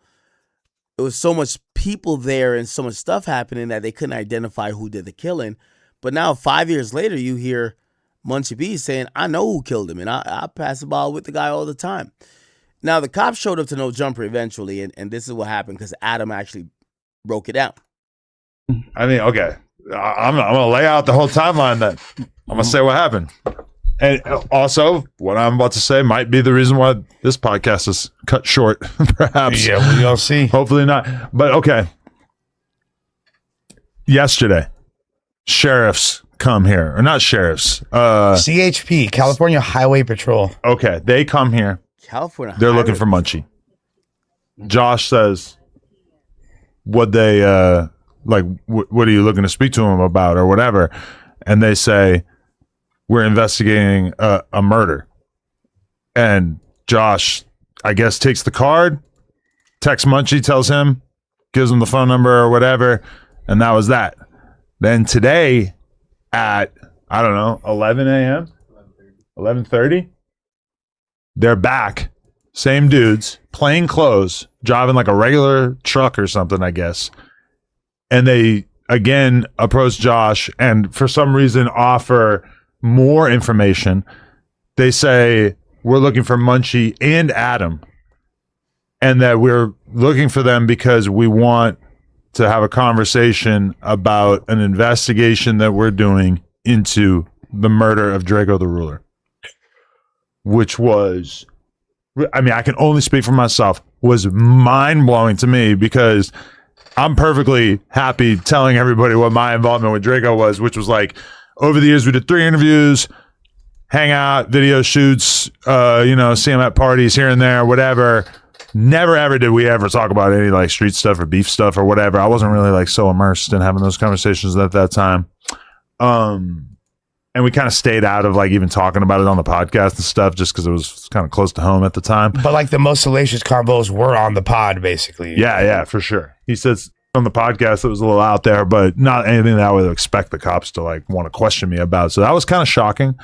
A: was so much people there and so much stuff happening that they couldn't identify who did the killing. But now 5 years later, you hear Munchie B is saying, I know who killed him, and I pass the ball with the guy all the time. Now, the cops showed up to No Jumper eventually, and this is what happened because Adam actually broke it down.
R: I mean, okay. I'm going to lay out the whole timeline then. I'm going to say what happened. And also, what I'm about to say might be the reason why this podcast is cut short, perhaps.
S: Yeah, we'll see.
R: Hopefully not. But okay. Yesterday, sheriffs come here. Or not sheriffs.
S: CHP, California Highway Patrol.
R: Okay, they come here.
A: California
R: They're looking for Munchie. Josh says, what they, what are you looking to speak to him about or whatever? And they say, we're investigating a murder. And Josh, I guess, takes the card, texts Munchie, tells him, gives him the phone number or whatever, and that was that. Then today at, I don't know, 11 a.m., 11:30, they're back. Same dudes, plain clothes, driving like a regular truck or something, I guess. And they, again, approach Josh and for some reason offer more information. They say, we're looking for Munchie and Adam, and that we're looking for them because we want to have a conversation about an investigation that we're doing into the murder of Draco the Ruler, which was, I mean, I can only speak for myself, was mind-blowing to me because I'm perfectly happy telling everybody what my involvement with Draco was, which was like, over the years, we did 3 interviews, hang out, video shoots, see him at parties here and there, whatever. Never, ever did we ever talk about any like street stuff or beef stuff or whatever. I wasn't really like so immersed in having those conversations at that time. And we kind of stayed out of like even talking about it on the podcast and stuff just because it was kind of close to home at the time.
S: But like the most salacious combos were on the pod, basically.
R: Yeah, for sure. He says on the podcast it was a little out there, but not anything that I would expect the cops to like want to question me about. So that was kind of shocking.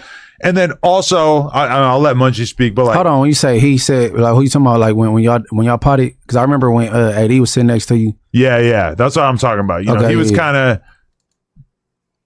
R: And then also, I'll let Munchie speak, but like,
T: hold on. When you say he said, like, who you talking about? Like when y'all potty? Because I remember when AD was sitting next to you.
R: Yeah, that's what I'm talking about. You know, he was kind of.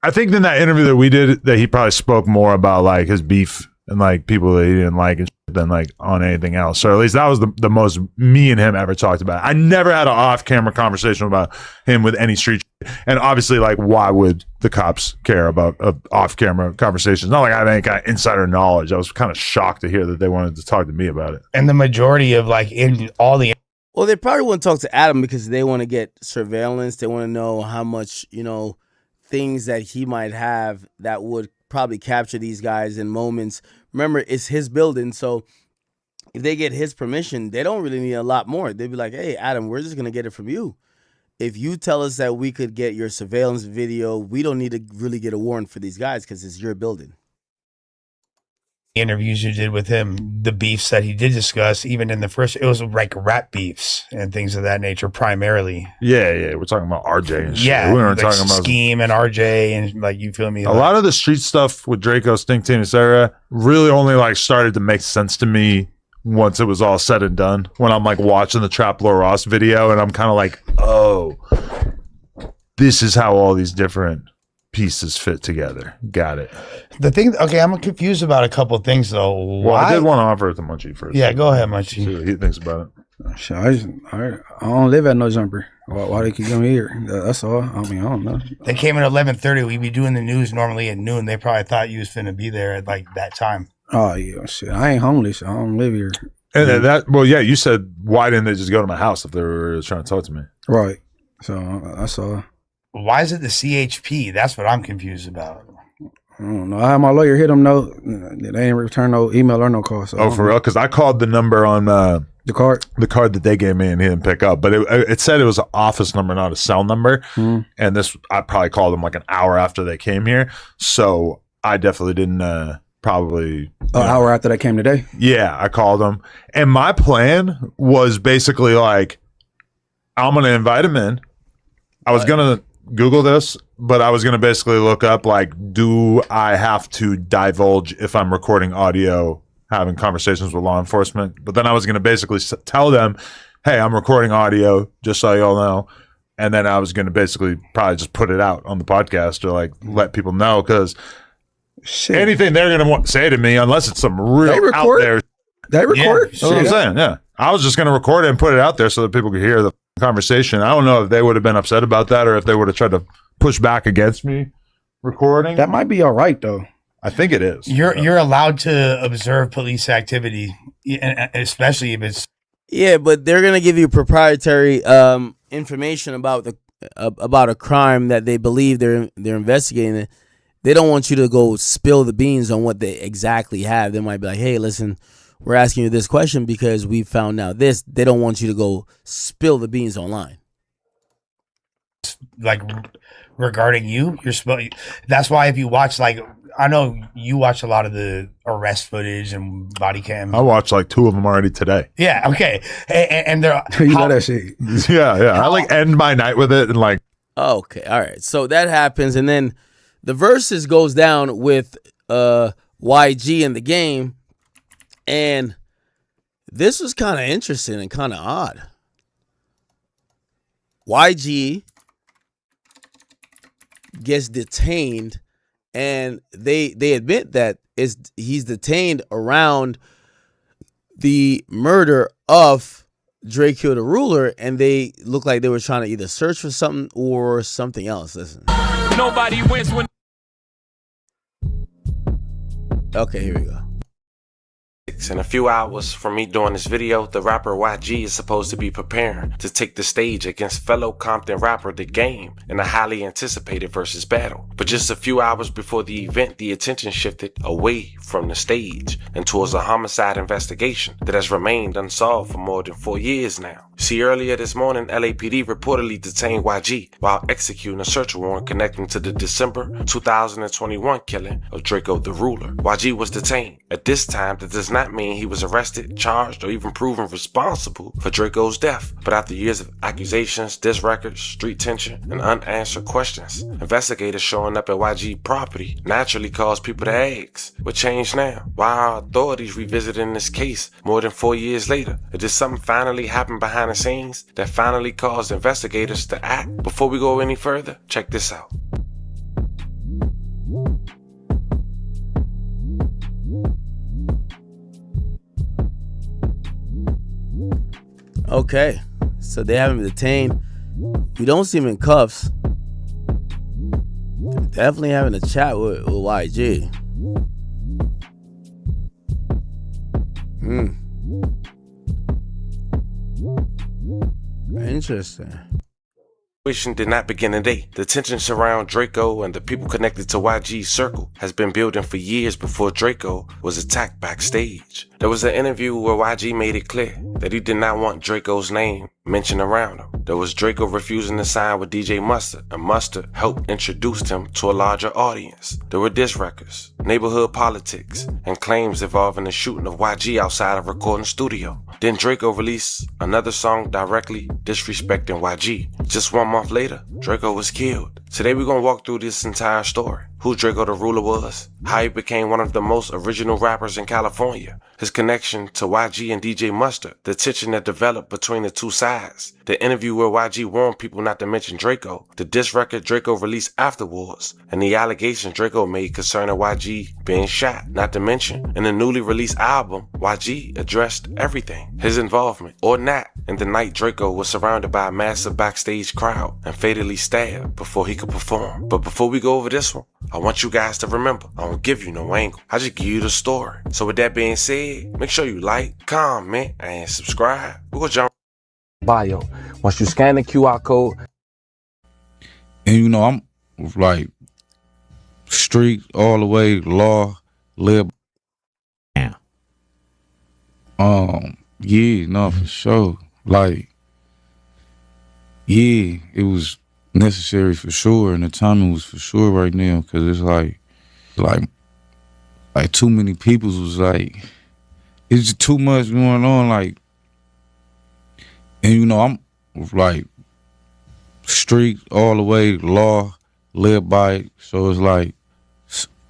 R: I think in that interview that we did, that he probably spoke more about like his beef and like people that he didn't like and shit than like on anything else. So at least that was the most me and him ever talked about. I never had an off-camera conversation about him with any street shit. And obviously, like, why would the cops care about off-camera conversations? Not like I had any kind of insider knowledge. I was kind of shocked to hear that they wanted to talk to me about it.
S: And the majority of like in all the,
A: well, they probably wouldn't talk to Adam because they want to get surveillance. They want to know how much, things that he might have that would probably capture these guys in moments. Remember, it's his building, so if they get his permission, they don't really need a lot more. They'd be like, hey, Adam, we're just going to get it from you. If you tell us that we could get your surveillance video, we don't need to really get a warrant for these guys because it's your building.
S: interviews you did with him, the beefs that he did discuss, even in the first, it was like rap beefs and things of that nature primarily.
R: Yeah. We're talking about RJ and shit.
S: Yeah,
R: We weren't
S: like
R: talking about
S: Scheme and RJ and like, you feel me?
R: a lot of the street stuff with Draco, Stink Team, etc. really only like started to make sense to me once it was all said and done. When I'm like watching the Trap Lord Ross video and I'm kind of like, oh, this is how all these different pieces fit together. Got it.
S: The thing, okay, I'm confused about a couple of things though.
R: Well, I did want to offer it to Munchie first.
S: Yeah, go ahead, Munchie.
R: See what he thinks about it.
T: Shit, I don't live at No Jumper. Why they keep coming here? That's all. I mean, I don't know.
S: They came at 11:30. We'd be doing the news normally at noon. They probably thought you was finna be there at like that time.
T: Oh yeah, shit. I ain't homeless. I don't live here.
R: And then that, well, yeah, you said why didn't they just go to my house if they were trying to talk to me?
T: Right. So that's all.
S: Why is it the CHP? That's what I'm confused about.
T: I don't know. I had my lawyer hit them. No, they ain't return no email or no call. So
R: for real? Because I called the number on
T: the card
R: that they gave me, and he didn't pick up. But it said it was an office number, not a cell number.
T: Mm.
R: And this, I probably called them like an hour after they came here. So I definitely didn't. Probably
T: an hour after that came today.
R: Yeah, I called them, and my plan was basically like, I'm gonna invite him in. I was gonna Google this, but I was gonna basically look up like, do I have to divulge if I'm recording audio, having conversations with law enforcement? But then I was gonna basically tell them, hey, I'm recording audio, just so y'all know. And then I was gonna basically probably just put it out on the podcast or like let people know, because anything they're going to say to me, unless it's some real out there.
T: They record.
R: That's what I'm saying. Yeah, I was just going to record it and put it out there so that people could hear the conversation. I don't know if they would have been upset about that or if they would have tried to push back against me recording.
T: That might be all right though.
R: I think it is.
S: You're allowed to observe police activity, especially if it's.
A: Yeah, but they're gonna give you proprietary information about a crime that they believe they're investigating. They don't want you to go spill the beans on what they exactly have. They might be like, "Hey, listen, we're asking you this question because we found out this." They don't want you to go spill the beans online.
S: Like regarding you're supposed. That's why if you watch, like, I know you watch a lot of the arrest footage and body cam.
R: I watched like 2 of them already today.
S: Yeah. Okay. And they're
T: you know that shit.
R: Yeah. I like end my night with it and like.
A: Okay. All right. So that happens, and then the versus goes down with YG in the game, and this was kind of interesting and kind of odd. YG gets detained, and they admit that he's detained around the murder of Draco the Ruler, and they look like they were trying to either search for something or something else. Listen.
K: Nobody wins when.
A: Okay, here we go.
U: In a few hours from me doing this video, the rapper YG is supposed to be preparing to take the stage against fellow Compton rapper The Game in a highly anticipated versus battle. But just a few hours before the event, the attention shifted away from the stage and towards a homicide investigation that has remained unsolved for more than 4 years now. See, earlier this morning, LAPD reportedly detained YG while executing a search warrant connecting to the December 2021 killing of Draco the Ruler. YG was detained. At this time, that does not mean he was arrested, charged, or even proven responsible for Draco's death. But after years of accusations, diss records, street tension, and unanswered questions, investigators showing up at YG property naturally caused people to ask, what changed now? Why are authorities revisiting this case more than 4 years later? Did something finally happen behind the scenes that finally caused investigators to act? Before we go any further, check this out.
A: Okay, so they have him detained. We don't see him in cuffs. They're definitely having a chat with YG. Interesting.
U: Did not begin today. The tensions around Draco and the people connected to YG's circle has been building for years before Draco was attacked backstage. There was an interview where YG made it clear that he did not want Draco's name mentioned around him. There was Draco refusing to sign with DJ Mustard, and Mustard helped introduce him to a larger audience. There were diss records, neighborhood politics, and claims involving the shooting of YG outside a recording studio. Then Draco released another song directly disrespecting YG. Just 1 month later, Draco was killed. Today we're gonna walk through this entire story. Who Draco the Ruler was, how he became one of the most original rappers in California, his connection to YG and DJ Mustard, the tension that developed between the two sides, the interview where YG warned people not to mention Draco, the diss record Draco released afterwards, and the allegations Draco made concerning YG being shot. Not to mention, in the newly released album, YG addressed everything, his involvement or not, in the night Draco was surrounded by a massive backstage crowd and fatally stabbed before he could perform. But before we go over this one, I want you guys to remember, I don't give you no angle. I just give you the story. So with that being said, make sure you like, comment, and subscribe. We're gonna jump.
V: Bio. Once you scan the QR code.
W: And you know, I'm like street all the way, law, live. Yeah. Yeah, no, for sure. Like, yeah, it was necessary for sure, and the timing was for sure right now, because it's like too many peoples was like, it's just too much going on, like, and you know, I'm like street all the way, law, live by it, so it's like,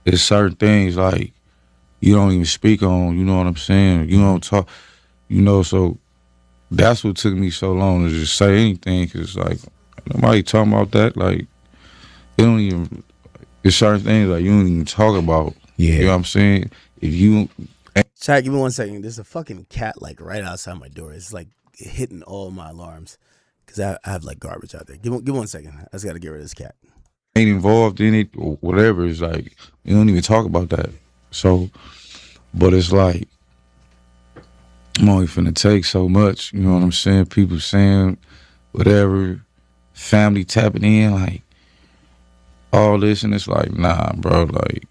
W: it's certain things like you don't even speak on, you know what I'm saying, you don't talk, you know, so that's what took me so long to just say anything, because like nobody talking about that, like it don't even, it's certain things like you don't even talk about, You know what I'm saying? If you
A: Chat, give me 1 second. There's a fucking cat like right outside my door. It's like hitting all my alarms because I have like garbage out there. Give me 1 second. I just got to get rid of this cat.
W: ain't involved in it or whatever, it's like you don't even talk about that. So, but it's like I'm only finna take so much. You know what I'm saying? People saying whatever, family tapping in, like all this, and it's like, nah, bro, like,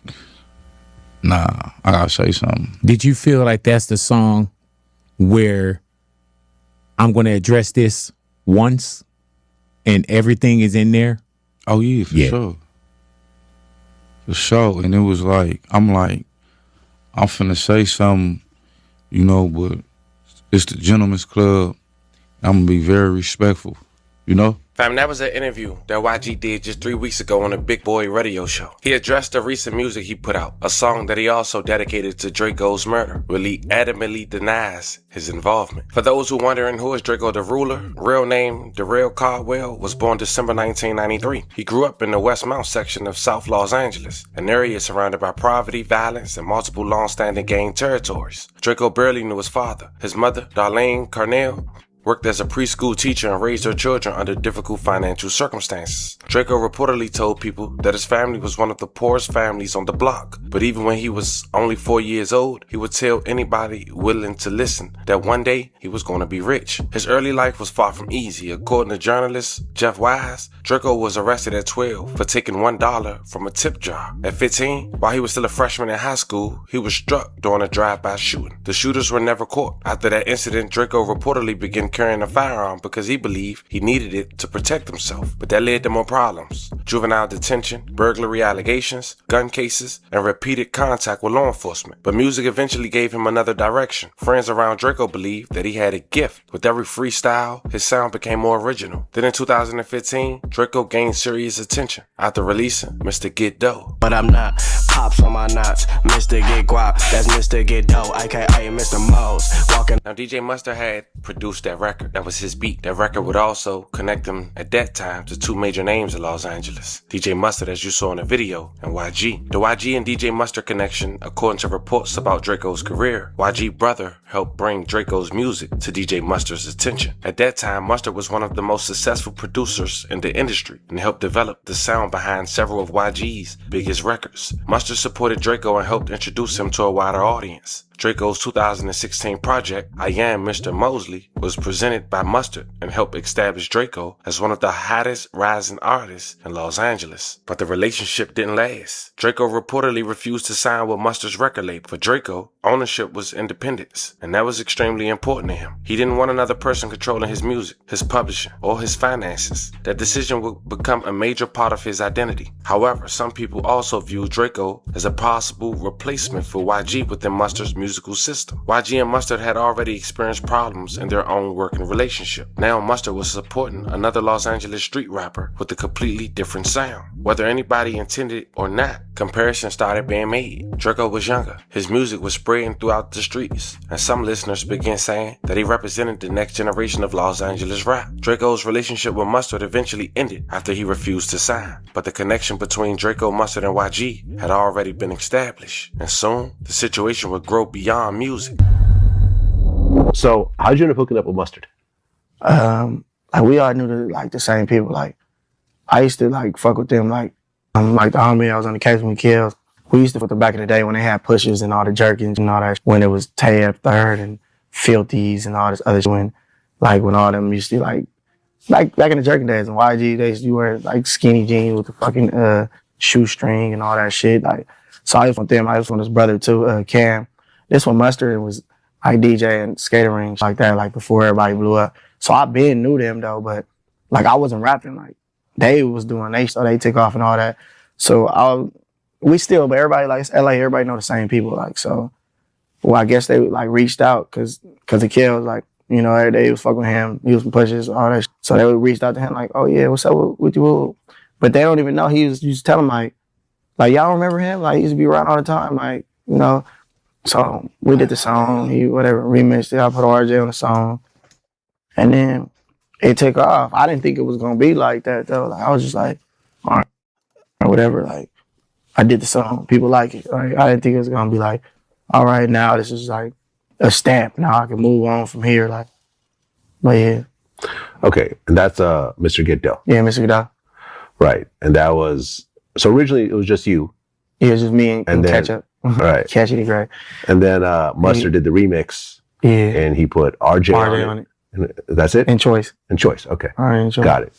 W: nah, I gotta say something.
C: Did you feel like that's the song where I'm gonna address this once and everything is in there?
W: Oh yeah, for sure. For sure. And it was like, I'm finna say something, you know, but it's the gentleman's club. I'm gonna be very respectful, you know?
U: Fam, that was an interview that YG did just 3 weeks ago on a Big Boy radio show. He addressed the recent music he put out, a song that he also dedicated to Draco's murder, where he adamantly denies his involvement. For those who wondering who is Draco the Ruler, real name Darrell Caldwell, was born December 1993. He grew up in the Westmount section of South Los Angeles, an area surrounded by poverty, violence, and multiple long-standing gang territories. Draco barely knew his father. His mother, Darlene Carnell, worked as a preschool teacher and raised her children under difficult financial circumstances. Draco reportedly told people that his family was one of the poorest families on the block, but even when he was only 4 years old, he would tell anybody willing to listen that one day he was going to be rich. His early life was far from easy. According to journalist Jeff Wise, Draco was arrested at 12 for taking $1 from a tip jar. At 15, while he was still a freshman in high school, he was struck during a drive-by shooting. The shooters were never caught. After that incident, Draco reportedly began carrying a firearm because he believed he needed it to protect himself, but that led to more problems. Juvenile detention, burglary allegations, gun cases, and repeated contact with law enforcement. But music eventually gave him another direction. Friends around Draco believed that he had a gift. With every freestyle, his sound became more original. Then in 2015, Draco gained serious attention after releasing Mr. Get Dough.
D: But I'm not pops on my knots, Mr. Get Guap, that's Mr. Get Dough, aka Mr. Mose. Walking.
U: Now DJ Mustard had produced that record. That was his beat. That record would also connect him at that time to two major names in Los Angeles. DJ Mustard, as you saw in the video, and YG. The YG and DJ Mustard connection, according to reports about Draco's career, YG brother helped bring Draco's music to DJ Mustard's attention. At that time, Mustard was one of the most successful producers in the industry and helped develop the sound behind several of YG's biggest records. Mustard supported Draco and helped introduce him to a wider audience. Draco's 2016 project, I Am Mr. Mosley, was presented by Mustard and helped establish Draco as one of the hottest rising artists in Los Angeles. But the relationship didn't last. Draco reportedly refused to sign with Mustard's record label. For Draco, ownership was independence, and that was extremely important to him. He didn't want another person controlling his music, his publishing, or his finances. That decision would become a major part of his identity. However, some people also view Draco as a possible replacement for YG within Mustard's musical system. YG and Mustard had already experienced problems in their own working relationship. Now Mustard was supporting another Los Angeles street rapper with a completely different sound. Whether anybody intended or not, comparisons started being made. Draco was younger. His music was spreading throughout the streets, and some listeners began saying that he represented the next generation of Los Angeles rap. Draco's relationship with Mustard eventually ended after he refused to sign, but the connection between Draco, Mustard, and YG had already been established, and soon the situation would grow beyond music.
G: So, how'd you end up hooking up with Mustard?
L: Like we all knew the same people. Like I used to like fuck with them. Like the homie I was on the case with Kills. We used to fuck them back in the day when they had pushes and all the jerkins and all that. When it was Tab Third and Filthies and all this other shit. When all them used to like back in the jerking days and YG, they used to wear like skinny jeans with the fucking shoestring and all that shit. Like so I was with them. I was with his brother too, Cam. This one Mustard was like DJ and skater rings like that, like before everybody blew up. So I been knew them though, but like I wasn't rapping. Like they was doing, they took off and all that. So but everybody like LA, everybody know the same people. Like so, well I guess they like reached out because the kid was like, you know, every day he was fucking with him, he was pushes, all that. So they would reached out to him like, oh yeah, what's up with you? But they don't even know he was. You just tell them like y'all remember him? Like he used to be around all the time, like you know. So we did the song, he remixed it. I put RJ on the song. And then it took off. I didn't think it was gonna be like that though. Like I was just like, all right, or whatever. Like I did the song. People like it. Like, I didn't think it was gonna be like, all right, now this is like a stamp. Now I can move on from here. Like, but yeah.
I: Okay, and that's Mr. Get Dough.
L: Yeah, Mr. Get Dough.
I: Right, and that was so originally it was just you.
L: Yeah, it was just me and
I: then,
L: Ketchup.
I: Right,
L: Catchy the Great.
I: And then Mustard did the remix.
L: Yeah,
I: and he put RJ on it. And that's it.
L: And Choice.
I: And Choice. Okay,
L: all right, and Choice.
I: Got it.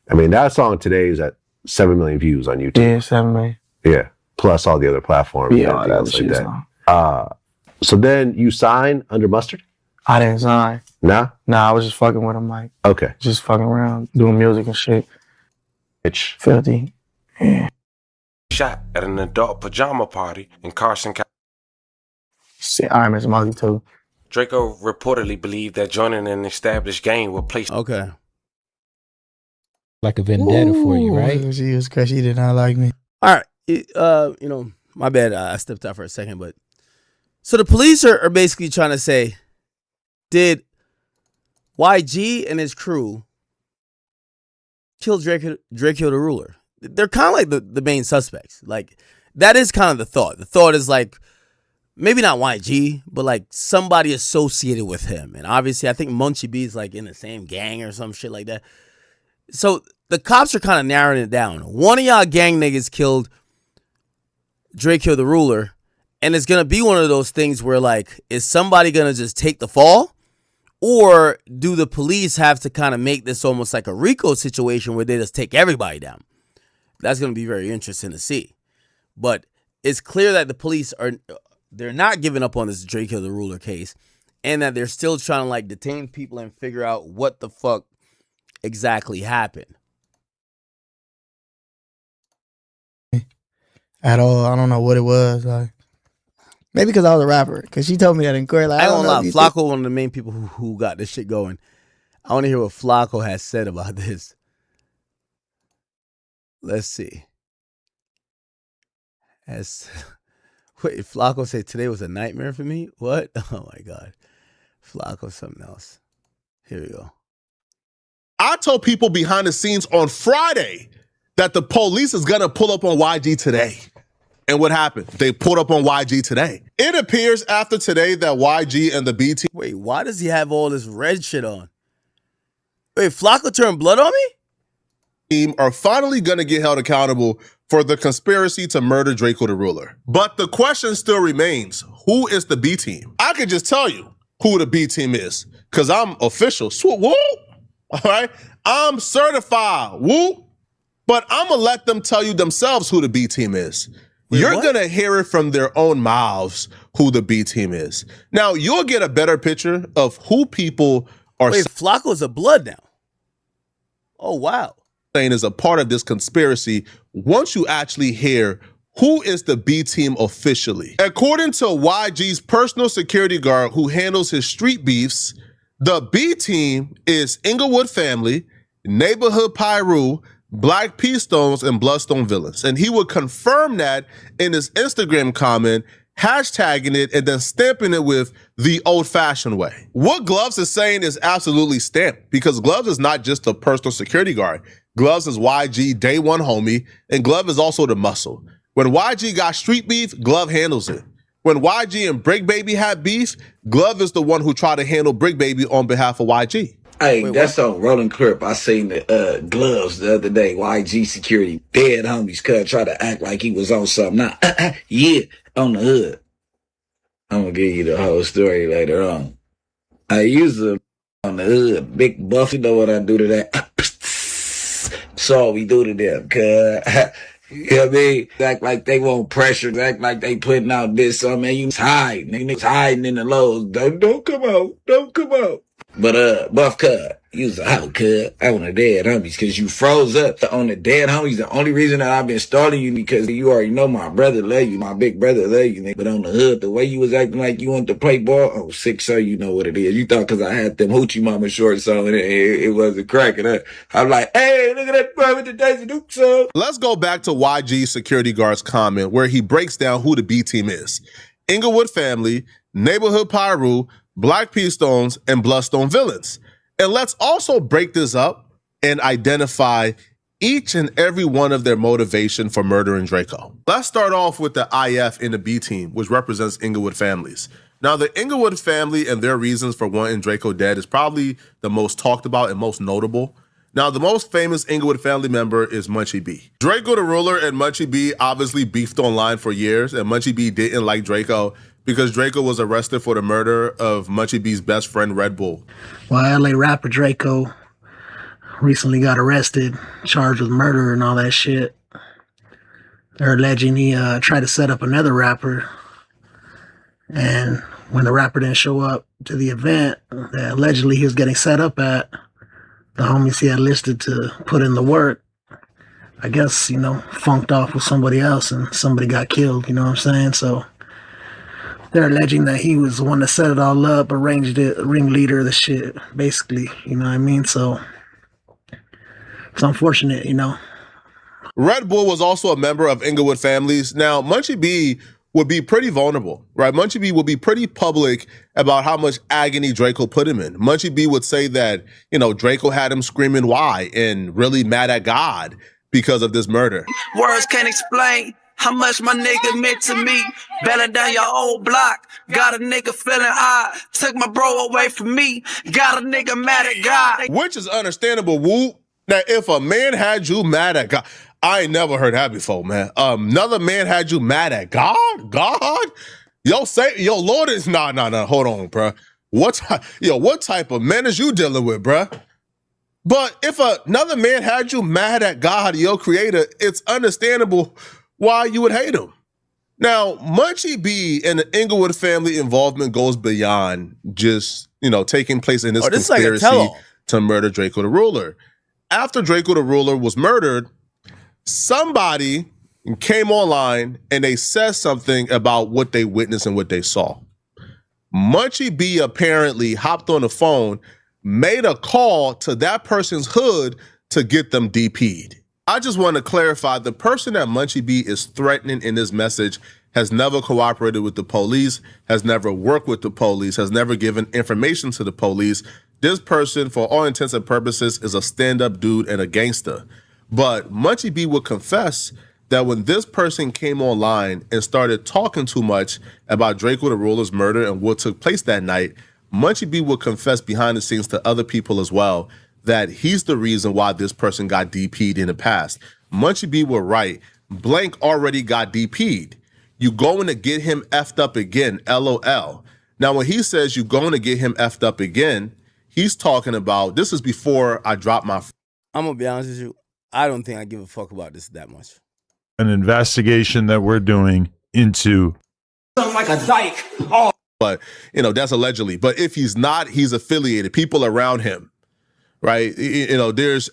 I: I mean, that song today is at 7 million views on YouTube.
L: Yeah, 7 million.
I: Yeah, plus all the other platforms.
L: Yeah,
I: and
L: all that
I: things
L: shit.
I: So then you signed under Mustard?
L: I didn't sign.
I: Nah?
L: Nah, I was just fucking with him, like.
I: Okay.
L: Just fucking around, doing music and shit.
I: Bitch.
L: Filthy. Yeah.
U: Shot at an adult pajama party in Carson County.
L: Shit, Iron Man Monkey too.
U: Draco reportedly believed that joining an established gang would place.
A: Okay.
C: Like a vendetta for you, right?
L: She was crazy. She did not like me.
A: All right. You know, my bad. I stepped out for a second, but so the police are basically trying to say, did YG and his crew kill Draco the Ruler? They're kind of like the main suspects. Like, that is kind of the thought. The thought is like, maybe not YG, but like somebody associated with him. And obviously, I think Munchie B is like in the same gang or some shit like that. So the cops are kind of narrowing it down. One of y'all gang niggas killed Draco the Ruler. And it's going to be one of those things where, like, is somebody going to just take the fall? Or do the police have to kind of make this almost like a RICO situation where they just take everybody down? That's going to be very interesting to see. But it's clear that the police they're not giving up on this Draco the Ruler case. And that they're still trying to, like, detain people and figure out what the fuck exactly happened.
L: At all. I don't know what it was. Like, maybe because I was a rapper. Because she told me that in court. Like,
A: I don't know. Flacco, one of the main people who got this shit going. I want to hear what Flacco has said about this. Let's see. Wait, Flacco said today was a nightmare for me? What? Oh my God. Flacco, something else. Here we go.
B: I told people behind the scenes on Friday that the police is going to pull up on YG today. And what happened? They pulled up on YG today. It appears after today that YG and the B team.
A: Wait, why does he have all this red shit on? Wait, Flacco turned blood on me?
B: Team are finally going to get held accountable for the conspiracy to murder Draco the Ruler. But the question still remains, who is the B team? I can just tell you who the B team is because I'm official. Swoop, whoop. All right? I'm certified. Whoop. But I'm going to let them tell you themselves who the B team is. You're going to hear it from their own mouths who the B team is. Now, you'll get a better picture of who people are.
A: Wait, Flacco's a blood now. Oh, wow.
B: Saying is a part of this conspiracy once you actually hear who is the B team officially. According to YG's personal security guard who handles his street beefs, the B team is Inglewood Family, Neighborhood Pyru, Black P Stones, and Bloodstone Villains. And he would confirm that in his Instagram comment, hashtagging it and then stamping it with the old-fashioned way. What Gloves is saying is absolutely stamped because Gloves is not just a personal security guard. Gloves is YG day one homie, and Glove is also the muscle. When YG got street beef, Glove handles it. When YG and Brick Baby had beef, Glove is the one who tried to handle Brick Baby on behalf of YG.
F: Hey, that's on Rolling Clip. I seen the Gloves the other day. YG security, dead homies, cuz try to act like he was on something. Nah, yeah, on the hood. I'm gonna give you the whole story later on. I use them on the hood. Big buff, you know what I do to that? So we do to them, cuz. You know what I mean? Act like they want pressure. Act like they putting out this, man. You hiding. Niggas hiding in the lows. Don't come out. Don't come out. But, Buff Cud, you was out, Cud. I on the dead homies, cause you froze up on the dead homies. The only reason that I've been stalling you because you already know my brother love you, my big brother love you, nigga. But on the hood, the way you was acting like you want to play ball, oh, 6'0", you know what it is. You thought cause I had them hoochie mama shorts on and it wasn't cracking up. I'm like, hey, look at that boy with the Daisy Duke song.
B: Let's go back to YG's security guard's comment where he breaks down who the B team is. Inglewood Family, Neighborhood Pyru, Black P Stones, and Bloodstone Villains. And let's also break this up and identify each and every one of their motivation for murdering Draco. Let's start off with the IF in the B team, which represents Inglewood families. Now, the Inglewood family and their reasons for wanting Draco dead is probably the most talked about and most notable. Now, the most famous Inglewood family member is Munchie B. Draco the Ruler and Munchie B obviously beefed online for years, and Munchie B didn't like Draco because Draco was arrested for the murder of Munchie B's best friend, Red Bull.
H: Well, LA rapper Draco recently got arrested, charged with murder and all that shit. They're alleging he tried to set up another rapper, and when the rapper didn't show up to the event that allegedly he was getting set up at, the homies he had listed to put in the work, I guess, funked off with somebody else and somebody got killed, you know what I'm saying? So they're alleging that he was the one that set it all up, arranged it, ringleader of the shit, basically, you know what I mean? So it's unfortunate,
B: Red Bull was also a member of Inglewood families. Now, Munchie B would be pretty vulnerable, right? Munchie B would be pretty public about how much agony Draco put him in. Munchie B would say that, Draco had him screaming why and really mad at God because of this murder.
J: Words can't explain how much my nigga meant to me. Belling down your old block. Got a nigga feeling high. Took my bro away from me. Got a nigga mad at God.
B: Which is understandable, Woo. Now, if a man had you mad at God, I ain't never heard that before, man. Another man had you mad at God? God? Lord is nah. Hold on, bruh. What type of man is you dealing with, bruh? But if another man had you mad at God, your creator, it's understandable why you would hate him. Now, Munchie B and the Inglewood family involvement goes beyond just, taking place in this conspiracy to murder Draco the Ruler. After Draco the Ruler was murdered, somebody came online and they said something about what they witnessed and what they saw. Munchie B apparently hopped on the phone, made a call to that person's hood to get them DP'd. I just want to clarify, the person that Munchie B is threatening in this message has never cooperated with the police, has never worked with the police, has never given information to the police. This person, for all intents and purposes, is a stand-up dude and a gangster. But Munchie B would confess that when this person came online and started talking too much about Draco the Ruler's murder and what took place that night, Munchie B would confess behind the scenes to other people as well that he's the reason why this person got DP'd in the past. Munchie B would write, blank already got DP'd. You going to get him effed up again, LOL. Now, when he says you going to get him effed up again, he's talking about, this is before I dropped my...
A: I'm going to be honest with you. I don't think I give a fuck about this that much.
R: An investigation that we're doing into...
J: Something like a dyke. Oh.
B: But, that's allegedly. But if he's not, he's affiliated. People around him, right? There's,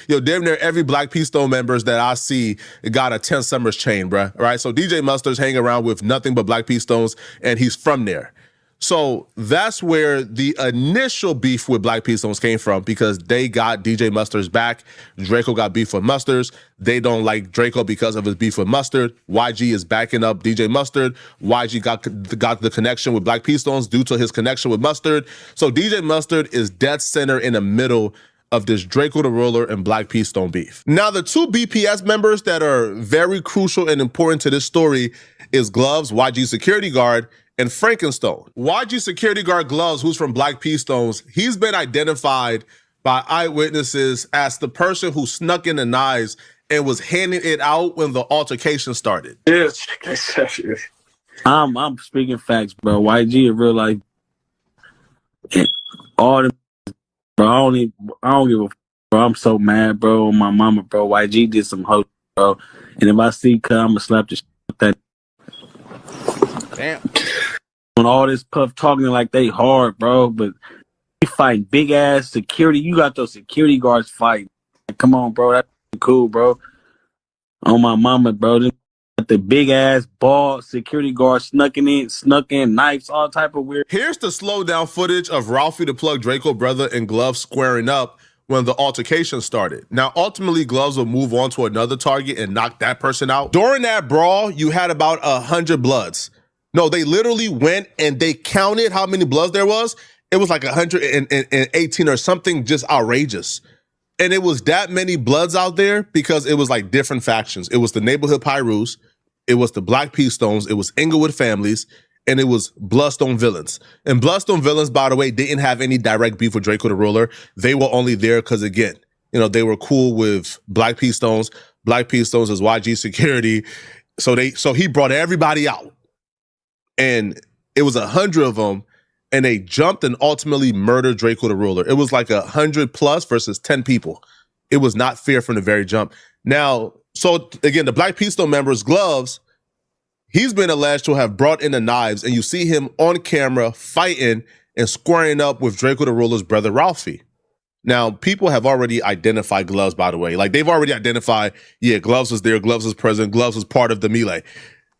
B: damn near every Black P Stone members that I see got a 10 Summers chain, bruh, right? So DJ Mustard's hanging around with nothing but Black P Stones, and he's from there. So that's where the initial beef with Black P Stones came from, because they got DJ Mustard's back. Draco got beef with Mustards. They don't like Draco because of his beef with Mustard. YG is backing up DJ Mustard. YG got the connection with Black P Stones due to his connection with Mustard. So DJ Mustard is dead center in the middle of this Draco the Ruler and Black P Stone beef. Now, the two BPS members that are very crucial and important to this story is Gloves, YG's security guard, and Frankenstone. YG security guard Gloves, who's from Black P Stones, he's been identified by eyewitnesses as the person who snuck in the knives and was handing it out when the altercation started.
M: Yes, I'm speaking facts, bro. YG in real life, all the bro. I don't give a bro. I'm so mad, bro. My mama, bro. YG did some hoe, bro. And if I see cut, I'ma slap the shit with that.
A: Damn.
M: On all this puff talking like they hard, bro, but they fight big ass security. You got those security guards fighting. Come on, bro. That's cool, bro. On my mama, bro. The big ass ball security guard snuck in knives, all type of weird.
B: Here's the slow down footage of Ralphie the Plug Draco brother and Gloves squaring up when the altercation started. Now, ultimately, Gloves will move on to another target and knock that person out. During that brawl, you had about 100 bloods. No, they literally went and they counted how many bloods there was. It was like 118 or something just outrageous. And it was that many Bloods out there because it was like different factions. It was the Neighborhood Pyrus, it was the Black P Stones, it was Inglewood Families, and it was Bloodstone Villains. And Bloodstone Villains, by the way, didn't have any direct beef with Draco the Ruler. They were only there because, again, you know, they were cool with Black P Stones. Black P Stones is YG security. So he brought everybody out. And it was 100 of them. And they jumped and ultimately murdered Draco the Ruler. It was like 100 plus versus 10 people. It was not fair from the very jump. Now, so again, the Black P Stone members, Gloves, he's been alleged to have brought in the knives, and you see him on camera fighting and squaring up with Draco the Ruler's brother, Ralphie. Now, people have already identified Gloves, by the way. Like, they've already identified, yeah, Gloves was there, Gloves was present, Gloves was part of the melee.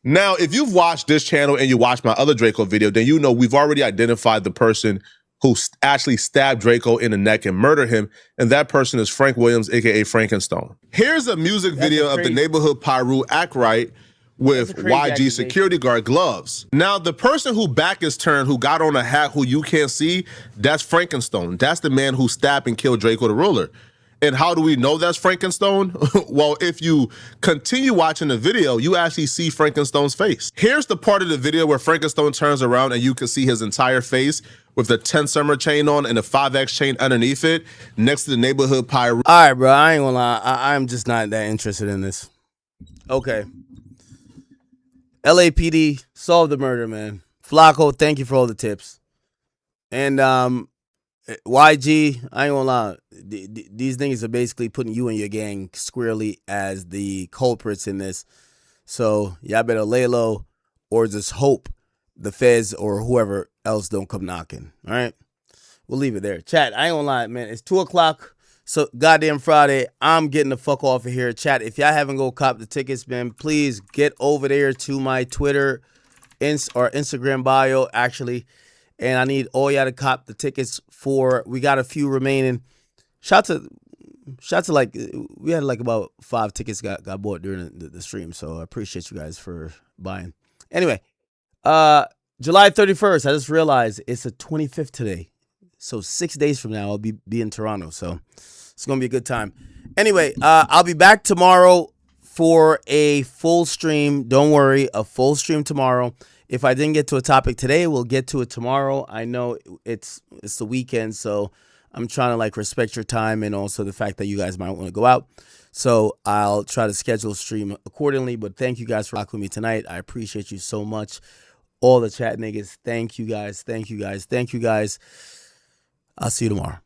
B: Now, if you've watched this channel and you watched my other Draco video, then you know we've already identified the person who actually stabbed Draco in the neck and murdered him, and that person is Frank Williams, a.k.a. Frankenstone. Here's a music video of the Neighborhood Pyru Act Right with YG security guard Gloves. Now, the person who back is turned, who got on a hat, who you can't see, that's Frankenstone. That's the man who stabbed and killed Draco the Ruler. And how do we know that's Frankenstone? Well, if you continue watching the video, you actually see Frankenstone's face. Here's the part of the video where Frankenstone turns around and you can see his entire face with the 10 summer chain on and the 5X chain underneath it, next to the Neighborhood Pyro.
A: All right, bro, I ain't gonna lie. I'm just not that interested in this. Okay. LAPD, solve the murder, man. Flacco, thank you for all the tips. And YG, I ain't gonna lie. These niggas are basically putting you and your gang squarely as the culprits in this. So y'all better lay low or just hope the feds or whoever else don't come knocking. All right? We'll leave it there. Chat, I ain't gonna lie, man. It's 2 o'clock. So goddamn Friday. I'm getting the fuck off of here. Chat, if y'all haven't go cop the tickets, man, please get over there to my Twitter or Instagram bio, actually. And I need all y'all to cop the tickets for, we got a few remaining. Shout to like, we had like about 5 tickets got bought during the stream. So I appreciate you guys for buying. Anyway, July 31st, I just realized it's the 25th today. So 6 days from now, I'll be in Toronto. So it's going to be a good time. Anyway, I'll be back tomorrow for a full stream. Don't worry, a full stream tomorrow. If I didn't get to a topic today, we'll get to it tomorrow. I know it's the weekend, so I'm trying to like respect your time and also the fact that you guys might want to go out. So I'll try to schedule a stream accordingly. But thank you guys for rocking with me tonight. I appreciate you so much. All the chat niggas, thank you guys. Thank you guys. Thank you guys. I'll see you tomorrow.